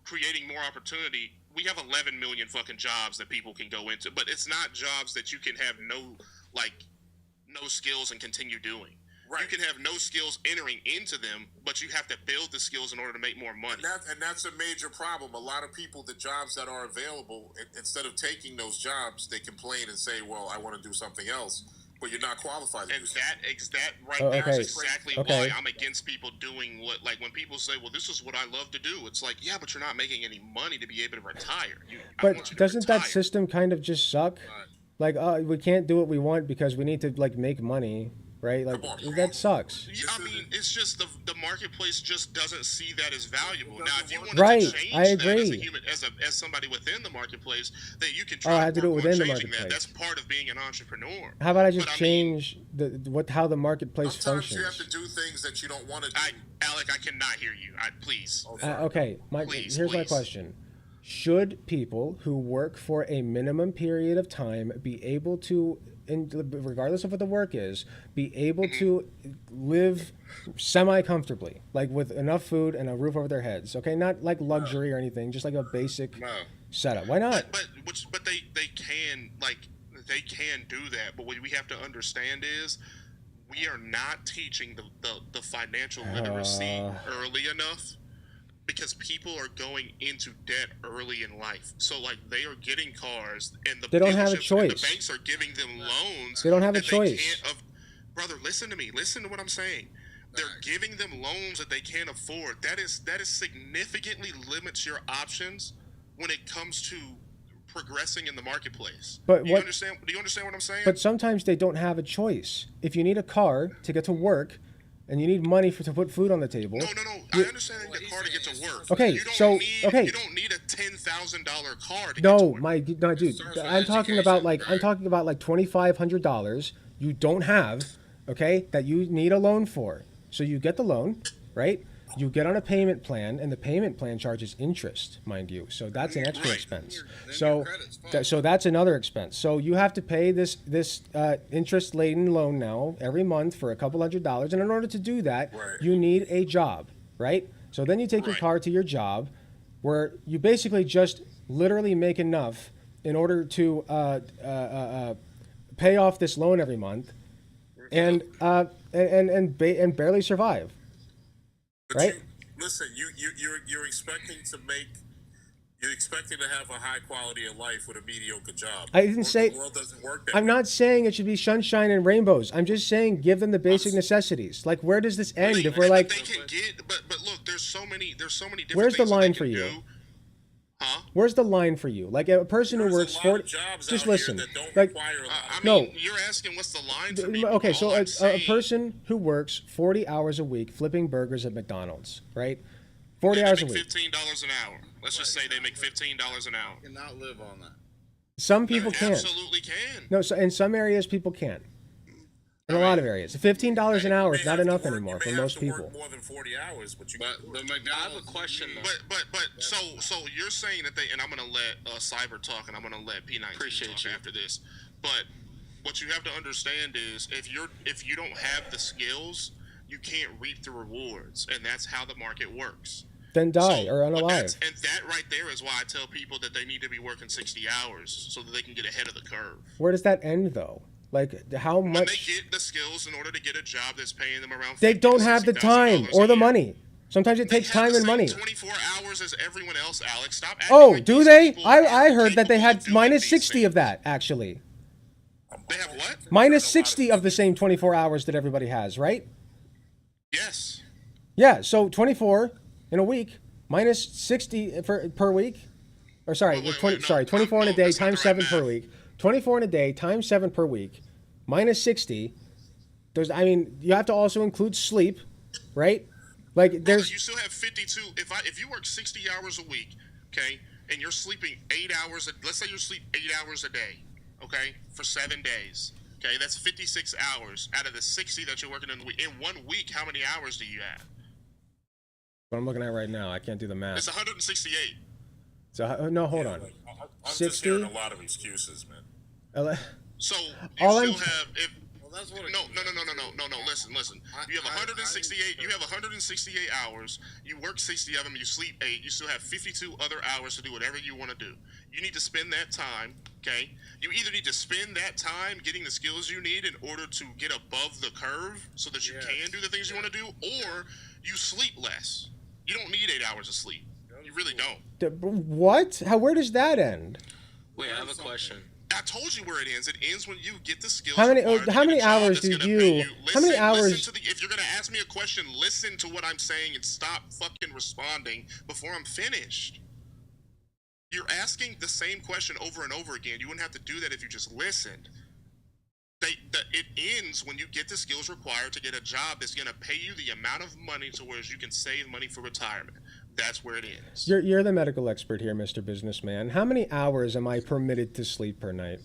S23: creating more opportunity, we have 11 million fucking jobs that people can go into, but it's not jobs that you can have no skills and continue doing. Right. You can have no skills entering into them, but you have to build the skills in order to make more money.
S6: And that's a major problem. A lot of people, the jobs that are available, instead of taking those jobs, they complain and say, well, I want to do something else. But you're not qualified to do something.
S23: There is exactly why I'm against people doing what, like, when people say, well, this is what I love to do. It's like, yeah, but you're not making any money to be able to retire.
S1: But doesn't that system kind of just suck? Like, we can't do what we want because we need to, like, make money. Right, like that sucks.
S23: Yeah, I mean, it's just the marketplace just doesn't see that as valuable. Now, if you want to change that as a human, as somebody within the marketplace, that you can try
S1: I have to do it within the marketplace.
S23: That's part of being an entrepreneur.
S1: How about I just change how the marketplace
S6: sometimes
S1: functions?
S6: You have to do things that you don't want to do.
S23: Alec, I cannot hear you. Please.
S1: Okay, here's my question. Should people who work for a minimum period of time be able to, regardless of what the work is, be able to live semi-comfortably, like with enough food and a roof over their heads? Okay, not like luxury or anything, just like a basic setup. Why not?
S23: But they can do that. But what we have to understand is we are not teaching the financial literacy early enough. Because people are going into debt early in life, so like they are getting cars, and they don't have a choice. The banks are giving them loans.
S1: They don't have a choice.
S23: Brother, listen to me. Listen to what I'm saying. They're giving them loans that they can't afford. That is significantly limits your options when it comes to progressing in the marketplace.
S1: But
S23: do you understand what I'm saying?
S1: But sometimes they don't have a choice. If you need a car to get to work, and you need money to put food on the table.
S23: No. I understand that the car to get to work.
S1: Okay,
S23: you don't need a $10,000 car to get to work.
S1: No, dude. I'm talking about like $2,500 you don't have, okay, that you need a loan for. So you get the loan, right? You get on a payment plan, and the payment plan charges interest, mind you. So that's an extra expense. So that's another expense. So you have to pay this interest-laden loan now every month for a couple $100s. And in order to do that, you need a job, right? So then you take your car to your job, where you basically just literally make enough in order to pay off this loan every month, and barely survive.
S6: But
S1: right?
S6: Listen, you're expecting to make. You're expecting to have a high quality of life with a mediocre job.
S1: I didn't say.
S6: The world doesn't work that
S1: I'm
S6: way.
S1: not saying it should be sunshine and rainbows. I'm just saying give them the basic necessities. Like, where does this end if we're like?
S23: They can get, but look, there's so many different.
S1: Where's the
S23: things that
S1: line
S23: they
S1: for
S23: can
S1: you?
S23: do. Huh?
S1: Where's the line for you? Like a person who works 40. Just listen. Like, no.
S23: You're asking what's the line for me?
S1: Okay, so
S23: All I'm
S1: a person who works 40 hours a week flipping burgers at McDonald's, right? 40 hours a week.
S23: $15 an hour. Let's just say they make $15 an hour.
S20: Cannot live on that.
S1: Some people can't.
S23: Absolutely can.
S1: No, so in some areas people can't. In a lot of areas, $15 an hour is not enough anymore for most people.
S6: More than 40 hours, but you.
S23: But I have a question. But so you're saying that they, and I'm gonna let Cyber talk, and I'm gonna let P19 talk after this. But what you have to understand is if you don't have the skills, you can't reap the rewards, and that's how the market works.
S1: Then die or unalive.
S23: And that right there is why I tell people that they need to be working 60 hours so that they can get ahead of the curve.
S1: Where does that end though? Like how
S23: When
S1: much?
S23: they get the skills in order to get a job that's paying them around.
S1: They don't have the time or the money. Sometimes it takes time and money.
S23: 24 hours as everyone else, Alex. Stop acting
S1: Oh,
S23: like
S1: do
S23: these
S1: they?
S23: people
S1: I
S23: are
S1: heard that they had
S23: capable of doing
S1: minus
S23: these
S1: 60
S23: things.
S1: of that actually.
S23: They have what?
S1: Minus 60 of the same 24 hours that everybody has, right?
S23: Yes.
S1: Yeah, so 24 in a week minus 60 per week. Or sorry, 24 in a day times 7 per week. 24 in a day times 7 per week minus 60. You have to also include sleep, right? Like there's
S23: You still have 52. If you work 60 hours a week, okay, and you're sleeping 8 hours. Let's say you sleep 8 hours a day, okay, for 7 days. Okay, that's 56 hours out of the 60 that you're working in the week. In 1 week, how many hours do you have?
S1: what I'm looking at right now. I can't do the math.
S23: It's 168.
S1: So no, hold on.
S6: I'm
S1: 60?
S6: just hearing a lot of excuses, man.
S23: So
S1: All
S23: you
S1: I'm-
S23: still have no. Listen. You have 168. You have 168 hours. You work 60 of them. You sleep 8. You still have 52 other hours to do whatever you want to do. You need to spend that time. Okay. You either need to spend that time getting the skills you need in order to get above the curve, so that you can do the things you want to do, or you sleep less. You don't need 8 hours of sleep. You really don't.
S1: What? Where does that end?
S7: Wait, I have a question.
S23: I told you where it ends. It ends when you get the skills.
S1: How many
S23: required to
S1: how
S23: get
S1: many
S23: a job
S1: hours
S23: that's
S1: did
S23: gonna
S1: you?
S23: pay
S1: How many
S23: Listen
S1: hours?
S23: if you're gonna ask me a question, listen to what I'm saying and stop fucking responding before I'm finished. You're asking the same question over and over again. You wouldn't have to do that if you just listened. It ends when you get the skills required to get a job that's gonna pay you the amount of money to where you can save money for retirement. That's where it ends.
S1: You're the medical expert here, Mr. Businessman. How many hours am I permitted to sleep per night?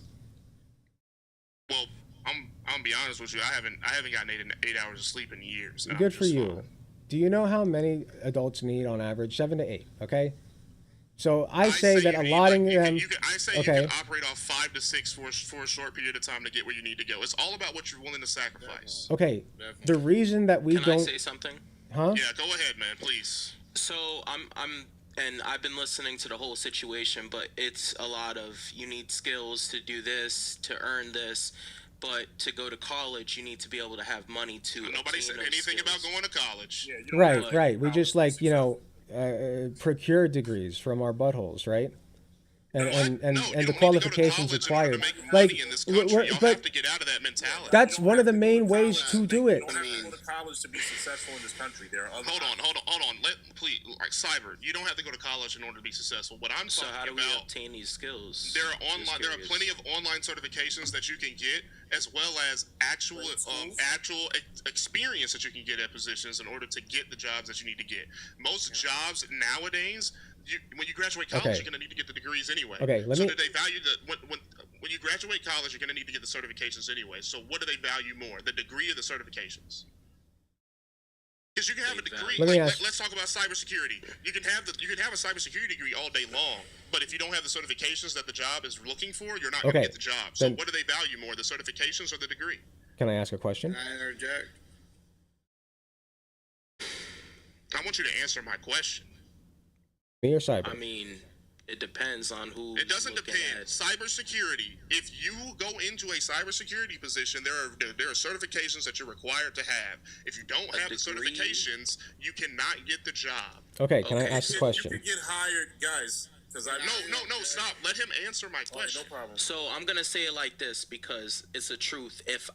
S23: Well, I'm gonna be honest with you. I haven't gotten 8 hours of sleep in years. and I'm
S1: Good for
S23: just
S1: you.
S23: fine.
S1: Do you know how many adults need on average? 7 to 8. Okay. So I say that allotting them.
S23: You can operate off 5 to 6 for a short period of time to get where you need to go. It's all about what you're willing to sacrifice.
S1: Okay. The reason that we
S7: Can
S1: don't.
S7: I say something?
S1: Huh?
S23: Yeah, go ahead, man, please.
S7: So and I've been listening to the whole situation, but it's a lot of you need skills to do this, to earn this, but to go to college, you need to be able to have money to.
S23: Nobody said anything about going to college.
S1: Right. We just procure degrees from our buttholes, right? And the qualifications required. Like, but that's one of the main ways to do it.
S6: You don't have to go to college to be successful in this country. There are other.
S23: Hold on. Please, Cyber, you don't have to go to college in order to be successful. What I'm
S7: So
S23: talking
S7: how do we
S23: about,
S7: obtain these skills?
S23: there are plenty of online certifications that you can get, as well as actual experience that you can get at positions in order to get the jobs that you need to get. Most jobs nowadays, when you graduate college,
S1: Okay.
S23: you're going to need to get the degrees anyway.
S1: Okay,
S23: So do they value when you graduate college, you're going to need to get the certifications anyway. So what do they value more, the degree or the certifications? Because you can have a degree. Let's talk about cybersecurity. You can have a cybersecurity degree all day long, but if you don't have the certifications that the job is looking for, you're not going to
S1: Okay,
S23: get the job. So
S1: then-
S23: what do they value more, the certifications or the degree?
S1: Can I ask a question?
S23: I interject? I want you to answer my question.
S1: Me or Cyber?
S7: I mean, It depends on who.
S23: It doesn't depend. Cybersecurity. If you go into a cybersecurity position, there are certifications that you're required to have. If you don't have the certifications, you cannot get the job.
S1: Okay, can I ask a question?
S6: You can get hired, guys.
S23: No, stop. Let him answer my question.
S6: No problem.
S7: So I'm gonna say it like this because it's the truth. If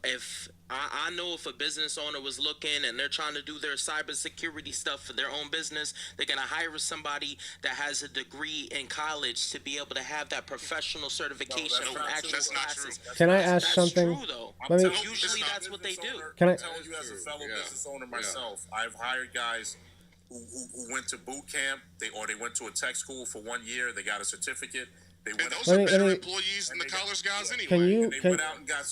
S7: I know if a business owner was looking and they're trying to do their cybersecurity stuff for their own business, they're gonna hire somebody that has a degree in college to be able to have that professional certification from actual classes.
S1: Can I ask something?
S7: True, though.
S1: Let me.
S7: Usually that's what they do.
S1: Can I?
S6: I'm telling you as a fellow business owner myself, I've hired guys who went to boot camp, they went to a tech school for 1 year, they got a certificate. They went
S23: those are better employees than the college guys anyway.
S1: They
S6: went out and got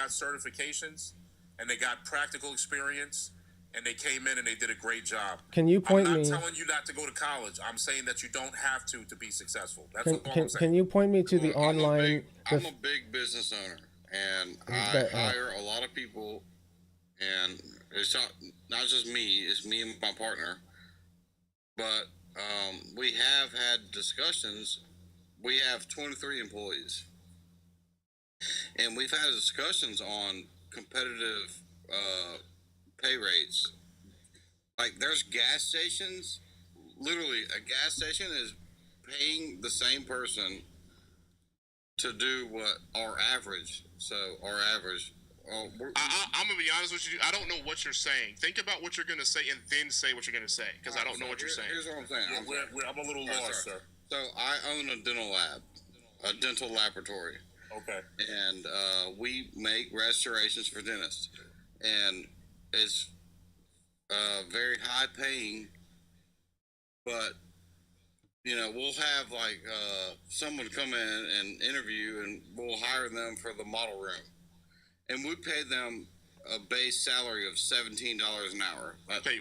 S6: certifications, and they got practical experience, and they came in and they did a great job.
S1: Can you point
S6: I'm
S1: me?
S6: not telling you not to go to college. I'm saying that you don't have to be successful. That's what I'm saying.
S1: Can you point me to the online?
S8: I'm a big business owner, and I hire a lot of people, and it's not just me. It's me and my partner. But we have had discussions. We have 23 employees, and we've had discussions on competitive pay rates. Like, there's gas stations. Literally, a gas station is paying the same person to do what our average. So our average.
S23: I'm gonna be honest with you. I don't know what you're saying. Think about what you're gonna say and then say what you're gonna say, because I don't know what you're saying.
S8: Here's what I'm saying.
S6: I'm a little lost, sir.
S8: So I own a dental lab, a dental laboratory.
S6: Okay.
S8: And we make restorations for dentists, and it's very high paying. But we'll have like someone come in and interview, and we'll hire them for the model room. And we pay them a base salary of $17 an hour.
S23: Okay,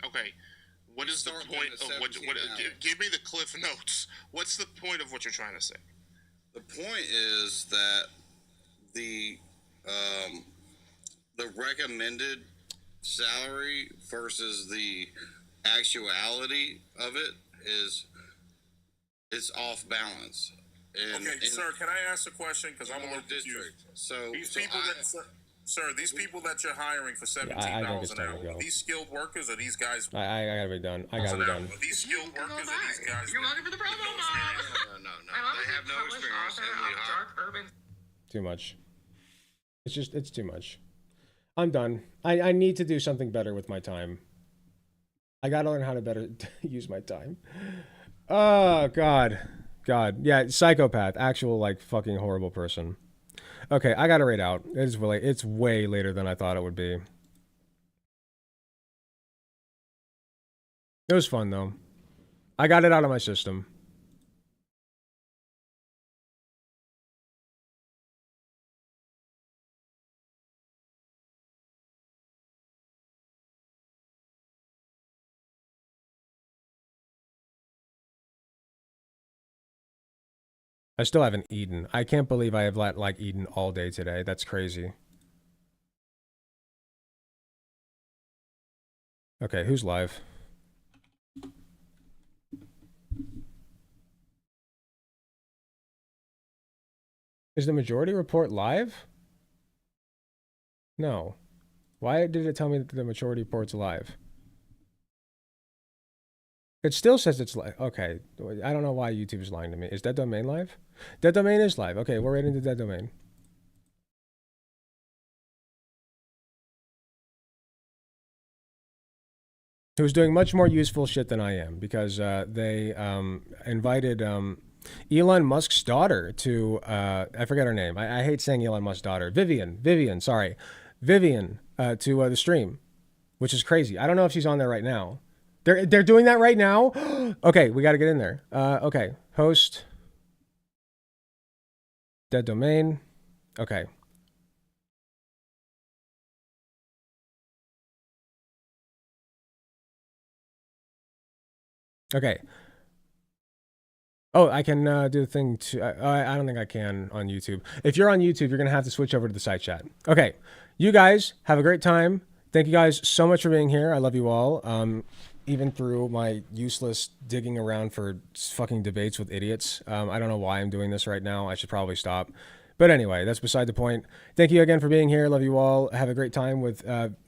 S23: okay. What is the point of what? Give me the Cliff Notes. What's the point of what you're trying to say?
S8: The point is that the recommended salary versus the actuality of it it's off balance.
S6: Sir, can I ask a question? Because I'm a little confused.
S8: So
S6: these people that you're hiring for $17 an hour, are these skilled workers or these guys?
S1: I gotta be done. I gotta be done.
S6: Are these skilled workers or these guys?
S11: You're looking for the promo
S8: No. They have no experience.
S11: dark urban.
S1: Too much. It's too much. I'm done. I need to do something better with my time. I gotta learn how to better use my time. Oh, God. Yeah, psychopath. Actual, like, fucking horrible person. Okay, I gotta rate out. It's way later than I thought it would be. It was fun, though. I got it out of my system. I still haven't eaten. I can't believe I have eaten all day today. That's crazy. Okay, who's live? Is the majority report live? No. Why did it tell me that the majority report's live? It still says it's live. Okay. I don't know why YouTube is lying to me. Is Dead Domain live? Dead Domain is live. Okay, we're right into Dead Domain. Who's doing much more useful shit than I am, because they invited Elon Musk's daughter to, I forget her name. I hate saying Elon Musk's daughter. Vivian, sorry. Vivian to the stream, which is crazy. I don't know if she's on there right now. They're doing that right now? Okay, we got to get in there. Okay, host. Dead Domain. Okay. Okay. Oh, I can do the thing too. I don't think I can on YouTube. If you're on YouTube, you're going to have to switch over to the side chat. Okay. You guys have a great time. Thank you guys so much for being here. I love you all. even through my useless digging around for fucking debates with idiots. I don't know why I'm doing this right now. I should probably stop. But anyway, that's beside the point. Thank you again for being here. Love you all. Have a great time with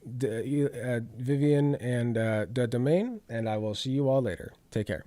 S1: Vivian and the Domain, and I will see you all later. Take care.